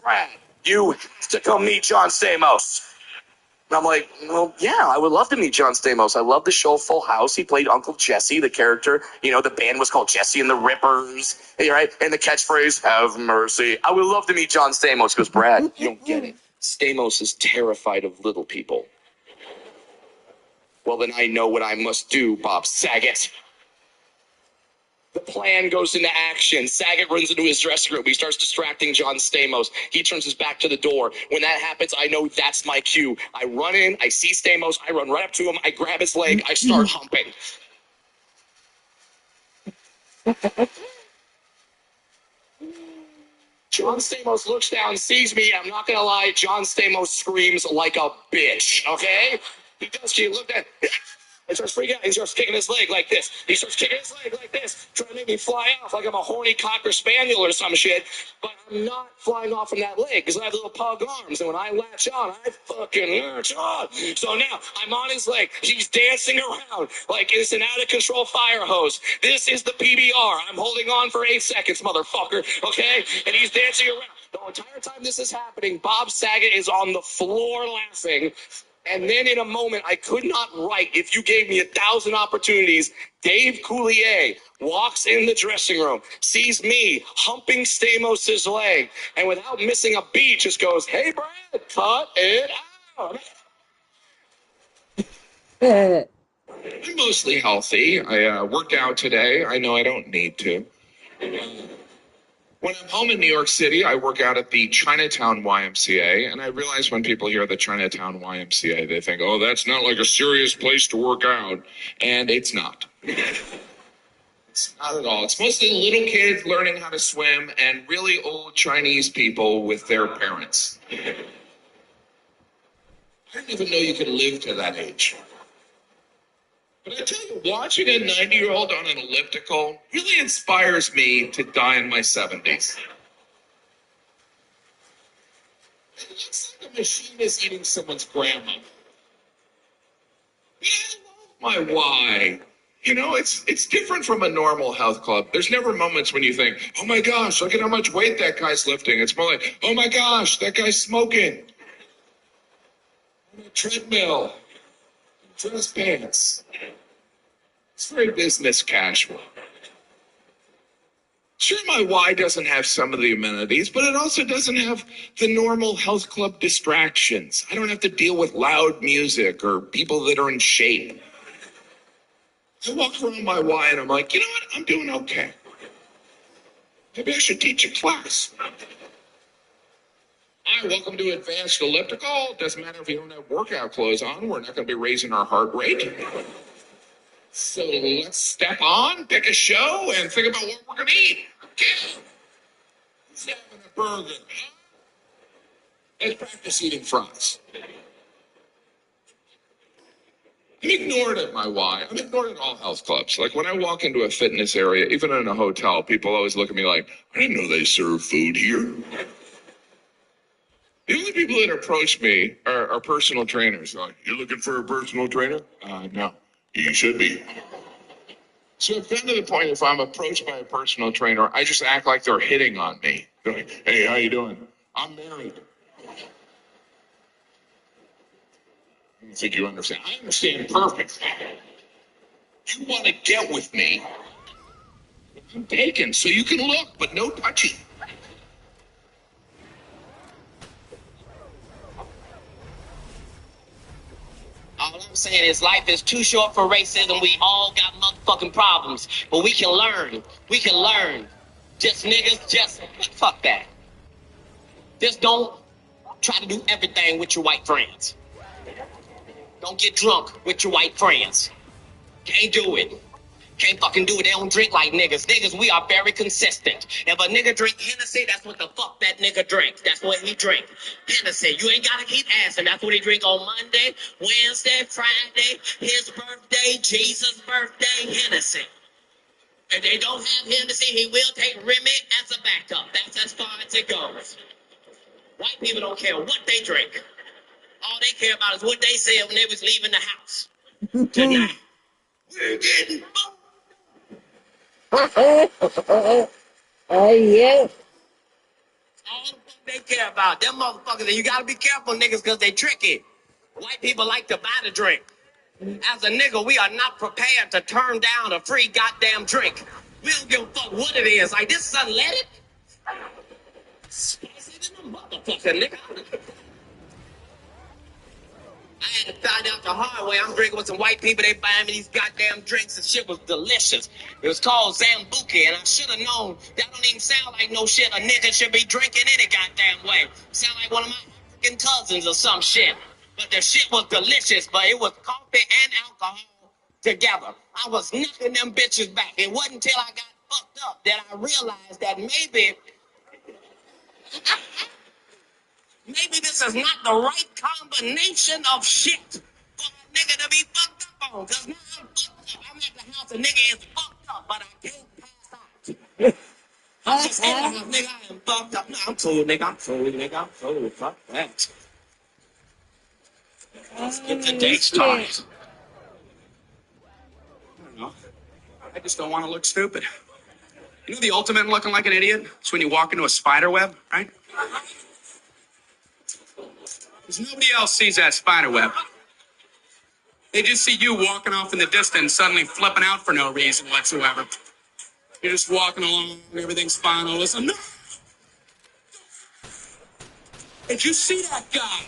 Brad, you have to come meet John Stamos. And I'm like, well, yeah, I would love to meet John Stamos. I love the show Full House. He played Uncle Jesse, the character. You know, the band was called Jesse and the Rippers, right? And the catchphrase, have mercy. I would love to meet John Stamos. He goes, Brad, you don't get it. Stamos is terrified of little people. Well, then I know what I must do, Bob Saget. The plan goes into action. Saget runs into his dressing room. He starts distracting John Stamos. He turns his back to the door. When that happens, I know that's my cue. I run in, I see Stamos, I run right up to him, I grab his leg, I start humping. John Stamos looks down, sees me. I'm not going to lie, John Stamos screams like a bitch, okay? He does. He looked at and starts freaking out. He starts kicking his leg like this. He starts kicking his leg like this, trying to make me fly off like I'm a horny cocker spaniel or some shit. But I'm not flying off from that leg because I have little pug arms. And when I latch on, I fucking latch on. So now I'm on his leg. He's dancing around like it's an out-of-control fire hose. This is the PBR. I'm holding on for 8 seconds, motherfucker, okay? And he's dancing around. The entire time this is happening, Bob Saget is on the floor laughing. And then in a moment I could not write, if you gave me 1,000 opportunities, Dave Coulier walks in the dressing room, sees me humping Stamos' leg, and without missing a beat just goes, hey, Brad, cut it out. I'm mostly healthy. I worked out today. I know I don't need to. When I'm home in New York City, I work out at the Chinatown YMCA, and I realize when people hear the Chinatown YMCA, they think, oh, that's not like a serious place to work out. And it's not. It's not at all. It's mostly little kids learning how to swim and really old Chinese people with their parents. I didn't even know you could live to that age. But I tell you, watching a 90-year-old on an elliptical really inspires me to die in my 70s. It looks like a machine is eating someone's grandma. I love my why. You know, it's different from a normal health club. There's never moments when you think, oh my gosh, look at how much weight that guy's lifting. It's more like, oh my gosh, that guy's smoking. On a treadmill. Dress pants. It's very business casual. Sure, my Y doesn't have some of the amenities, but it also doesn't have the normal health club distractions. I don't have to deal with loud music or people that are in shape. I walk around my Y and I'm like, you know what? I'm doing okay. Maybe I should teach a class. Hi, welcome to Advanced Elliptical. Doesn't matter if you don't have workout clothes on. We're not going to be raising our heart rate. So let's step on, pick a show, and think about what we're going to eat. Okay. having a burger? Let's practice eating fries. I'm ignored at my Y. I'm ignored at all health clubs. Like when I walk into a fitness area, even in a hotel, people always look at me like, I didn't know they serve food here. The only people that approach me are personal trainers. Like, you're looking for a personal trainer? No. You should be. So I've gotten to the point if I'm approached by a personal trainer, I just act like they're hitting on me. They're like, hey, how you doing? I'm married. I don't think you understand. I understand perfectly. You want to get with me. I'm taken, so you can look, but no touching. All I'm saying is life is too short for racism. We all got motherfucking problems. But we can learn. We can learn. Just niggas, just fuck that. Just don't try to do everything with your white friends. Don't get drunk with your white friends. Can't do it. Can't fucking do it. They don't drink like niggas. Niggas, we are very consistent. If a nigga drink Hennessy, that's what the fuck that nigga drinks. That's what he drink. Hennessy. You ain't gotta keep asking. That's what he drink on Monday, Wednesday, Friday, his birthday, Jesus' birthday, Hennessy. If they don't have Hennessy, he will take Remy as a backup. That's as far as it goes. White people don't care what they drink. All they care about is what they said when they was leaving the house. Tonight, we're getting Yeah. all the fuck they care about. Them motherfuckers, and you gotta be careful, niggas, because they tricky. White people like to buy the drink. As a nigga, we are not prepared to turn down a free goddamn drink. We don't give a fuck what it is. Like, this son let it? Spicy than a motherfucker, nigga. I had to find out the hard way. I'm drinking with some white people. They buying me these goddamn drinks and shit was delicious. It was called Zambuki, and I should have known that don't even sound like no shit a nigga should be drinking any goddamn way. Sound like one of my African cousins or some shit. But the shit was delicious, but it was coffee and alcohol together. I was knocking them bitches back. It wasn't until I got fucked up that I realized that maybe this is not the right combination of shit for a nigga to be fucked up on. Because now I'm fucked up. I'm at the house, a nigga is fucked up, but I can't pass out. I'm just in the house, nigga, I am fucked up. No, I'm cool, nigga. I'm cool, nigga. I'm cool. Fuck that. Let's get the day started. I don't know. I just don't want to look stupid. You know the ultimate in looking like an idiot? It's when you walk into a spider web, right? Because nobody else sees that spider web. They just see you walking off in the distance, suddenly flipping out for no reason whatsoever. You're just walking along, everything's fine. All of a sudden, no! Did you see that guy?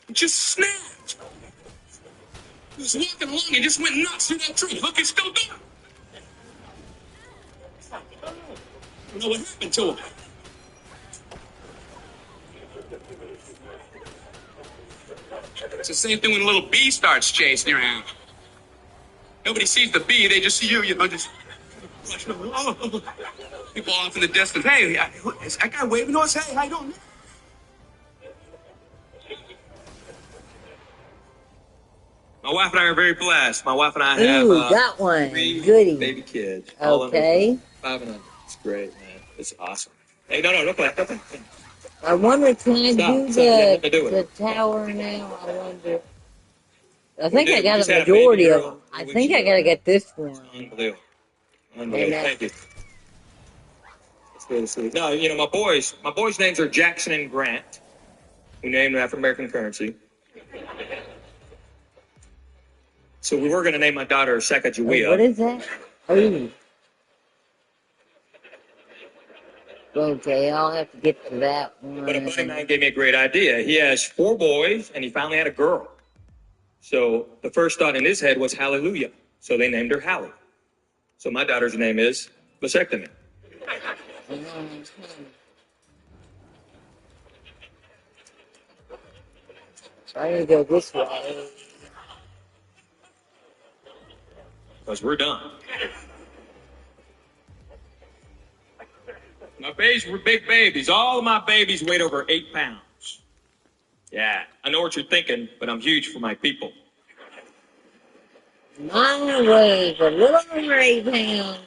He just snapped. He was walking along and just went nuts through that tree. Look, he's still there. I don't know what happened to him. It's the same thing when a little bee starts chasing you around. Nobody sees the bee, they just see you, just... People off in the distance. Hey, is that guy waving to us? Hey, how you doing? My wife and I are very blessed. My wife and I have got one. 3 Goody. baby kids. Okay. 5 and under. It's great, man. It's awesome. Hey, no play. I wonder, can I do the tower now? I wonder. I think I We got just a had a baby majority of girl them. I 2 weeks think I ago. gotta get this one. Unbelievable. And Thank you. It's good to see. No, my boys' names are Jackson and Grant. We named them after American currency. So we were going to name my daughter Sacagawea. What is that? Oh. Okay, I'll have to get to that one. But a buddy of mine gave me a great idea. He has 4 boys, and he finally had a girl. So the first thought in his head was Hallelujah. So they named her Hallie. So my daughter's name is Vasectomy. Trying to go this way. Because we're done. My babies were big babies. All of my babies weighed over 8 pounds. Yeah, I know what you're thinking, but I'm huge for my people. Mine weighs a little over 8 pounds.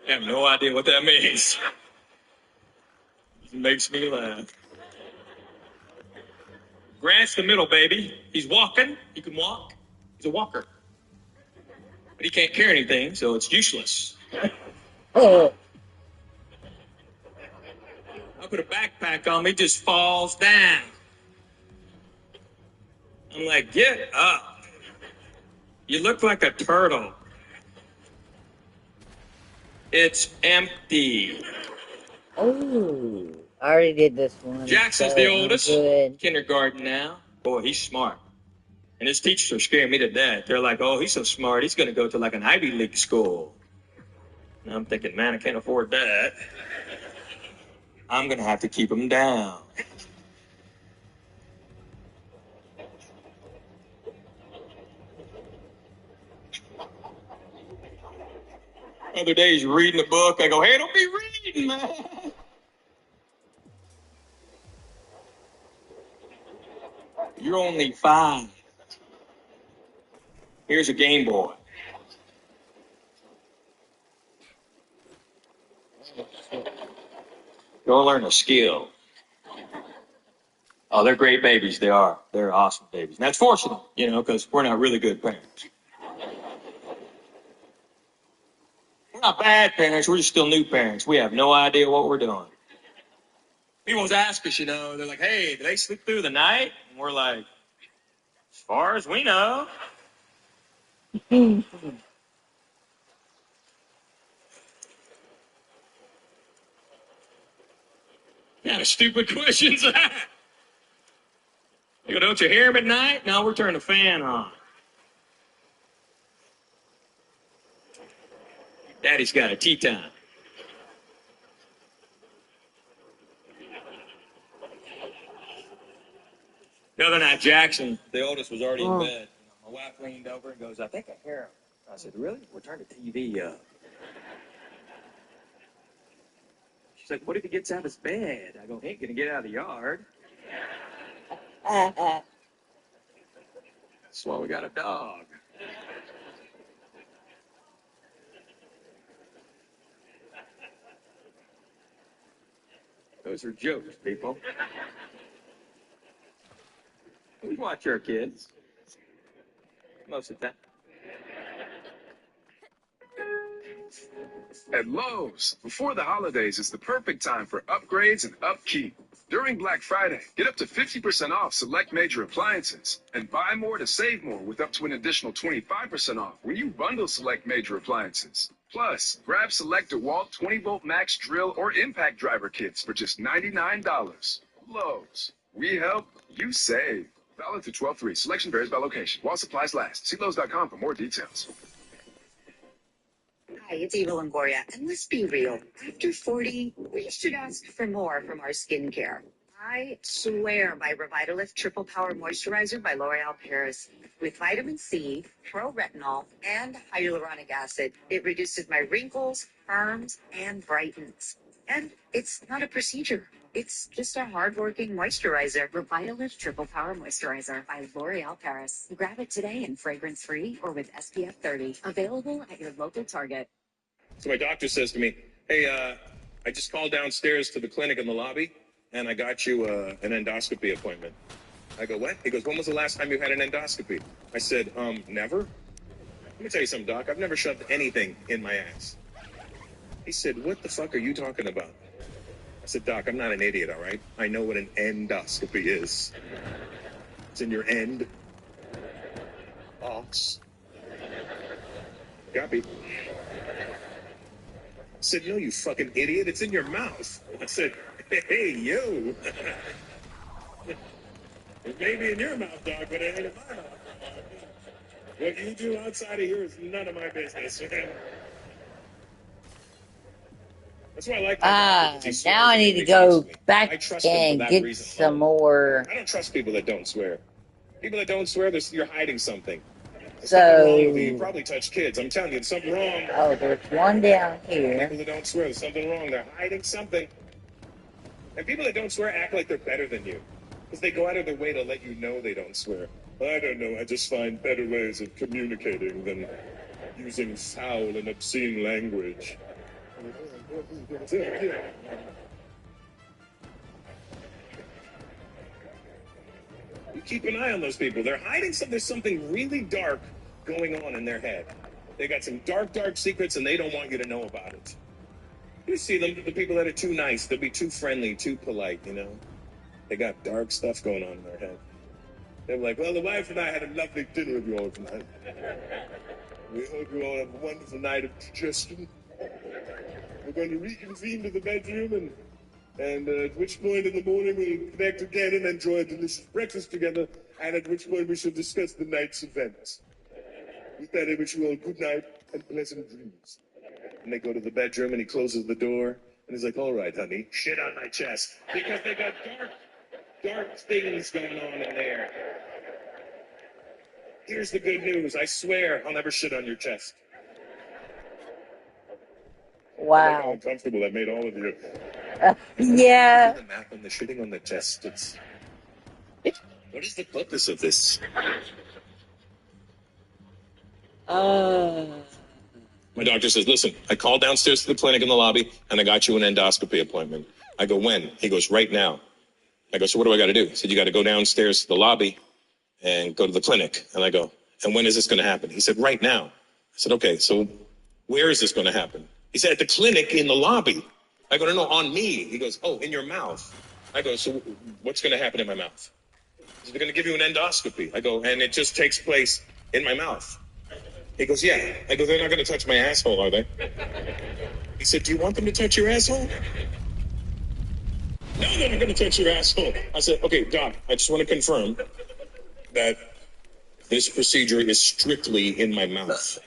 I have no idea what that means. It makes me laugh. Grant's the middle baby. He's walking. He can walk. He's a walker. But he can't carry anything, so it's useless. Oh, I put a backpack on me, just falls down. I'm like, get up. You look like a turtle. It's empty. oh, I already did this one. Jackson's so the I'm oldest. good. Kindergarten now. Boy, he's smart. And his teachers are scaring me to death. They're like, oh, he's so smart, he's going to go to like an Ivy League school. And I'm thinking, man, I can't afford that. I'm going to have to keep him down. Other day he's reading a book. I go, hey, don't be reading, man. You're only 5. Here's a Game Boy. Go learn a skill. Oh, they're great babies. They are. They're awesome babies. And that's fortunate, because we're not really good parents. We're not bad parents. We're just still new parents. We have no idea what we're doing. People always ask us, they're like, hey, did they sleep through the night? And we're like, as far as we know. Kind of stupid questions that? You go, don't you hear him at night? No, we're turning the fan on. Daddy's got a tea time. The other night, Jackson, the oldest, was already in bed. My wife leaned over and goes, I think I hear him. I said, really? We'll turn the TV up. She's like, what if he gets out of his bed? I go, he ain't going to get out of the yard. That's why we got a dog. Those are jokes, people. We watch our kids. Most of the time. At Lowe's, before the holidays is the perfect time for upgrades and upkeep. During Black Friday, get up to 50% off select major appliances and buy more to save more with up to an additional 25% off when you bundle select major appliances. Plus, grab select DeWalt 20-volt max drill or impact driver kits for just $99. Lowe's, we help, you save. Valid through 12/3. Selection varies by location. While supplies last. See Lowe's.com for more details. Hi, it's Eva Longoria. And let's be real. After 40, we should ask for more from our skincare. I swear by Revitalift Triple Power Moisturizer by L'Oreal Paris. With vitamin C, pro-retinol, and hyaluronic acid, it reduces my wrinkles, firms, and brightens. And it's not a procedure. It's just a hard-working moisturizer. Revitalift Triple Power Moisturizer by L'Oreal Paris. Grab it today in fragrance-free or with SPF 30. Available at your local Target. So my doctor says to me, hey, I just called downstairs to the clinic in the lobby, and I got you an endoscopy appointment. I go, what? He goes, when was the last time you had an endoscopy? I said, never. Let me tell you something, Doc. I've never shoved anything in my ass. He said, what the fuck are you talking about? I said, Doc, I'm not an idiot, all right? I know what an endoscopy is. It's in your end. Ox. Copy. I said, no, you fucking idiot. It's in your mouth. I said, hey, yo. It may be in your mouth, dog, but it ain't in my mouth. What you do outside of here is none of my business. That's why I like now I need to go back and get reason some more. I don't trust people that don't swear. People that don't swear, you're hiding something. So, You probably touch kids. I'm telling you, there's something wrong. oh, there's one down here. People that don't swear, there's something wrong. They're hiding something. And people that don't swear act like they're better than you. Because they go out of their way to let you know they don't swear. I don't know. I just find better ways of communicating than using foul and obscene language. You keep an eye on those people. They're hiding something. There's something really dark going on in their head. They got some dark, dark secrets, and they don't want you to know about it. You see them, the people that are too nice. They'll be too friendly, too polite, you know? They got dark stuff going on in their head. They're like, well, the wife and I had a lovely dinner with you all tonight. We hope you all have a wonderful night of digestion. We're going to reconvene to the bedroom, and at which point in the morning we'll connect again and enjoy a delicious breakfast together, and at which point we shall discuss the night's events. With that, I wish you all good night and pleasant dreams. And they go to the bedroom, and he closes the door, and he's like, all right, honey, shit on my chest. Because they got dark things going on in there. Here's the good news. I swear I'll never shit on your chest. Wow. How uncomfortable that made all of you. Yeah. The map on the shitting on the chest. What is the purpose of this? My doctor says, listen, I called downstairs to the clinic in the lobby, and I got you an endoscopy appointment. I go, when? He goes, right now. I go, so what do I got to do? He said, you got to go downstairs to the lobby and go to the clinic. And I go, and when is this going to happen? He said, right now. I said, okay, so where is this going to happen? He said, at the clinic in the lobby. I go, no, on me. He goes, oh, in your mouth. I go, so what's going to happen in my mouth? He said, they're going to give you an endoscopy. I go, and it just takes place in my mouth. He goes, yeah. I go, they're not going to touch my asshole, are they? He said, do you want them to touch your asshole? No, they're not going to touch your asshole. I said, okay, doc, I just want to confirm that this procedure is strictly in my mouth.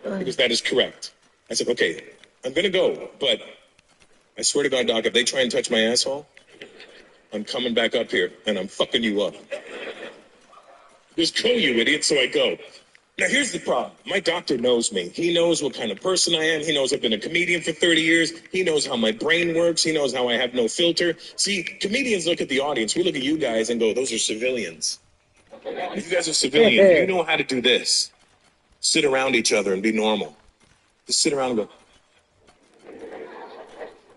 Because that is correct. I said, okay, I'm going to go, but I swear to God, doc, if they try and touch my asshole, I'm coming back up here and I'm fucking you up. Just go, you idiot, so I go. Now, here's the problem. My doctor knows me. He knows what kind of person I am. He knows I've been a comedian for 30 years. He knows how my brain works. He knows how I have no filter. See, comedians look at the audience. We look at you guys and go, those are civilians. If you guys are civilians, you know how to do this. Sit around each other and be normal. Just sit around and go.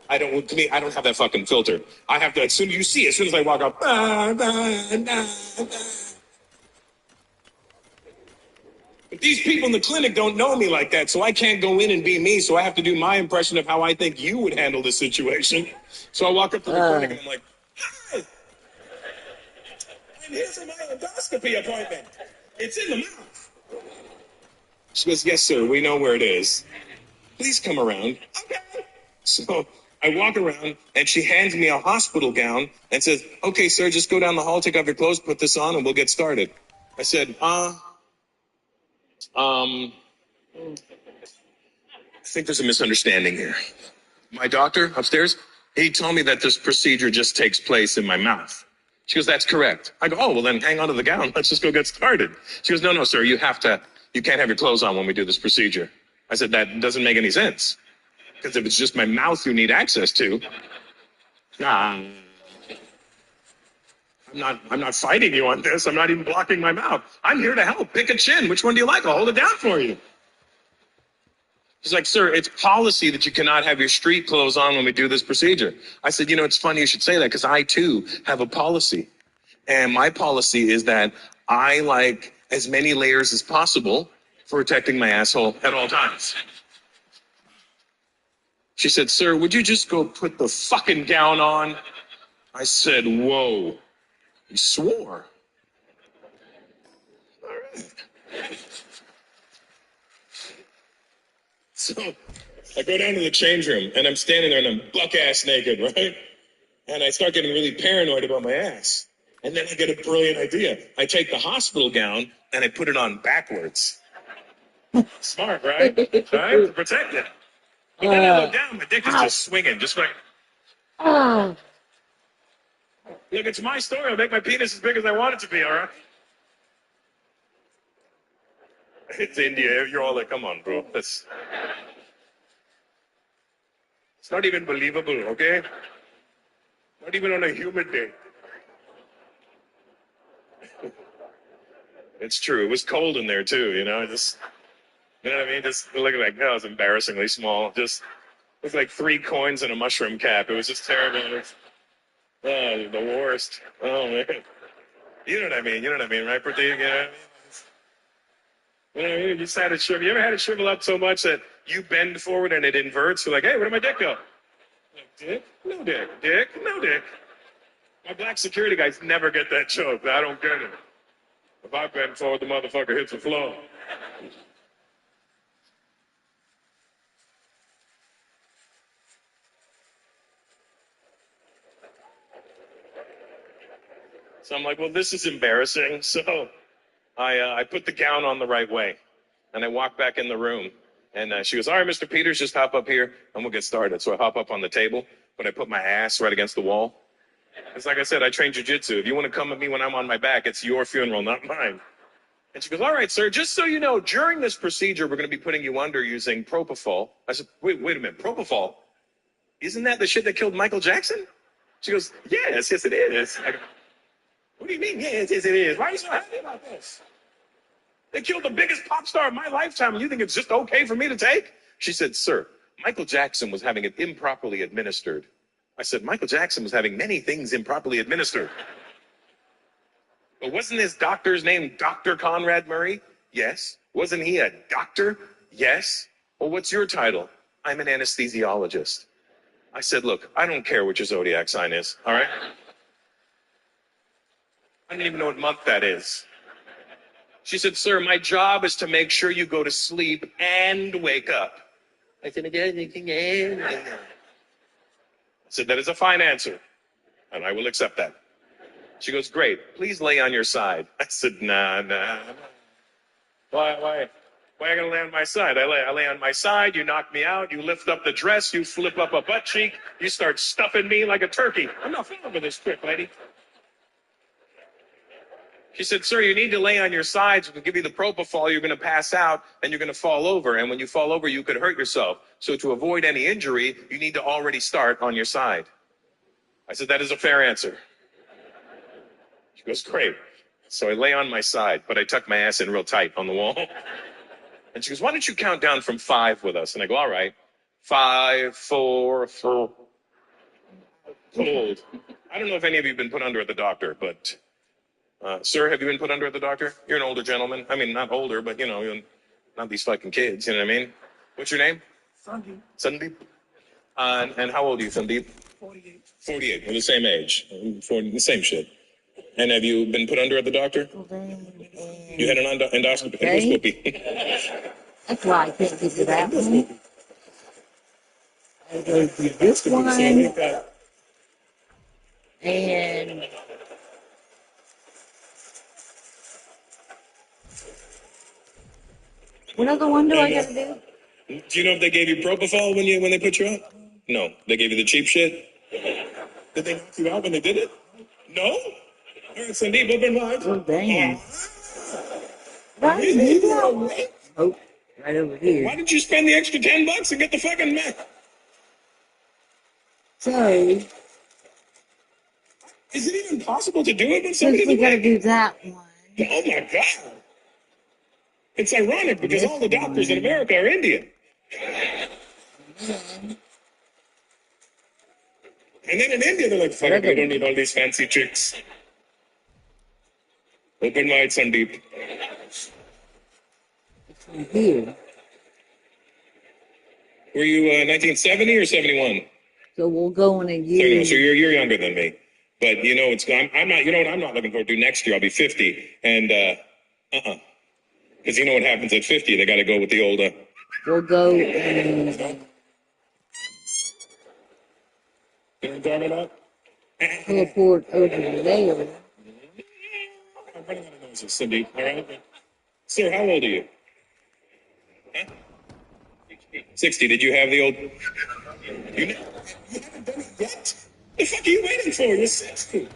I don't have that fucking filter. I have to, as soon as I walk up, But these people in the clinic don't know me like that, so I can't go in and be me, so I have to do my impression of how I think you would handle this situation. So I walk up to the clinic and I'm like, hi, I'm here for my endoscopy appointment. It's in the mouth. She goes, yes, sir, we know where it is. Please come around. Okay. So I walk around, and she hands me a hospital gown and says, okay, sir, just go down the hall, take off your clothes, put this on, and we'll get started. I said, I think there's a misunderstanding here. My doctor upstairs, he told me that this procedure just takes place in my mouth. She goes, that's correct. I go, oh, well then hang on to the gown. Let's just go get started. She goes, no, sir, you can't have your clothes on when we do this procedure. I said, that doesn't make any sense. Because if it's just my mouth you need access to, nah, I'm not fighting you on this. I'm not even blocking my mouth. I'm here to help. Pick a chin. Which one do you like? I'll hold it down for you. He's like, sir, it's policy that you cannot have your street clothes on when we do this procedure. I said, it's funny you should say that because I, too, have a policy. And my policy is that I like as many layers as possible for protecting my asshole at all times. She said, sir, would you just go put the fucking gown on? I said, whoa. He swore. All right. So I go down to the change room, and I'm standing there, and I'm buck-ass naked, right? And I start getting really paranoid about my ass. And then I get a brilliant idea. I take the hospital gown, and I put it on backwards. Smart, right? Right? To protect it. But then I look down, my dick is just swinging, just like... Look, it's my story. I'll make my penis as big as I want it to be, all right? It's India. You're all like, come on, bro. It's not even believable, okay? Not even on a humid day. It's true. It was cold in there too, you know. Just, you know what I mean? Just looking like, oh, it was embarrassingly small. Just looked like 3 coins and a mushroom cap. It was just terrible. It was, oh, the worst. Oh man. You know what I mean? You know what I mean, right, Pradeep? You know what I mean? You know what I mean? You just had it shrivel. You ever had it shrivel up so much that you bend forward and it inverts? You're like, hey, where did my dick go? Like, dick? No dick. Dick? No dick. My black security guys never get that joke. I don't get it. If I bend forward, the motherfucker hits the floor. So I'm like, well, this is embarrassing. So I put the gown on the right way, and I walk back in the room. And she goes, all right, Mr. Peters, just hop up here, and we'll get started. So I hop up on the table, but I put my ass right against the wall. It's like I said, I train jiu-jitsu. If you want to come at me when I'm on my back, it's your funeral, not mine. And she goes, all right, sir, just so you know, during this procedure, we're going to be putting you under using propofol. I said, wait a minute, propofol? Isn't that the shit that killed Michael Jackson? She goes, yes, it is. I go, what do you mean, yes, it is? Why are you so happy about this? They killed the biggest pop star of my lifetime, and you think it's just okay for me to take? She said, sir, Michael Jackson was having it improperly administered. I said, Michael Jackson was having many things improperly administered. But wasn't his doctor's name Dr. Conrad Murray? Yes. Wasn't he a doctor? Yes. Well, what's your title? I'm an anesthesiologist. I said, look, I don't care what your zodiac sign is, all right? I don't even know what month that is. She said, sir, my job is to make sure you go to sleep and wake up. I said, that is a fine answer, and I will accept that. She goes, great, please lay on your side. I said, nah. Why I gotta lay on my side? I lay on my side, you knock me out, you lift up the dress, you flip up a butt cheek, you start stuffing me like a turkey. I'm not falling for this trick, lady. She said, sir, you need to lay on your sides. We'll give you the propofol. You're going to pass out and you're going to fall over. And when you fall over, you could hurt yourself. So to avoid any injury, you need to already start on your side. I said, that is a fair answer. She goes, great. So I lay on my side, but I tuck my ass in real tight on the wall. And she goes, why don't you count down from 5 with us? And I go, all right. 5, 4, 4. Cold. I don't know if any of you have been put under at the doctor, but... sir, have you been put under at the doctor? You're an older gentleman. I mean, not older, but, you know, not these fucking kids, you know what I mean? What's your name? Sandeep. Sandeep? And how old are you, Sandeep? 48. 48. We're the same age. The same shit. And have you been put under at the doctor? You had an endoscopy. Okay. That's why I can't get to that one. I go to this one. And... what other one do I gotta do? Do you know if they gave you propofol when they put you out? No. They gave you the cheap shit? Did they knock you out when they did it? No? All right, Sandeep, open wide. Oh, damn. Why did you do that? Oh, right over here. Why did you spend the extra $10 and get the fucking Mac? So... is it even possible to do it when somebody's we gotta do that one. Oh my God. It's ironic because all the doctors in America are Indian. And then in India, they're like, fuck it, we don't need all these fancy tricks. Open wide, Sandeep. Here. Were you 1970 or 71? So we'll go in a year. So you're younger than me. But you know, I'm not, you know what I'm not looking forward to next year? I'll be 50. And, because you know what happens at 50, they got to go with the old... we'll go and... teleport over there. I'm running out of noses, Cindy. All right? Sir, how old are you? Huh? 60. Did you have the old... You haven't done it yet? The fuck are you waiting for? You're 60.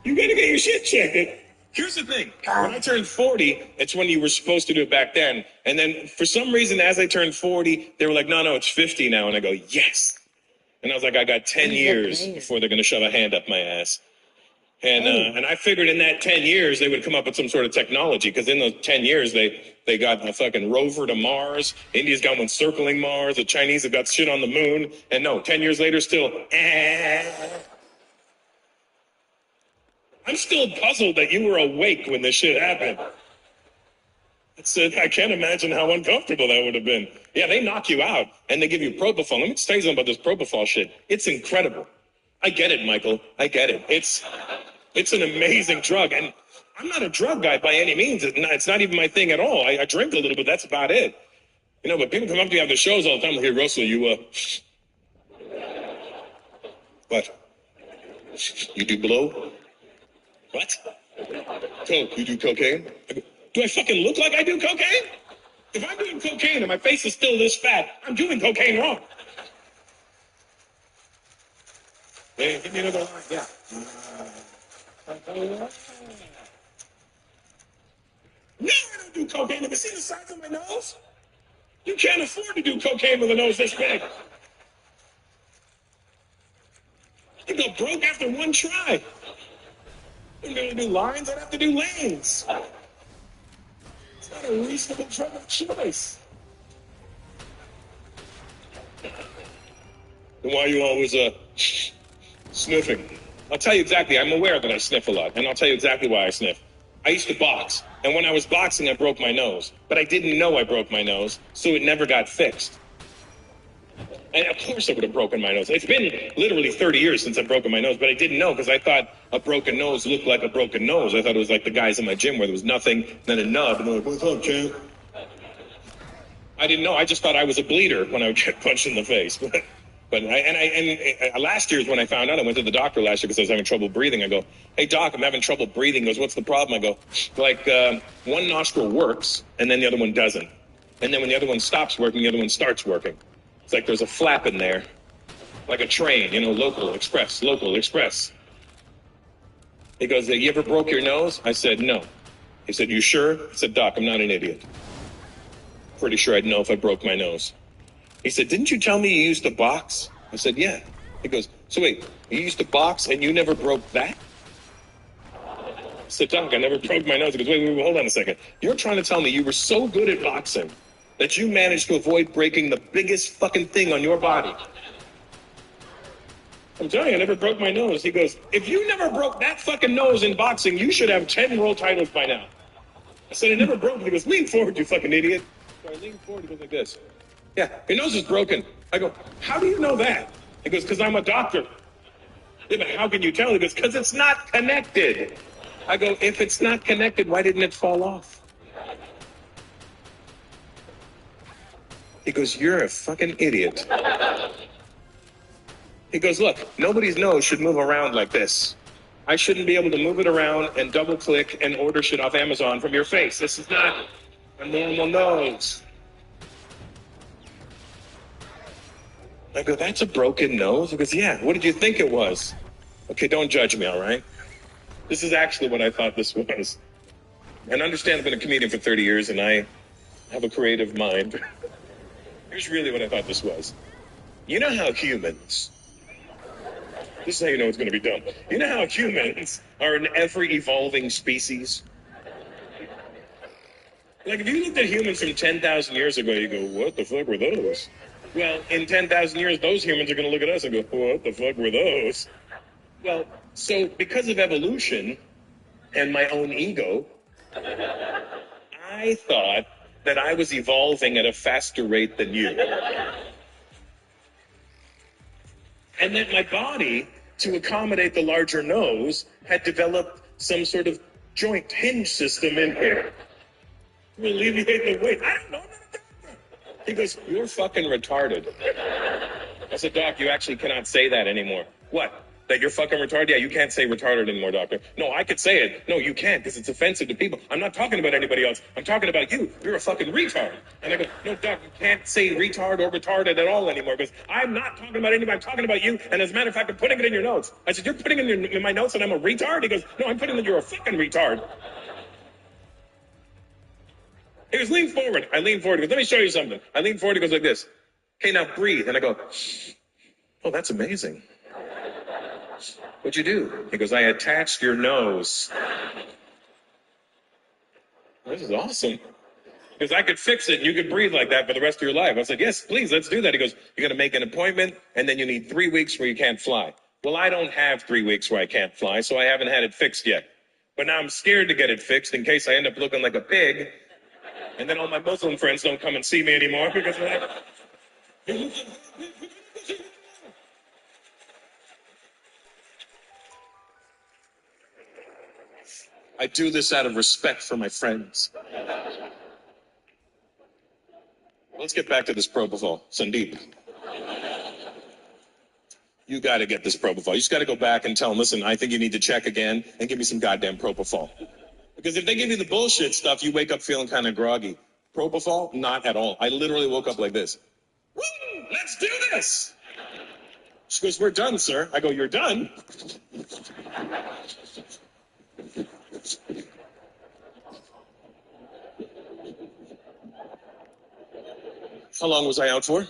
You better get your shit checked. Here's the thing. When I turned 40, it's when you were supposed to do it back then. And then for some reason, as I turned 40, they were like, no, it's 50 now. And I go, yes. And I was like, I got 10 years before they're going to shove a hand up my ass. And I figured in that 10 years, they would come up with some sort of technology. Because in those 10 years, they got a fucking rover to Mars. India's got one circling Mars. The Chinese have got shit on the moon. And no, 10 years later, still, I'm still puzzled that you were awake when this shit happened. I said, I can't imagine how uncomfortable that would have been. Yeah, they knock you out, and they give you propofol. Let me tell you something about this propofol shit. It's incredible. I get it, Michael. I get it. It's an amazing drug, and I'm not a drug guy by any means. It's not even my thing at all. I drink a little bit. That's about it. You know, but people come up to me after shows all the time. Hey, Russell, what? You do blow? What? Coke. You do cocaine? Do I fucking look like I do cocaine? If I'm doing cocaine and my face is still this fat, I'm doing cocaine wrong. Hey, give me another line. Yeah. No, I don't do cocaine. Have you seen the size of my nose? You can't afford to do cocaine with a nose this big. I go broke after one try. I'm going to do lines, I'd have to do lanes. It's not a reasonable drug of choice. Then why are you always sniffing? I'll tell you exactly. I'm aware that I sniff a lot, and I'll tell you exactly why I sniff. I used to box, and when I was boxing, I broke my nose. But I didn't know I broke my nose, so it never got fixed. And of course I would have broken my nose. It's been literally 30 years since I've broken my nose, but I didn't know because I thought a broken nose looked like a broken nose. I thought it was like the guys in my gym where there was nothing, then a nub, and they're like, what's up, champ? I didn't know. I just thought I was a bleeder when I would get punched in the face. But last year is when I found out. I went to the doctor last year because I was having trouble breathing. I go, hey, doc, I'm having trouble breathing. He goes, what's the problem? I go, like one nostril works and then the other one doesn't. And then when the other one stops working, the other one starts working. It's like there's a flap in there, like a train, you know, local, express, local, express. He goes, you ever broke your nose? I said, no. He said, you sure? I said, doc, I'm not an idiot. Pretty sure I'd know if I broke my nose. He said, didn't you tell me you used to box? I said, yeah. He goes, so wait, you used to box and you never broke that? I said, doc, I never broke my nose. He goes, wait, hold on a second. You're trying to tell me you were so good at boxing that you managed to avoid breaking the biggest fucking thing on your body. I'm telling you, I never broke my nose. He goes, if you never broke that fucking nose in boxing, you should have 10 world titles by now. I said, I never broke it. He goes, lean forward, you fucking idiot. So I lean forward, he goes like this. Yeah, your nose is broken. I go, how do you know that? He goes, because I'm a doctor. Yeah, but how can you tell? He goes, because it's not connected. I go, if it's not connected, why didn't it fall off? He goes, you're a fucking idiot. He goes, look, nobody's nose should move around like this. I shouldn't be able to move it around and double click and order shit off Amazon from your face. This is not a normal nose. I go, that's a broken nose? He goes, yeah, what did you think it was? Okay, don't judge me, all right? This is actually what I thought this was. And understand I've been a comedian for 30 years and I have a creative mind. Here's really what I thought this was. You know how humans, this is how you know it's going to be done. You know how humans are in every evolving species? Like if you looked at humans from 10,000 years ago, you go, what the fuck were those? Well, in 10,000 years, those humans are going to look at us and go, what the fuck were those? Well, so because of evolution and my own ego, I thought that I was evolving at a faster rate than you. And that my body, to accommodate the larger nose, had developed some sort of joint hinge system in here to alleviate the weight. I don't know. He goes, you're fucking retarded. I said, Doc, you actually cannot say that anymore. What? That you're fucking retarded? Yeah, you can't say retarded anymore, doctor. No, I could say it. No, you can't because it's offensive to people. I'm not talking about anybody else. I'm talking about you. You're a fucking retard. And I go, no, doc, you can't say retard or retarded at all anymore because I'm not talking about anybody. I'm talking about you. And as a matter of fact, I'm putting it in your notes. I said, you're putting it in my notes that I'm a retard? He goes, no, I'm putting that you're a fucking retard. He goes, lean forward. I lean forward. He goes, let me show you something. I lean forward. He goes like this. Okay, now breathe. And I go, oh, that's amazing. What'd you do? He goes, I attached your nose. This is awesome. Because I could fix it and you could breathe like that for the rest of your life. I said, yes, please, let's do that. He goes, you're going to make an appointment and then you need 3 weeks where you can't fly. Well, I don't have 3 weeks where I can't fly, so I haven't had it fixed yet. But now I'm scared to get it fixed in case I end up looking like a pig and then all my Muslim friends don't come and see me anymore because they're like, I do this out of respect for my friends. Let's get back to this propofol. Sandeep. You got to get this propofol. You just got to go back and tell them, listen, I think you need to check again and give me some goddamn propofol. Because if they give you the bullshit stuff, you wake up feeling kind of groggy. Propofol, not at all. I literally woke up like this. Woo! Let's do this! She goes, we're done, sir. I go, you're done? How long was I out for?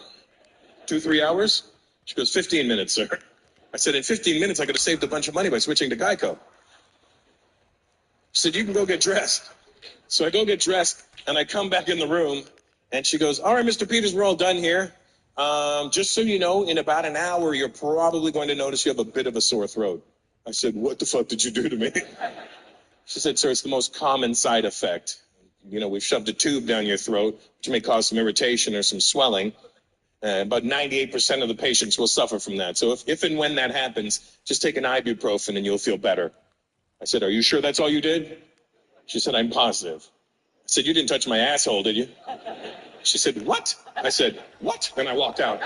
2-3 hours? She goes, 15 minutes, sir. I said, in 15 minutes, I could have saved a bunch of money by switching to Geico. She said, you can go get dressed. So I go get dressed, and I come back in the room, and she goes, all right, Mr. Peters, we're all done here. Just so you know, in about an hour, you're probably going to notice you have a bit of a sore throat. I said, what the fuck did you do to me? She said, sir, it's the most common side effect. You know, we've shoved a tube down your throat, which may cause some irritation or some swelling. About 98% of the patients will suffer from that. So if and when that happens, just take an ibuprofen and you'll feel better. I said, are you sure that's all you did? She said, I'm positive. I said, you didn't touch my asshole, did you? She said, what? I said, what? And I walked out.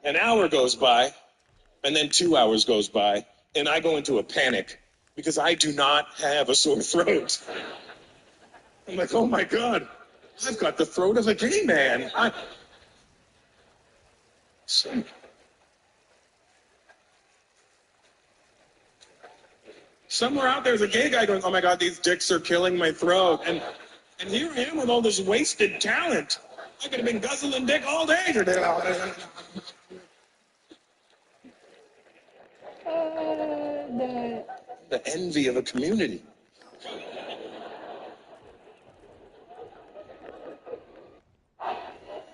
An hour goes by, and then 2 hours goes by, and I go into a panic because I do not have a sore throat. I'm like, oh my God, I've got the throat of a gay man. Somewhere out there's a gay guy going, oh my God, these dicks are killing my throat. And here I am with all this wasted talent. I could have been guzzling dick all day. The envy of a community.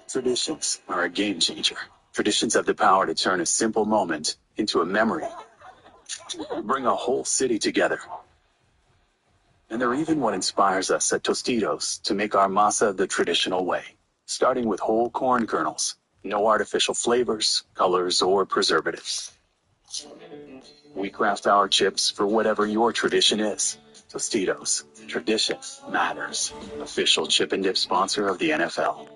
Traditions are a game changer. Traditions have the power to turn a simple moment into a memory, bring a whole city together. And they're even what inspires us at Tostitos to make our masa the traditional way, starting with whole corn kernels, no artificial flavors, colors, or preservatives. We craft our chips for whatever your tradition is. Tostitos, tradition matters. Official chip and dip sponsor of the NFL.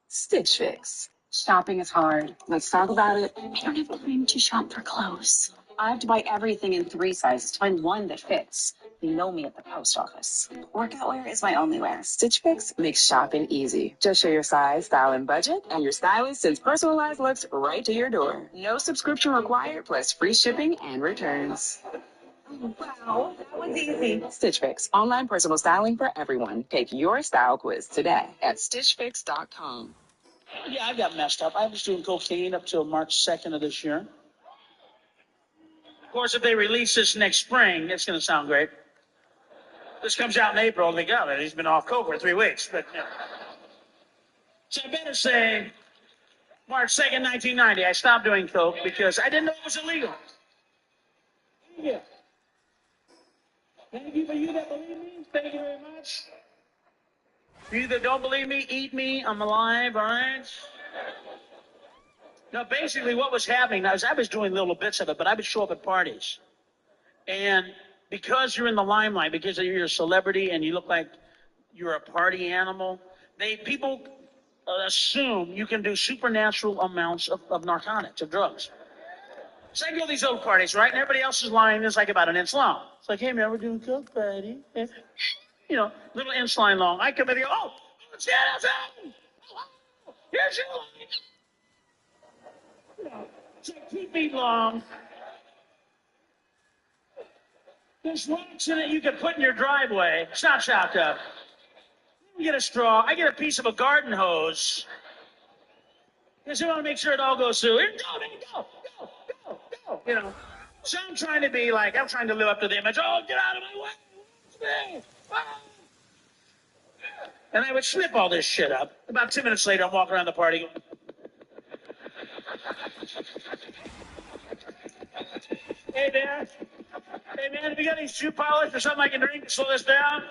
Stitch Fix. Shopping is hard. Let's talk about it. I don't have time to shop for clothes. I have to buy everything in 3 sizes to find one that fits. They know me at the post office. Workout wear is my only wear. Stitch Fix makes shopping easy. Just show your size, style, and budget, and your stylist sends personalized looks right to your door. No subscription required, plus free shipping and returns. Wow, that was easy. Stitch Fix, online personal styling for everyone. Take your style quiz today at stitchfix.com. Yeah, I got messed up. I was doing cocaine up till March 2nd of this year. Of course, if they release this next spring, it's going to sound great. This comes out in April, and they got it. He's been off coke for 3 weeks. But so I better say March 2nd, 1990, I stopped doing coke because I didn't know it was illegal. Yeah. Thank you for you that believe me. Thank you very much. You that don't believe me, eat me. I'm alive, all right? No, basically what was happening, I was doing little bits of it, but I would show up at parties. And because you're in the limelight, because you're a celebrity and you look like you're a party animal, people assume you can do supernatural amounts of narcotics, of drugs. So I go to these old parties, right? And everybody else's line is like about an inch long. It's like, hey, man, we're doing coke, buddy. You know, little inch line long. I come in and go, oh, shit, here's your line. You know, it's like 2 feet long. There's rocks in it you can put in your driveway. It's not chopped up. You get a straw. I get a piece of a garden hose. Because you want to make sure it all goes through. Here, go, man, go. You know. So I'm trying to be like, I'm trying to live up to the image. Oh, get out of my way. And I would snip all this shit up. About 2 minutes later, I'm walking around the party going, hey, man. Hey, man, have you got any shoe polish or something I can drink to slow this down?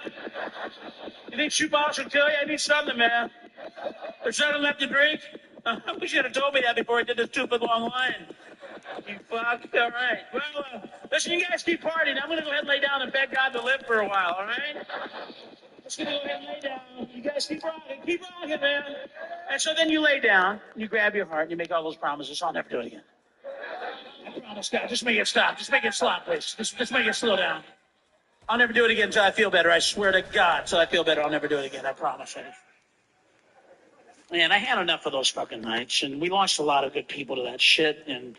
You think shoe polish will kill you? I need something, man. There's nothing left to drink? I wish you had told me that before I did this stupid long line. You fuck. All right. Well, listen, you guys keep partying. I'm going to go ahead and lay down and beg God to live for a while, all right? Just going to go ahead and lay down. You guys keep rocking, man. And so then you lay down, and you grab your heart, and you make all those promises. I'll never do it again. I promise, God. Just make it stop. Just make it stop, please. Just make it slow down. I'll never do it again until I feel better. I swear to God, until I feel better, I'll never do it again. I promise. Man, I had enough of those fucking nights, and we lost a lot of good people to that shit, and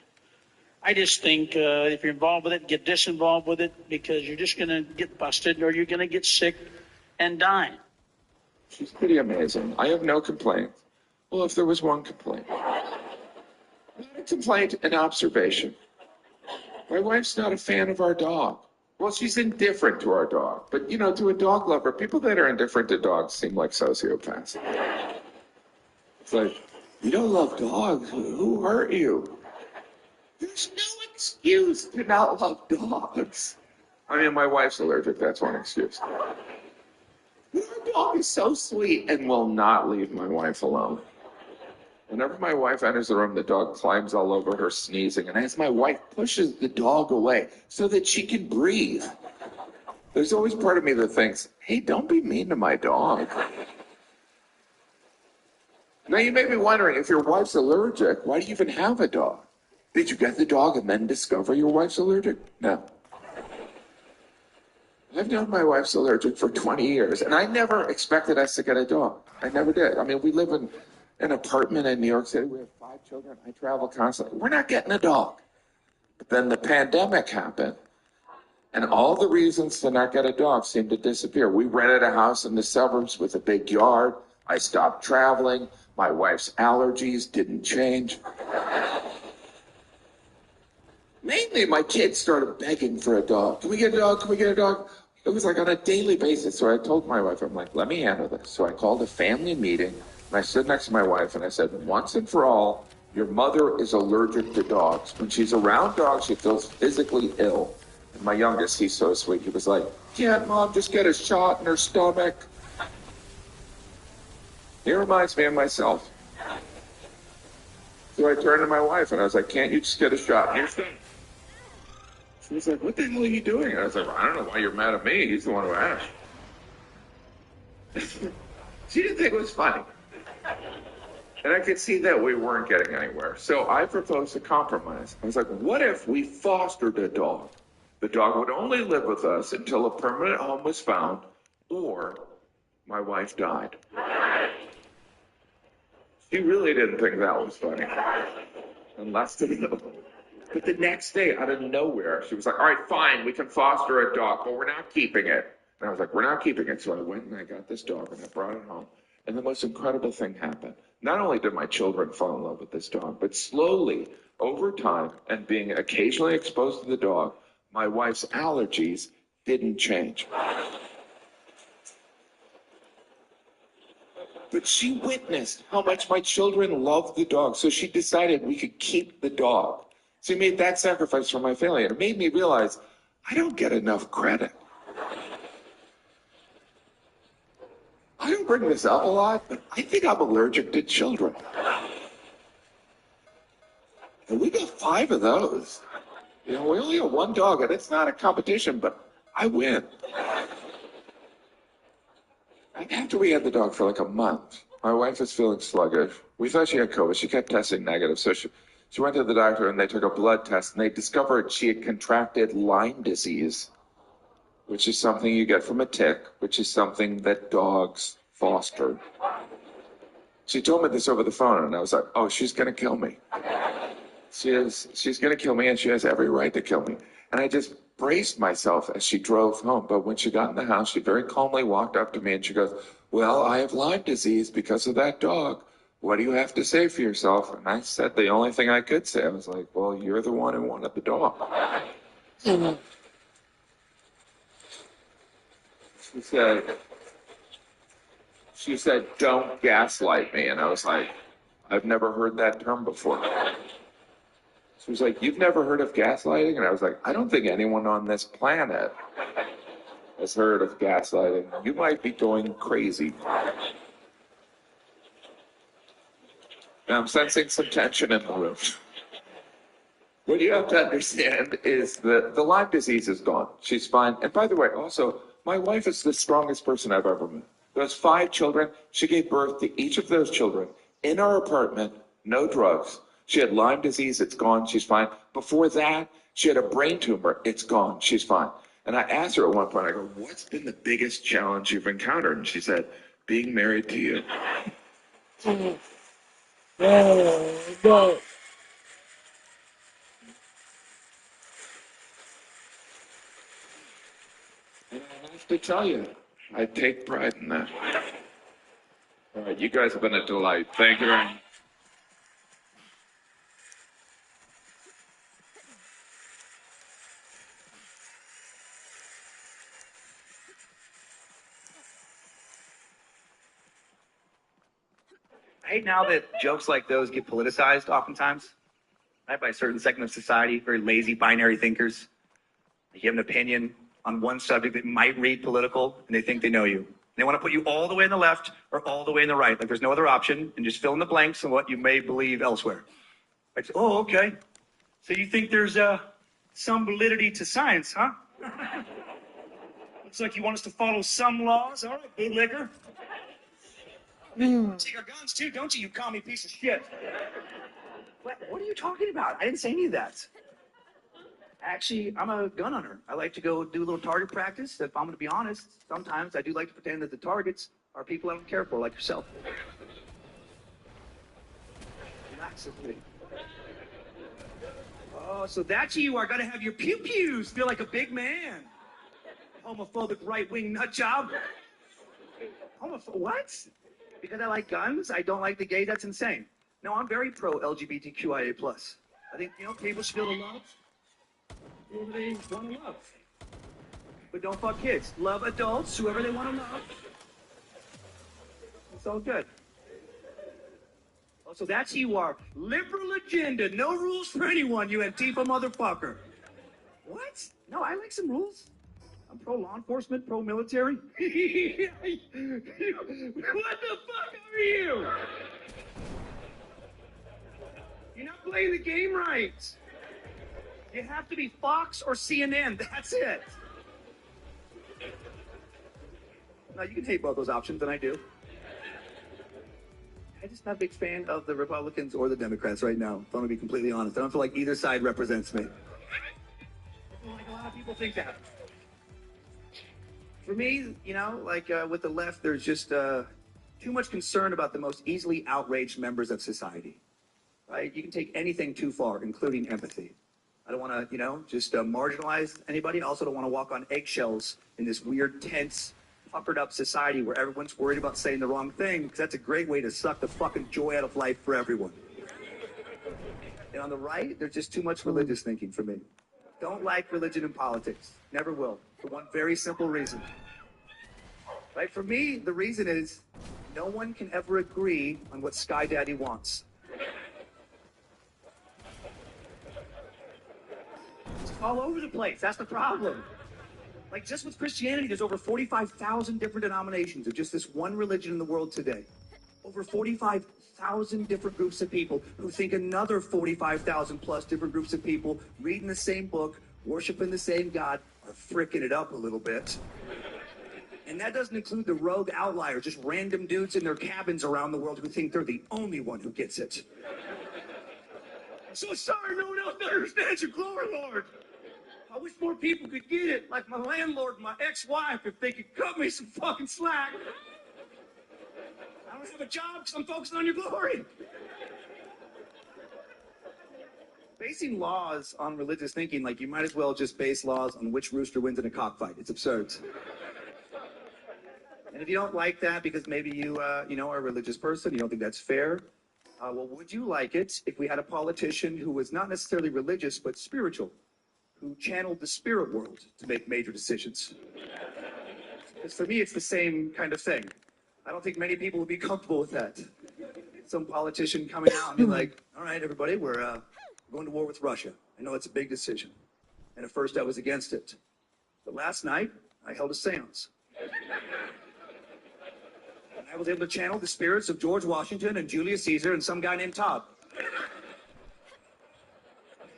I just think if you're involved with it, get disinvolved with it, because you're just going to get busted or you're going to get sick and die. She's pretty amazing. I have no complaints. Well, if there was one complaint. Not a complaint, an observation. My wife's not a fan of our dog. Well, she's indifferent to our dog. But, you know, to a dog lover, people that are indifferent to dogs seem like sociopaths. It's like, you don't love dogs. Who hurt you? There's no excuse to not love dogs. I mean, my wife's allergic. That's one excuse. But our dog is so sweet and will not leave my wife alone. Whenever my wife enters the room, the dog climbs all over her, sneezing, and as my wife pushes the dog away so that she can breathe, there's always part of me that thinks, hey, don't be mean to my dog. Now, you may be wondering, if your wife's allergic, why do you even have a dog? Did you get the dog and then discover your wife's allergic? No. I've known my wife's allergic for 20 years, and I never expected us to get a dog. I never did. I mean, we live in an apartment in New York City. We have 5 children. I travel constantly. We're not getting a dog. But then the pandemic happened, and all the reasons to not get a dog seemed to disappear. We rented a house in the suburbs with a big yard. I stopped traveling. My wife's allergies didn't change. Mainly, my kids started begging for a dog. Can we get a dog? Can we get a dog? It was like on a daily basis. So I told my wife, I'm like, let me handle this. So I called a family meeting, and I stood next to my wife, and I said, once and for all, your mother is allergic to dogs. When she's around dogs, she feels physically ill. And my youngest, he's so sweet. He was like, can't Mom just get a shot in her stomach? He reminds me of myself. So I turned to my wife, and I was like, can't you just get a shot in your stomach? She was like, what the hell are you doing? And I was like, well, I don't know why you're mad at me. He's the one who asked. She didn't think it was funny. And I could see that we weren't getting anywhere. So I proposed a compromise. I was like, what if we fostered a dog? The dog would only live with us until a permanent home was found, or my wife died. She really didn't think that was funny. Unless to know. But the next day, out of nowhere, she was like, all right, fine, we can foster a dog, but we're not keeping it. And I was like, we're not keeping it. So I went and I got this dog and I brought it home. And the most incredible thing happened. Not only did my children fall in love with this dog, but slowly, over time, and being occasionally exposed to the dog, my wife's allergies didn't change. But she witnessed how much my children loved the dog, so she decided we could keep the dog. She made that sacrifice for my family, and it made me realize I don't get enough credit. I don't bring this up a lot, but I think I'm allergic to children. And we got 5 of those. You know, we only have 1 dog, and it's not a competition, but I win. I After we had the dog for like a month, my wife was feeling sluggish. We thought she had COVID. She kept testing negative. So she went to the doctor and they took a blood test and they discovered she had contracted Lyme disease, which is something you get from a tick, which is something that dogs foster. She told me this over the phone and I was like, oh, she's going to kill me. She's going to kill me and she has every right to kill me. And I just braced myself as she drove home. But when she got in the house, she very calmly walked up to me and she goes, well, I have Lyme disease because of that dog. What do you have to say for yourself? And I said the only thing I could say. I was like, well, you're the one who wanted the dog. She said, don't gaslight me. And I was like, I've never heard that term before. She was like, you've never heard of gaslighting? And I was like, I don't think anyone on this planet has heard of gaslighting. You might be going crazy. Now I'm sensing some tension in the room. What you have to understand is that the Lyme disease is gone. She's fine. And by the way, also, my wife is the strongest person I've ever met. Those 5 children, she gave birth to each of those children in our apartment, no drugs. She had Lyme disease, it's gone, she's fine. Before that, she had a brain tumor, it's gone, she's fine. And I asked her at one point, I go, what's been the biggest challenge you've encountered? And she said, being married to you. No. And I have to tell you, I take pride in that. All right, you guys have been a delight. Thank you very much. I hate now that jokes like those get politicized oftentimes, right, by a certain segment of society, very lazy binary thinkers. You have an opinion on one subject that might read political, and they think they know you. And they want to put you all the way in the left or all the way in the right, like there's no other option, and just fill in the blanks on what you may believe elsewhere. Like, oh, okay. So you think there's some validity to science, huh? Looks like you want us to follow some laws. All right, bootlicker. You take our guns too, don't you, you commie piece of shit? What are you talking about? I didn't say any of that. Actually, I'm a gun hunter. I like to go do a little target practice. If I'm going to be honest, sometimes I do like to pretend that the targets are people I don't care for, like yourself. Relax with me. Oh, so that's you are going to have your pew-pews feel like a big man. Homophobic right-wing nut job. What? Because I like guns, I don't like the gays, that's insane. No, I'm very pro-LGBTQIA+. I think, people should be able to love whoever they want to love. But don't fuck kids. Love adults, whoever they want to love. It's all good. Oh, so that's who you are. Liberal agenda, no rules for anyone, you Antifa motherfucker. What? No, I like some rules. I'm pro-law enforcement, pro-military. What the fuck are you? You're not playing the game right. You have to be Fox or CNN. That's it. No, you can hate both those options, and I do. I'm just not a big fan of the Republicans or the Democrats right now. If I'm going to be completely honest. I don't feel like either side represents me. I feel like a lot of people think that. For me, with the left, there's just too much concern about the most easily outraged members of society, right? You can take anything too far, including empathy. I don't want to, just marginalize anybody. I also don't want to walk on eggshells in this weird, tense, puckered up society where everyone's worried about saying the wrong thing, because that's a great way to suck the fucking joy out of life for everyone. And on the right, there's just too much religious thinking for me. Don't like religion and politics. Never will. For one very simple reason. Right? For me, the reason is no one can ever agree on what Sky Daddy wants. It's all over the place. That's the problem. Like, just with Christianity, there's over 45,000 different denominations of just this one religion in the world today. Over 45,000 different groups of people who think another 45,000 plus different groups of people reading the same book, worshiping the same God, are fricking it up a little bit. And that doesn't include the rogue outliers, just random dudes in their cabins around the world who think they're the only one who gets it. I'm so sorry no one else understands your glory, Lord. I wish more people could get it, like my landlord and my ex-wife, if they could cut me some fucking slack. I don't have a job because I'm focusing on your glory. Basing laws on religious thinking, like, you might as well just base laws on which rooster wins in a cockfight. It's absurd. And if you don't like that because maybe you are a religious person, you don't think that's fair, well, would you like it if we had a politician who was not necessarily religious but spiritual, who channeled the spirit world to make major decisions? Because for me, it's the same kind of thing. I don't think many people would be comfortable with that. Some politician coming out and be like, all right, everybody, we're going to war with Russia. I know it's a big decision. And at first I was against it. But last night, I held a seance. And I was able to channel the spirits of George Washington and Julius Caesar and some guy named Todd.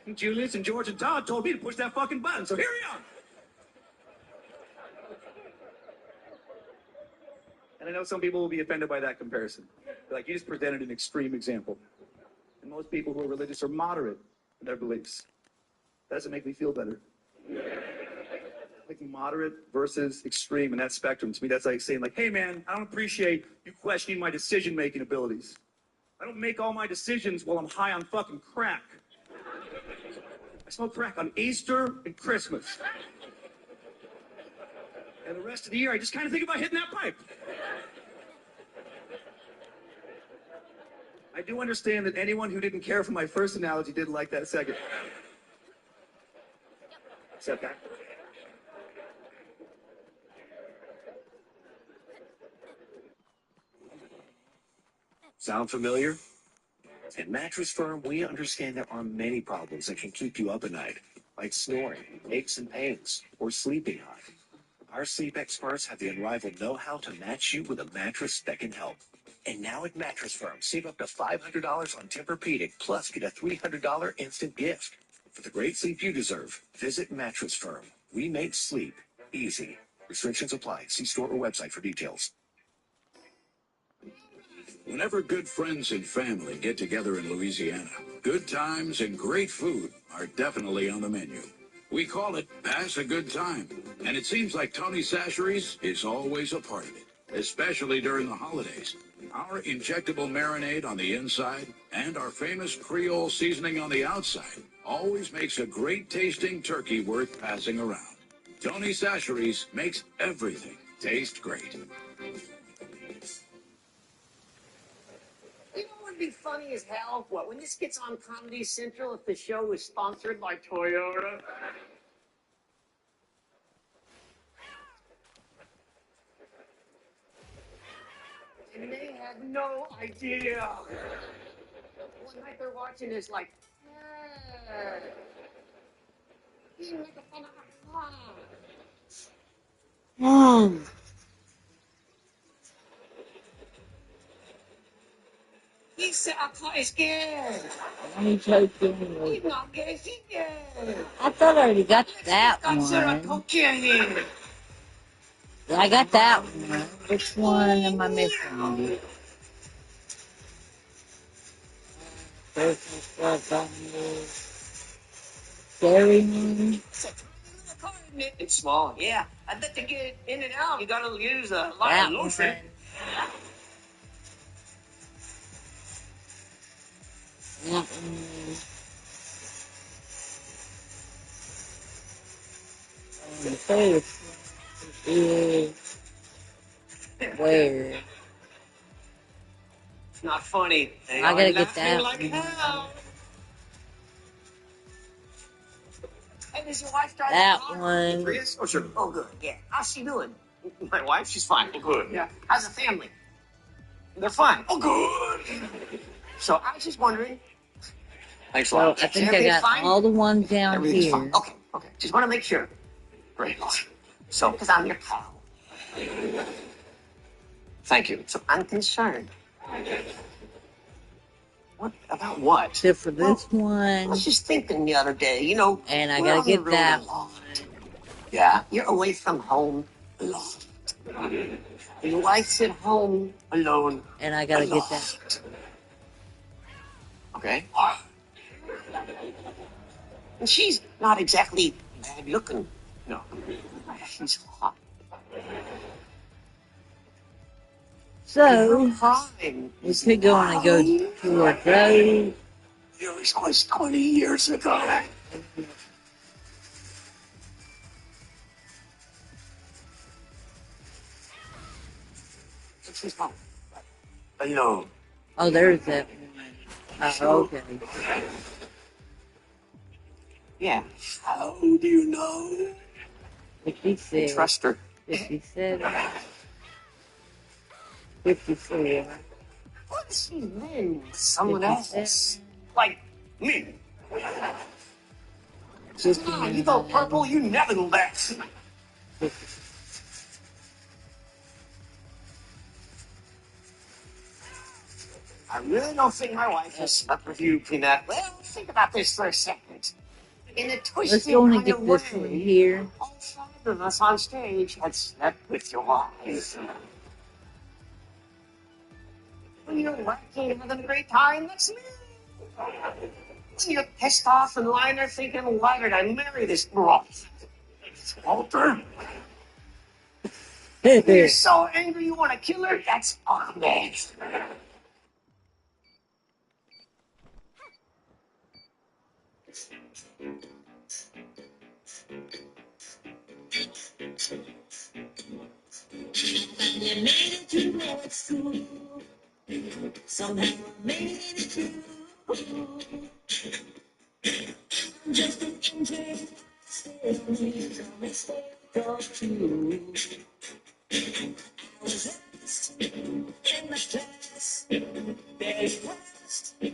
And Julius and George and Todd told me to push that fucking button, so here we are. And I know some people will be offended by that comparison. Like, you just presented an extreme example. And most people who are religious are moderate in their beliefs. That doesn't make me feel better. Like, moderate versus extreme in that spectrum, to me, that's like saying, like, hey, man, I don't appreciate you questioning my decision-making abilities. I don't make all my decisions while I'm high on fucking crack. I smoke crack on Easter and Christmas. And the rest of the year, I just kind of think about hitting that pipe. I do understand that anyone who didn't care for my first analogy didn't like that second. Except that. Sound familiar? At Mattress Firm, we understand there are many problems that can keep you up at night, like snoring, aches and pains, or sleeping hard. Our sleep experts have the unrivaled know-how to match you with a mattress that can help. And now at Mattress Firm, save up to $500 on Tempur-Pedic, plus get a $300 instant gift. For the great sleep you deserve, visit Mattress Firm. We make sleep easy. Restrictions apply. See store or website for details. Whenever good friends and family get together in Louisiana, good times and great food are definitely on the menu. We call it Pass a Good Time, and it seems like Tony Sachery's is always a part of it, especially during the holidays. Our injectable marinade on the inside and our famous Creole seasoning on the outside always makes a great-tasting turkey worth passing around. Tony Sachery's makes everything taste great. You know what would be funny as hell? What, when this gets on Comedy Central, if the show was sponsored by Toyota? And they had no idea. One night they're watching this like, hey, you make a fun of our fun. He said, I can't scared. I'm joking. He's not gay, he's gay. I thought I already got that one. Yeah, I got that one. Which one am I missing? Scary one. It's small, yeah. I bet to get in and out, you gotta use a lot of lotion. That one. The face is where? It's not funny. I gotta get that like one. hell. Hey, does your wife drive That the car? one. Prius? Oh, sure. Oh, good. Yeah. How's she doing? My wife? She's fine. Oh, good. Yeah. How's the family? They're fine. Oh, good. So I was just wondering. Thanks a lot. So I think I got all the ones down here. Fine. Okay. Okay. Just want to make sure. Great. So, because I'm your pal. Thank you. So I'm concerned. What about what? Except for this one. I was just thinking the other day, you know. And I gotta get that one. Yeah, you're away from home a lot. Your wife's at home alone. And I gotta get that. Okay. And she's not exactly bad looking. No. She's hot. So, we could go on and go toward those. It was 20 years ago. She's home. Alone. Oh, there's that one. Okay. Yeah. How do you know? 56. Trust her. 57. 54. What if she's been with someone else? Like me. Nah, you go purple, you never go back. I really don't think my wife has slept with you, Peanut. Well, think about this for a second. In a twisted Let's go on and kind get of this way, one here. all 5 of us on stage had slept with your wife. When you're working, having a great time, that's me. When you're pissed off and lying there thinking, why did I marry this girl? It's Walter. When you're so angry you want to kill her, that's Ahmed. You made it to med school. Somehow I made it through. I'm just an intern, still need some mistake or two. I was last in my class, very fast at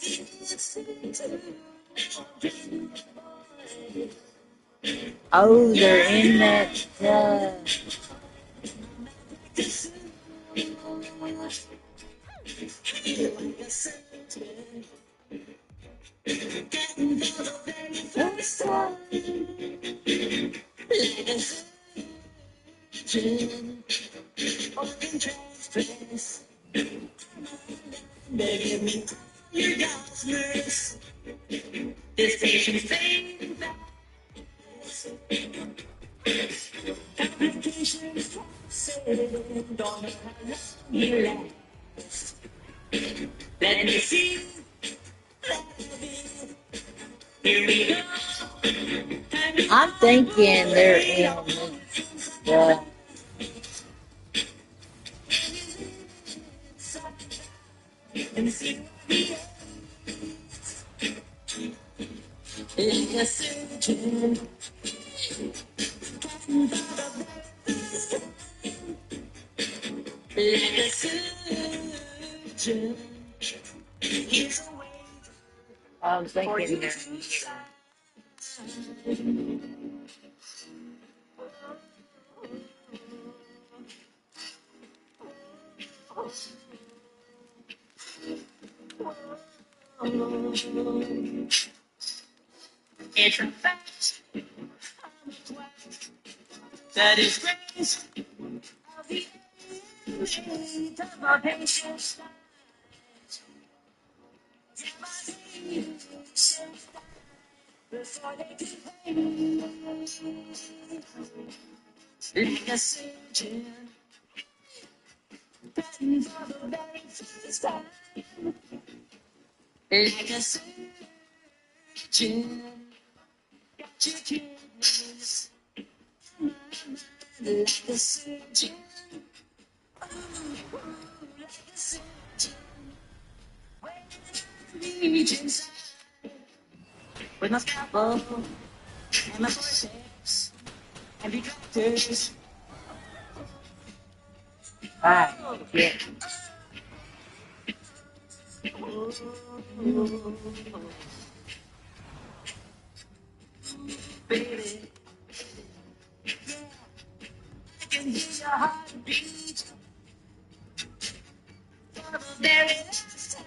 the institute. Oh, they're in that. First time, like a surgeon, open transfers. Begging me, you guys nurse. This patient's fading fast. Complications tossing, don't know how long you last. Let me see, let me be. Here we go. I'm thinking they're in the. And see like a surgeon. Like a surgeon. Here's a way I'm for you thinking to they're. It's a fact that is grace of the end of our patience. Before they can pay, like a surgeon, fighting for the very first time. Like a surgeon, got your kidneys. Like a surgeon, like a surgeon, regions with my scalpel and my forceps and detractors. Alright, yeah. Baby, I can hear your heartbeat for the very last time.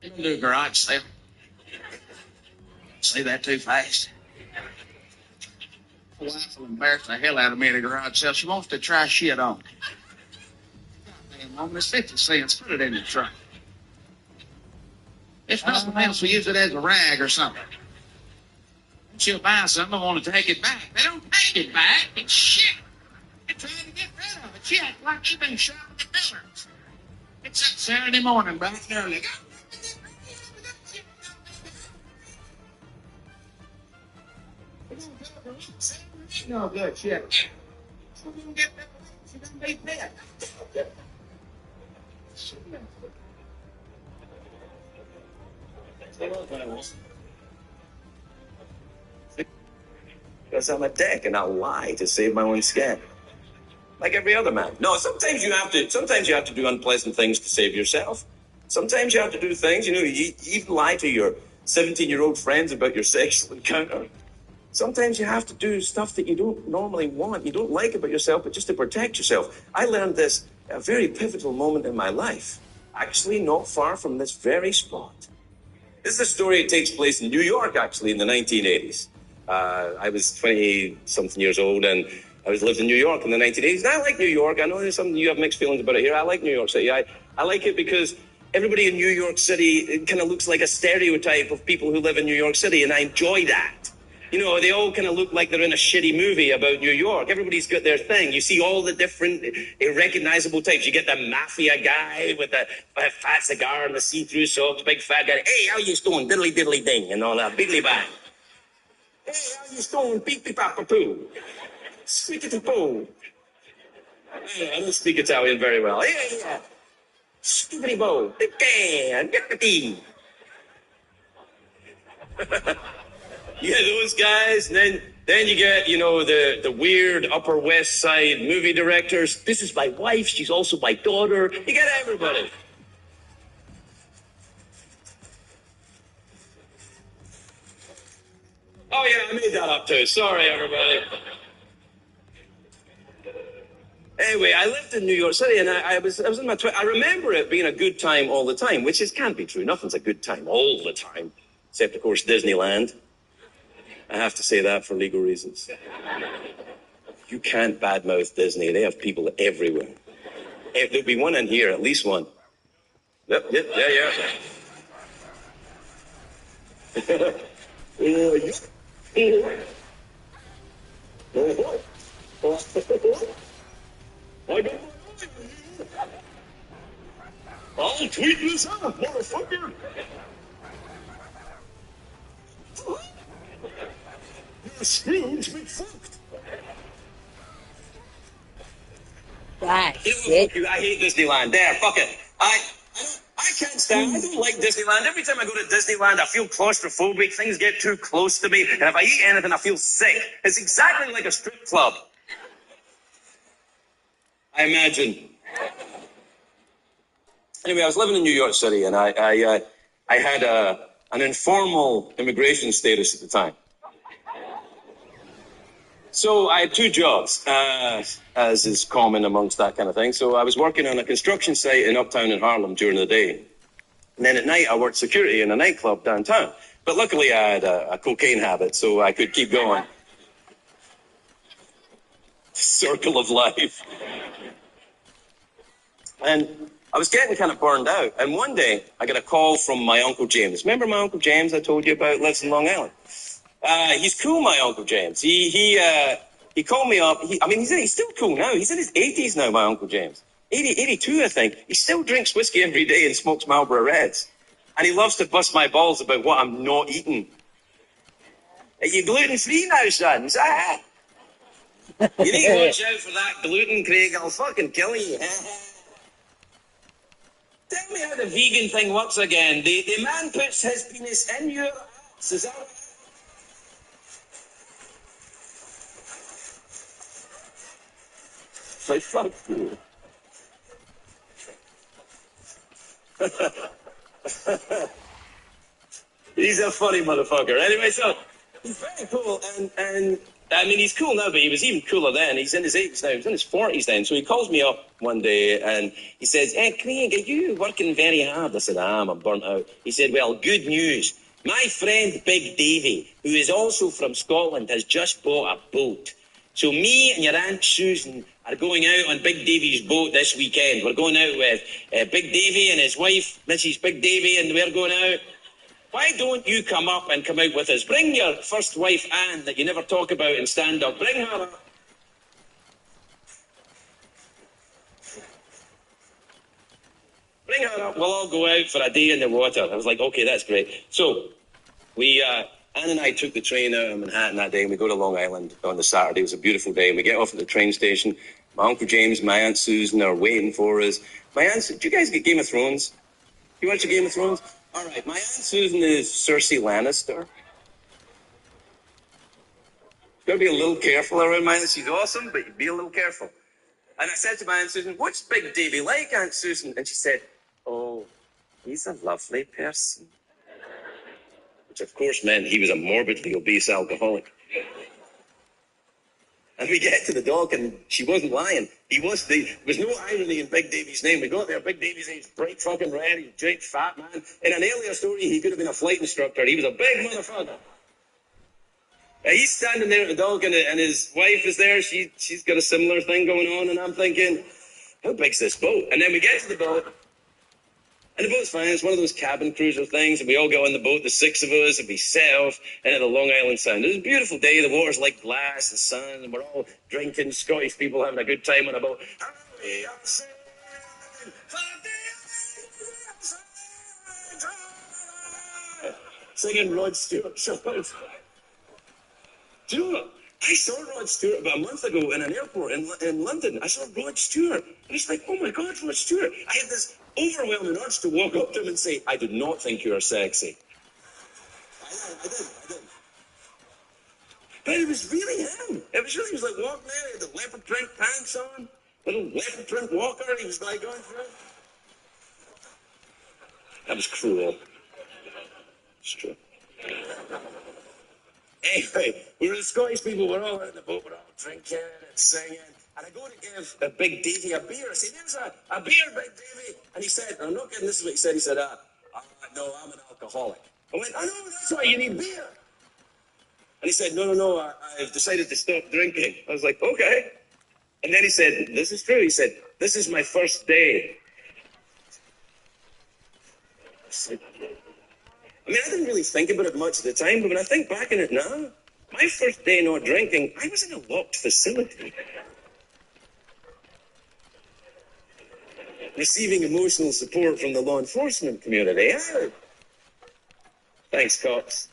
You don't do a garage sale. Say that too fast. My wife will embarrass the hell out of me at a garage sale. She wants to try shit on. Goddamn, Mom, it's 50 cents. Put it in the truck. If nothing else, we use it as a rag or something. She'll buy something, I want to take it back. They don't take it back. It's shit. They're trying to get rid of it. She acts like she's been shot in the fillers. It's that Saturday morning, bright and early. No good shit. She's gonna get that. She's gonna be dead. Because I'm a dick and I'll lie to save my own skin. Like every other man. No, sometimes you have to do unpleasant things to save yourself. Sometimes you have to do things, you even lie to your 17-year-old friends about your sexual encounter. Sometimes you have to do stuff that you don't normally want, you don't like about yourself, but just to protect yourself. I learned this at a very pivotal moment in my life, actually not far from this very spot. This is a story that takes place in New York, actually, in the 1980s. I was 20-something years old, and I lived in New York in the 1980s. And I like New York. I know there's something you have mixed feelings about it here. I like New York City. I like it because everybody in New York City kind of looks like a stereotype of people who live in New York City, and I enjoy that. You know, they all kind of look like they're in a shitty movie about New York. Everybody's got their thing. You see all the different recognizable types. You get the mafia guy with the fat cigar and the see-through socks, big fat guy. Hey, how you doing? Diddly diddly ding and all that. Biddly bang. Hey, how you doing? Beep beep papa poo. Speak it poo. I don't speak Italian very well. Yeah. Stupidity bo. Bang. Get the tea. Yeah, those guys, and then you get, the weird Upper West Side movie directors. This is my wife, she's also my daughter. You get everybody. Oh yeah, I made that up too. Sorry, everybody. Anyway, I lived in New York City, and I was in my 20s. I remember it being a good time all the time, which can't be true. Nothing's a good time all the time, except of course Disneyland. I have to say that for legal reasons. You can't badmouth Disney. They have people everywhere. There'll be one in here, at least one. Yep, yeah. I'll tweet this out, motherfucker. You're Scrooge McFucked. Right. I hate Disneyland. There, fuck it. I can't stand. I don't like Disneyland. Every time I go to Disneyland, I feel claustrophobic. Things get too close to me, and if I eat anything, I feel sick. It's exactly like a strip club. I imagine. Anyway, I was living in New York City, and I had an informal immigration status at the time. So I had two jobs, as is common amongst that kind of thing. So I was working on a construction site in Uptown in Harlem during the day. And then at night, I worked security in a nightclub downtown. But luckily, I had a cocaine habit, so I could keep going. Circle of life. And I was getting kind of burned out. And one day, I got a call from my Uncle James. Remember my Uncle James I told you about, lives in Long Island? He's cool, my Uncle James. He called me up. He's still cool now. He's in his 80s now, my Uncle James. 82, I think. He still drinks whiskey every day and smokes Marlboro Reds. And he loves to bust my balls about what I'm not eating. Are you gluten-free now, son? Is that it? You need to watch out for that gluten, Craig. I'll fucking kill you. Tell me how the vegan thing works again. The man puts his penis in your ass. Is that right? Say fuck you. He's a funny motherfucker. Anyway, so he's very cool, and I mean, he's cool now, but he was even cooler then. He's in his 80s now. He's in his 40s then. So he calls me up one day and he says, "Hey, Craig, are you working very hard?" I said, I'm burnt out. He said, "Well, good news. My friend Big Davy, who is also from Scotland, has just bought a boat. So me and your Aunt Susan are going out on Big Davy's boat this weekend. We're going out with Big Davy and his wife, Mrs. Big Davy, and we're going out. Why don't you come up and come out with us? Bring your first wife, Anne, that you never talk about in stand-up. Bring her up. Bring her up. We'll all go out for a day in the water." I was like, okay, that's great. So Anne and I took the train out of Manhattan that day, and we go to Long Island on the Saturday. It was a beautiful day, and we get off at the train station. My Uncle James, my Aunt Susan are waiting for us. My aunt, do you guys get Game of Thrones? You watch Game of Thrones? All right, my Aunt Susan is Cersei Lannister. Got to be a little careful around my aunt. She's awesome, but be a little careful. And I said to my Aunt Susan, "What's Big Davy like, Aunt Susan?" And she said, "Oh, he's a lovely person." Which, of course, meant he was a morbidly obese alcoholic. And we get to the dock, and she wasn't lying. There was no irony in Big Davy's name. We got there, Big Davy's name's bright fucking red. He's a great fat man. In an earlier story, he could have been a flight instructor. He was a big motherfucker. He's standing there at the dock, and his wife is there. She's got a similar thing going on, and I'm thinking, how big's this boat? And then we get to the boat, and the boat's fine. It's one of those cabin cruiser things, and we all go on the boat, the six of us, and we set off into the Long Island Sound. It was a beautiful day. The water's like glass, the sun, and we're all drinking, Scottish people having a good time on a boat. Singing Rod Stewart songs. Do you know what? I saw Rod Stewart about a month ago in an airport in London. I saw Rod Stewart. And he's like, "Oh my God, Rod Stewart." I had this overwhelming urge to walk up to him and say, "I did not think you were sexy." I did. But it was really him. He was like walking there. He had the leopard print pants on, little leopard print walker. He was like going through. That was cruel. It's true. Anyway, we were the Scottish people, we're all out in the boat, we're all drinking and singing. And I go to give a Big Davy a beer. I say, "There's a beer, Big Davy." And he said, I'm not kidding, this is what he said. He said, "No, I'm an alcoholic." I went, "I know, that's why you need beer." And he said, No, I've decided to stop drinking." I was like, "Okay." And then he said, this is true. He said, "This is my first day." I mean, I didn't really think about it much at the time, but when I think back on it now, my first day not drinking, I was in a locked facility. Receiving emotional support from the law enforcement community. Thanks, cops.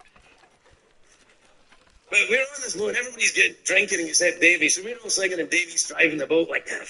But we're on this boat, everybody's drinking except Davy, so we're all singing and Davy's driving the boat like that.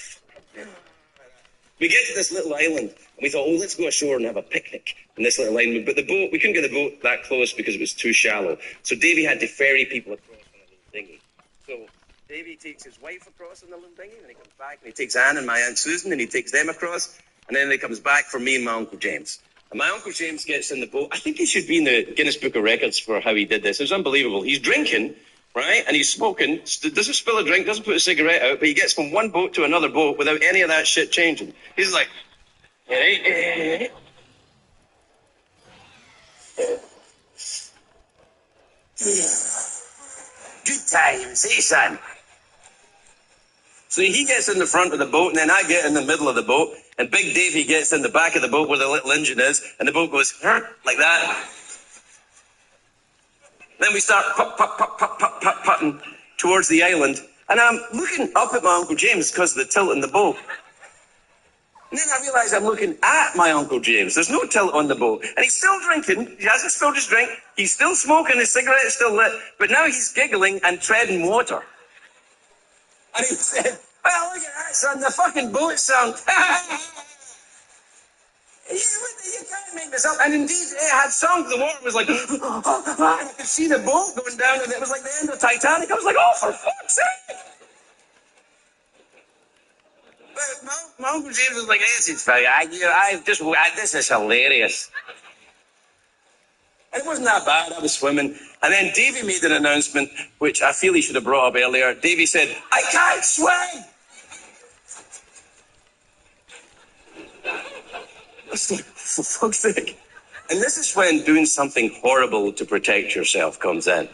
We get to this little island, and we thought, let's go ashore and have a picnic in this little island. But the boat, we couldn't get the boat that close because it was too shallow. So Davy had to ferry people across on a little dinghy. So Davy takes his wife across on the little dinghy, and he comes back, and he takes Anne and my Aunt Susan, and he takes them across, and then he comes back for me and my Uncle James. And my Uncle James gets in the boat. I think he should be in the Guinness Book of Records for how he did this. It was unbelievable. He's drinking, right? And he's smoking, doesn't spill a drink, doesn't put a cigarette out, but he gets from one boat to another boat without any of that shit changing. He's like, good times, eh, son? So he gets in the front of the boat, and then I get in the middle of the boat, and Big Davy gets in the back of the boat where the little engine is, and the boat goes like that. Then we start putting towards the island, and I'm looking up at my Uncle James because of the tilt in the boat. And then I realise I'm looking at my Uncle James. There's no tilt on the boat. And he's still drinking. He hasn't spilled his drink. He's still smoking. His cigarette is still lit. But now he's giggling and treading water. And he said, "Well, look at that, son. The fucking boat sound." You can't make this up. And indeed, it had sunk. The water was like, and I could see the boat going down, and it was like the end of Titanic. I was like, oh, for fuck's sake. But my Uncle James was like, this is funny. This is hilarious. And it wasn't that bad. I was swimming. And then Davey made an announcement, which I feel he should have brought up earlier. Davey said, I can't swim! It's like, for fuck's sake. And this is when doing something horrible to protect yourself comes in.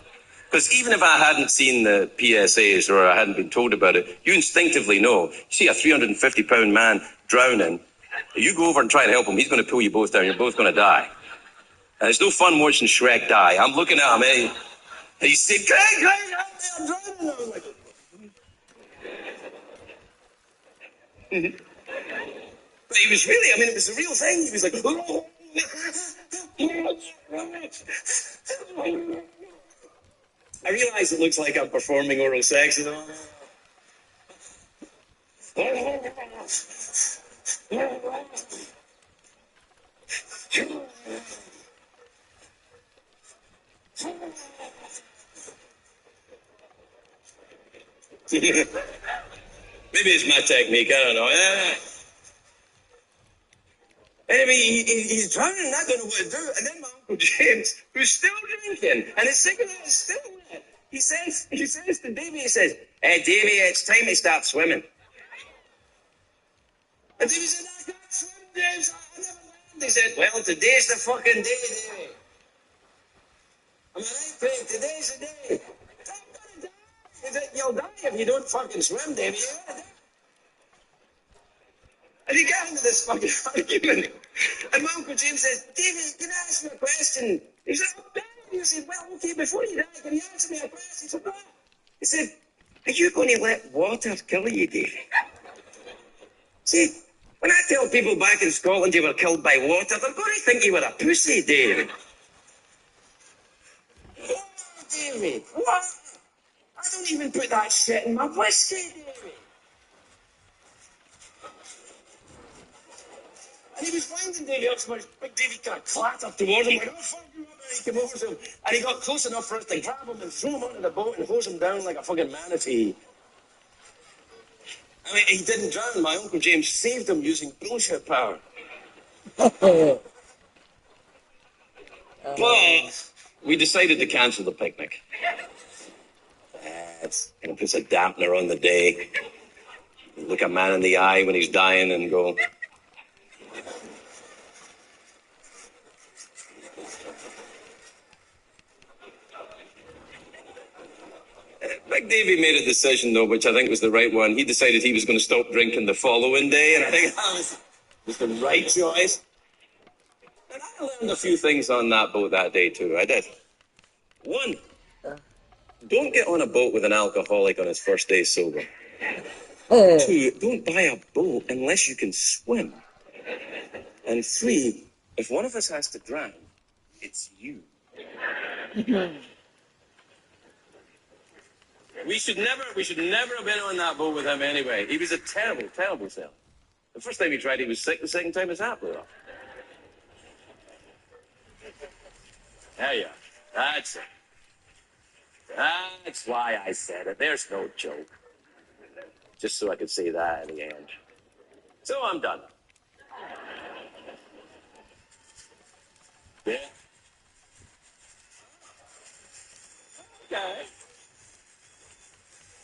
Because even if I hadn't seen the PSAs or I hadn't been told about it, you instinctively know. You see a 350-pound man drowning, you go over and try and help him, he's going to pull you both down, you're both going to die. And it's no fun watching Shrek die. I'm looking at him, and he said, Greg, help me, I'm drowning. I was like, but he was really, I mean, it was a real thing. He was like, I realize it looks like I'm performing oral sex and all. Maybe it's my technique, I don't know. Anyway, he's drowning, not going to know what to do. And then my Uncle James, who's still drinking, and his cigarette is still lit, he says to Davey, he says, hey, Davey, it's time to start swimming. And Davey said, I can't swim, James, I never learned. He said, well, today's the fucking day, Davey. Am I right, Craig? Today's the day. I'm gonna die. He said, you'll die if you don't fucking swim, Davey. And he got into this fucking argument. And my Uncle James says, David, can I ask you a question? He said, oh, no. He said, well, okay, before you die, can you answer me a question? He said, what? He said, are you going to let water kill you, David? See, when I tell people back in Scotland you were killed by water, they're going to think you were a pussy, David. What, David? What? I don't even put that shit in my whiskey, David. And he was winding Davey up so much, big Davey kind of clattered towards him, like, oh, fuck you, and he came over to him, and he got close enough for us to grab him and throw him onto the boat and hose him down like a fucking manatee. I mean, he didn't drown. My Uncle James saved him using bullshit power. But we decided to cancel the picnic. It's going to put a dampener on the day. Look a man in the eye when he's dying and go, Big Davey made a decision, though, which I think was the right one. He decided he was going to stop drinking the following day, and I think that was the right choice. And I learned a few things on that boat that day, too. I did. One, don't get on a boat with an alcoholic on his first day sober. Two, don't buy a boat unless you can swim. And three, if one of us has to drown, it's you. We should never have been on that boat with him anyway. He was a terrible, terrible sailor. The first time he tried, he was sick. The second time, his hat blew off. There you are. That's it. That's why I said it. There's no joke. Just so I could say that at the end. So I'm done. Yeah. Okay.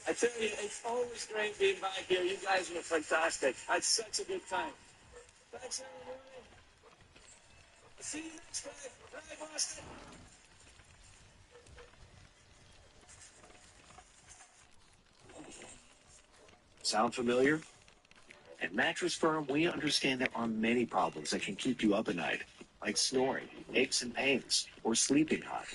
I tell you, it's always great being back here. You guys were fantastic. I had such a good time. Thanks, everybody. I'll see you next time. Bye, Boston. Sound familiar? At Mattress Firm, we understand there are many problems that can keep you up at night, like snoring, aches and pains, or sleeping hot.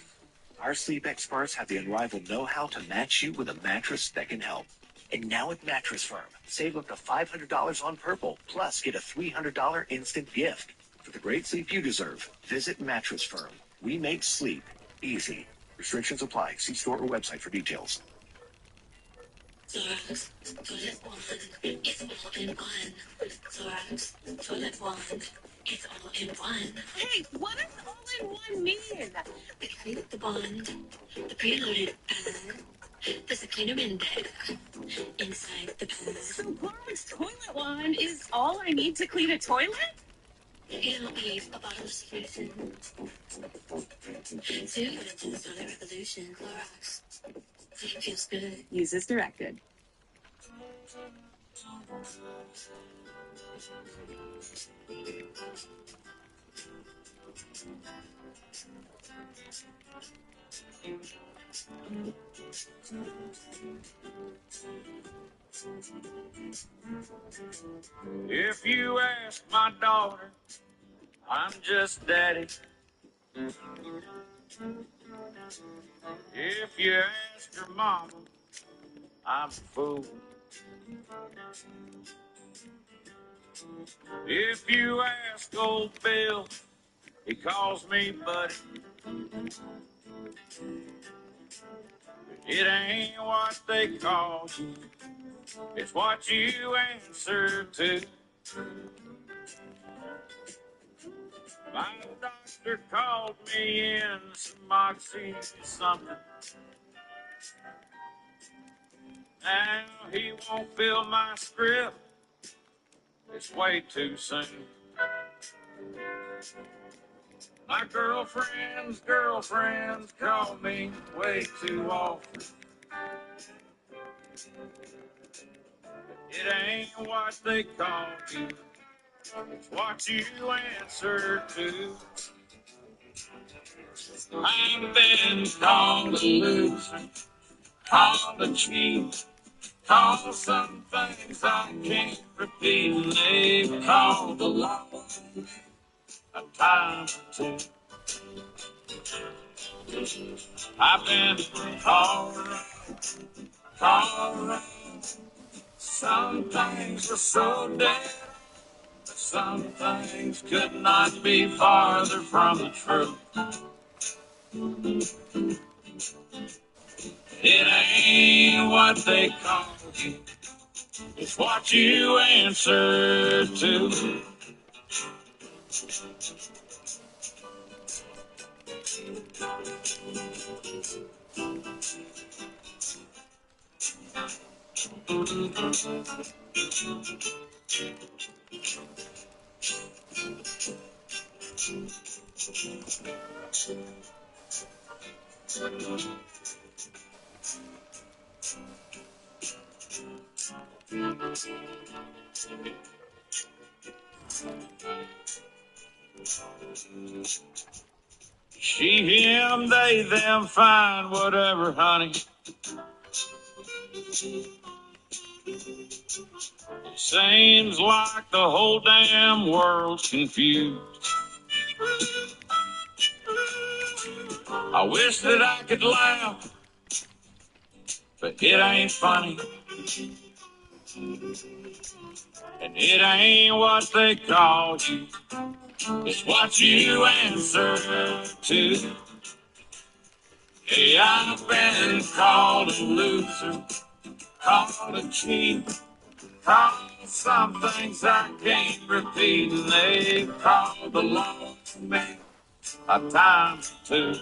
Our sleep experts have the unrivaled know-how to match you with a mattress that can help. And now at Mattress Firm, save up to $500 on Purple, plus get a $300 instant gift. For the great sleep you deserve, visit Mattress Firm. We make sleep easy. Restrictions apply. See store or website for details. Clorox Toilet Wand, it's all in one. Clorox Toilet Wand, it's all in one. Hey, what does all in one mean? The clean the bond, the preloaded pad, there's a cleaner in there, inside the pad. So Clorox Toilet Wand is all I need to clean a toilet? You don't need a bottle of solution. Two minutes in the Sonic Revolution, Clorox. Feels good. Use as directed. If you ask my daughter, I'm just daddy. If you ask her mama, I'm a fool. If you ask old Bill, he calls me buddy. It ain't what they call you, it's what you answer to. My doctor called me in some moxie something. Now he won't fill my script, it's way too soon. My girlfriend's girlfriends call me way too often. It ain't what they call you, it's what you answer to. I've been called a loser, called a cheat, called some things I can't repeat, and they've called a lot a time or two. I've been called right, called wrong. Some things were so dead, but some things could not be farther from the truth. It ain't what they call you, it's what you answer to. She, him, they, them, fine, whatever, honey. Seems like the whole damn world's confused. I wish that I could laugh, but it ain't funny. And it ain't what they call you, it's what you answer to. Hey, I've been called a loser, called a cheat, called some things I can't repeat, and they've called the law to me a time or two.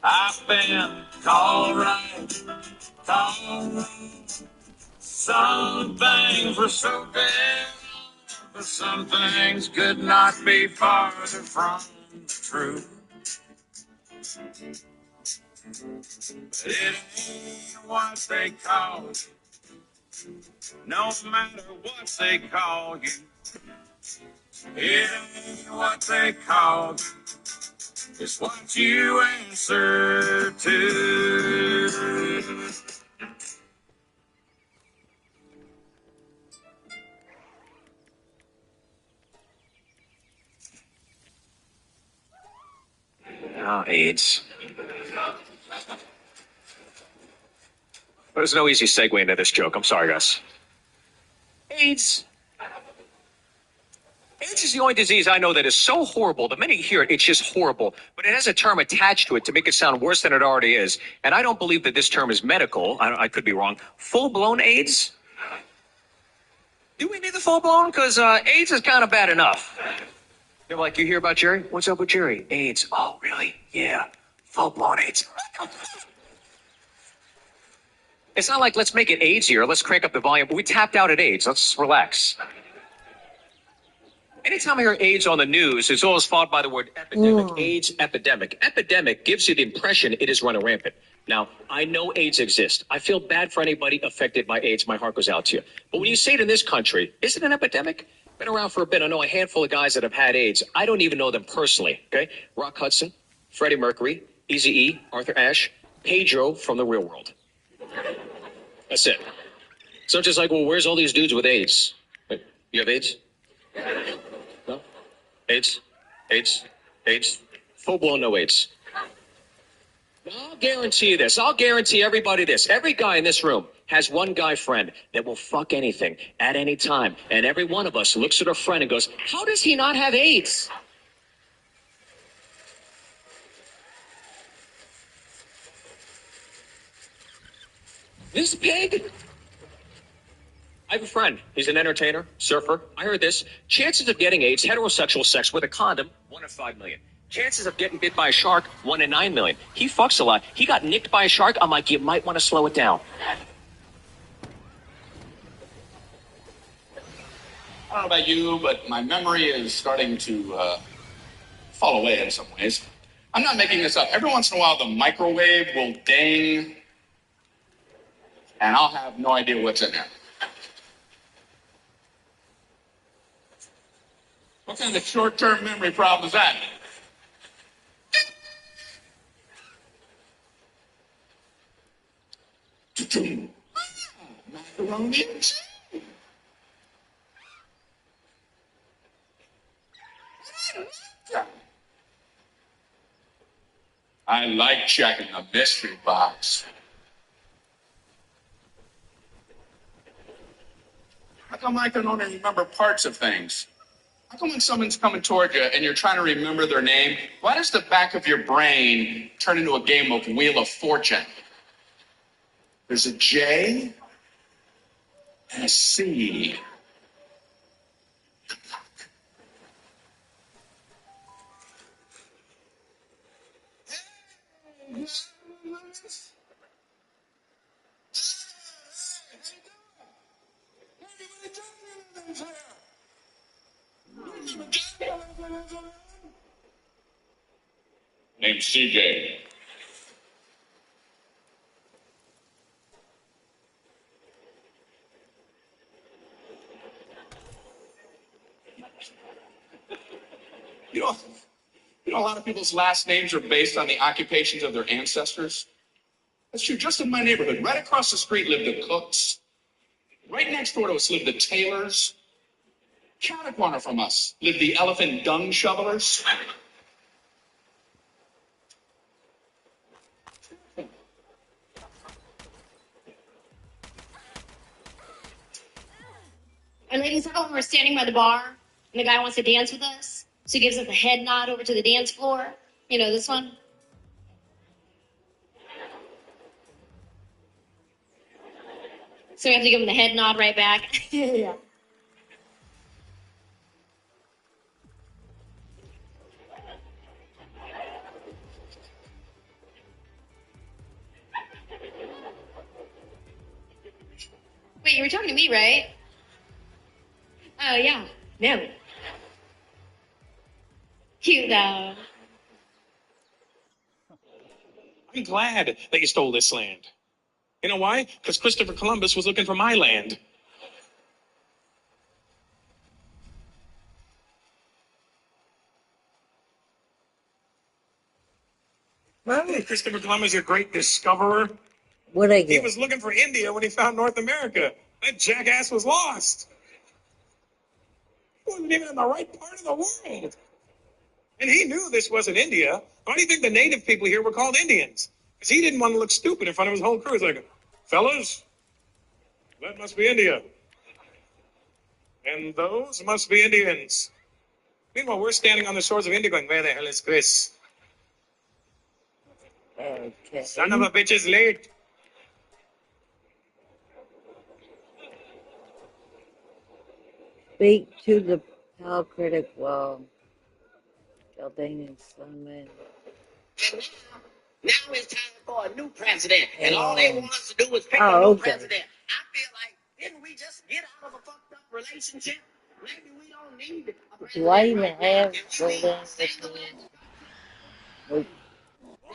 I've been called right, called wrong. Some things were so bad, but some things could not be farther from the truth. But it ain't what they call you, no matter what they call you. It ain't what they call you, it's what you answer to. Oh, AIDS. There's no easy segue into this joke. I'm sorry, guys. AIDS. AIDS is the only disease I know that is so horrible. The minute you hear it, it's just horrible. But it has a term attached to it to make it sound worse than it already is. And I don't believe that this term is medical. I could be wrong. Full-blown AIDS? Do we need the full-blown? Because AIDS is kind of bad enough. You're like, you hear about Jerry? What's up with Jerry? AIDS. Oh, really? Yeah. Full-blown AIDS. It's not like, let's make it AIDSier. Let's crank up the volume. We tapped out at AIDS. Let's relax. Anytime I hear AIDS on the news, it's always followed by the word epidemic. AIDS epidemic. Epidemic gives you the impression it is running rampant. Now, I know AIDS exists. I feel bad for anybody affected by AIDS. My heart goes out to you. But when you say it in this country, is it an epidemic? Been around for a bit. I know a handful of guys that have had AIDS. I don't even know them personally. Okay, Rock Hudson, Freddie Mercury, Eazy-E, Arthur Ashe, Pedro from the real world. That's it. So just like, well, where's all these dudes with AIDS? Wait, you have AIDS? No? AIDS? AIDS? AIDS? Full blown no AIDS. I'll guarantee you this. I'll guarantee everybody this. Every guy in this room has one guy friend that will fuck anything at any time. And every one of us looks at a friend and goes, how does he not have AIDS? This pig? I have a friend. He's an entertainer, surfer. I heard this. Chances of getting AIDS, heterosexual sex with a condom, 1 in 5 million. Chances of getting bit by a shark, 1 in 9 million. He fucks a lot. He got nicked by a shark. I'm like, you might want to slow it down. I don't know about you, but my memory is starting to fall away in some ways. I'm not making this up. Every once in a while, the microwave will ding, and I'll have no idea what's in there. What kind of short-term memory problem is that? Macaroni and cheese. I like checking the mystery box. How come I can only remember parts of things? How come when someone's coming toward you and you're trying to remember their name, why does the back of your brain turn into a game of Wheel of Fortune? There's a J and a C. Name's CJ. You know, a lot of people's last names are based on the occupations of their ancestors. That's true. Just in my neighborhood, right across the street lived the Cooks. Right next door to us lived the Taylors. Counter corner from us lived the Elephant Dung Shovelers. And ladies, how about when we're standing by the bar and the guy wants to dance with us? So he gives us a head nod over to the dance floor. You know, this one. So we have to give him the head nod right back. Yeah. Wait, you were talking to me, right? Oh, yeah. No. Cute, though. I'm glad that you stole this land. You know why? Because Christopher Columbus was looking for my land. Well, Christopher Columbus, a great discoverer. What I He get? was looking for India when he found North America. That jackass was lost. He wasn't even in the right part of the world. And he knew this wasn't India. Why do you think the native people here were called Indians? Because he didn't want to look stupid in front of his whole crew. He's like, fellas, that must be India. And those must be Indians. Meanwhile, we're standing on the shores of India going, where the hell is Chris? Okay. Son of a bitch is late. Speak to the Pal critic while Jaldanian Summon. Now it's time for a new president, and all they want us to do is pick a new president. I feel like, didn't we just get out of a fucked up relationship? Maybe we don't need a president. Do I even right now. have Can we golden be single riches? in Nope.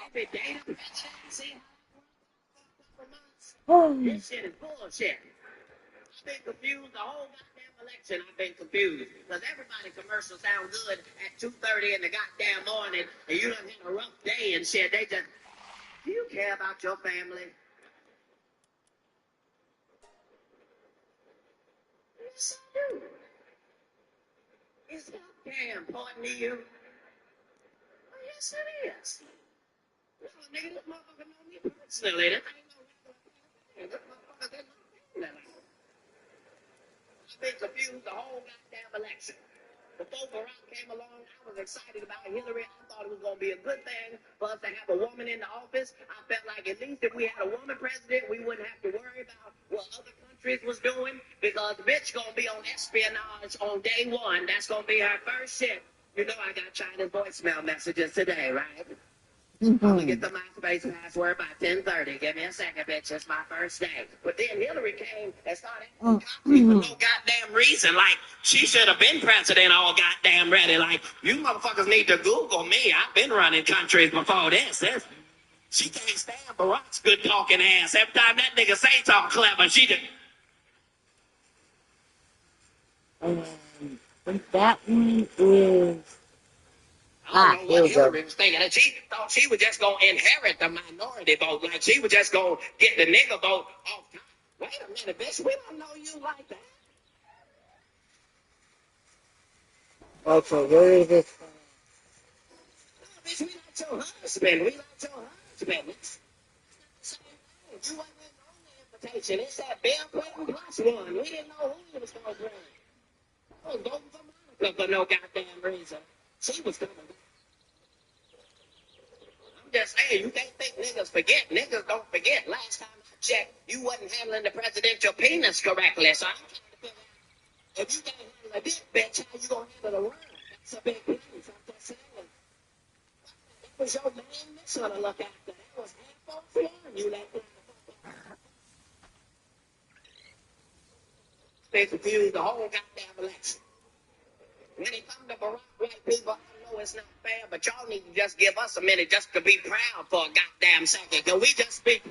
every day the presidency for months? Oh, This shit is bullshit. I've been confused the whole goddamn election. I've been confused because everybody commercials sound good at 2:30 in the goddamn morning, and you done had a rough day and shit. They just, do you care about your family? Yes, I do. Is healthcare important to you? Oh, yes, it is. No, nigga, this motherfucker know me personally. This ain't no regular. This motherfucker did not know that. I've been confused the whole goddamn election. Before Barack came along, I was excited about Hillary. I thought it was going to be a good thing for us to have a woman in the office. I felt like at least if we had a woman president, we wouldn't have to worry about what other countries was doing because the bitch going to be on espionage on day one. That's going to be her first shit. You know I got China's voicemail messages today, right? I'm gonna get the MySpace password by 10:30. Give me a second, bitch. It's my first day. But then Hillary came and started acting cocky for no goddamn reason. Like, she should have been president all goddamn ready. Like, you motherfuckers need to Google me. I've been running countries before this. She can't stand Barack's good talking ass. Every time that nigga say something clever, she just... that one is... I don't know what Hillary was thinking. She thought she was just going to inherit the minority vote. Like, she was just going to get the nigga vote off top. Wait a minute, bitch. We don't know you like that. Okay, where is this? No, bitch, we like your husband. We like your husband. It's the same thing. You wasn't on the invitation. It's that Bill Clinton plus one. We didn't know who he was going to bring. I was voting for Monica for no goddamn reason. She was coming. Just saying, you can't think niggas forget. Niggas don't forget. Last time I checked, you wasn't handling the presidential penis correctly. So I'm trying to figure out if you can't handle a dick, bitch, how you gonna handle the world? That's a big place. I'm just saying. That was your main mission to look after. That was half on film. You let them they confused the whole goddamn election. When it comes to Barack, white people, I know it's not fair, but y'all need to just give us a minute just to be proud for a goddamn second. Can we just speak?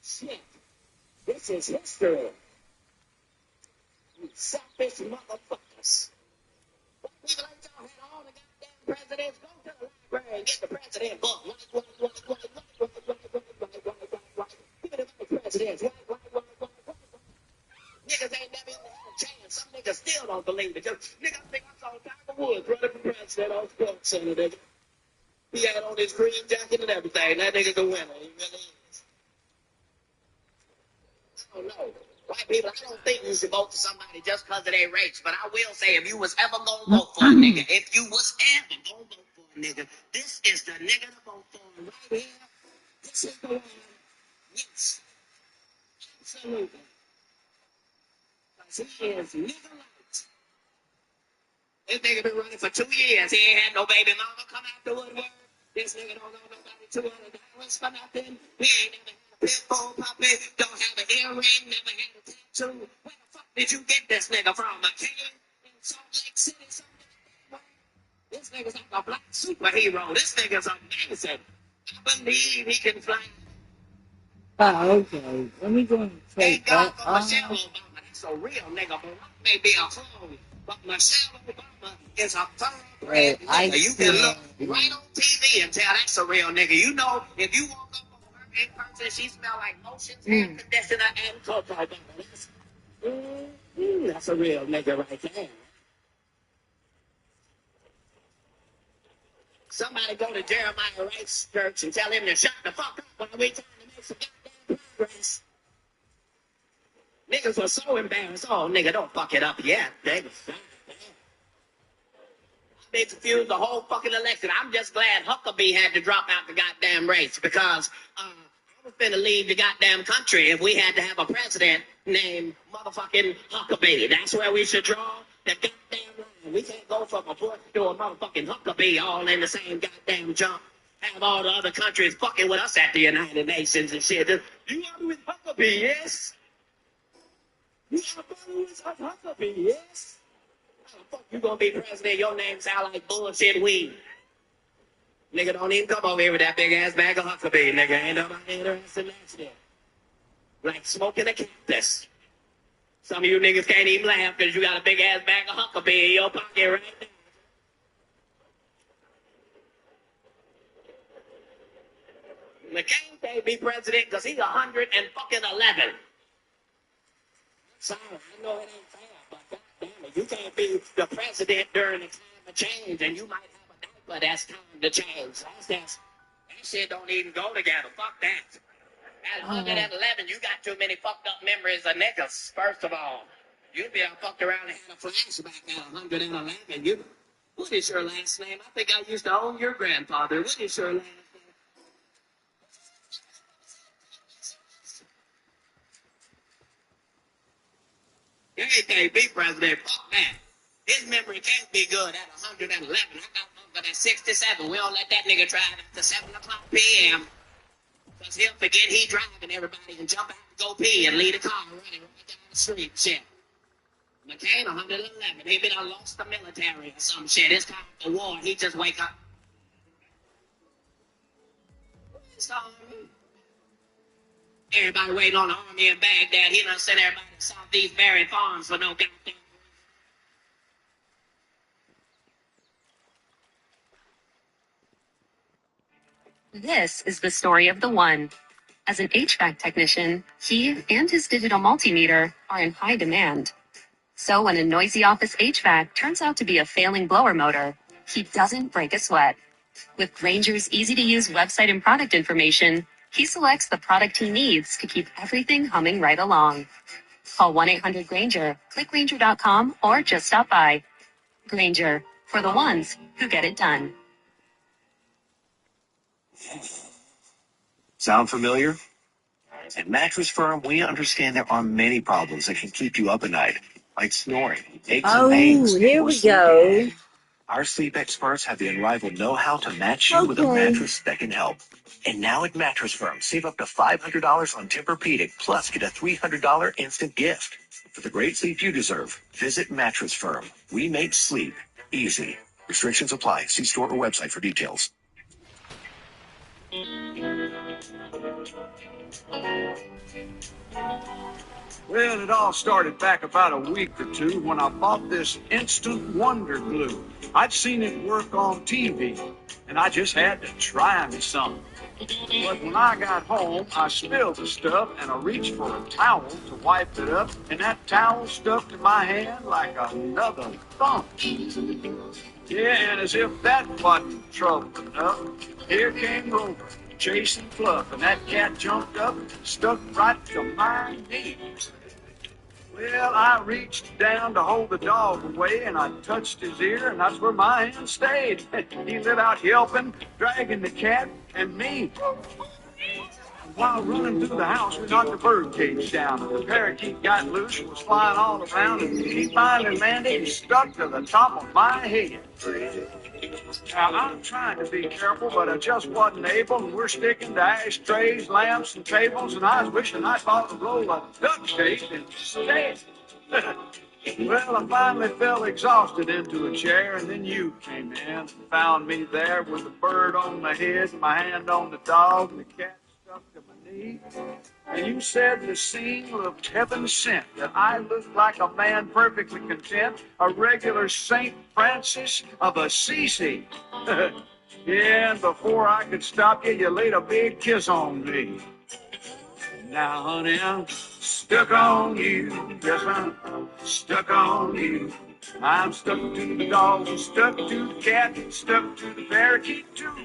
Shit. This is history. You selfish motherfuckers. People like y'all had all the goddamn presidents. Go to the library and get the president book. Give me the vice presidents. Niggas ain't never even had a chance. Some niggas still don't believe it. Just, nigga, I think I saw Tiger Woods running for president on Sports Center, nigga. He had on his green jacket and everything. That nigga's a winner. He really is. I don't know. White people, I don't think you should vote for somebody just because of their race. But I will say, if you was ever going to vote for a nigga, if you was ever going to vote for a nigga, this is the nigga to vote for right here. This is the one. Yes. Absolutely. Because he is nigga light. This nigga been running for 2 years. He ain't had no baby mama come out the woodwork. This nigga don't know nobody $200 for nothing. He ain't never had a pit bull puppy. Don't have an earring. Never had a tattoo. Where the fuck did you get this nigga from? A cave in Salt Lake City? This nigga's like a black superhero. This nigga's amazing. I believe he can fly. Oh, okay. Let me go and take Thank God that for Michelle Obama. That's a real nigga. Barack may be a clone, but Michelle Obama is a thoroughbred nigga. You can look right on TV and tell that's a real nigga. You know, if you walk up on her in person, she smell like lotions, hair conditioner, and cocoa butter. That's a real nigga right there. Somebody go to Jeremiah Wright's church and tell him to shut the fuck up while we trying to make some goddamn progress. Niggas were so embarrassed. Oh, nigga, don't fuck it up yet. I've been confused the whole fucking election. I'm just glad Huckabee had to drop out the goddamn race because I was finna leave the goddamn country if we had to have a president named motherfucking Huckabee. That's where we should draw the goddamn line. We can't go from a Bush to a motherfucking Huckabee all in the same goddamn jump. Have all the other countries fucking with us at the United Nations and shit. You are with Huckabee, yes? You are followers of Huckabee, yes? Fuck you gonna be president, your name sound like bullshit weed. Nigga, don't even come over here with that big ass bag of Huckabee, nigga. Ain't nobody interested in that shit. Like smoking a cactus. Some of you niggas can't even laugh because you got a big ass bag of Huckabee in your pocket right now. McCain can't be president because he's 111. Sorry, I know it ain't fair, but goddamn it, you can't be the president during the time of change, and you might have a diaper that's time to change. That shit don't even go together. Fuck that. At 111, you got too many fucked up memories of niggas, first of all. You'd be fucked around and had a flashback at 111. What is your last name? I think I used to own your grandfather. What is your last name? You ain't can't be president. Fuck that. His memory can't be good at 111. I got one at 67. We don't let that nigga drive after 7 o'clock p.m. Because he'll forget he driving everybody and jump out and go pee and leave the car running right down the street. Shit. McCain, 111. He been lost the military or some shit. It's time for war. He just wake up. Where's the army? Everybody waiting on the army in Baghdad. He done sent everybody to Southeast Berry Farms for no goddamn. This is the story of the one. As an HVAC technician, he and his digital multimeter are in high demand. So when a noisy office HVAC turns out to be a failing blower motor, he doesn't break a sweat. With Grainger's easy-to-use website and product information, he selects the product he needs to keep everything humming right along. Call 1-800-GRAINGER, click Grainger.com, or just stop by. Grainger, for the ones who get it done. Sound familiar? At Mattress Firm, we understand there are many problems that can keep you up at night, like snoring, aches and Oh, pains, here or we sleeping. go. Our sleep experts have the unrivaled know-how to match you with a mattress that can help. And now at Mattress Firm, save up to $500 on Tempur-Pedic, plus get a $300 instant gift. For the great sleep you deserve, visit Mattress Firm. We make sleep easy. Restrictions apply. See store or website for details. Well, it all started back about a week or two when I bought this instant wonder glue. I'd seen it work on TV, and I just had to try me some. But when I got home, I spilled the stuff, and I reached for a towel to wipe it up, and that towel stuck to my hand like another thump. Yeah, and as if that wasn't trouble enough, here came Rover, chasing Fluff, and that cat jumped up and stuck right to my knee. Well, I reached down to hold the dog away, and I touched his ear, and that's where my hand stayed. He lit out yelping, dragging the cat and me. While running through the house, we knocked the bird cage down, and the parakeet got loose and was flying all around, and he finally landed and stuck to the top of my head. Now, I'm trying to be careful, but I just wasn't able, and we're sticking to ashtrays, lamps, and tables, and I was wishing I bought a roll of duct tape instead. Well, I finally fell exhausted into a chair, and then you came in and found me there with the bird on my head, and my hand on the dog, and the cat stuck to my knee. And you said the scene looked heaven sent, that I looked like a man perfectly content, a regular St. Francis of Assisi. Yeah, and before I could stop you, you laid a big kiss on me. Now, honey, I'm stuck on you. Yes, I'm stuck on you. I'm stuck to the dog, stuck to the cat, stuck to the parakeet, too.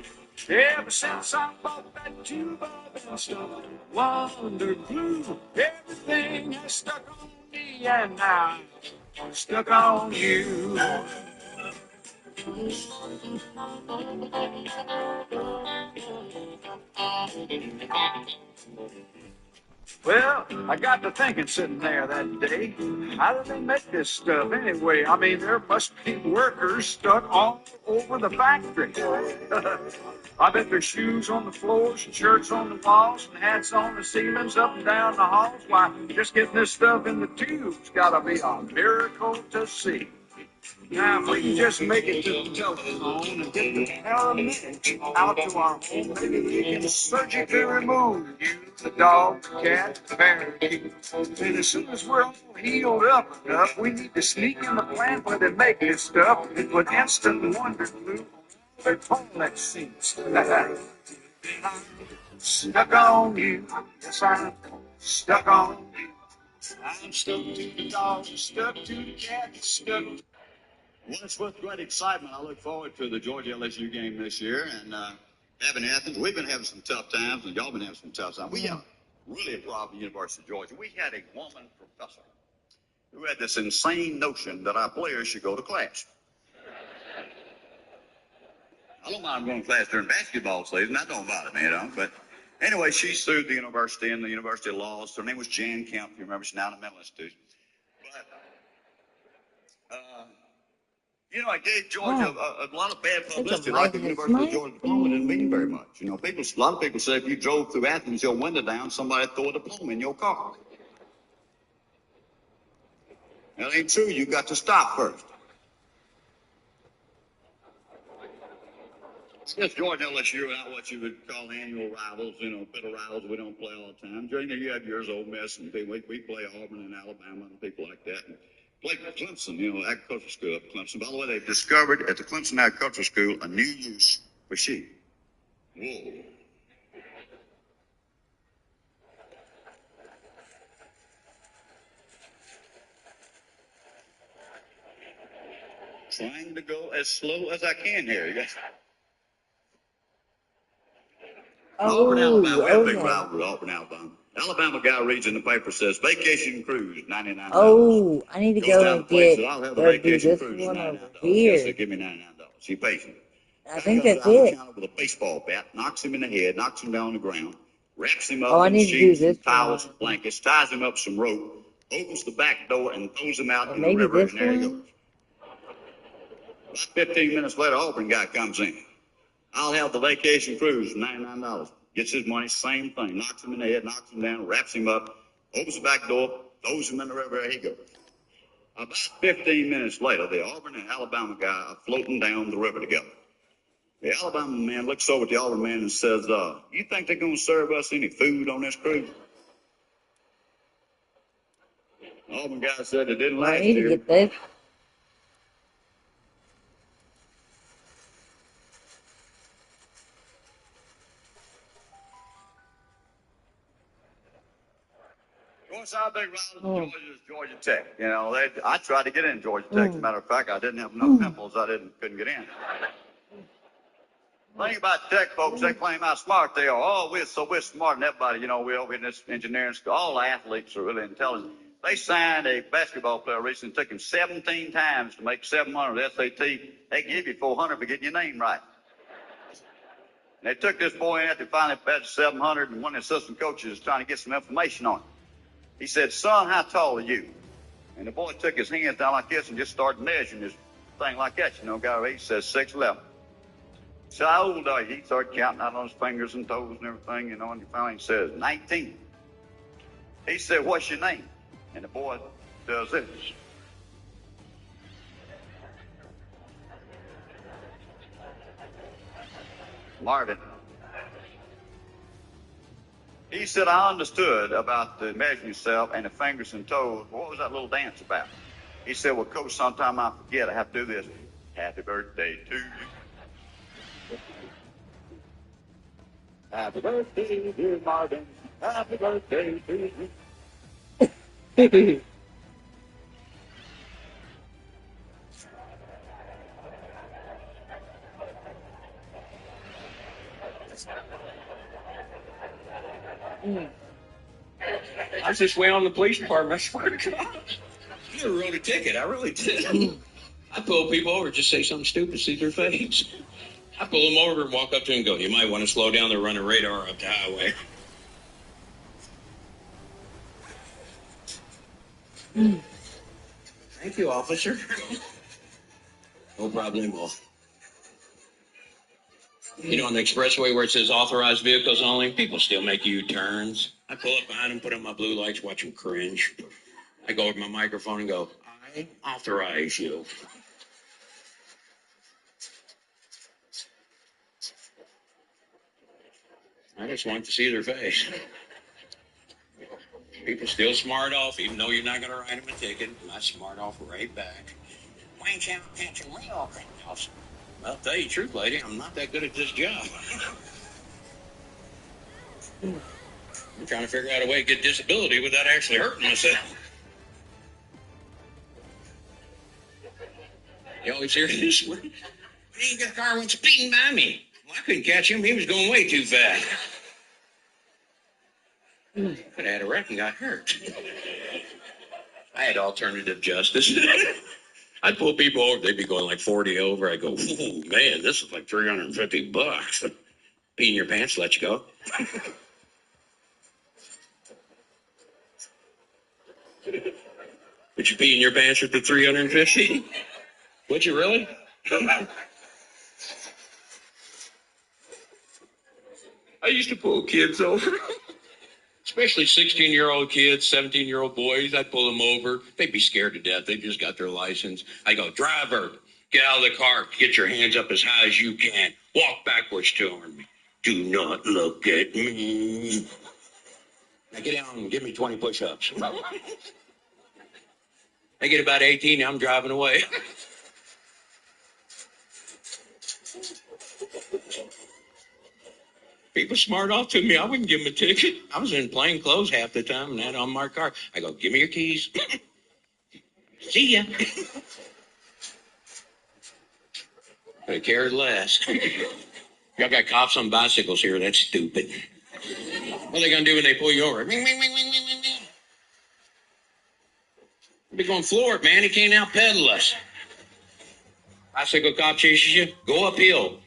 Ever since I bought that tube, I've been stuck to wonder glue. Everything has stuck on me, and now I'm stuck on you. Well, I got to thinking sitting there that day, how do they make this stuff anyway? I mean, there must be workers stuck all over the factory. I bet there's shoes on the floors, and shirts on the walls, and hats on the ceilings, up and down the halls. Why, just getting this stuff in the tube's got to be a miracle to see. Now, if we can just make it to the telephone and get the paramedics out to our home, maybe we can surgically remove you, the dog, the cat, the parakeet. And as soon as we're all healed up enough, we need to sneak in the plant where they make this stuff and put instant wonder glue on their toilet seats. Stuck on you, yes, I'm stuck on you. I'm stuck to the dog, stuck to the cat, stuck. Well, it's with great excitement. I look forward to the Georgia LSU game this year. And having Athens, we've been having some tough times, and y'all been having some tough times. We have really a problem at the University of Georgia. We had a woman professor who had this insane notion that our players should go to class. I don't mind going to class during basketball season. That don't bother me, But anyway, she sued the university, and the university lost. Her name was Jan Kemp. You remember, she's now in the mental institution. But I gave Georgia a lot of bad publicity, like the University of Georgia diploma didn't mean very much. A lot of people say if you drove through Athens, your window down, somebody throw a diploma in your car. That ain't true. You got to stop first. I guess Georgia and LSU are not what you would call annual rivals, bitter rivals we don't play all the time. You have yours, Ole Miss, and we play Auburn and Alabama and people like that. And play Clemson, agricultural school up at Clemson. By the way, they've discovered at the Clemson Agricultural School a new use for sheep. Wool. Trying to go as slow as I can here. Yes. Auburn, Alabama. We have a big rivalry with Auburn, Alabama. Alabama guy reads in the paper, says vacation cruise, $99. Oh, I need to Goes go down and to place, get says, I'll have the or do vacation this cruise, one $99. over Yes, here. they give me $99. He pays him. I Guy think goes that's out of it. town with a baseball bat, knocks him in the head, knocks him down on the ground, wraps him Oh, up I in need to do sheets this and towels one. and blankets, ties him up some rope, opens the back door and throws him out Or in the maybe river, this and there he one. goes. About 15 minutes later, Auburn guy comes in. I'll have the vacation cruise, $99. Gets his money, same thing. Knocks him in the head, knocks him down, wraps him up, opens the back door, throws him in the river, there he goes. About 15 minutes later, the Auburn and Alabama guy are floating down the river together. The Alabama man looks over at the Auburn man and says, you think they're going to serve us any food on this cruise? The Auburn guy said it didn't Well, I last need to year. get this. Of course, our big rival in Georgia is Georgia Tech. I tried to get in Georgia Tech. As a matter of fact, I didn't have enough pimples. I couldn't get in. The thing about tech folks, they claim how smart they are. Oh, we're smart than everybody. We're over in this engineering school. All the athletes are really intelligent. They signed a basketball player recently. It took him 17 times to make 700 SAT. They give you 400 for getting your name right. And they took this boy in after finally passed 700, and one of the assistant coaches is trying to get some information on him. He said, son, how tall are you? And the boy took his hands down like this and just started measuring this thing like that. Guy he says 6'11". So how old are you? He started counting out on his fingers and toes and everything, and he finally says 19. He said, what's your name? And the boy does this. Marvin. He said, I understood about the measuring yourself and the fingers and toes. What was that little dance about? He said, well, Coach, sometime I forget. I have to do this. Happy birthday to you. Happy birthday, dear Marvin. Happy birthday to you. I was just waiting on the police department. I swear to God. I never wrote a ticket. I really did. I pull people over, just say something stupid, see their face. I pull them over and walk up to them and go, you might want to slow down. They're running radar up the highway. Thank you, officer. No problemo. On the expressway where it says authorized vehicles only, people still make U-turns. I pull up behind them, put on my blue lights, watch them cringe. I go over my microphone and go, I authorize you. I just want to see their face. People still smart off, even though you're not going to write them a ticket. I smart off right back. Why ain't you out catching real criminals? Well, I'll tell you the truth, lady, I'm not that good at this job. I'm trying to figure out a way to get disability without actually hurting myself. You always hear this? He ain't got a car went speeding by me. Well, I couldn't catch him. He was going way too fast. Could have had a wreck and got hurt. I had alternative justice. I'd pull people over. They'd be going like 40 over. I go, ooh, man, this is like $350. Pee in your pants, let you go. Would you pee in your pants with the 350? Would you really? I used to pull kids over. Especially 16-year-old kids, 17-year-old boys. I'd pull them over. They'd be scared to death. They just got their license. I go, driver, get out of the car. Get your hands up as high as you can. Walk backwards toward me. Do not look at me. Now get down and give me 20 push-ups. I get about 18, I'm driving away. People smart off to me. I wouldn't give them a ticket. I was in plain clothes half the time and had on my car. I go, give me your keys. See ya. I care less. Y'all got cops on bicycles here. That's stupid. What are they going to do when they pull you over? Ring, ring, ring, ring, ring, ring, ring. They're going to floor it, man. He can't out-pedal us. Bicycle cop chases you, go uphill.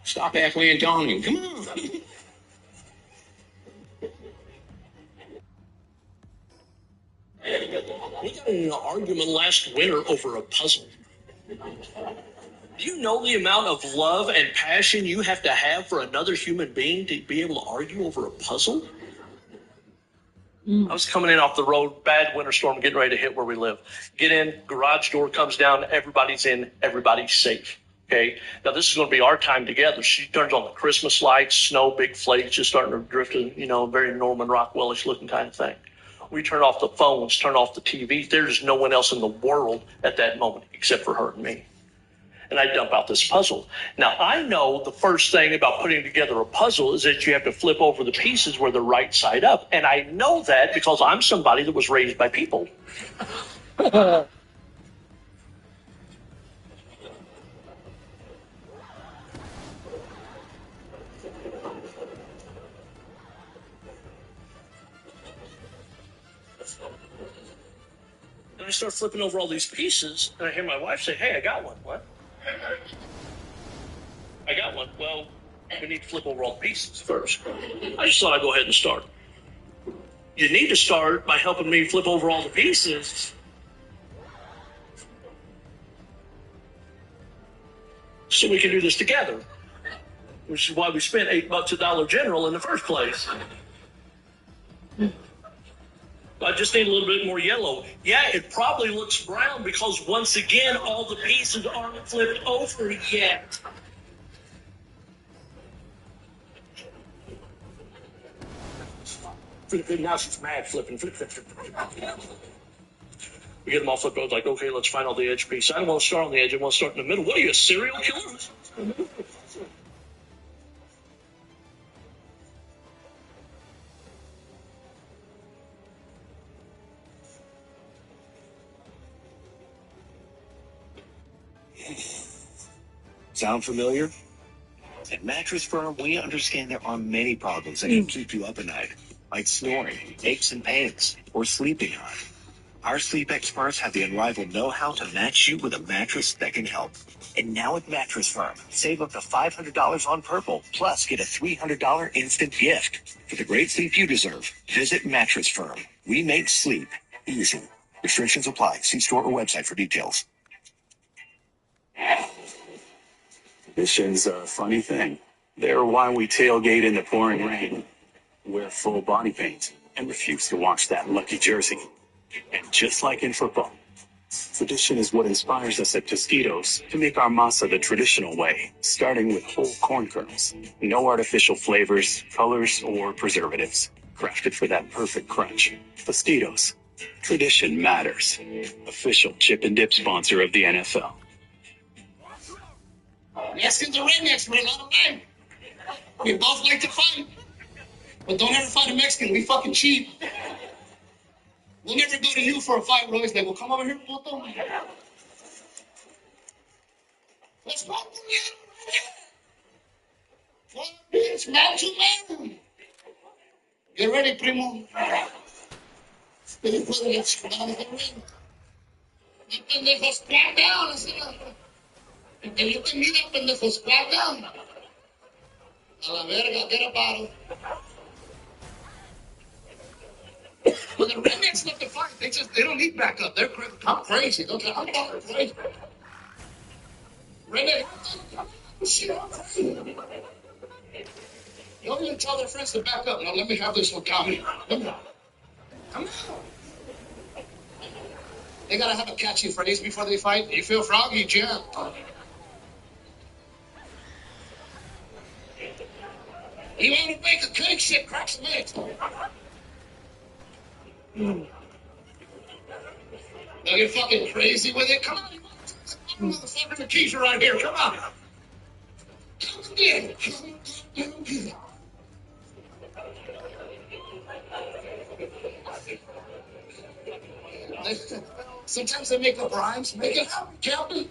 Stop halfway and taunt him. Come on. We got in an argument last winter over a puzzle. Do you know the amount of love and passion you have to have for another human being to be able to argue over a puzzle? I was coming in off the road, bad winter storm, getting ready to hit where we live. Get in, garage door comes down, everybody's in, everybody's safe. Okay, now this is going to be our time together. She turns on the Christmas lights, snow, big flakes, just starting to drift, very Norman Rockwellish looking kind of thing. We turn off the phones, turn off the TVs. There's no one else in the world at that moment except for her and me. And I dump out this puzzle. Now, I know the first thing about putting together a puzzle is that you have to flip over the pieces where they're right side up. And I know that because I'm somebody that was raised by people. And I start flipping over all these pieces, and I hear my wife say, hey, I got one. What? I got one. Well, we need to flip over all the pieces first. I just thought I'd go ahead and start. You need to start by helping me flip over all the pieces so we can do this together, which is why we spent $8 at Dollar General in the first place. I just need a little bit more yellow. Yeah, it probably looks brown because, once again, all the pieces aren't flipped over yet. Now she's mad, flipping. Flip. We get them all flipped over, like, okay, let's find all the edge pieces. I don't want to start on the edge, I want to start in the middle. What are you, a serial killer? Sound familiar? At Mattress Firm, we understand there are many problems that can keep you up at night, like snoring, aches and pains, or sleeping hard. Our sleep experts have the unrivaled know-how to match you with a mattress that can help. And now at Mattress Firm, save up to $500 on Purple, plus get a $300 instant gift. For the great sleep you deserve, visit Mattress Firm. We make sleep easy. Restrictions apply. See store or website for details. Tradition's a funny thing. They're why we tailgate in the pouring rain, wear full body paint, and refuse to wash that lucky jersey. And just like in football, Tradition is what inspires us at Tosquitos to make our masa the traditional way, starting with whole corn kernels. No artificial flavors, colors, or preservatives. Crafted for that perfect crunch. Tosquitos. Tradition matters. Official chip and dip sponsor of the NFL. Mexicans are rednecks for a lot of life. We both like to fight. But don't ever fight a Mexican. We fucking cheat. We'll never go to you for a fight. We're always like, well, come over here, puto. Let's go. It's man to man. Get ready, primo. Get ready. Pendejos, squat down. And you can meet up, pendejos, squat down. A la verga, get a bottle. When the rednecks love to fight, they don't need backup. They're crazy. I'm crazy. Redneck, shit, I'm crazy. Don't even tell their friends to back up. Now let me have this one, Tommy. Come on. They gotta have a catchy phrase before they fight. You feel froggy, Jim? You want to make a cake? Shit, crack some eggs. Don't get fucking crazy with it. Come on, you motherfucker. The keys are right here. Come on. Come again. Sometimes they make up rhymes. Make it happen, Captain.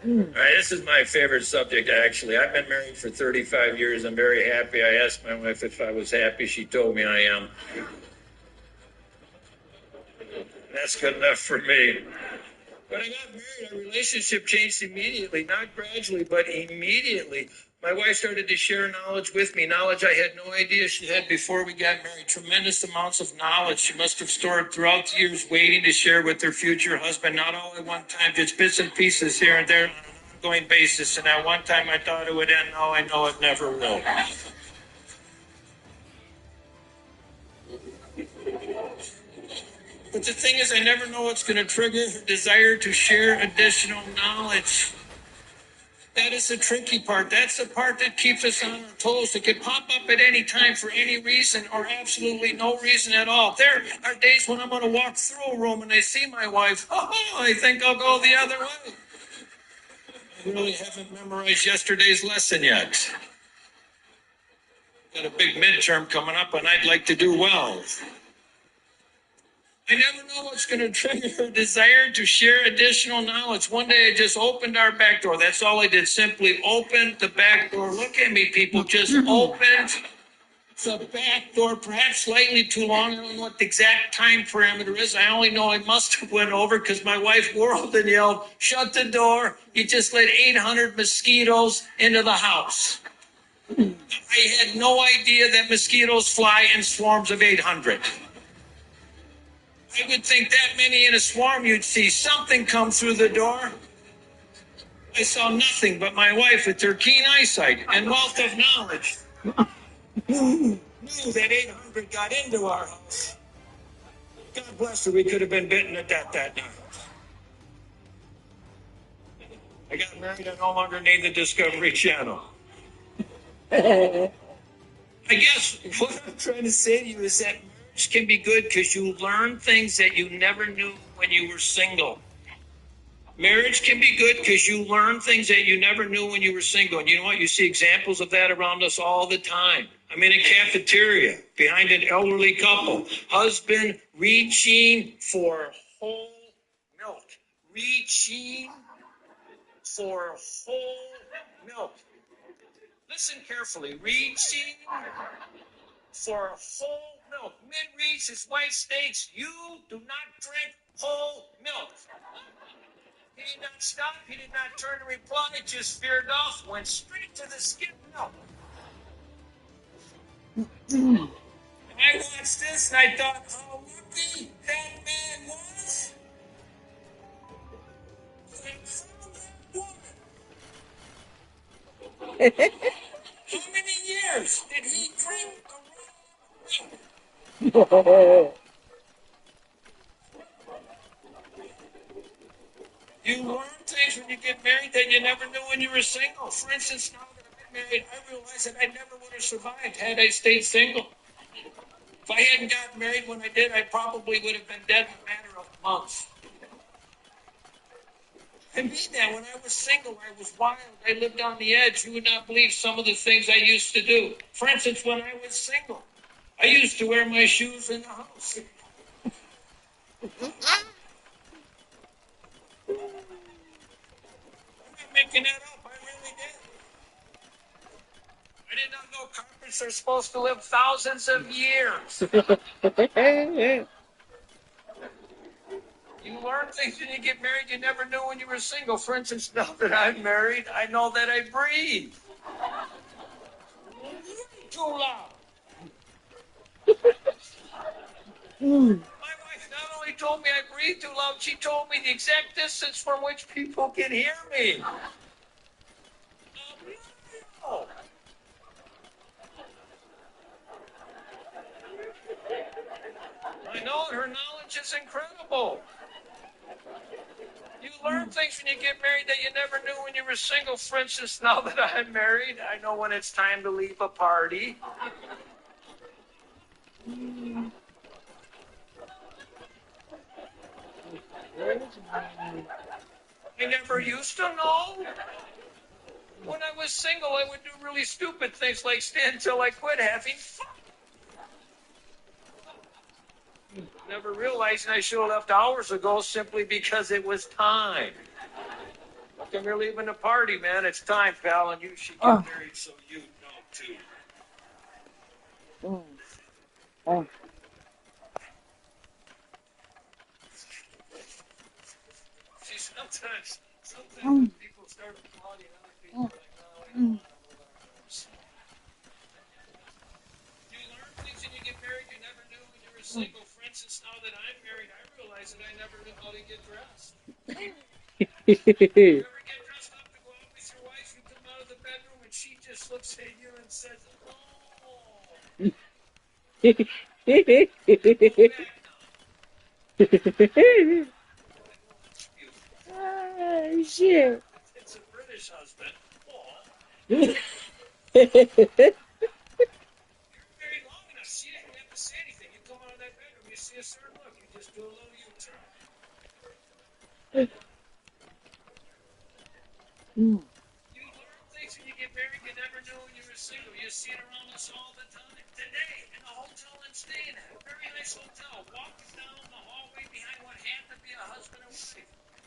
All right, this is my favorite subject, actually. I've been married for 35 years. I'm very happy. I asked my wife if I was happy. She told me I am. That's good enough for me. When I got married, our relationship changed immediately, not gradually, but immediately. My wife started to share knowledge with me, knowledge I had no idea she had before we got married. Tremendous amounts of knowledge she must have stored throughout the years, waiting to share with her future husband, not all at one time, just bits and pieces here and there on an ongoing basis. And at one time I thought it would end. Now I know it never will. But the thing is, I never know what's going to trigger her desire to share additional knowledge. That is the tricky part. That's the part that keeps us on our toes. It can pop up at any time for any reason or absolutely no reason at all. There are days when I'm going to walk through a room and I see my wife. Oh, I think I'll go the other way. I really haven't memorized yesterday's lesson yet. Got a big midterm coming up and I'd like to do well. I never know what's going to trigger her desire to share additional knowledge. One day I just opened our back door. That's all I did. Simply opened the back door. Look at me, people. Just opened the back door, perhaps slightly too long. I don't know what the exact time parameter is. I only know I must have went over because my wife whirled and yelled, "Shut the door. You just let 800 mosquitoes into the house." I had no idea that mosquitoes fly in swarms of 800. I would think that many in a swarm, you'd see something come through the door. I saw nothing but my wife with her keen eyesight and wealth of knowledge. Knew that 800 got into our house. God bless her, we could have been bitten at that night. I got married, I no longer need the Discovery Channel. I guess what I'm trying to say to you is that marriage can be good because you learn things that you never knew when you were single. Marriage can be good because you learn things that you never knew when you were single. And you know what? You see examples of that around us all the time. I'm in a cafeteria behind an elderly couple. Husband reaching for whole milk. Reaching for whole milk. Listen carefully. Reaching for whole milk. Mid-reach, his wife states, "You do not drink whole milk." He did not stop. He did not turn to reply. Just veered off. Went straight to the skim milk. I watched this and I thought how lucky that man was. And found that woman. many years did he drink You learn things when you get married that you never knew when you were single. For instance, now that I'm married, I realize that I never would have survived had I stayed single. If I hadn't gotten married when I did, I probably would have been dead in a matter of months. I mean that. When I was single, I was wild. I lived on the edge. You would not believe some of the things I used to do. For instance, when I was single, I used to wear my shoes in the house. I'm not making that up. I really did. I did not know carpets are supposed to live thousands of years. You learn things when you get married you never knew when you were single. For instance, now that I'm married, I know that I breathe. Too loud. My wife not only told me I breathe too loud, she told me the exact distance from which people can hear me. Oh. I know her knowledge is incredible. You learn things when you get married that you never knew when you were single. For instance, now that I'm married, I know when it's time to leave a party. I never used to know. When I was single, I would do really stupid things like stand till I quit having fun. Never realizing I should have left hours ago simply because it was time. Look, you're leaving the party, man. It's time, pal, and you should get married so you know, too. See, sometimes when people start applauding other people, like, no, we don't want to move our arms. You learn things when you get married you never knew when you were single. For instance, now that I'm married, I realize that I never knew how to get dressed. You ever get dressed up to go out with your wife? You come out of the bedroom and she just looks at you and says, "Oh." Shit. It's a British husband. You're married long enough. She didn't have to say anything. You come out of that bedroom, you see a certain look. You just do a little U-turn. You learn things when you get married you never knew when you were single. You see it around us all the time. Today, in the hotel I'm staying at, a very nice hotel, walking down the hallway behind what had to be a husband and wife.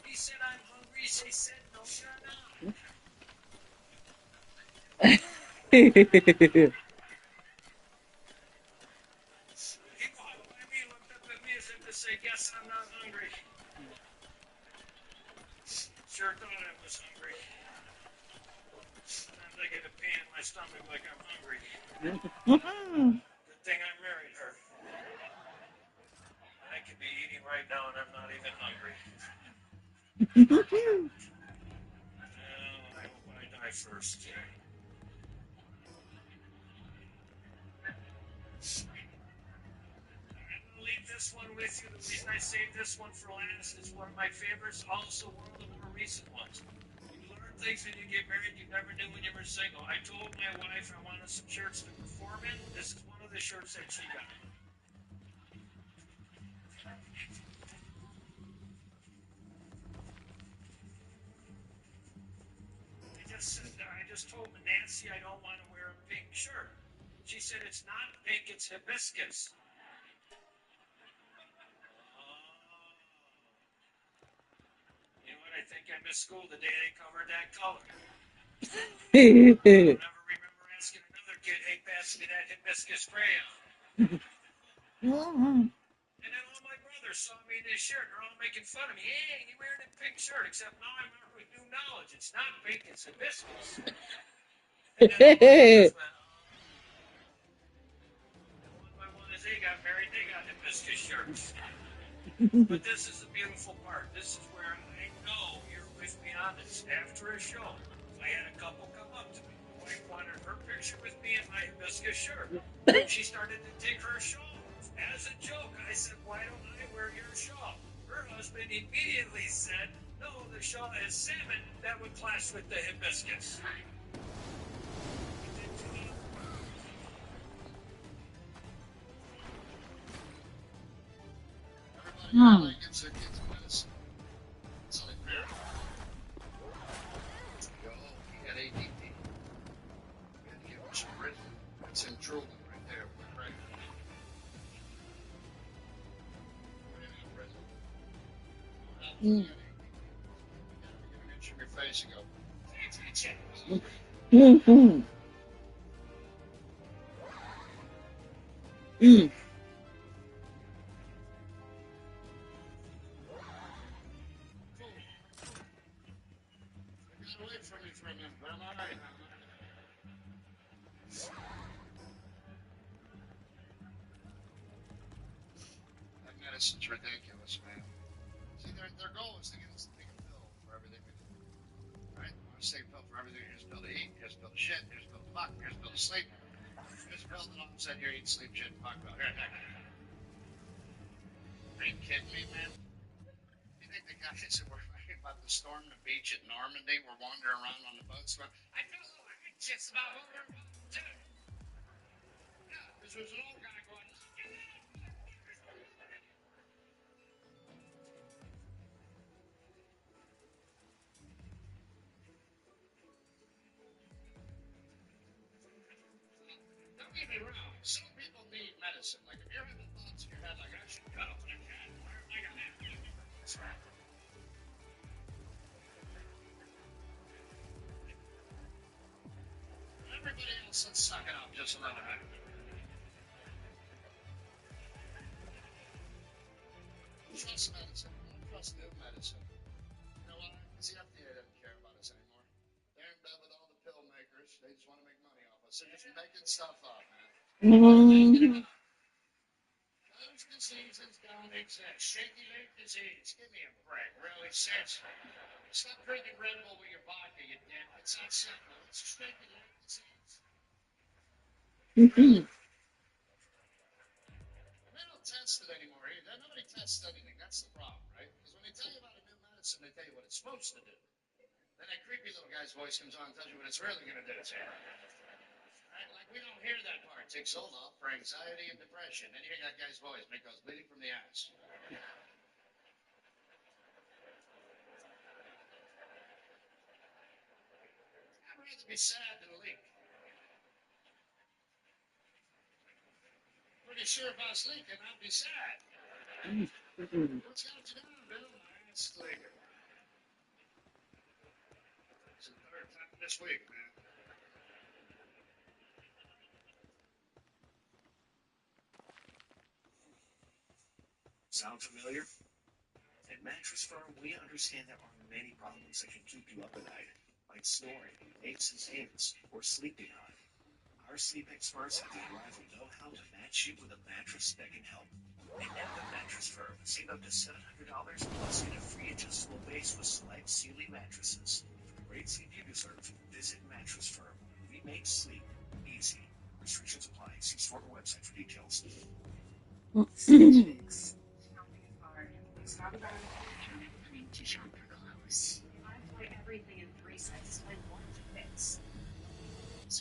He said, "I'm hungry." She said, "No, you're not." He walked by me, looked up at me as if to say, "Guess I'm not hungry." Sure thought I was hungry. Sometimes I get a pain in my stomach like I'm hungry. Good thing I married her. I could be eating right now and I'm not even hungry. I hope I die first. I'm going to leave this one with you. The reason I saved this one for last is one of my favorites, also one of the more recent ones. You learn things when you get married you never knew when you were single. I told my wife I wanted some shirts to perform in. This is one of the shirts that she got. I just told Nancy I don't want to wear a pink shirt. She said, "It's not pink, it's hibiscus." You know what? I think I missed school the day they covered that color. I don't ever remember asking another kid, "Hey, pass me that hibiscus crayon." And then all my brothers saw me in this shirt. They're all making fun of me. "Hey, you're wearing a pink shirt." Except now I'm armed with new knowledge. It's not pink, it's hibiscus. And then all my brothers went, and one by one, as they got married, they got hibiscus shirts. But this is the beautiful part. This is where I know you're with me on this. After a show, I had a couple come up to me. wanted her picture with me in my hibiscus shirt. She started to take her shawl. As a joke, I said, why don't I wear your shawl? Her husband immediately said, no, the shawl is salmon. That would clash with the hibiscus. Everybody gives their kids medicine. It's only fair. Yo, he had ADD. We had to give him some Ritalin. That's him drooling right there. Right. Mm. Reach in your face and go. Mm-hmm. Mm. Get away from me for a minute, but I'm all right. That medicine's ridiculous, man. See, their goal is to get us to take a pill for everything we do. Right? I want to take a pill for everything. Here's a pill to eat. Here's a pill to shit. Here's a pill to fuck. Here's a pill to sleep. Here's a pill that all of a sudden you're eating, sleep, shit, and fuck about. Here. Are you kidding me, man? You think the guys that were writing about the storm on the beach at Normandy were wandering around on the boats going, I feel a little anxious about what we're about to do. Yeah, because there's an old guy going, don't get me wrong. Some people need medicine. Like if you're having thoughts in your head, like I should cut open a cat, where am I gonna have to? Everybody else, let's suck it up just a little bit. Trust medicine. Don't trust new medicine. You know why? Because the FDA doesn't care about us anymore. They're in bed with all the pill makers. They just want to make money off us. They're just making stuff up, man. Mm-hmm. Those diseases don't exist. Shaky leg disease. Give me a break. Really, seriously. Stop drinking Red Bull with your vodka, you dick. It's that simple. It's shaky leg disease. Mm-hmm. They don't test it anymore either. Nobody tests anything. That's the problem, right? Because when they tell you about a new medicine, they tell you what it's supposed to do. Then that creepy little guy's voice comes on and tells you what it's really going to do. Right? Like we don't hear that part. Take Zoloft for anxiety and depression. Then you hear that guy's voice, make those bleeding from the ass. I'd rather be sad than leak. Pretty sure if I was leaking, I'd be sad. What's got you down, Bill? My ass is leaking. It's the third time this week, man. Sound familiar? At Mattress Firm, we understand there are many problems that can keep you up at night, like snoring, aches and pains, or sleeping hard. Our sleep experts have the arrival know-how to match you with a mattress that can help. And at the Mattress Firm, save up to $700 plus get a free adjustable base with select Sealy mattresses. For the great sleep you deserve, visit Mattress Firm. We make sleep easy. Restrictions apply. See store or website for details. Shopping is hard. Let's talk about it. I'm never going to shop for clothes. I buy everything in 3 sizes. Find one that fits.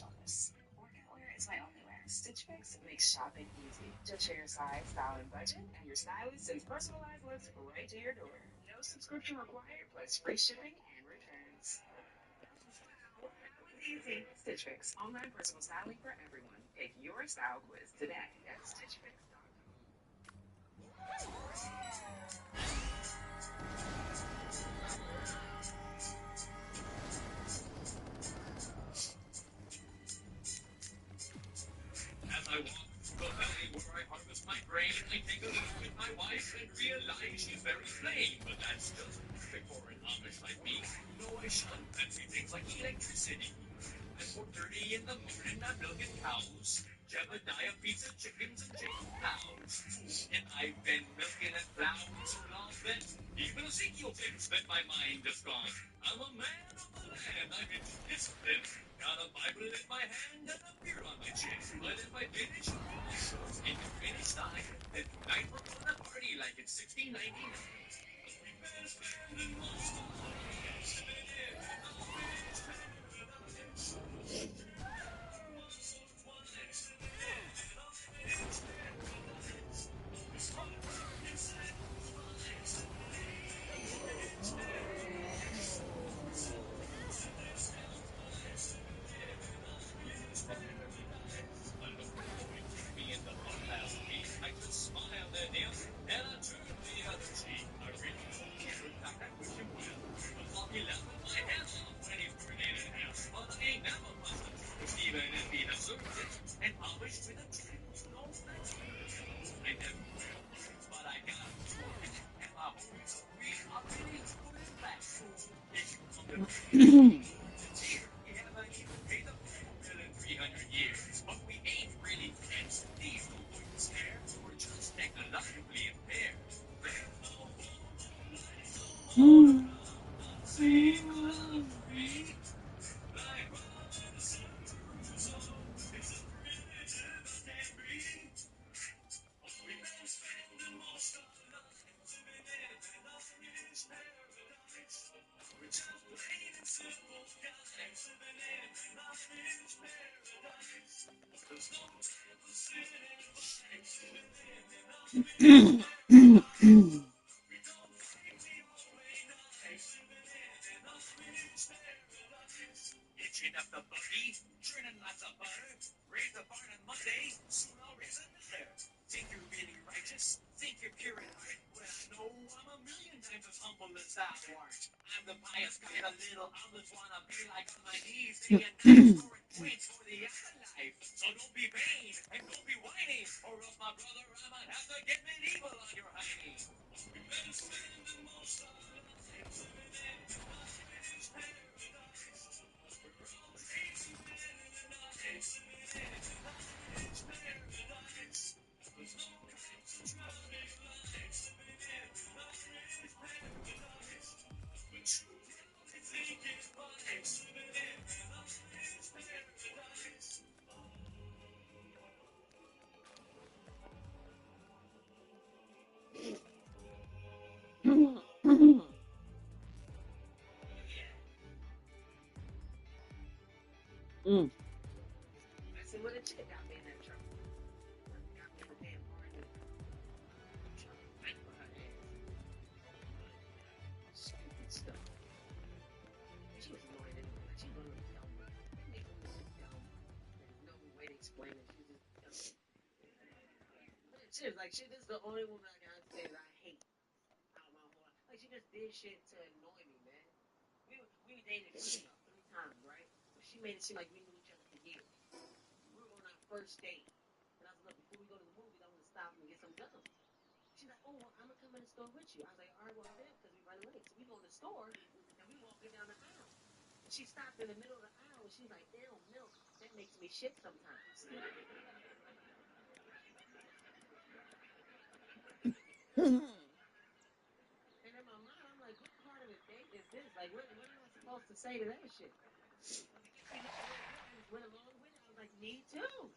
Office. Workout wear is my only wear. Stitch Fix makes shopping easy. Just share your size, style, and budget, and your stylist sends personalized looks right to your door. No subscription required, plus free shipping and returns. Wow, that was easy. Stitch Fix, online personal styling for everyone. Take your style quiz today at StitchFix.com. As I walk through the valley where I harvest my grain, I take a look at my wife and realize she's very plain. But that's just perfect for an Amish like me. No, I shun fancy things like electricity. At 4:30 in the morning, I'm milking cows. Jebediah feeds the chickens and chicken cows. And I've been milking and plowing so long that even Ezekiel thinks that my mind is gone. I'm a man of the land. I'm interested Got a Bible in my hand and a beer on my chest. But if I finish all songs in the finish line, then tonight we're gonna party like it's 1699. We've been spending most of our lives living in a fish paradise. Never once or twice living in a fish paradise. It's hard work and sacrifice living in a fish paradise. When the boy kicked me in the butt last week, I just smiled at him and I turned the other cheek. I really don't care. In fact, I wish him well. Because I'll be laughing my hands off when he's burning in hell. But I ain't never bust a choice, even if he deserves it. And polished with a trim, you know that's real. I never will, but I got him to a pack. And my homies agree I really put him back. So if you come to we haven't even paid the full bill in 300 years. But we ain't really friends. Please don't point the stare. We're just technologically impaired. There's no phone, not single free. Like Robinson Crusoe, it's a primitive I can't breathe. We've been spending most of our lives living in a fish paradise. We're just plain and simple guys living in a fish paradise. There's no time for sin and vice living in a fish paradise. We don't fight, we always nice living in a fish paradise. Itching up the buggy, churning lots of butter. Raise the barn on Monday, soon I'll raise another. Think you're really righteous? Think you're pure in heart? Well, no, I'm a million times as humble as thou art. I'm the pious kind of little others wanna be like on my knees, saying scoring points for the afterlife. So don't be vain and don't be whiny, or else my brother I might have to get medieval on your hiney. We've been spending most of our lives living in a fish paradise. We're all crazy men in the night, living in a fish paradise. There's no cops and traffic lights, living in a fish paradise. But you probably think it's right, living in a fish paradise. I said, what a chick got me in that trouble. Got me in a damn argument. Trying to fight for her ass. Stupid stuff. She was annoying anyway. Like, she was one of those dumb ones. They make women so dumb. There's no way to explain it. She's just dumb. But she was like, this is the only woman I can understand that I hate out of my whole life. Like, she just did shit to annoy me, man. We dated for 3 times, right? But she made it seem like we knew each other for years. We were on our first date. And I was like, before we go to the movies, I want to stop and get some gum. She's like, oh, well, I'm going to come in the store with you. I was like, all right, well, I'm there because we running late. So we go in the store, and we walking down the aisle. And she stopped in the middle of the aisle, and she's like, ew, milk. That makes me shit sometimes. And in my mind, I'm like, what part of the date is this? Like, what am I supposed to say to that shit? She looked real good. I just went along with it. I was like, me too.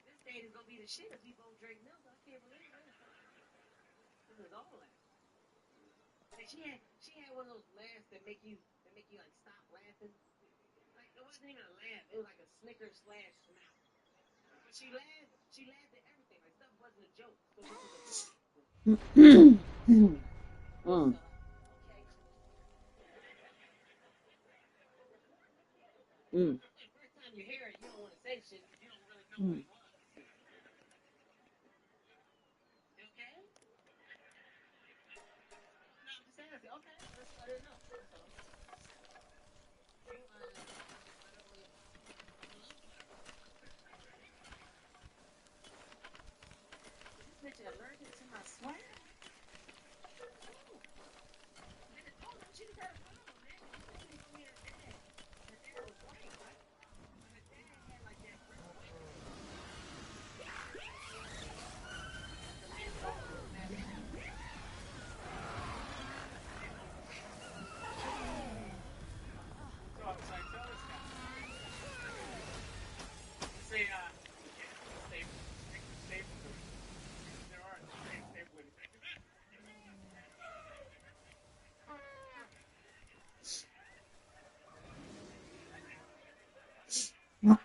This date is going to be the shit if we both drink milk. I can't believe this. This is all that. Like, she had one of those laughs that make you like stop laughing. Like, it wasn't even a laugh. It was like a snicker / snout. But she laughed at everything. Like, stuff wasn't a joke. So this was a first time you hear it, you don't want to say shit because you don't really know what it was. You okay? No, I'm just asking. Okay, let's let her know. That's all. You literally. Is this bitch allergic to my sweater? Oh no, she just had a problem, man. She said she told me her dad was white, right? But her dad had like that red white. Mm.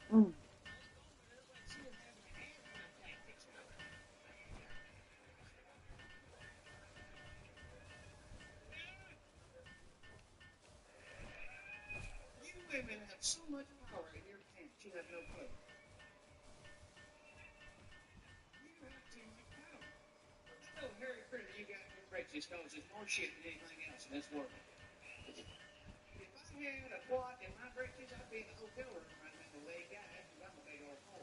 Mm. You women have so much power in your pants, you have no clue. You have too much power. That little hairy critter you got in your britches causes more shit than anything else in this world. If I had a quad in my britches, I'd be in a hotel room right now the way guy, because I'm a big old hole.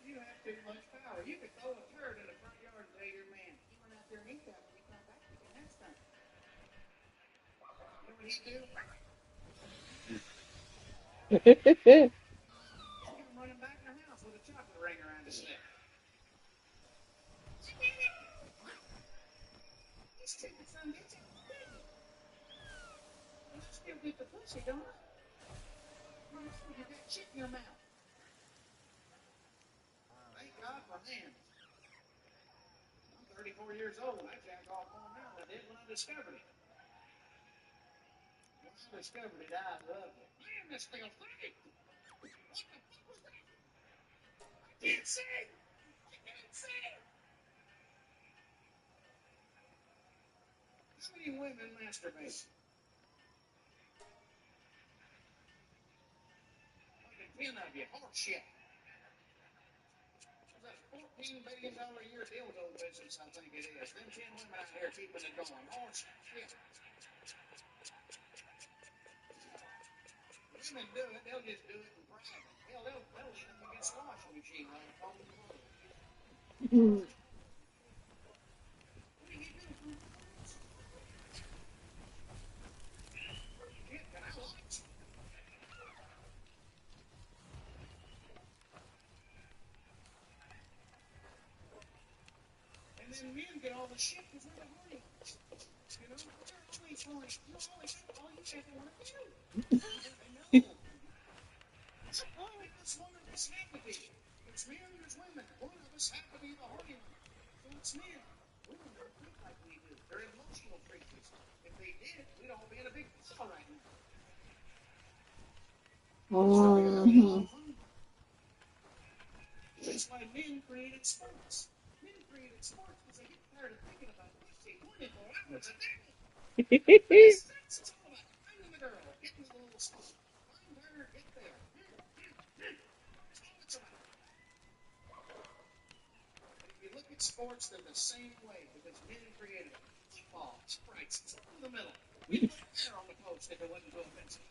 You have too much power. You could throw a turd in the front yard and tell your man, he went out there and ate that when he come back, he can have some. You know what he'd do? He'd come running back in the house with a chocolate ring around his neck. This chicken son gets it. Well, I still get the pussy, don't I? No, you got shit in your mouth. Thank God for hands. I'm 34 years old. I jack off more now than I did when I discovered it. When I discovered it, I loved it. Man, this feels great. What the fuck was that? I can't see. I can't see. How many women masturbate? Fucking 10 of you. Horse shit. That's $14 billion a year dildo business, I think it is. Them 10 women out there keeping it going. Horse shit. Women do it, they'll just do it in private. Hell, they'll even against the washing machine while they're folding clothes. Mm. What do you do? Shit, can I watch? And then men get all the shit because they're the horny ones. You know? They're always horny. You always have all you ever want to do. I know. This woman is happy to be. There's men, there's women. One of us have to be the horny one. So it's men. Women don't think like we do. They're emotional creatures. If they did, we'd all be in a big pile right now. Mm. That's why men created sports. Men created sports because they get tired of thinking about pussy 24 hours a day. That's it's all about finding the girl, getting the little spot. Find her, get there. That's all it's about. If you look at sports, they're the same way because men created it. Football, sprites, in the middle. We put hair on the post if it wasn't too offensive.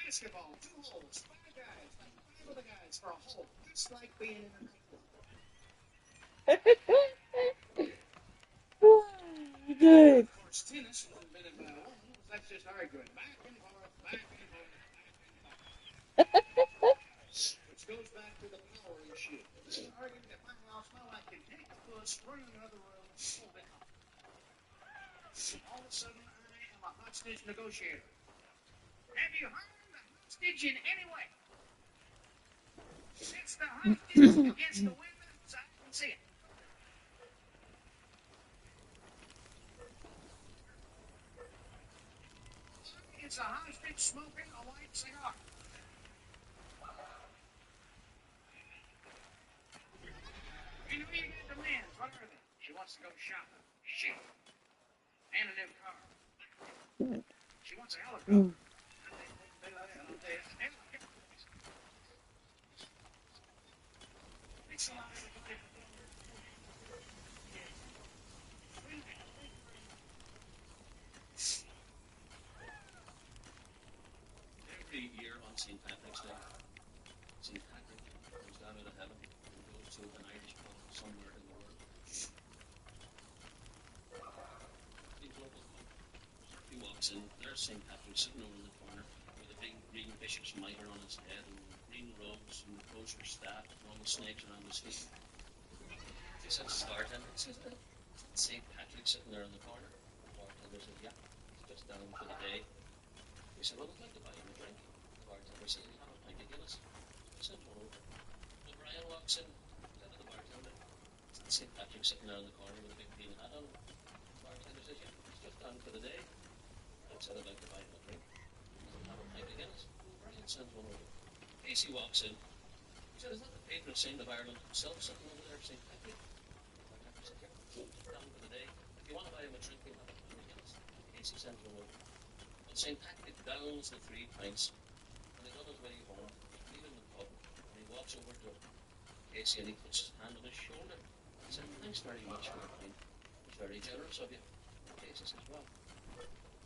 Basketball, 2 holes, 5 guys, like 5 other guys for a hole, just like being in a nightclub. Good. Of course, tennis was invented by a woman because that's just arguing back and forth, back and forth, back and forth. Which goes back to the power issue. Arguing that my house, my wife can take a puss, run in another room, and hold it up. All of a sudden, I am a hostage negotiator. Have you harmed the hostage in any way? It's the hostage against the window so I can see it. It's a hostage smoking a white cigar. You know you got demands. What are they? She wants to go shopping. Shit. And a new car. She wants a helicopter. Thanks a lot, everybody. Every year on St. Patrick's Day, St. Patrick Comes down out of heaven and goes to an Irish pub somewhere in the world. Big local pub. He walks in, there's St. Patrick sitting over in the corner with a big green bishop's mitre on his head and green robes and the kosher staff and all the snakes around his feet. He says to the bartender, he says, St. Patrick sitting there in the corner. The bartender said, yeah, he's just down for the day. He said, well, I'd like to buy him a drink. The bartender said, you have a pint of Guinness. He said, one over. O'Brien walks in, said to the bartender, St. Patrick sitting there in the corner with a big green hat on. The bartender says, yeah, he's just down for the day. I said, I'd like to buy him a drink. He said, have a pint of Guinness. O'Brien sends one over. Casey walks in. He said, is that the patron saint of Ireland himself sitting over there, St. Patrick? The bartender said, yeah, he's down for the day. If you want to buy him a drink, you'll have a pint of Guinness. Casey sends one over. But St. Patrick downs the 3 pints, and he's on his way home, leaving the pub, and he walks over to Casey and he puts his hand on his shoulder. He said, thanks very much for your pint. It was very generous of you. And Casey says, well,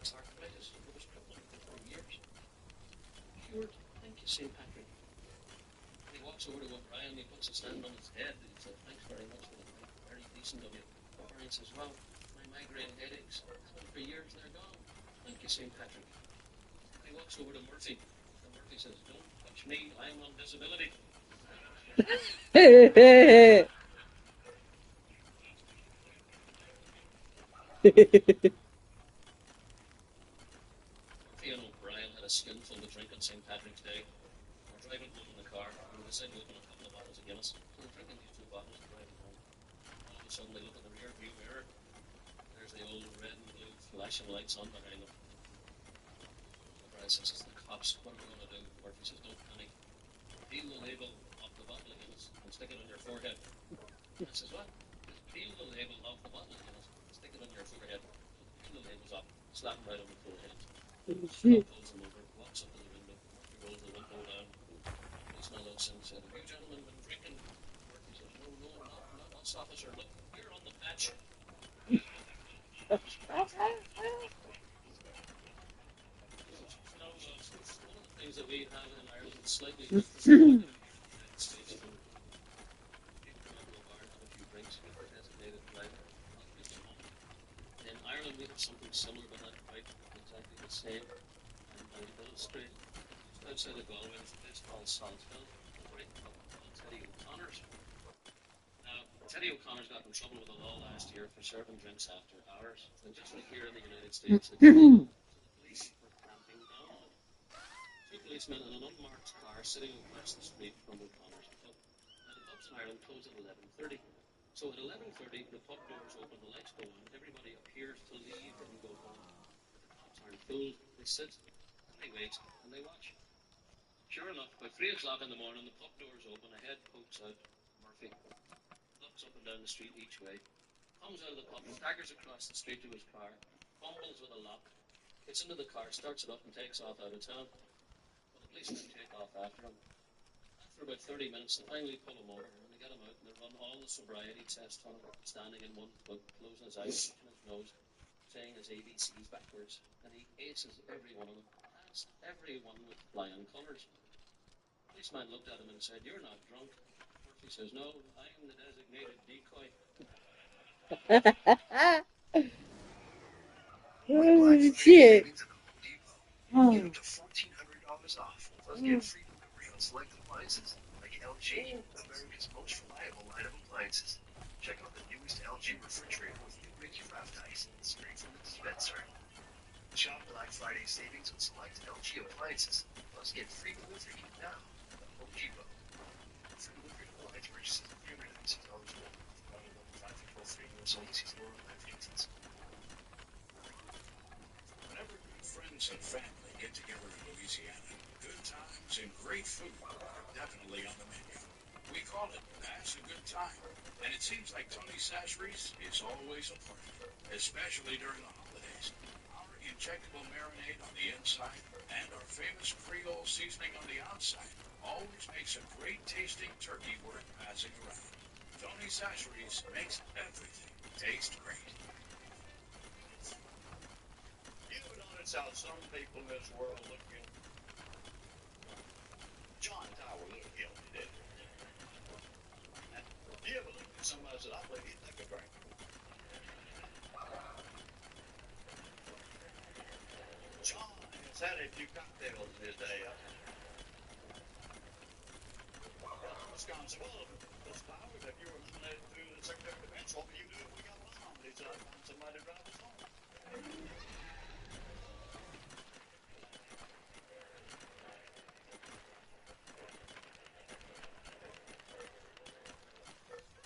arthritis, it was troubling me for years. Cured, thank you, St. Patrick. And he walks over to O'Brien, he puts his hand on his head, and he said, thanks very much for the pint. Very decent of you. O'Brien says, well, my migraine headaches, for years they're gone. Thank you, St. Patrick. He walks over to Murphy, and Murphy says, don't touch me, I'm on disability. Hehehe. Murphy and O'Brien had a skinful to drink on St. Patrick's Day. We're driving home in the car, and we decided to open a couple of bottles of Guinness. So we're drinking these 2 bottles and driving home. All of a sudden, they look in the rear view mirror. There's the old red and blue flashing lights on behind them. O'Brien says, it's the cops. What are we going to do? Murphy says, don't panic. Peel the label off the bottle of Guinness and stick it on your forehead. I says, what? Peel the label off the bottle of Guinness and stick it on your forehead. So peel the labels off, slap them right on the forehead. Cop pulls them over, walks up to the window. Murphy rolls the window down. Policeman looks in and said, have you gentlemen been drinking? Murphy says, no, not us, officer. Look, you're on the patch. One of the things that we have in Ireland is slightly different from the United States. People come into a bar and have a few drinks, get their designated driver, not take them home. In Ireland, we have something similar, but not quite exactly the same. And I will illustrate just outside of Galway, there's a place called Saltsville, a great pub called Teddy O'Connor's. Now, Teddy O'Connor's got in trouble with the law last year for serving drinks after hours. And just like here in the United States, the police were clamping down on it. 2 policemen in an unmarked car sitting across the street from O'Connor's pub. Now, the pubs in Ireland close at 11:30. So at 11:30, the pub doors open, the lights go on, everybody appears to leave and go home. But the pubs aren't full. They sit, and they wait, and they watch. Sure enough, by 3 o'clock in the morning, the pub doors open, a head pokes out. Murphy looks up and down the street each way, comes out of the pub, staggers across the street to his car, fumbles with a lock, gets into the car, starts it up, and takes off out of town. Well, the policemen take off after him. After about 30 minutes, they finally pull him over, and they get him out, and they run all the sobriety tests on him, standing in one foot, closing his eyes, touching his nose, saying his ABCs backwards, and he aces every one of them, passed every one with flying colours. The policeman looked at him and said, you're not drunk. Murphy says, no, I'm the designated decoy. Oh, shit. Oh. Get up to $1,400 off. Plus get free delivery on select appliances like LG, America's most reliable line of appliances. Check out the newest LG refrigerator with new Mickey Wrapped Ice straight from the dispenser. Shop Black Friday savings on select LG appliances. Plus get free delivery now at the Home Depot. Free delivery appliance purchases of $396 more. Valid 5 US only. See store on live reasons. Whenever good friends and family get together in Louisiana, good times and great food are definitely on the menu. We call it Pass a Good Time, and it seems like Tony Sachery's is always a part of it, especially during the holidays. Our injectable marinade on the inside and our famous Creole seasoning on the outside always makes a great tasting turkey worth passing around. Tony Sachery's makes everything taste great. You ever notice how some people in this world look guilty? John Tower looked guilty, didn't he? a few cocktails in his day. Responsible. This Palworld, if you were nominated to the Secretary of Defense, what would you do if we got bombed? He said, I'd find somebody to drive us home.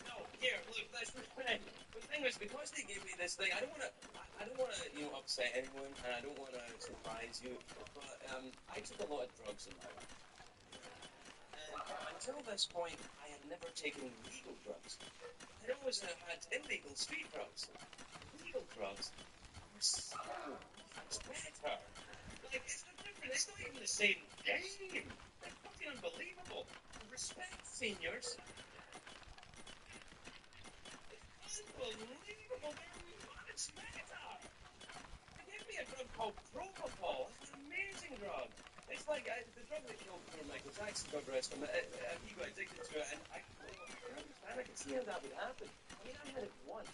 No, here, look, that's right. The thing is, because they gave me this thing, I don't want to, upset anyone, and I don't want to surprise you, but I took a lot of drugs in my life. And until this point, I had never taken legal drugs. I'd always had illegal street drugs. Legal drugs are so much better. Like, it's no different. It's not even the same game. It's fucking unbelievable. Respect, seniors. Unbelievable. They're much better. They gave me a drug called propofol. It's an amazing drug. It's like the drug that killed poor Michael Jackson, God rest him. He got addicted to it, and I could see how that would happen. I mean, I had it once.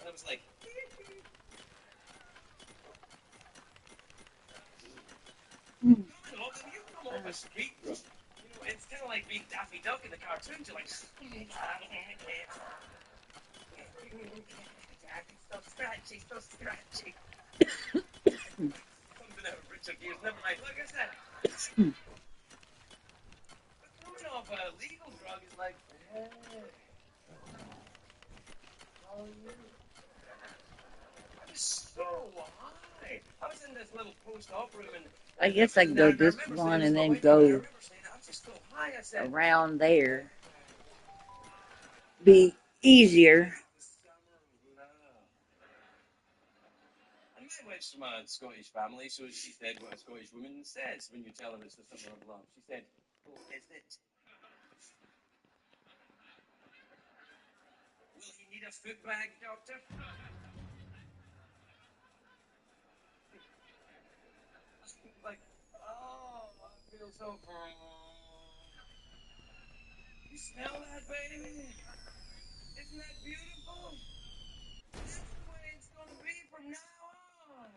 And I was like, you come off a street drug. You know, it's kind of like being Daffy Duck in the cartoons. You're like, so scratchy, so scratchy. Something out of Richard Gere's. Never mind. Like I said, but coming off a legal drug is like, hey, how are you? I was so high. I was in this little post-op room, and I guess I can go this one and then go around there. Be easier. And my wife's from a Scottish family, so she said what a Scottish woman says when you tell her it's the summer of love. She said, oh, is it? Will he need a foot bag, doctor? Like, oh, I feel so cold. You smell that, baby? Isn't that beautiful? That's the way it's going to be from now on.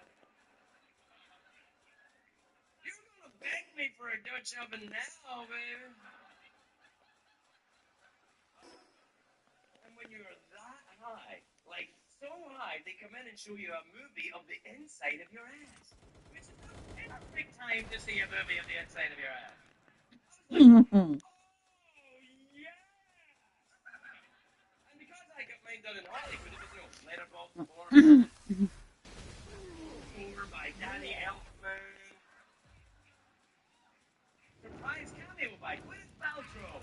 You're going to beg me for a Dutch oven now, baby. And when you're that high, like so high, they come in and show you a movie of the inside of your ass. Which is the perfect time to see a movie of the inside of your ass. Like, oh, yeah! And because I got mine done in Hollywood, it was, letterbox or by Danny Elfman. Surprise cameo by Gwyneth Paltrow.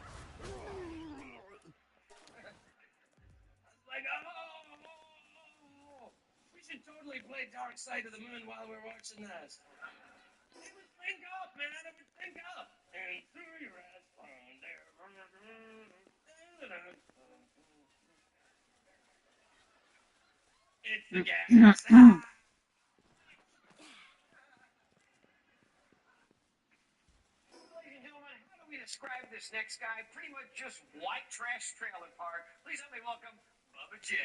Like, oh, we should totally play Dark Side of the Moon while we're watching this. It would think up, man. It would think up. And through your ass, there. It's the gas. Ladies and gentlemen, how do we describe this next guy? Pretty much just white trash trailer park. Please help me welcome Bubba J.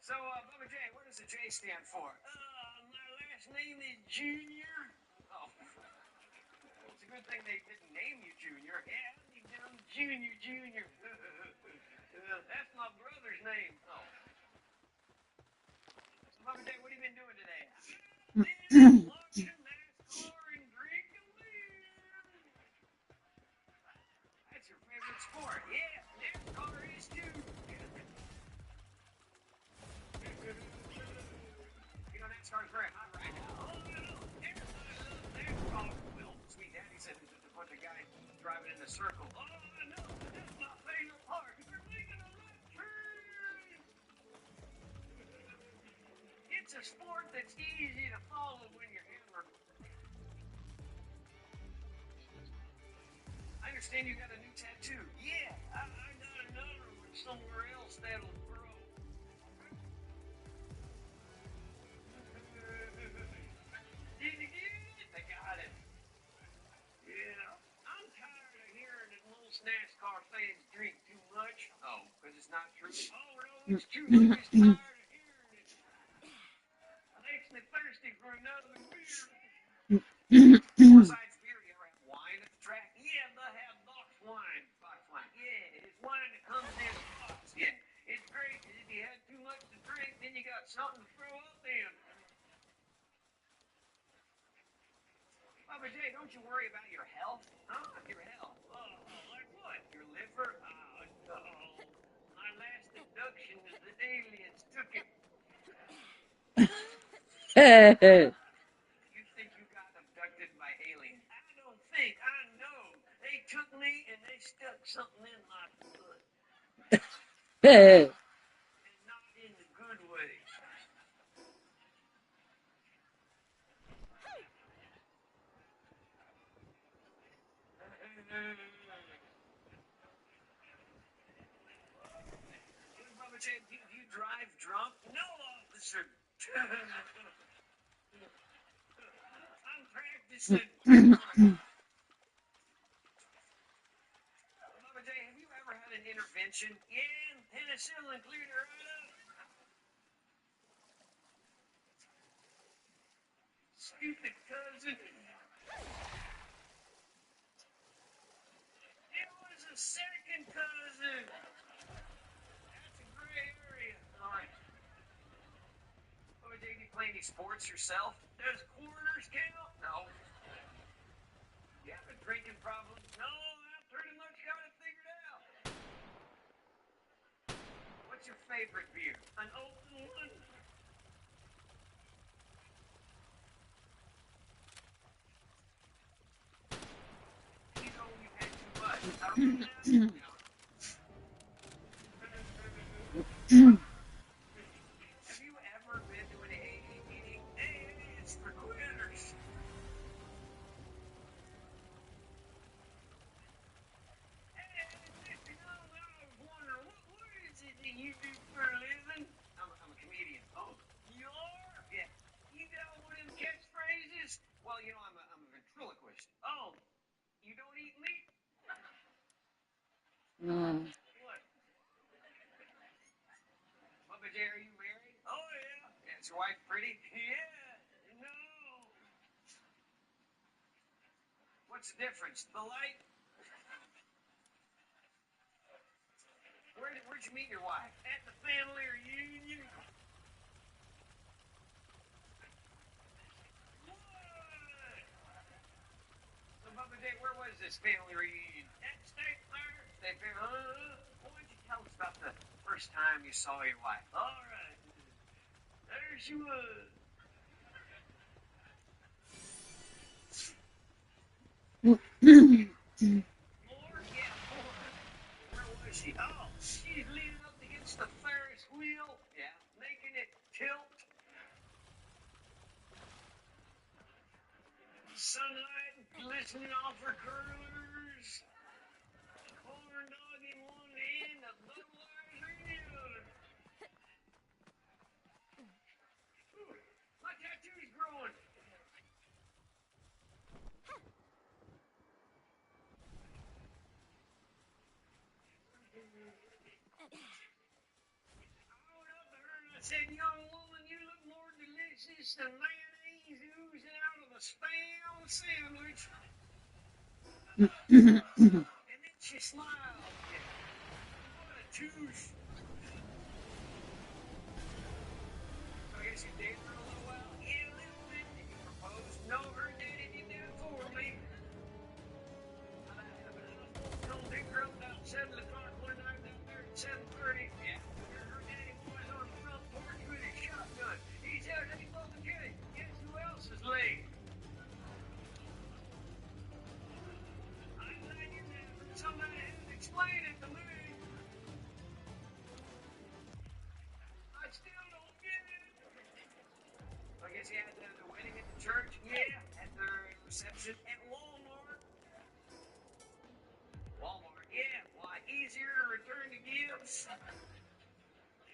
So, Bubba J, what does the J stand for? My last name is Junior. Oh, it's a good thing they didn't name you Junior. Yeah, you down Junior. That's my brother's name. Oh. So, Bubba J, what have you been doing today? Watching NASCAR and drinking beer. That's your favorite sport. Yeah, NASCAR is too. You know, NASCAR's very hot right now. Oh, no. Everybody loves NASCAR. Well, Sweet Daddy said there's just a bunch of guys driving in a circle. Oh, no. That's my favorite part. They're making a left turn. It's a sport that's easy to follow when you're hammered. I understand you got a new tattoo. Yeah, I got another one somewhere else that'll grow. Did you get it? I got it. Yeah. I'm tired of hearing that most NASCAR fans drink too much. Oh, because it's not true? Oh, no, it's true. I'm just tired of hearing it. It makes me thirsty for another beer. Besides beer, you ever have wine at the track? Yeah, they have box wine. Box wine. Yeah, it's wine that comes in a box. Yeah, it's great. If you had too much to drink, then you got something to throw up in. Papa J, don't you worry about your health? Huh? Your health? Like what? Your liver? Oh, no. My last abduction, the aliens took it. You think you got abducted by aliens? I don't think. I know. They took me and they stuck something in my foot. And not in the good way. Papa J, do you drive drunk? No, officer. I'm practicing. Papa J, have you ever had an intervention? Yeah, and penicillin cleared her right up. Stupid cousin. It was a second cousin. That's a gray area. All right. Papa J, do you play any sports yourself? Does quarters count? No. You have a drinking problem? No, I pretty much got it figured out. What's your favorite beer? An open one? You know you've had too much. I don't know. Have you ever been to an AA meeting? AA is for quitters. What is it that you do for a living? I'm a comedian. Oh, you are? Yeah. You got one of them catchphrases? Well, you know, I'm a ventriloquist. Oh, you don't eat meat? What? Papa J, are you married? Oh, yeah. Is your wife pretty? Yeah. No. What's the difference? The light? Where'd you meet your wife? At the family reunion? What? So, Papa J, where was this family reunion? At State Fair? State Fair, Why don't you tell us about the first time you saw your wife? All right. There she was. More? Yeah, more. Where was she? Oh, she's leaning up against the Ferris wheel. Yeah, making it tilt. Sunlight glistening off her curlers. Corn dog in one hand, a Budweiser in the other. Ooh, my tattoo's growing. I said, young woman, you look more delicious than mayonnaise oozing out of a Spam sandwich. And then she smiled. What a douche. So I guess you dated for a little while? Yeah, a little bit. Did you propose? No, her daddy did it for me. I had a house come pick her up about 7 o'clock one night down there at 7:30. Yeah, her daddy was on the front porch with his shotgun. He said, hey, Papa J, guess who else is late? I'm glad you never. Somebody had to guys had the wedding at the church? Yeah, at the reception at Walmart. Walmart, yeah. Why, easier to return the gifts.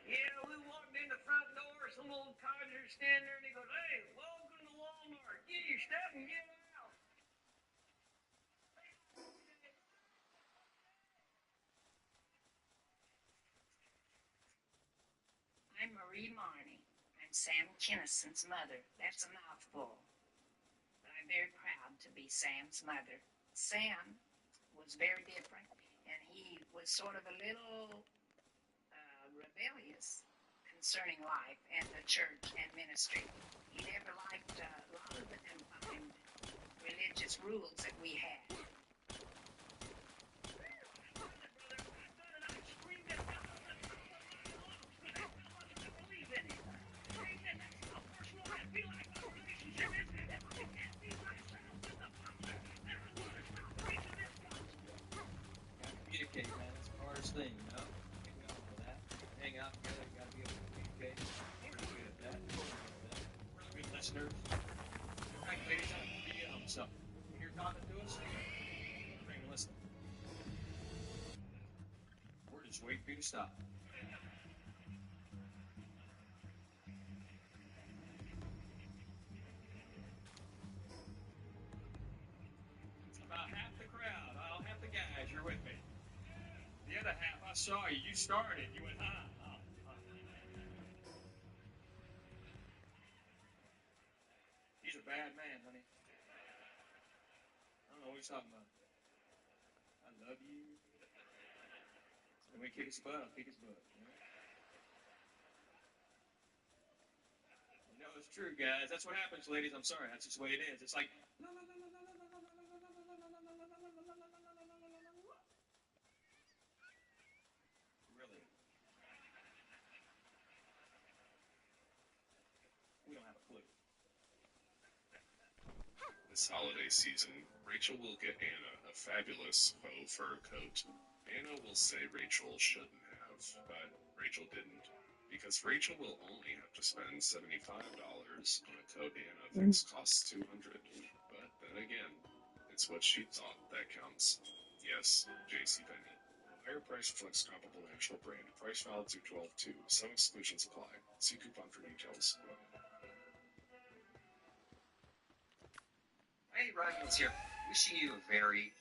Yeah, we walked in the front door, some old codger standing there, and he goes, "Hey, welcome to Walmart. Get your stuff and get out." I'm Marie Marnie. I'm Sam Kinnison's mother. That's a mouthful. But I'm very proud to be Sam's mother. Sam was very different, and he was sort of a little rebellious concerning life and the church and ministry. He never liked a lot of the confined religious rules that we had. Communicate, man. That's the hardest thing, you know? Can't go for that. Hang out together, you gotta be able to communicate. We're good at that. We're good listeners. All right, ladies, I'm gonna be something. When you're talking to us, bring and listen. We're just waiting for you to stop. About half the crowd, half the guys, you're with me. The other half, I saw you. You started. You went, huh? He's a bad man, honey. I don't know what he's talking about. I love you. When we kick his butt, I'll kick his butt. You know it's true, guys. That's what happens, ladies. I'm sorry. That's just the way it is. It's like, really? We don't have a clue. This holiday season, Rachel will get Anna a fabulous faux fur coat. Anna will say Rachel shouldn't have, but Rachel didn't. Because Rachel will only have to spend $75 on a coat Anna thinks costs $200. But then again, it's what she thought that counts. Yes, JCPenney. Higher price reflects comparable national brand. Price valid through 12/2. Some exclusions apply. See coupon for details. Hey, Ryan Mills here. Wishing you a very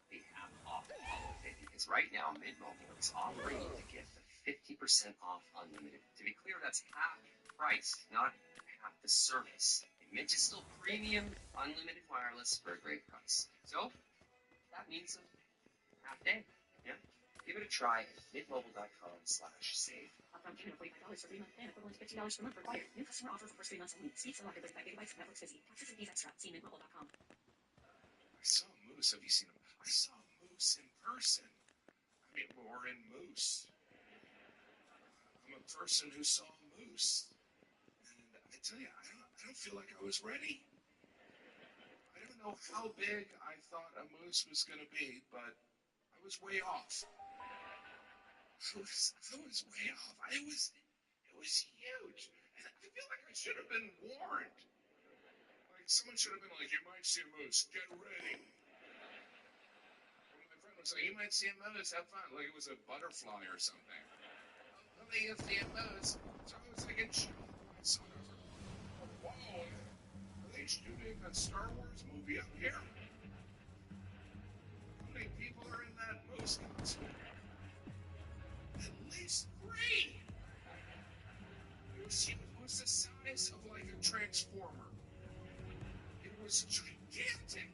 happy half-off holiday because right now Mint Mobile is offering you to get the 50% off unlimited. To be clear, that's half price, not half the service. And Mint is still premium, unlimited wireless for a great price. So that means a half day. Yeah. Give it a try at mintmobile.com/save. Upfront payment of $45 for 3-month plan, equivalent to $15 per month required. New customer offer for first 3 months only. Speeds unlocked at 35 gigabytes. Networks busy. Taxes and fees extra. See mintmobile.com. I saw a moose. Have you seen him? I saw a moose in person. I mean, we're in moose. I'm a person who saw a moose. And I tell you, I don't feel like I was ready. I don't know how big I thought a moose was going to be, but I was way off. I was way off. It was huge. And I feel like I should have been warned. Like someone should have been like, you might see a moose, get ready. And my friend was like, you might see a moose, have fun. Like it was a butterfly or something. Oh, they have see a moose. So I was like in shock. I saw it. I was like, oh, whoa, are they shooting a Star Wars movie up here? How many people are in that moose costume? At least 3. It was the size of like a transformer. It was gigantic.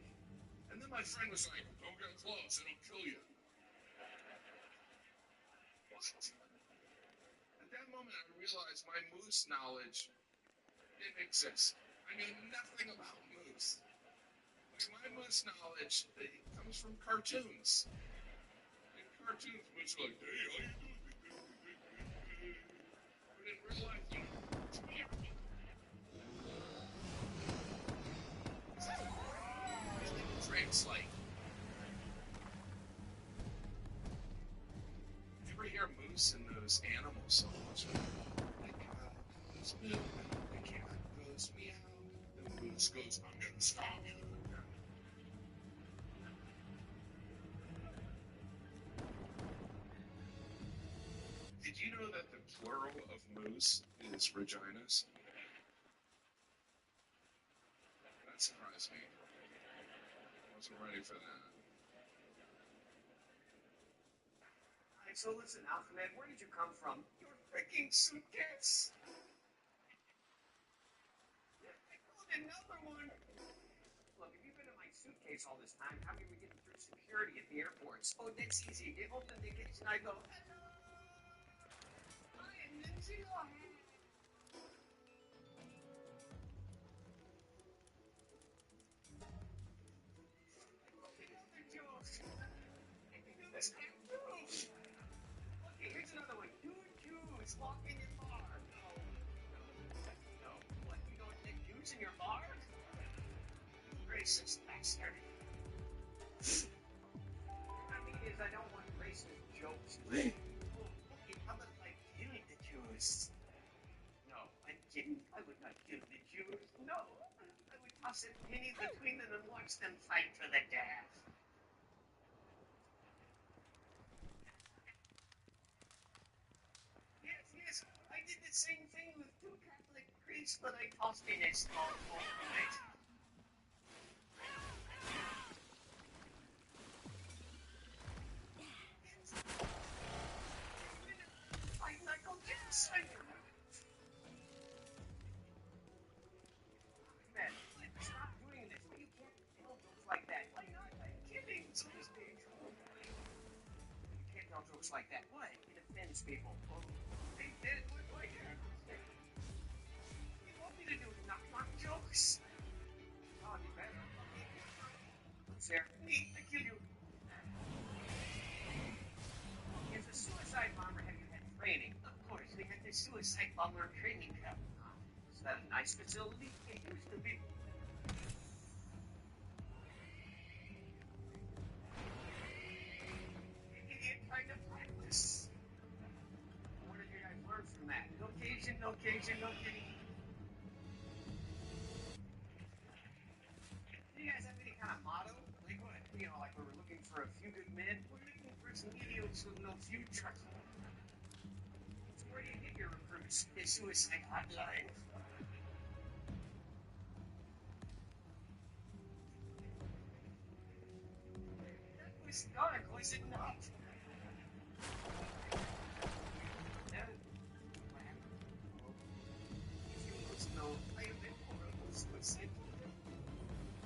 And then my friend was like, don't get close, it'll kill you. What? At that moment I realized my moose knowledge didn't exist. I knew nothing about moose. My moose knowledge comes from cartoons. In cartoons, moose are like, hey, how you doing? But in real life, you really translate. You ever hear moose in those animal songs? The cow goes moo, the cat goes meow. Moose goes, I'm gonna stop you. Did you know that the plural of moose is vaginas? That surprised me. I wasn't ready for that. Alright, so listen, Alphabet, where did you come from? Your freaking suitcase! I pulled another one! Look, if you've been in my suitcase all this time, how come we getting through security at the airports? Oh, that's easy. You open the case and I go, hello! Hi, Lindsay Lohan! Okay, here's another one. Do Jews walk in your bar? No. What, you don't take Jews in your bar? You racist bastard. What I mean is I don't want racist jokes. Okay, how about I kill the Jews? No, I'm kidding. I would not kill the Jews. No. I would toss a penny between them and watch them fight to the death. Yes, I did the same thing with two Catholic priests, but I tossed in a small fortnite. I'm Michael Jackson. Man, stop doing this. You can't tell jokes like that. Why not? I'm kidding. So this big. You can't tell jokes like that. Why? It offends people. They did look like it. You want me to do knock-knock jokes? Oh, you better. Who's there? Me. I kill you. As a suicide bomber, have you had training? Of course, we had the suicide bomber training camp. Is that a nice facility? It used to be. Idiot trying to practice. What did you guys learn from that? No occasion, no occasion, no occasion. Do you guys have any kind of motto? Like what? You know, like we were looking for a few good men. We're looking for some idiots with no future. So where do you get your recruits? The suicide hotline. That was dark, was it not? No. If you must know, I have been horrible suicide.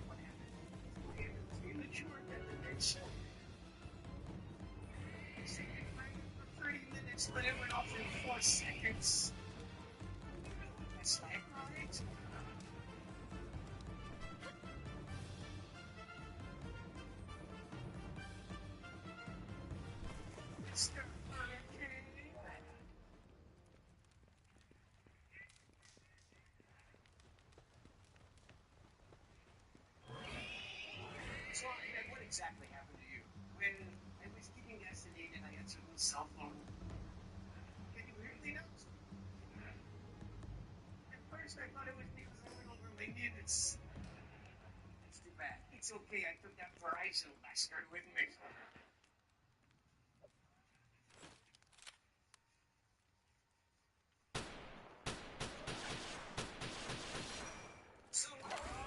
What happened? I have a premature detonation. I said goodbye for 30 minutes, but it went off in 4 seconds. That's like right. Mr. Hurricane. So, what exactly happened to you? When I was getting designated, I answered the cell phone. Can you hear me now? At first, I thought it was because I went over my minutes. It's too bad. It's okay. I took that Verizon bastard with me. So,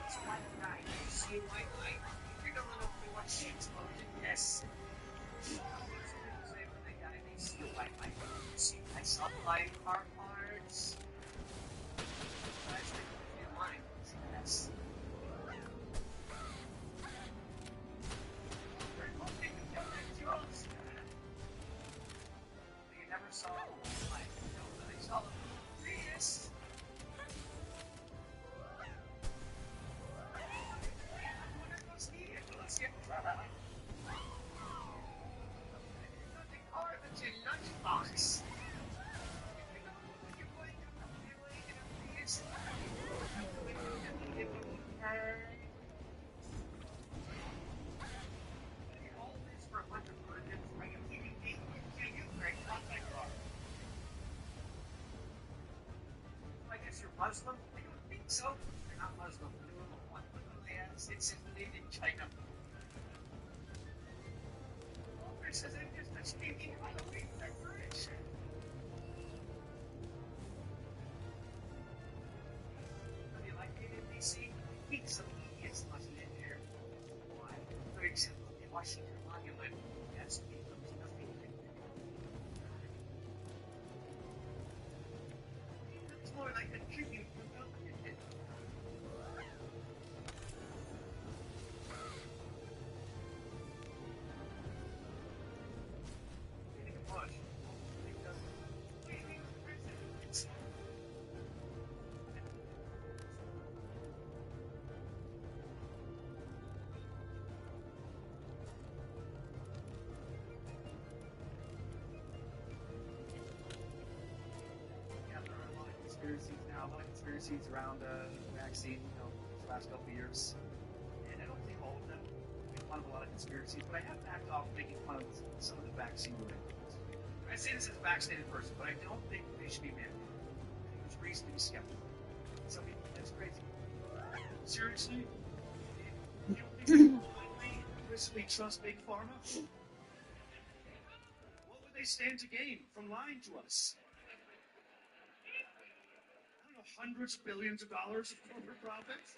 it's white light. You see white light? You're gonna know what she exploded. Yes. Most people say when they die, they see a white light. You see, I saw flying car parts. That's the in line. Yes. You never saw a light. No, but I saw a Prius. One of those vehicles. Not the car, that's your lunchbox. You're going to the way in a Prius. All this for a bunch of virgins. Are you kidding me? You great contact car. I guess you're Muslim? I don't think so. You're not Muslim. It's made in China. Walter says I'm just a stinking Halloween decoration. How do you like it in DC? Meet some idiots must live here. Why? For example, the Washington Monument. That's becomes nothing. It looks more like a tribute to Elton. Yeah, there are a lot of conspiracies now, a lot of conspiracies around the vaccine, these last couple of years. And I don't think all of them make fun of a lot of conspiracies, but I have backed off making fun of some of the vaccine related ones. I say this as a vaccinated person, but I don't think they should be mandated. There's reason to be skeptical. Some people think that's crazy. Seriously? You don't think we can blindly, implicitly trust Big Pharma? What would they stand to gain from lying to us? I don't know, hundreds of billions of dollars of corporate profits?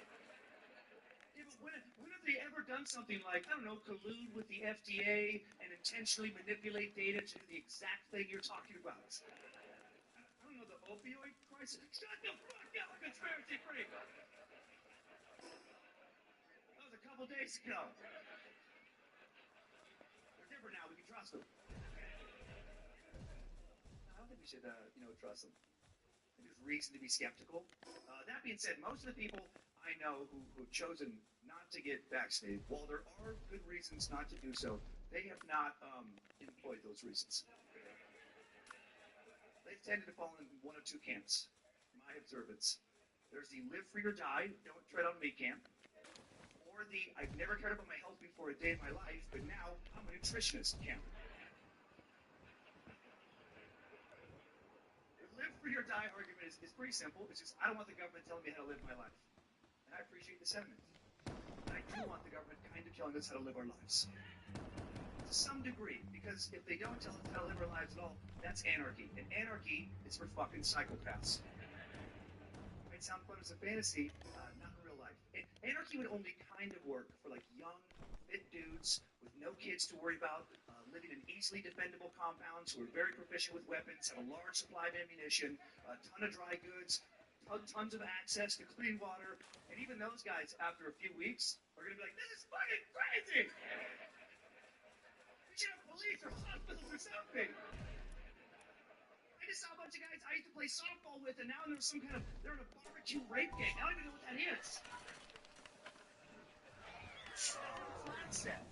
Yeah, but when have they ever done something like, I don't know, collude with the FDA and intentionally manipulate data to do the exact thing you're talking about? I don't know, the opioid crisis? Shut the fuck up, conspiracy freak! That was a couple days ago. They're different now, we can trust them. I don't think we should, trust them. There's reason to be skeptical. That being said, most of the people I know who have chosen not to get vaccinated, while there are good reasons not to do so, they have not employed those reasons. They've tended to fall in one of two camps, my observance. There's the live free or die, don't tread on me camp, or the I've never cared about my health before a day in my life, but now I'm a nutritionist camp. The live free or die argument is pretty simple. It's just I don't want the government telling me how to live my life. And I appreciate the sentiment. But I do want the government kind of telling us how to live our lives. To some degree, because if they don't tell us how to live our lives at all, that's anarchy. And anarchy is for fucking psychopaths. It might sound fun as a fantasy, not in real life. Anarchy would only kind of work for like young, fit dudes with no kids to worry about, living in easily defendable compounds who are very proficient with weapons, have a large supply of ammunition, a ton of dry goods, tons of access to clean water, and even those guys, after a few weeks, are going to be like, this is fucking crazy! We should have police or hospitals or something! I just saw a bunch of guys I used to play softball with, and now they're in a barbecue rape gang. I don't even know what that is. Concept.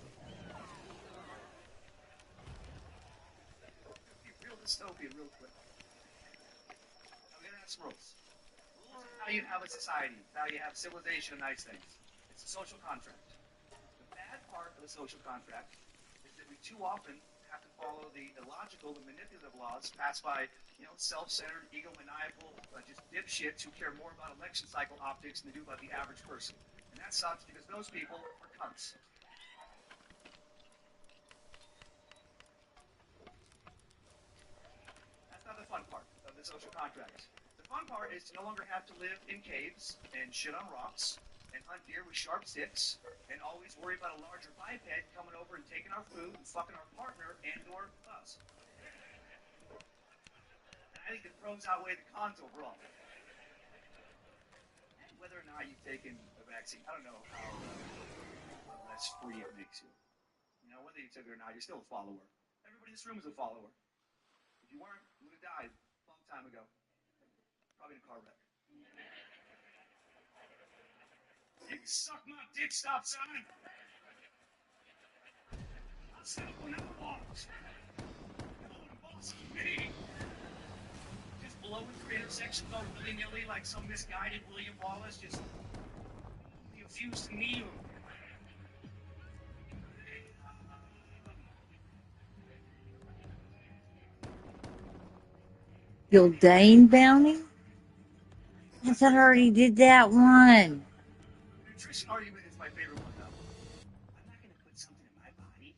Be real dystopian real quick. I'm going to have some rules. Rules are how you have a society, how you have civilization and nice things. It's a social contract. The bad part of the social contract is that we too often have to follow the illogical, the manipulative laws passed by, self-centered, egomaniacal, just dipshits who care more about election cycle optics than they do about the average person. And that sucks because those people are cunts. That's not the fun part of the social contract. The fun part is to no longer have to live in caves and shit on rocks and hunt deer with sharp sticks and always worry about a larger biped coming over and taking our food and fucking our partner and or us. And I think the pros outweigh the cons overall. And whether or not you've taken a vaccine, I don't know how less free it makes you. Whether you took it or not, you're still a follower. Everybody in this room is a follower. If you weren't, you would have died a long time ago. Probably in a car wreck. You can suck my dick, stop sign. I'll stop when I walk. No one bosses me. Just blowing through intersections all willy-nilly like some misguided William Wallace, just refuse to kneel. Gildane bounty? I thought I already did that one. nutrition argument is my favorite one, though. I'm not going to put something in my body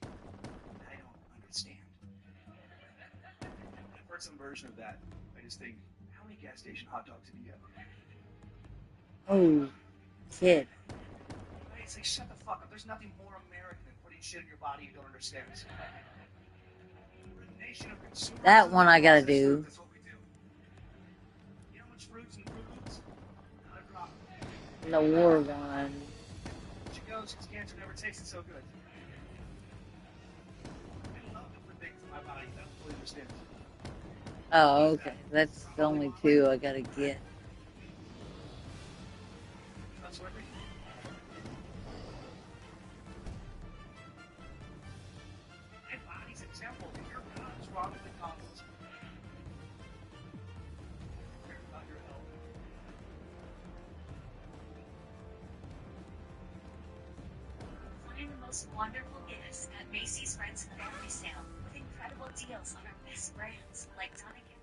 I don't understand. I've heard some version of that. I just think, how many gas station hot dogs have you had? Oh, kid. It's like, shut the fuck up. There's nothing more American than putting shit in your body you don't understand. We're a nation of consumers. That one I gotta do. That's what we do. You know how much fruits and Fruit Loops? Not a drop. The war one. She goes, because cancer never tasted so good. I love to put things in my body that I don't fully understand. Oh, okay. That's the only two I gotta get. Trustworthy? My body's a temple, and your God is wrongly caused. Care about your health. Find the most wonderful gifts at Macy's Friends and Family Sale with incredible deals on our best brands like Donegan,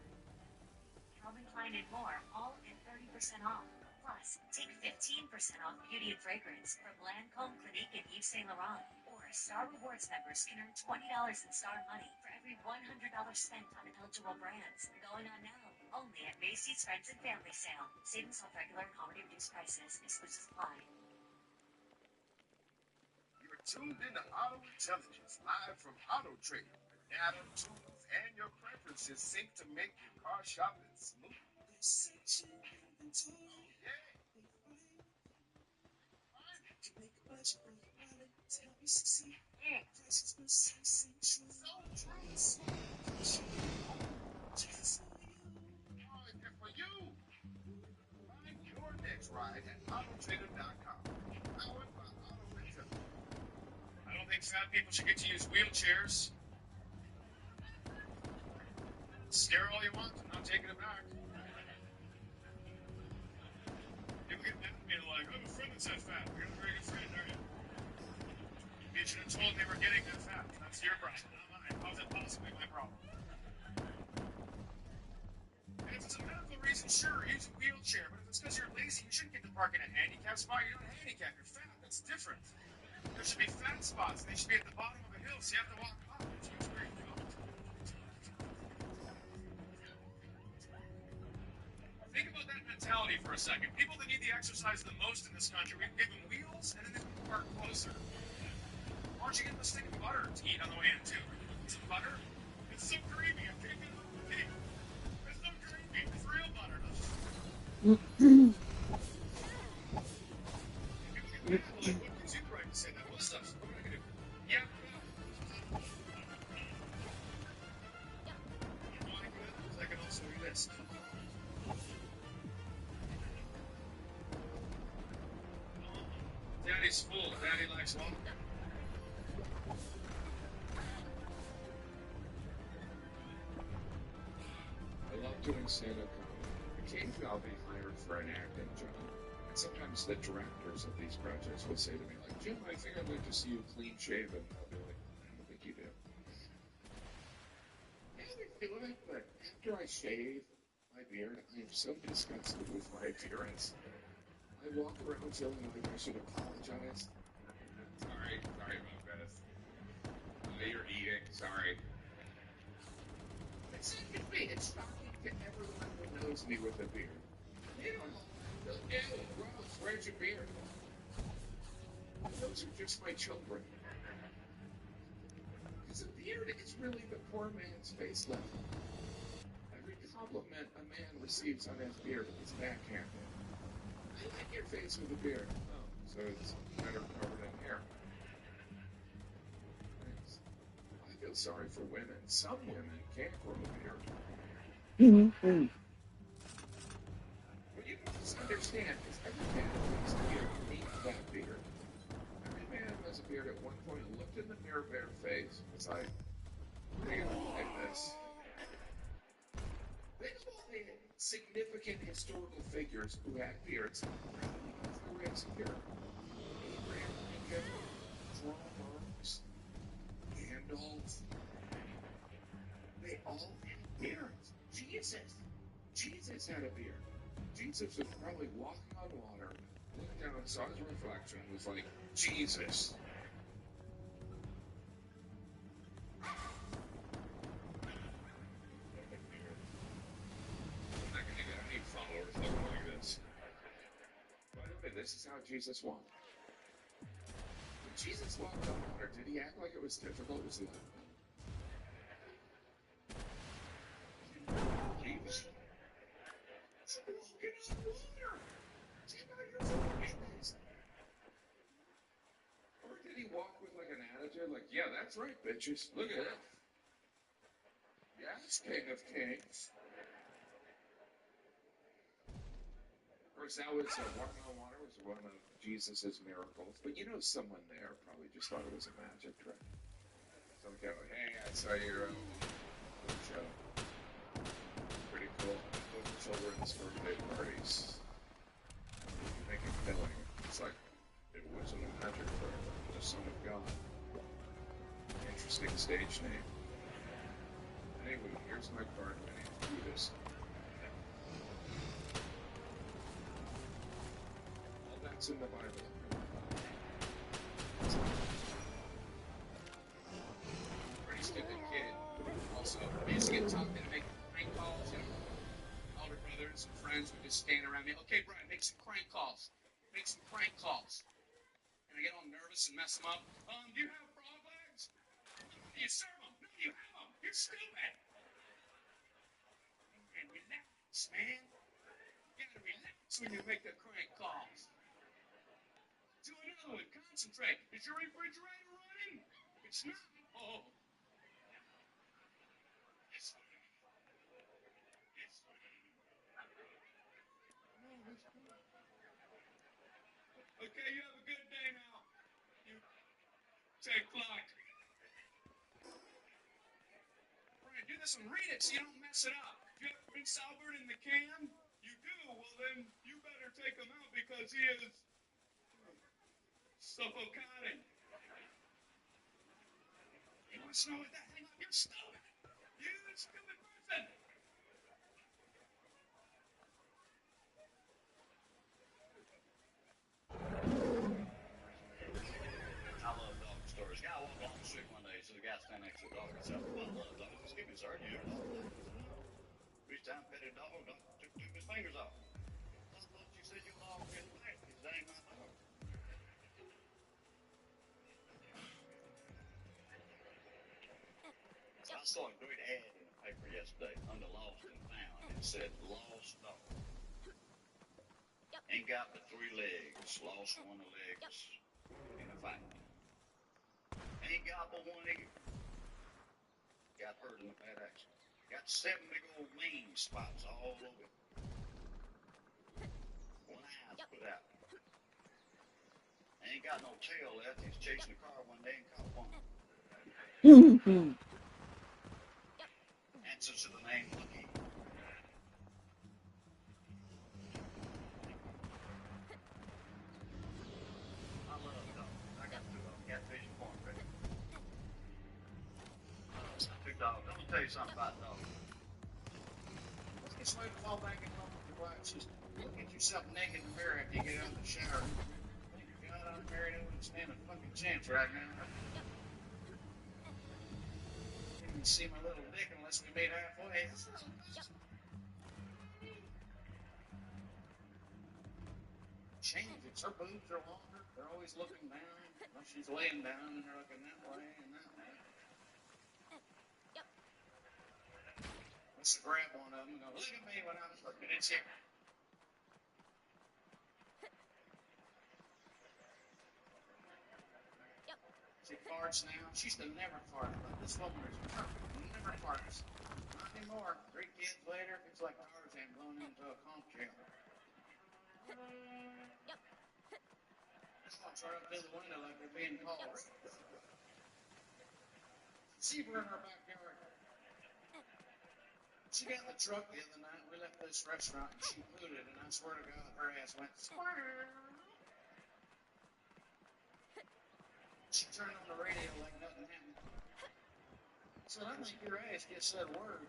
Calvin Klein, and more, all at 30% off. Plus, take 15% off beauty and fragrance from Lancome, Clinique, and Yves Saint Laurent. Or Star Rewards members can earn $20 in Star Money for every $100 spent on eligible brands. Going on now, only at Macy's Friends and Family Sale. Savings off regular and comedy reduced prices. Exclusive apply. You're tuned into Auto Intelligence, live from Auto Trader. The data, tools, and your preferences sync to make your car shopping smooth. For you, find your next ride at AutoTrader.com. Powered by Auto Intelligence. I don't think fat people should get to use wheelchairs. Scare all you want, I'm not taking it back. People get mad at me like, I have a friend that's that fat. You're not a very good friend, are you? You should have told me we're getting that fat. That's your problem, not mine. How's that possibly my problem? And if it's a medical reason, sure, use a wheelchair. But if it's because you're lazy, you shouldn't get to park in a handicap spot. You're not handicapped, you're fat. That's different. There should be fat spots. They should be at the bottom of a hill, so you have to walk up. That's where you go. Think about that mentality for a second. People that need the exercise the most in this country, we can give them wheels, and then they can park closer. Why don't you get the stick of butter to eat on the way in, too? Some butter? It's so creamy. I can't get it on the cake. It's so creamy. It's real butter. Like, what gives you the right to say that? What stuff? What am I going to do? Yeah. I can also do this. Daddy's full. Daddy likes walking. I love doing stand-up comedy. Occasionally I'll be hired for an acting job. And sometimes the directors of these projects will say to me, like, Jim, I think I'd like to see you clean shaven. And I'll be like, I don't think you do. Yeah, they feel it, but after I shave my beard, I am so disgusted with my appearance. I walk around feeling like I should apologize. Sorry about this. You're eating, sorry. It's not just me, it's shocking to everyone who knows me with a beard. They don't know. Ew, gross, where's your beard? Those are just my children. Because a beard is really the poor man's facelift. Every compliment a man receives on his beard is backhanded. I like your face with a beard. Oh, so it's better covered in hair. Thanks. I feel sorry for women. Some women can't grow a beard. What you must understand is every man who has a beard needs that beard. Every man who has a beard at one point looked in the mirror bare face and was like, damn, like this. Think of all the significant historical figures who had beards probably because they were insecure. Abraham Lincoln, John Marks, Gandalf. They all had beards. Jesus had a beard. Jesus was probably walking on water, looking looked down and saw his reflection and was like, Jesus. I'm not gonna get any followers looking like this. By the way, this is how Jesus walked. When Jesus walked on water, did he act like it was difficult? Was he like, Jesus? Walking on water! Or did he walk with like an attitude like, yeah, that's right, bitches. Look at it. Yeah, it's King of Kings. Of course, that was walking on water was one of Jesus's miracles. But you know, someone there probably just thought it was a magic trick. So they go, hey, I saw your show. Pretty cool. Focus over in this birthday parties. Make a killing. It's like it wasn't a magic trick. The Son of God. Interesting stage name. Anyway, here's my card. My name's Judas. All that's in the Bible. Pretty stupid kid. Also, I used to get taught to make crank calls. You know, older brothers and friends would just stand around me. Okay, Brian, make some crank calls. Make some crank calls. And I get all nervous and mess them up. Do you have frog legs? Do you serve them? No, you have them. You're stupid. And relax, man. You gotta relax when you make the crank calls. Do another one. Concentrate. Is your refrigerator running? It's not. Oh. It's fine. It's fine. Okay, you have a good day now. You take flight. Brian, do this and read it so you don't mess it up. Do you have Prince Albert in the can? You do? Well, then you better take him out because he is suffocating. You want to know what that thing up? You're stupid. You stupid person. I love dog stories. Guy walked along the street one day, so the guy standing next to the dog and said, well, I love dogs. Excuse me, sir, do you have a dog? Reached down, petted the dog, took two of his fingers off. I thought you said your dog was getting back. He said, that ain't my dog. I saw a great ad in the paper yesterday under Lost and Found. It said, lost dog. Ain't got but 3 legs. Lost one of the legs in a fight. Ain't got but 1 ear. Got hurt in a bad accident. Got 7 big old lame spots all over it. 1 eye's put out. Ain't got no tail left. He's chasing a car one day and caught one. Answer to the name Lucky. I love dogs. I got 2 of them. Catfish and cornbread. 2 dogs. I'm gonna tell you something about dogs. It's like to fall back in love with your wife. Just look at yourself naked in the mirror after you get out of the shower. Thank God I'm married. I wouldn't stand a fucking chance right now. You can see my little dick unless we meet halfway. Changes. Her boobs are longer. They're always looking down. Well, she's laying down and they're looking that way and that way. Let's grab one of them and go, look at me when I'm looking at you. She farts now. She used to never fart, but this woman is perfect. Never farts. Not anymore. 3 kids later, it's like Tarzan blown into a conch shell. This one's right up to the window like they're being called. See her in her backyard. She got in the truck the other night. We left this restaurant and she pooted, and I swear to God, her ass went squirrel. She turned on the radio like nothing happened. I said, I think your ass just said a word.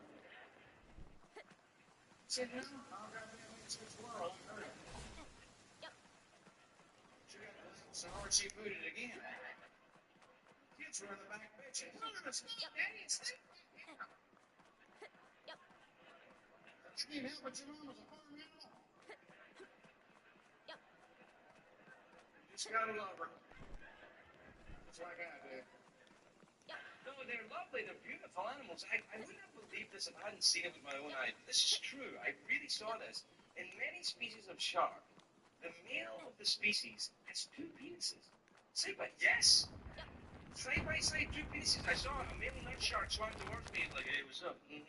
She said, no, I'll goddamn it's a squirrel. I heard it. So hard she booted again. Kids were in the back bitching. No, stop, Daddy, it's safe. You can't help but your mama's a farm animal. You just gotta love her. Just like I do. No, they're lovely. They're beautiful animals. I wouldn't have believed this if I hadn't seen it with my own eyes. This is true. I really saw this. In many species of shark, the male of the species has two penises. Say what? Yes. Side by side, two penises. I saw a male nut shark swam towards me. Like, hey, what's up? Mm-hmm.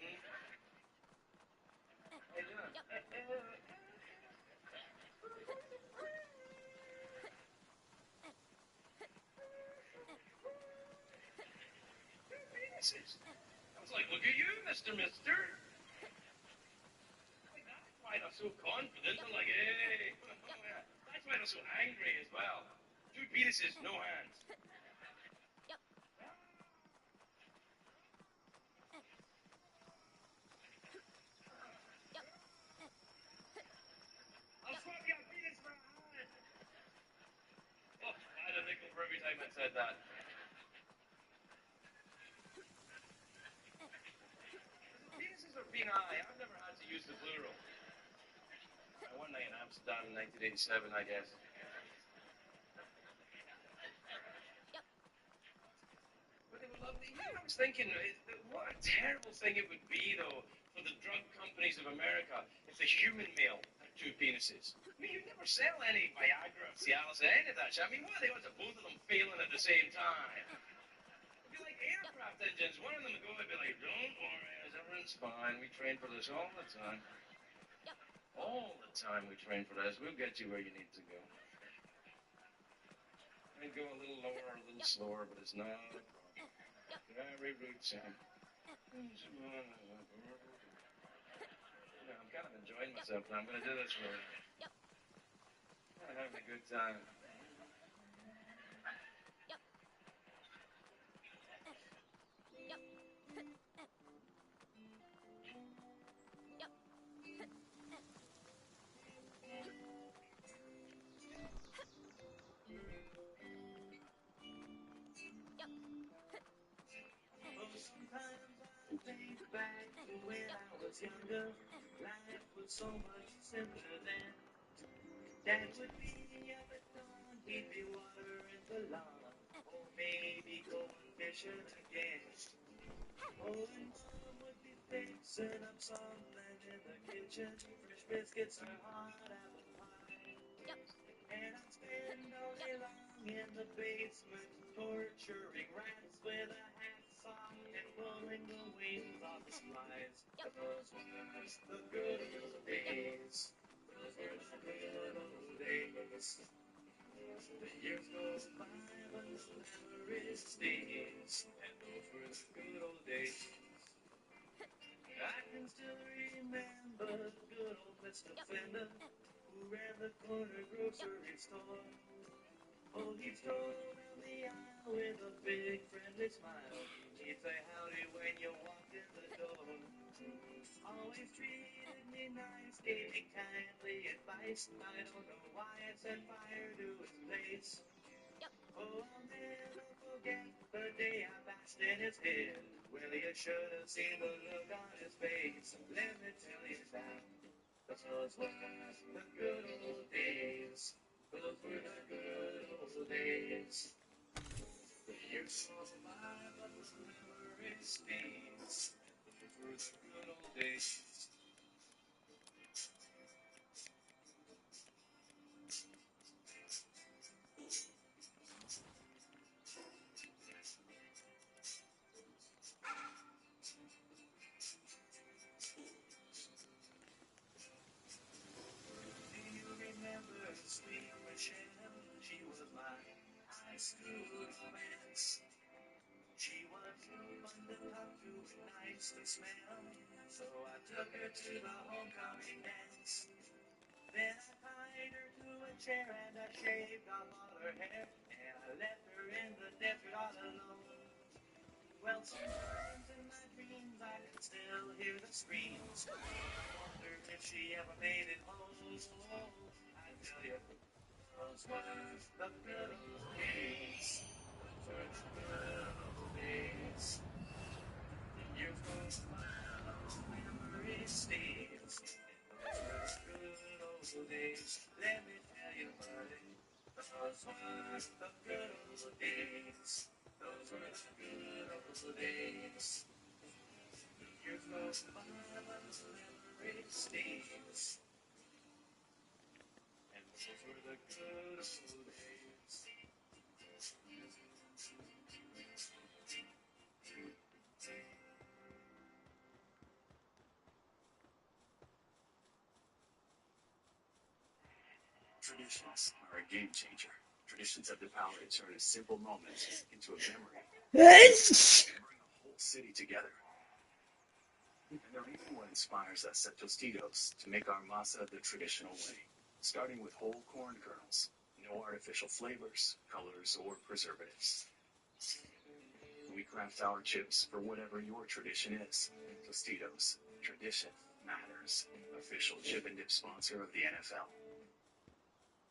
How you doing? Two penises. I was like, look at you, Mr. Mister. Like, that's why they're so confident. They're like, hey. That's why they're so angry as well. Two penises, no hands. I'll swap your penis for a hand. Oh, I had a nickel for every time I said that. Penises or peni? I've never had to use the plural. One night in Amsterdam in 1987, I guess. But they were lovely. You know, I was thinking, what a terrible thing it would be, though, for the drug companies of America if the human male had two penises. I mean, you'd never sell any Viagra, Cialis, any of that shit. I mean, what are the odds of both of them failing at the same time? It'd be like aircraft engines. One of them would go and be like, don't worry, everyone's fine. We train for this all the time. All the time we train for this. We'll get you where you need to go. Might go a little lower or a little slower, but it's not a problem. Very routine. I'm kind of enjoying myself now. I'm going to do this for a while. I'm having a good time. Sometimes I think back to when I was younger. Life was so much simpler then. Dad would be up at dawn, he'd be watering the lawn, or maybe going fishing again. Oh, and Mom would be fixing up something in the kitchen, fresh biscuits or hot apple pie. And I'd spend all day long in the basement, torturing rats with a hacksaw and pulling the wings off the flies. Those were the good old days. Those were the good old days. The years go by, but the memories stays. And those were the good old days. I can still remember the good old Mr. Fender, who ran the corner grocery store. Oh, he'd stroll down the aisle with a big friendly smile. He'd say howdy when you walked in the door. Always treated me nice, gave me kindly advice. I don't know why I set fire to his place. Oh, I'll never forget the day I bashed in his head. Well, you should have seen the look on his face. Let me tell you that those were the good old days. Those were the good old days. The years go by, but the memories stays. Those were the good old days. Do you remember sweet Michelle? She was my high school romance. She was fun to talk to, nice to smell. So I took her to the homecoming dance. Then I tied her to a chair and I shaved off all her hair. And I left her in the desert all alone. Well, sometimes in my dreams I can still hear the screams. I wonder if she ever made it home. I tell you, those were the good Those were the good old days. Those were the good old days. Years go by, but the memories stays. And those were the good old days. Traditions are a game changer. Traditions have the power to turn a simple moment into a memory. Yes. Bring a whole city together. And they're even what inspires us at Tostitos to make our masa the traditional way. Starting with whole corn kernels. No artificial flavors, colors, or preservatives. We craft our chips for whatever your tradition is. Tostitos. Tradition matters. Official chip and dip sponsor of the NFL.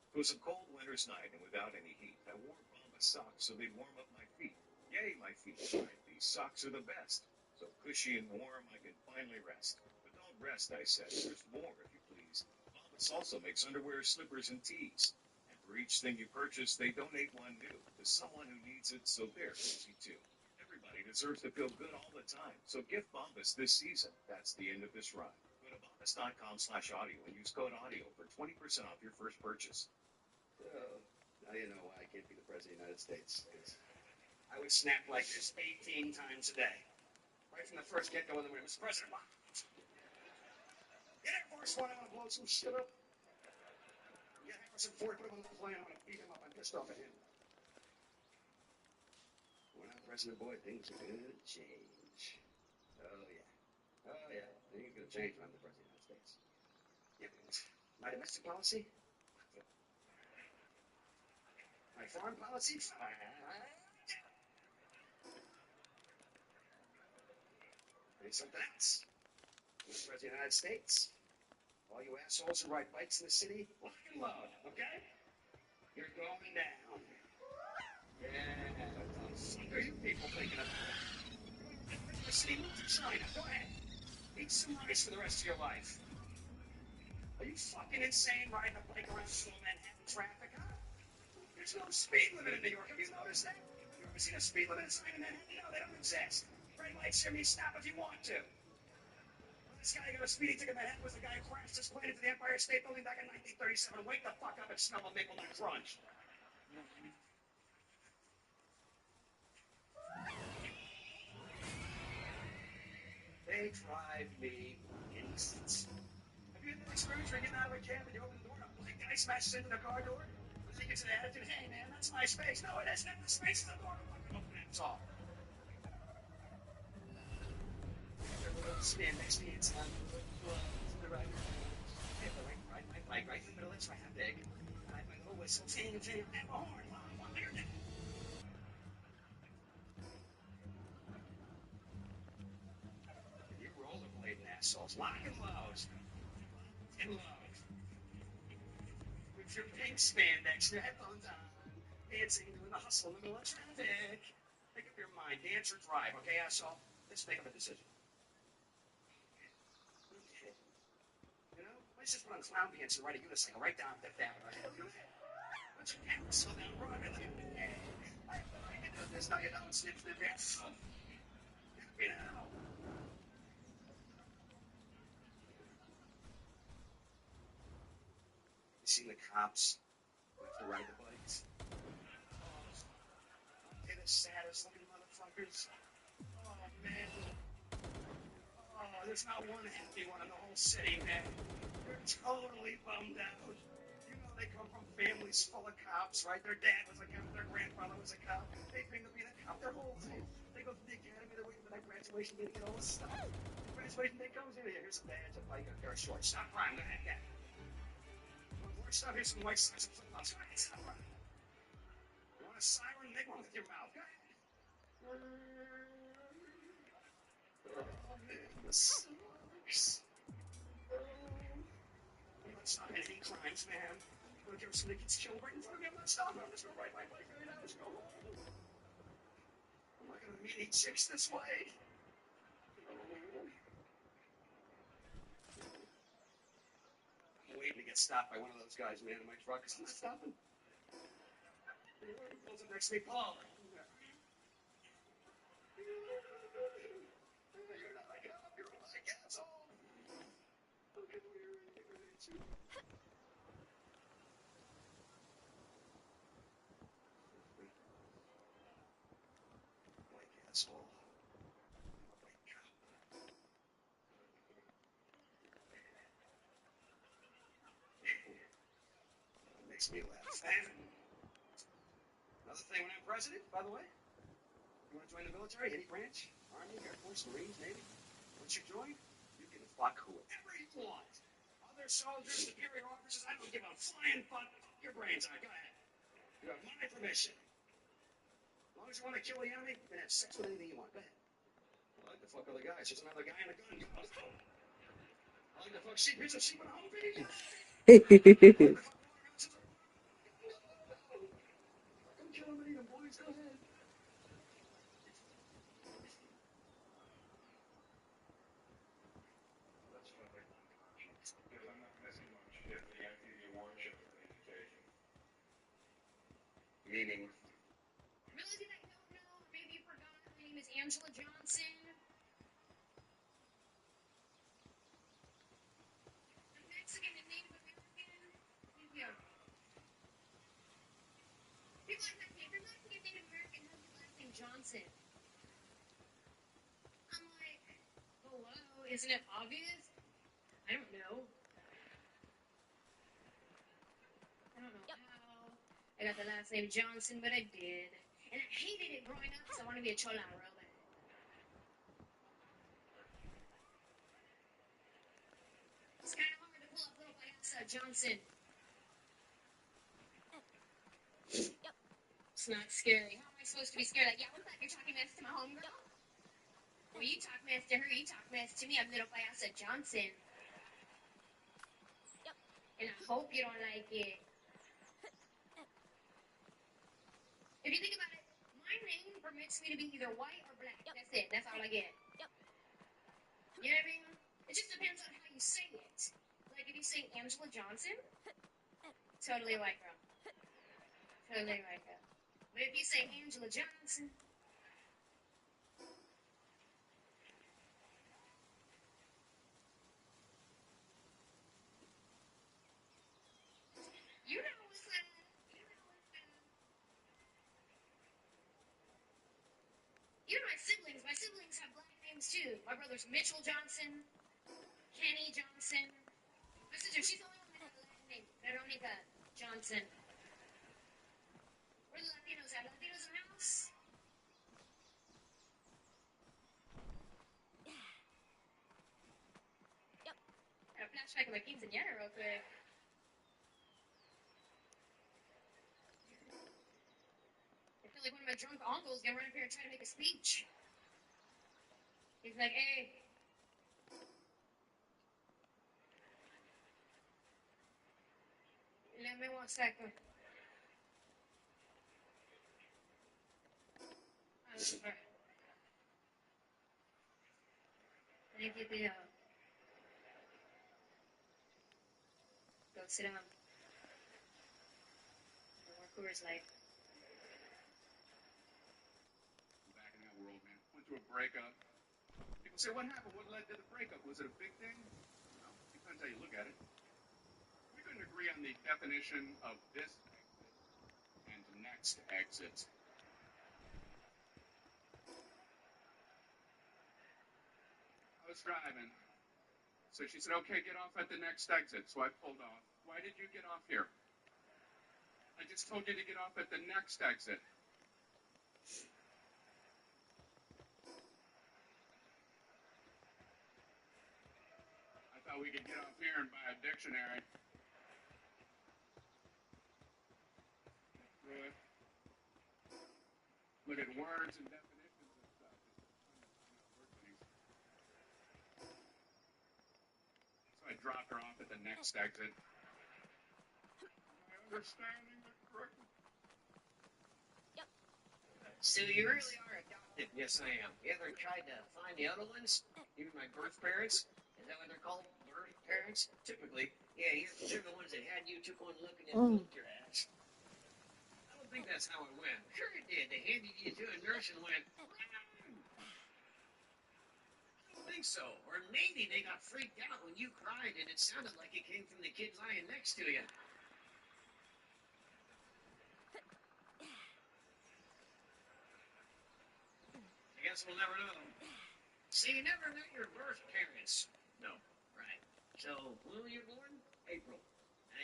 It was a cold winter's night, and without any heat, I wore Bombas socks so they'd warm up my feet. Yay, my feet cried. These socks are the best. So cushy and warm, I can finally rest. But don't rest, I said. There's more, if you please. Bombas also makes underwear, slippers, and tees. And for each thing you purchase, they donate one new to someone who needs it, so they're cozy too. Everybody deserves to feel good all the time, so gift Bombas this season. That's the end of this ride. Go to bombas.com/audio and use code AUDIO for 20% off your first purchase. Now you know why I can't be the President of the United States. I would snap like this 18 times a day. Right from the first get-go in the morning. Mr. President, get Air Force One, I want to blow some shit up. Get Harrison Ford, put him on the plane, I'm going to beat him up. I'm pissed off at him. When I'm President, boy, things are going to change. Oh, yeah. Oh, yeah. Things are going to change when I'm the President of the United States. Yeah, my domestic policy? My foreign policy? There's something else. Mr. President of the United States, all you assholes who ride bikes in the city, lock and load, okay? You're going down. Yeah, what the fuck are you people thinking about? The city moved to China. Go ahead. Eat some rice for the rest of your life. Are you fucking insane riding a bike around slow Manhattan traffic, huh? There's no speed limit in New York. Have you noticed that? You ever seen a speed limit sign in Manhattan? No, they don't exist. Red lights here mean stop if you want to. This guy got a speeding ticket in Manhattan was the guy who crashed his plane into the Empire State Building back in 1937. Wake the fuck up and smell the maple nut crunch. They drive me nuts. Have you had that experience where you're getting out of a cab and you open the door and a black guy smashes into the car door? And then he gets an attitude, hey man, that's my space. No, it isn't. The space is the door. Fucking open it. It's all. Spandex pants on. To the right. I have to ride my bike right in the middle of traffic. I have my little whistle. Ting, ting. I have a horn. Long, your neck. You rollerblading assholes. Lock and load. And load. With your pink spandex, your headphones on. Dancing, doing the hustle in the middle of traffic. Make up your mind. Dance or drive, okay, asshole? Let's make up a decision. Okay. You know, let's just put on clown pants and ride a unicycle right down Fifth Avenue. Put your camera slow down, run, and look at me. I can do this. No, you don't. Snip, snip, yes. You know. You see the cops who have to ride the bikes? They're the saddest looking motherfuckers. Oh, man. Oh, there's not one happy one in the whole city, man. They're totally bummed out. You know they come from families full of cops, right? Their dad was a cop, their grandfather was a cop. They dream of being a cop their whole life. They go to the academy, they're waiting for that graduation day to get all this stuff. The graduation day comes in here. Here's a badge, a bike, a pair of shorts. Stop crying. Go ahead, yeah. More stuff. Here's some white socks and flip-flops. Go ahead, stop crying. You want a siren? Make one with your mouth. Go ahead. Oh, man, this sucks. I'm not stopping any crimes, man. I'm gonna give somebody gets killed right in front of me. I'm not stopping. I'm just gonna ride my bike right now. Just go home. I'm not gonna meet any chicks this way. I'm waiting to get stopped by one of those guys, man, in my truck, because I'm not stopping. Pulls up next to me, Paul. You're not a cop, you're a black asshole. Okay, White asshole. White cop. That makes me laugh. Another thing when I'm president, by the way. You want to join the military? Any branch? Army, Air Force, Marines, Navy? Once you join, you can fuck whoever you want. Other soldiers, superior officers, I don't give a flying fuck. Your brains out. Go ahead. You have my permission. As long as you want to kill the enemy, you can have sex with anything you want. Go ahead. I like to fuck other guys. There's another guy in a gun. Go. Let's go. I like to fuck sheep. Here's a sheep and a home pig. Come kill them and eat them, boys. Go ahead. That's probably unconscious. Because I'm not missing much if the MTV award show for education. Meaning? For those of you that don't know, or maybe you forgot, my name is Angela Johnson. I'm Mexican and Native American. Thank you. People are like, if you're Mexican and Native American, how's your last name Johnson? I'm like, hello, isn't it obvious? I don't know. I don't know how I got the last name Johnson, but I did. And I hated it growing up, so I want to be a chola real bad. It's kind of hard to pull up little Payasa Johnson. It's not scary. How am I supposed to be scared? Like, yeah, what's that? You're talking mess to my homegirl? Well, you talk mess to her, you talk mess to me. I'm little Payasa Johnson. And I hope you don't like it. If you think about it, my name permits me to be either white or black. That's it. That's all I get. You know what I mean? It just depends on how you say it. Like, if you say Angela Johnson, totally white girl. Totally white girl. But if you say Angela Johnson, you know what's up. You know my siblings. My siblings have black names too. My brother's Mitchell Johnson, Kenny Johnson. My sister, she's the only one that has a Latin name, Veronica Johnson. Where the Latinos at? Latinos in the house? Got a flashback of my quinceañera real quick. I feel like one of my drunk uncles gonna run up here and try to make a speech. He's like, hey. Let me 1 second. Thank you, Theo. Go sit down. No more Coors Light. I'm back in that world, man. Went through a breakup. People say, what happened? What led to the breakup? Was it a big thing? No, depends how you look at it. We couldn't agree on the definition of this exit and next exit. I was driving. So she said, okay, get off at the next exit. So I pulled off. Why did you get off here? I just told you to get off at the next exit. I thought we could get off here and buy a dictionary. Look at words and definitions and stuff. So I dropped her off at the next exit. Am I understanding it correctly? So you really are adopted? Yes, I am. You ever tried to find the other ones? Even my birth parents? Is that what they're called? Birth parents? Typically. Yeah, you're the ones that had you, took one look, and then built your ass. I'm a don't think that's how it went. Sure it did. They handed you to a nurse and went, "Run." I don't think so. Or maybe they got freaked out when you cried and it sounded like it came from the kid lying next to you. I guess we'll never know. So you never met your birth parents? No. Right. So when were you born? April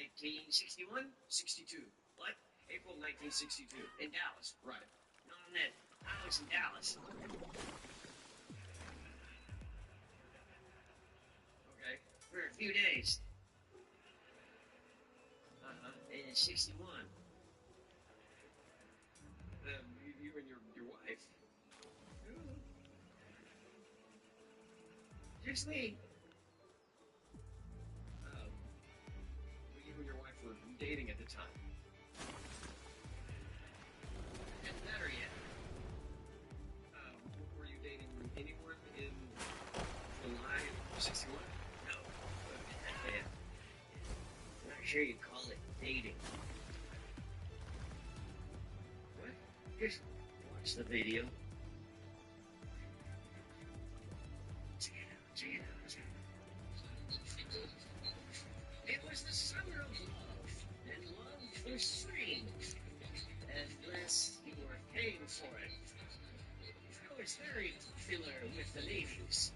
1961? 62. What? April 1962. In Dallas. Right. No, I meant I was in Dallas. Okay. For a few days. In 61. You and your wife. Just me. You and your wife were dating at the time. Hadn't met her yet. Were you dating anyone in July of 61? No. Yeah. I'm not sure you'd call it dating. What? Just watch the video. Check it out. It was the summer of love, and love was free. Unless you were paying for it. I was very popular with the ladies.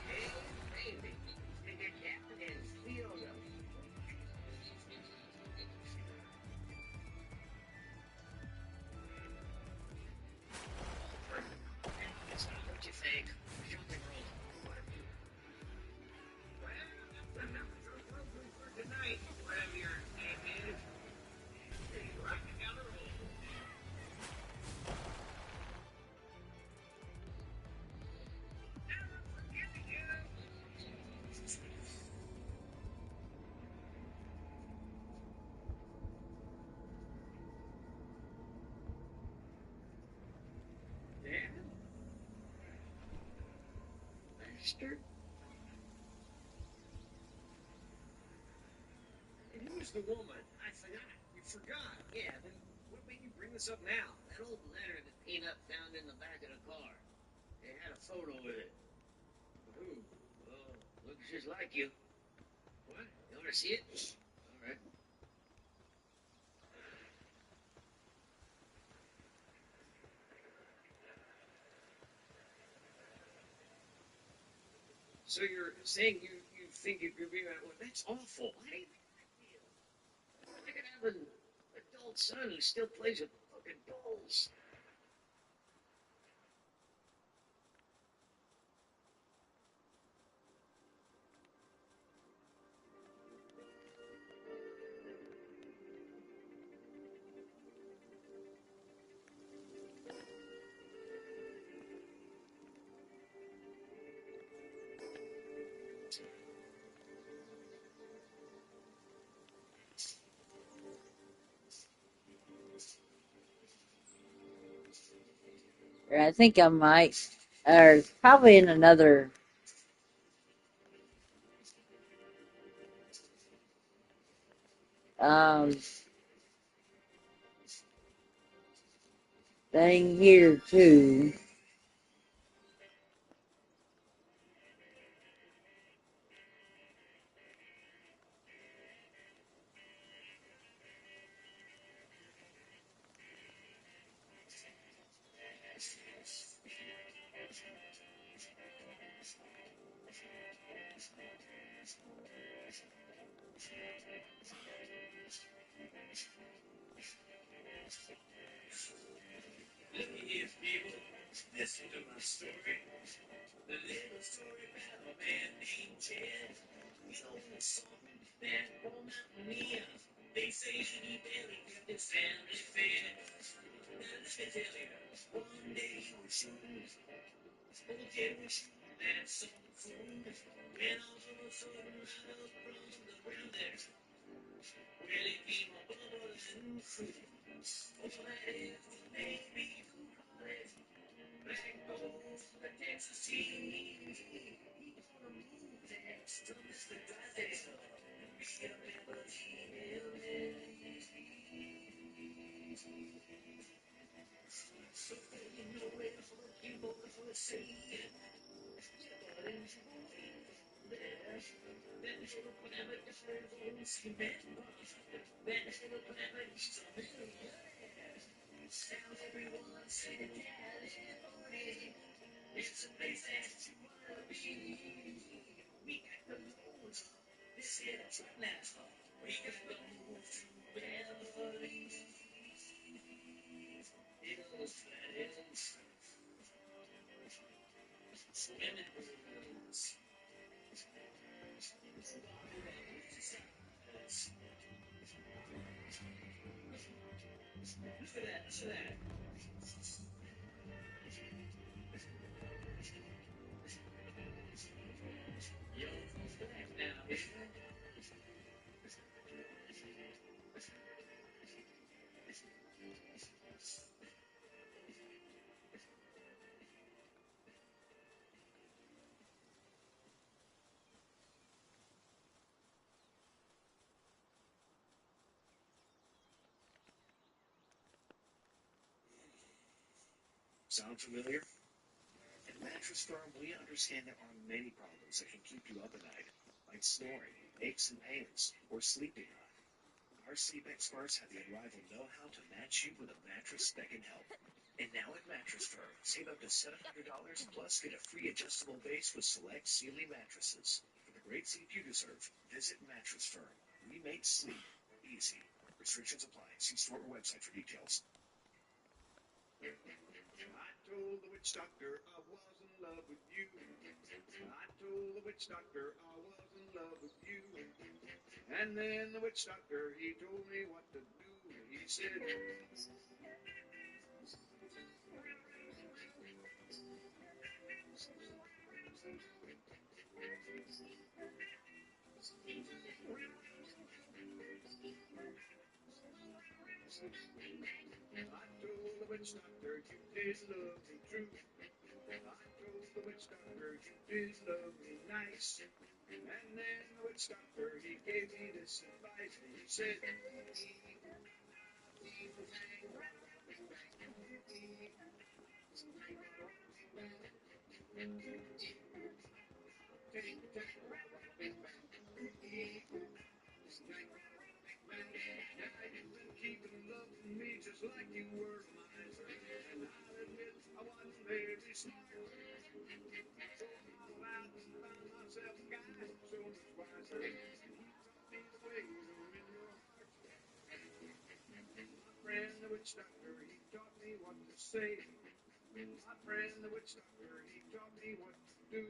Hey, baby, take a nap and feel them. It's not what you think. Show the world. Well, I'm not for tonight. Whatever your name is. You're rocking down the road. Never forget you. Dad? Lester? And who's the woman? I forgot. You forgot. Yeah, then what made you bring this up now? That old letter that Peanut found in the back of the car. It had a photo with it. Who? Oh, looks just like you. What? You want to see it? All right. So you're saying you think you could be well, that's awful. Why do you think that deal? I could have an adult son who still plays with fucking dolls. I think I might, or probably in another um thing here too. If people listen to my story, the little story about a man named Ted. You know, something that won't me. They say he barely kept his family fed. Now let me tell you, one day he was shooting, old Ted was shooting at some food, and all of a sudden, right up from the ground there, well, it came a bubbling fruit. Oh, that is the baby who crawled. Black gold from the Texas tea. He gonna move next to Mr. Drysdale and be a member Sound familiar? At Mattress Firm, we understand there are many problems that can keep you up at night, like snoring, aches and pains, or sleeping hot. Our sleep experts have the unrivaled know-how to match you with a mattress that can help. And now at Mattress Firm, save up to $700 plus get a free adjustable base with select Sealy mattresses. For the great sleep you deserve, visit Mattress Firm. We make sleep easy. Restrictions apply. See store or website for details. I told the witch doctor I was in love with you. I told the witch doctor I was in love with you. And then the witch doctor, he told me what to do. He said, I told the witch doctor you did love me true. I told the witch doctor you did love me nice. And then the witch doctor, he gave me this advice. He said, keep loving me just like you were mine. And I'll admit I wasn't very smart. So I went out and found myself a guy so much wiser. And he taught me the ways of in your heart. My friend, the witch doctor, he taught me what to say. My friend, the witch doctor, he taught me what to do.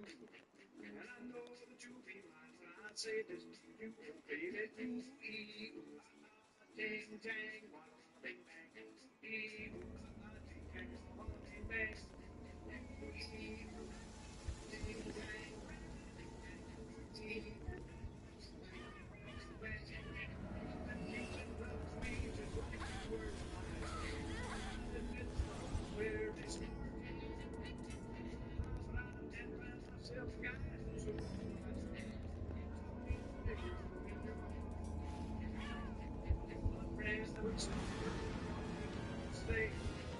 And I know that you'll be mine when I say this to you, baby. Ooh-ee, ooh-ah-ah, ting tang, wah bing bang. Ooh-ee, ooh-ah-ah, ting tang, wah bing bang. Ooh-ee, ooh-ah-ah, ting tang, ooh-ee, bang. You love me just like you were mine. I'll admit I wasn't very smart. But I did find myself a guy so much wiser. He taught me the ways of in your heart. My friend, the witch doctor, he taught me what to say. My friend, the witch doctor, he taught me what to do.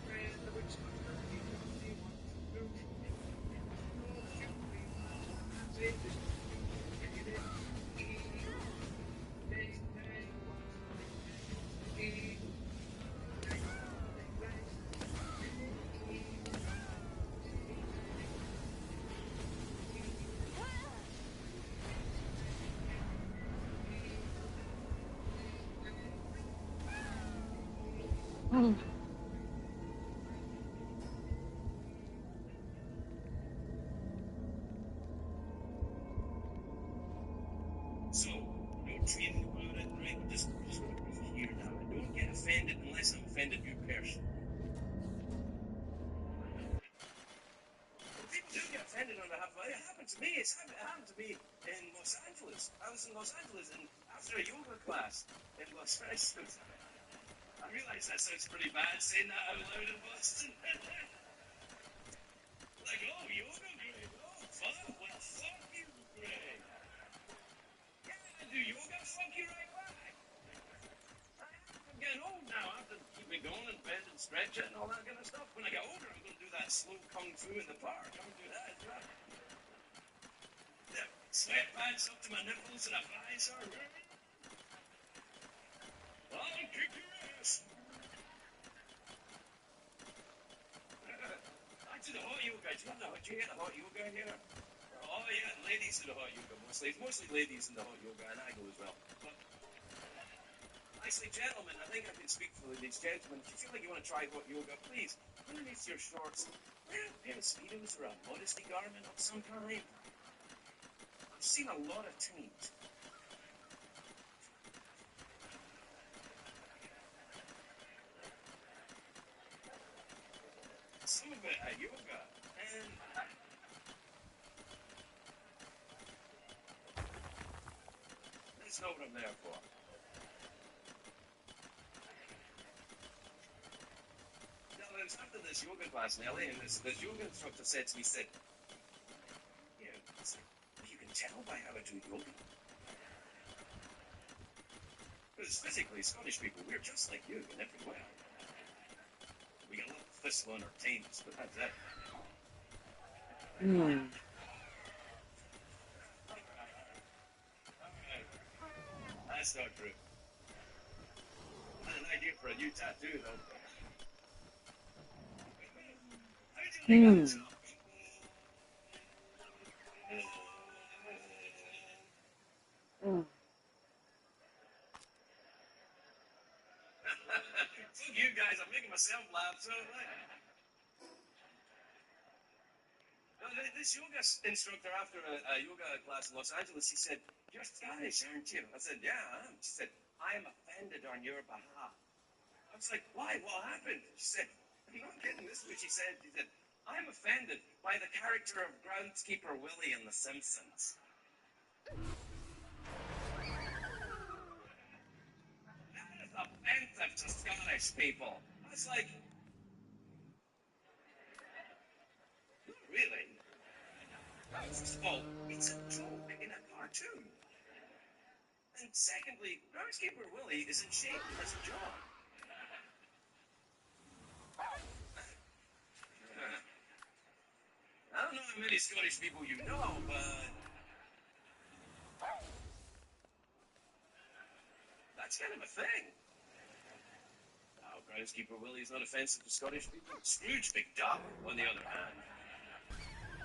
And I know that you'll be mine when I say this to you, baby. Ee, dang, dang, wah, bing, bang. Ee, dang, bing, bang. Ee, dang, dang. So, no dreaming about it, right? Just want to be here now. And don't get offended unless I've offended you personally. People do get offended on behalf of it. It happened to me. It happened to me in Los Angeles. I was in Los Angeles and after a yoga class in Los Angeles. I realize that sounds pretty bad saying that out loud in Boston. Like, oh, yoga, great. Oh, fuck. Well, fuck you, Greg. Yeah, I do yoga. Fuck you right back. I'm getting old now. I have to keep me going and bend and stretch it and all that kind of stuff. When I get older, I'm going to do that slow kung fu in the park. I'm going to do that as well. Yeah. Sweatpants up to my nipples and a visor. I'll kick your ass. I do the hot yoga. Do you hear the hot yoga here? Oh yeah, ladies do the hot yoga mostly. It's mostly ladies in the hot yoga, and I go as well. But actually, gentlemen, I think I can speak for ladies. Gentlemen, if you feel like you want to try hot yoga, please, underneath your shorts, wear a pair of speedos or a modesty garment of some kind. I've seen a lot of teens. Some of it are yoga, and that's not what I'm there for. No, I was after this yoga class in LA, and this yoga instructor said to me, you know, you can tell by how I do yoga. Because physically, Scottish people, we're just like you in every way. We got a little thistle on our teams, but that's it. Hmm. That's not true. I had an idea for a new tattoo, though. How do you like that? Mm. Fuck you guys, I'm making myself laugh, so this yoga instructor, after a yoga class in Los Angeles, he said, "You're Scottish, aren't you?" I said, "Yeah, I am." She said, "I am offended on your behalf." I was like, "Why? What happened?" She said, "I'm not kidding. This is what she said." She said, "I'm offended by the character of groundskeeper Willie in The Simpsons." That is offensive to Scottish people. I was like, not really. First of all, it's a joke in a cartoon. And secondly, groundskeeper Willie is in shape for his job. I don't know how many Scottish people you know, but that's kind of a thing. Now, groundskeeper Willie is not offensive to Scottish people. Scrooge McDuck, on the other hand.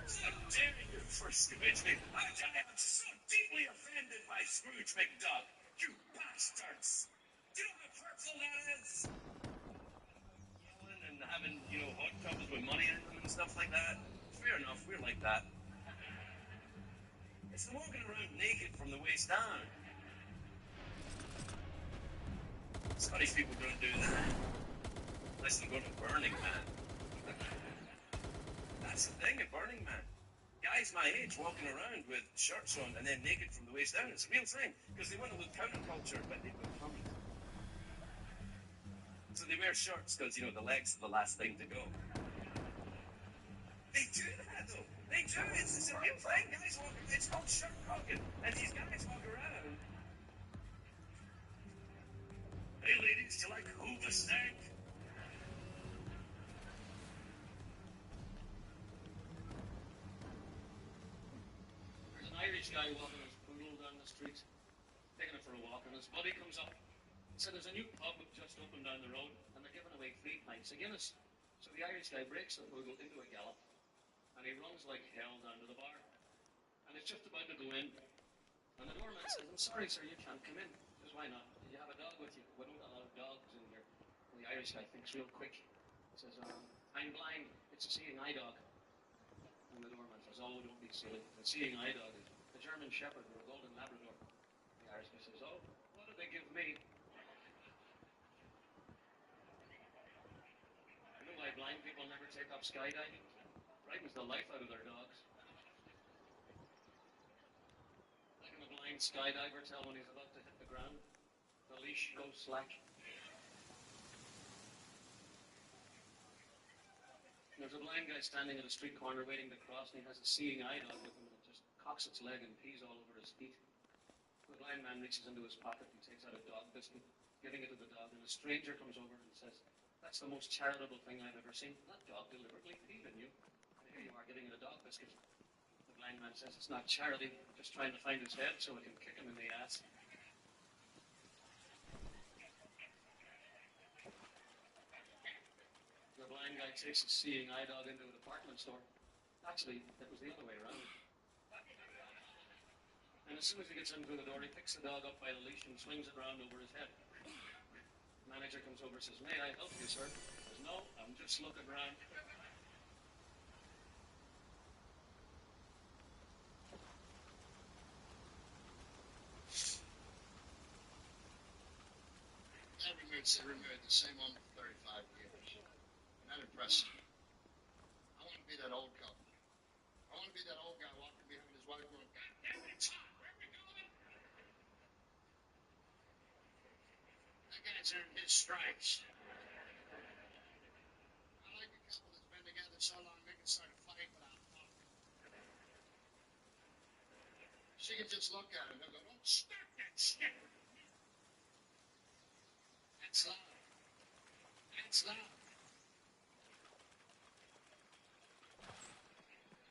How dare you for Scrooge McDuck? I'm so deeply offended by Scrooge McDuck. You bastards! Do you know how hurtful that is? Yelling and having, hot tubs with money in them and stuff like that. Fair enough, we're like that. It's the walking around naked from the waist down. Scottish people don't do that. Unless they go to Burning Man. That's the thing at Burning Man. Guys my age walking around with shirts on and then naked from the waist down. It's a real thing. Because they want to look counterculture, but they've got tummies. So they wear shirts because, the legs are the last thing to go. They do that, though. They do. It's a real thing. Guys walk around. It's called shirt rocking. And these guys walk around. Hey, ladies, do you like Hoover steak? There's an Irish guy walking his poodle down the street, taking it for a walk, and his buddy comes up and said there's a new pub just opened down the road, and they're giving away 3 pints of Guinness. So the Irish guy breaks the poodle into a gallop, and he runs like hell down to the bar. And it's just about to go in, and the doorman says, "I'm sorry, sir, you can't come in." He says, "Why not? You have a dog with you. We don't allow dogs in here." And the Irish guy thinks real quick. He says, "I'm blind. It's a seeing eye dog." And the doorman says, "Oh, don't be silly. The seeing eye dog is a German Shepherd or a Golden Labrador." The Irishman says, "Oh, what did they give me?" You know why blind people never take up skydiving? Frightens the life out of their dogs. How can a blind skydiver tell when he's about to hit the ground? The leash goes slack. There's a blind guy standing at a street corner waiting to cross, and he has a seeing eye dog with him, and it just cocks its leg and pees all over his feet. The blind man reaches into his pocket and takes out a dog biscuit, giving it to the dog, and a stranger comes over and says, "That's the most charitable thing I've ever seen. That dog deliberately peed on you, and here you are giving it a dog biscuit." The blind man says it's not charity, just trying to find his head so we can kick him in the ass. The blind guy takes his seeing eye dog into a department store. Actually, it was the other way around. And as soon as he gets in through the door, he picks the dog up by the leash and swings it around over his head. The manager comes over and says, "May I help you, sir?" He says, "No, I'm just looking around." Every mood, the same one for 35 years. Not impressive. I want to be that old couple. I want to be that old guy walking behind his wife going, "God damn it, it's hot. Where are we going?" That guy's earned his stripes. I like a couple that's been together so long they can start a fight without talking. She can just look at him and go, "Don't start that shit." That's love. That's love.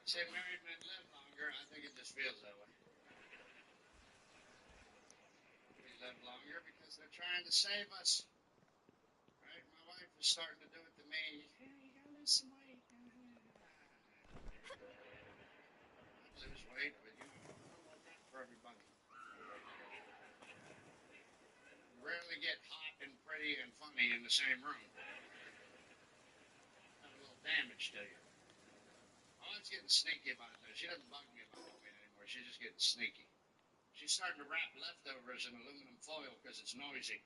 Say married men live longer. I think it just feels that way. We live longer because they're trying to save us. Right? My wife is starting to do it to me. "Hey, you gotta lose some weight. I'd lose weight, but you know, I don't know about that for everybody. You rarely get hot and pretty and funny in the same room. Got a little damage to you. My wife's getting sneaky about it, though. She doesn't bug me about the weight anymore. She's just getting sneaky. She's starting to wrap leftovers in aluminum foil because it's noisy.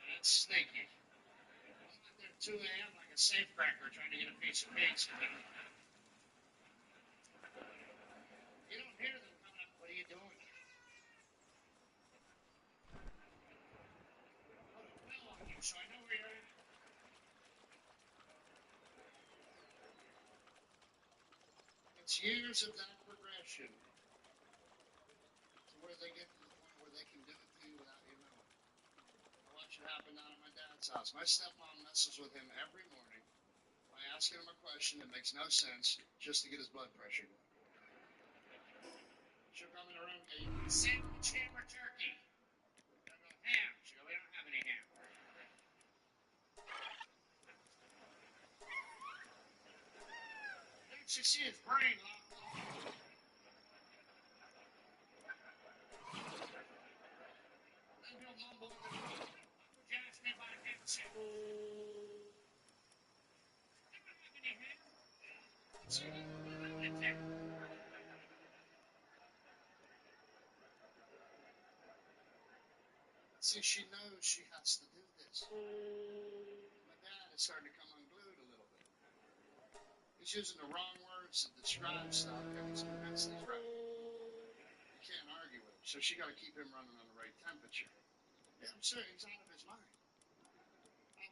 That's sneaky. I'm out there at 2 a.m. like a safecracker trying to get a piece of pizza. You don't hear them coming up. "What are you doing?" Put a bell on you so I know where you're at. It's years of that progression to where they get to the point where they can do it to you without you knowing. I watch it happen down at my dad's house. My stepmom messes with him every morning by asking him a question that makes no sense just to get his blood pressure down. She'll come in the room and go, "You want sandwich, ham, or turkey?" I'll go, "Ham." She'll go, "We don't have any ham." Don't you see his brain locked off? Then he'll mumble with the phone. "Would you ask me about a ham sandwich?" "I don't have any ham." "What's your name?" See, she knows she has to do this. My dad is starting to come unglued a little bit. He's using the wrong words to describe stuff, and he's convinced he's right. You can't argue with him, so she got to keep him running on the right temperature. Yeah, I'm serious. He's out of his mind.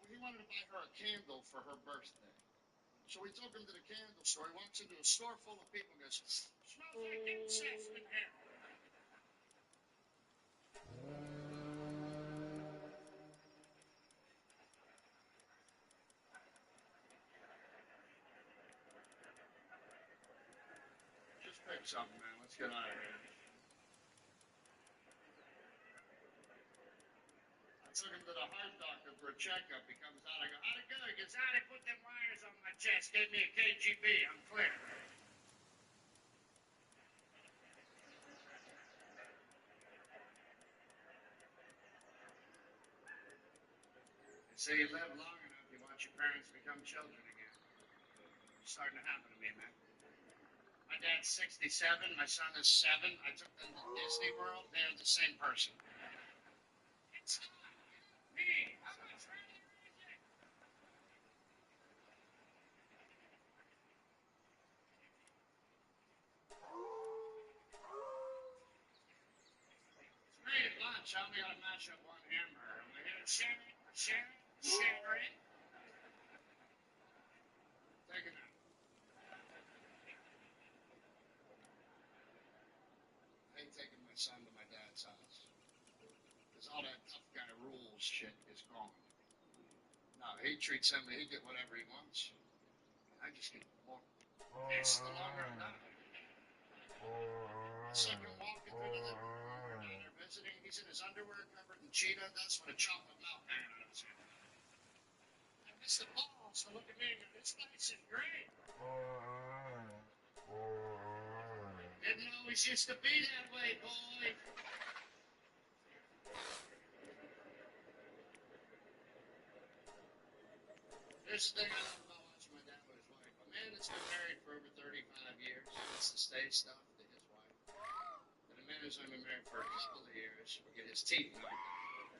He wanted to buy her a candle for her birthday. So we took him to the candle store. He walks into a store full of people and goes, "Smells like incest in here." Just pick something, man. Let's get out of here. I took him to the heart doctor for a checkup. He comes out. I go, "How'd it go?" He goes, "They put them wires on my chest. Gave me a KGB. I'm clear." They say you live long enough, you watch your parents become children again. It's starting to happen to me, man. My dad's 67. My son is 7. I took them to Disney World. They're the same person. It's hot. Me. How much further is it? It's great at lunch. I only got to mash up one hamburger. I'm going to share it, share it, share it. Take it out. I ain't taking my son to my dad's house. Because all that tough guy rules shit is gone. No, he treats him, he get whatever he wants. I just get more pissed the longer I'm not. Second, I'm walking through the living room, and they're visiting. He's in his underwear covered in cheetah dust with a chocolate milk man on his head. I miss the ball, so look at me and go, this place is great. Didn't always used to be that way, boy. This thing I love about watching my dad with his wife. A man that's been married for over 35 years, that's the stage stuff to his wife. And a man who's only been married for a couple of years will get his teeth knocked out.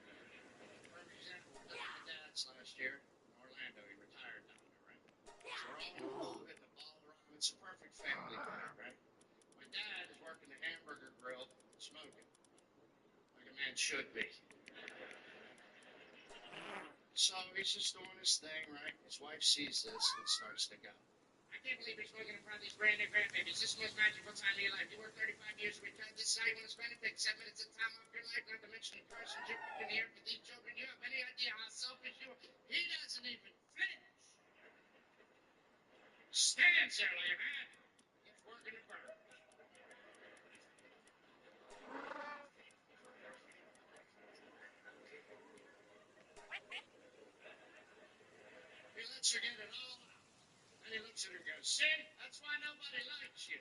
For example, we did my dad's last year in Orlando. He retired down there, right? So we're all in the pool, hit the ball around. It's a perfect family night, right? My dad is working the hamburger grill, smoking, like a man should be. So he's just doing his thing, right? His wife sees this and starts to go. I can't believe you're smoking in front of these brand new grandbabies. This is the most magical time of your life. You work 35 years, retired. This is how you want to spend it. Take 7 minutes of time off your life, not to mention the persons you put in the air for these children. You have any idea how selfish you are? He doesn't even flinch. Stands there like a man. He's working the bird. He lets her get it all out. Then he looks at her and goes, see, that's why nobody likes you.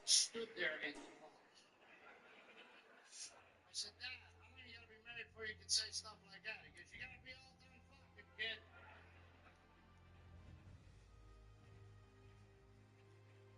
Stood there in the hall. I said, Dad, how long you gotta be married before you can say stuff like that? He goes, you gotta be all done fucking, kid.